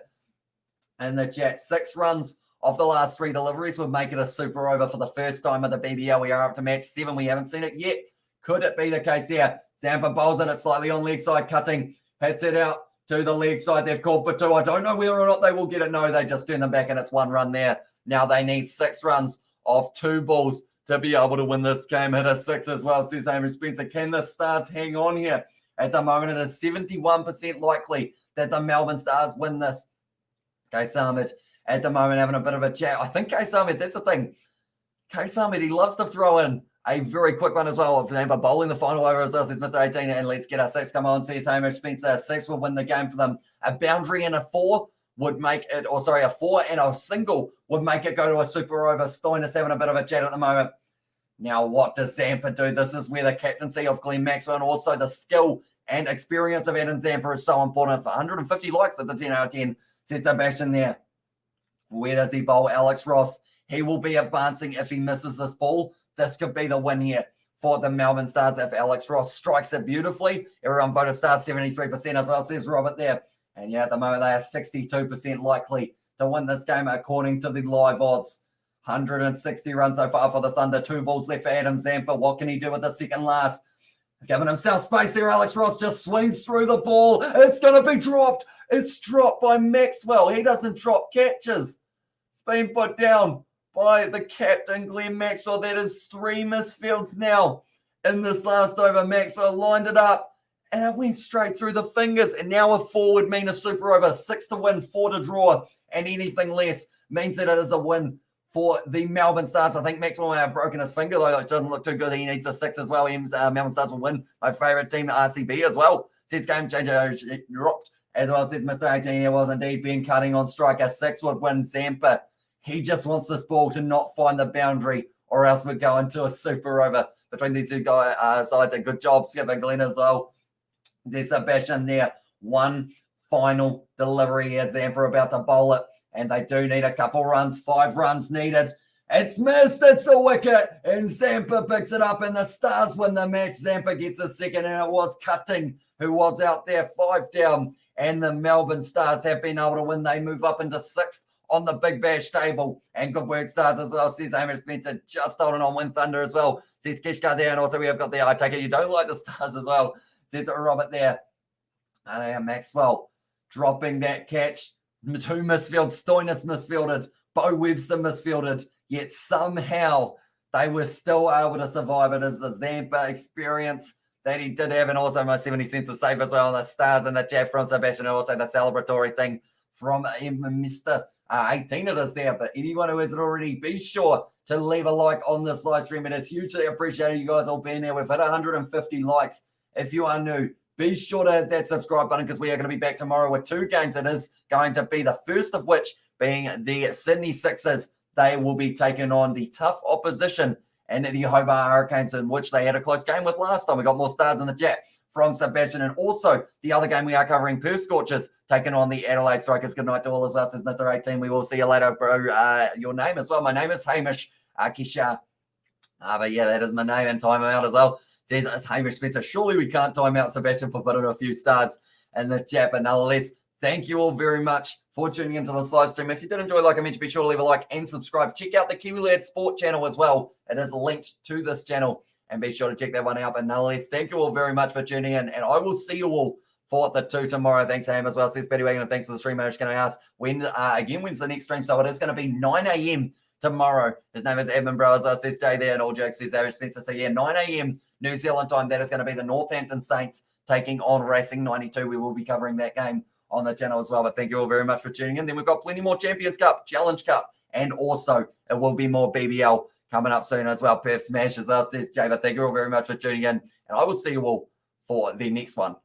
in the chat. 6 runs of the last 3 deliveries would make it a super over for the first time of the BBL. We are up to match 7. We haven't seen it yet. Could it be the case here? Zampa bowls in it slightly on leg side, cutting. Hits it out to the leg side. They've called for 2. I don't know whether or not they will get it. No, they just turn them back, and it's 1 run there. Now they need 6 runs of 2 balls to be able to win this game. Hit a 6 as well, says Hamish Spencer. Can the Stars hang on here? At the moment, it is 71% likely that the Melbourne Stars win this. Case Ahmed at the moment having a bit of a chat. I think Case Ahmed, that's the thing. Case Ahmed, he loves to throw in a very quick one as well. For example, bowling the final over as well, says Mr. 18. And let's get a 6. Come on, says Hamish Spencer. A 6 will win the game for them. A boundary and a 4 would make it, a 4 and a single would make it go to a super over. Stein is having a bit of a chat at the moment. Now, what does Zampa do? This is where the captaincy of Glenn Maxwell and also the skill and experience of Adam Zampa is so important. For 150 likes at the 10 out of 10, says Sebastian there. Where does he bowl? Alex Ross. He will be advancing if he misses this ball. This could be the win here for the Melbourne Stars if Alex Ross strikes it beautifully. Everyone voted Stars 73% as well, says Robert there. And yeah, at the moment, they are 62% likely to win this game according to the live odds. 160 runs so far for the Thunder. 2 balls left for Adam Zampa. What can he do with the second last? Giving himself space there. Alex Ross just swings through the ball. It's going to be dropped. It's dropped by Maxwell. He doesn't drop catches. It's been put down by the captain, Glenn Maxwell. That is 3 misfields now in this last over. Maxwell lined it up, and it went straight through the fingers. And now a 4 would mean a super over. 6 to win, 4 to draw, and anything less means that it is a win for the Melbourne Stars. I think Maxwell may have broken his finger, though. It doesn't look too good. He needs a 6 as well. Melbourne Stars will win. My favourite team, RCB, as well. Says game changer dropped as well. Says Mr. 18. It was indeed being cutting on strike. A 6 would win Zampa. He just wants this ball to not find the boundary, or else we're going to a super over between these two sides. A good job, Skipper Glenn, as well. There's Sebastian there. 1 final delivery here. Zampa about to bowl it. And they do need a couple runs. 5 runs needed. It's missed. It's the wicket. And Zampa picks it up, and the Stars win the match. Zampa gets a second, and it was Cutting who was out there. 5 down. And the Melbourne Stars have been able to win. They move up into 6th on the Big Bash table. And good work, Stars, as well, says Hamish Spencer. Just holding on Win Thunder as well. Says Kishka there. And also we have got the, I take it you don't like the Stars as well. Says Robert there. And Maxwell dropping that catch. 2 misfields. Stoinis misfielded. Bo Webster misfielded. Yet somehow they were still able to survive. It is the Zampa experience that he did have, and also my 70 cents of safe as well. The Stars and the chat from Sebastian, and also the celebratory thing from Mr. 18 it is there. But anyone who hasn't already, be sure to leave a like on this live stream. It is hugely appreciated you guys all being there. We've hit 150 likes. If you are new, be sure to hit that subscribe button, because we are going to be back tomorrow with 2 games. It is going to be the first of which being the Sydney Sixers. They will be taking on the tough opposition and the Hobart Hurricanes, in which they had a close game with last time. We got more Stars in the chat from Sebastian. And also the other game we are covering, Perth Scorchers taking on the Adelaide Strikers. Good night to all as well, says Mr. 18. We will see you later, bro. Your name as well. My name is Hamish Kisha. But yeah, that is my name, and time out as well. Says it's Hamish Spencer. Surely we can't time out Sebastian for putting a few stars in the chat. But nonetheless, thank you all very much for tuning into this live stream. If you did enjoy, like I mentioned, be sure to leave a like and subscribe. Check out the Kiwi Lad Sport channel as well. It is linked to this channel, and be sure to check that one out. But nonetheless, thank you all very much for tuning in, and I will see you all for the 2 tomorrow. Thanks, Sam, as well. Says Betty Wagon, and thanks for the stream. I'm just going to ask when's the next stream? So it is going to be 9 a.m. tomorrow. His name is Edmund Browser, says Jay there, and all jokes, says Average Spencer. So yeah, 9 a.m. New Zealand time. That is going to be the Northampton Saints taking on Racing 92. We will be covering that game on the channel as well. But thank you all very much for tuning in. Then we've got plenty more Champions Cup, Challenge Cup, and also it will be more BBL coming up soon as well. Perth Smash as well, says Jay. But thank you all very much for tuning in. And I will see you all for the next one.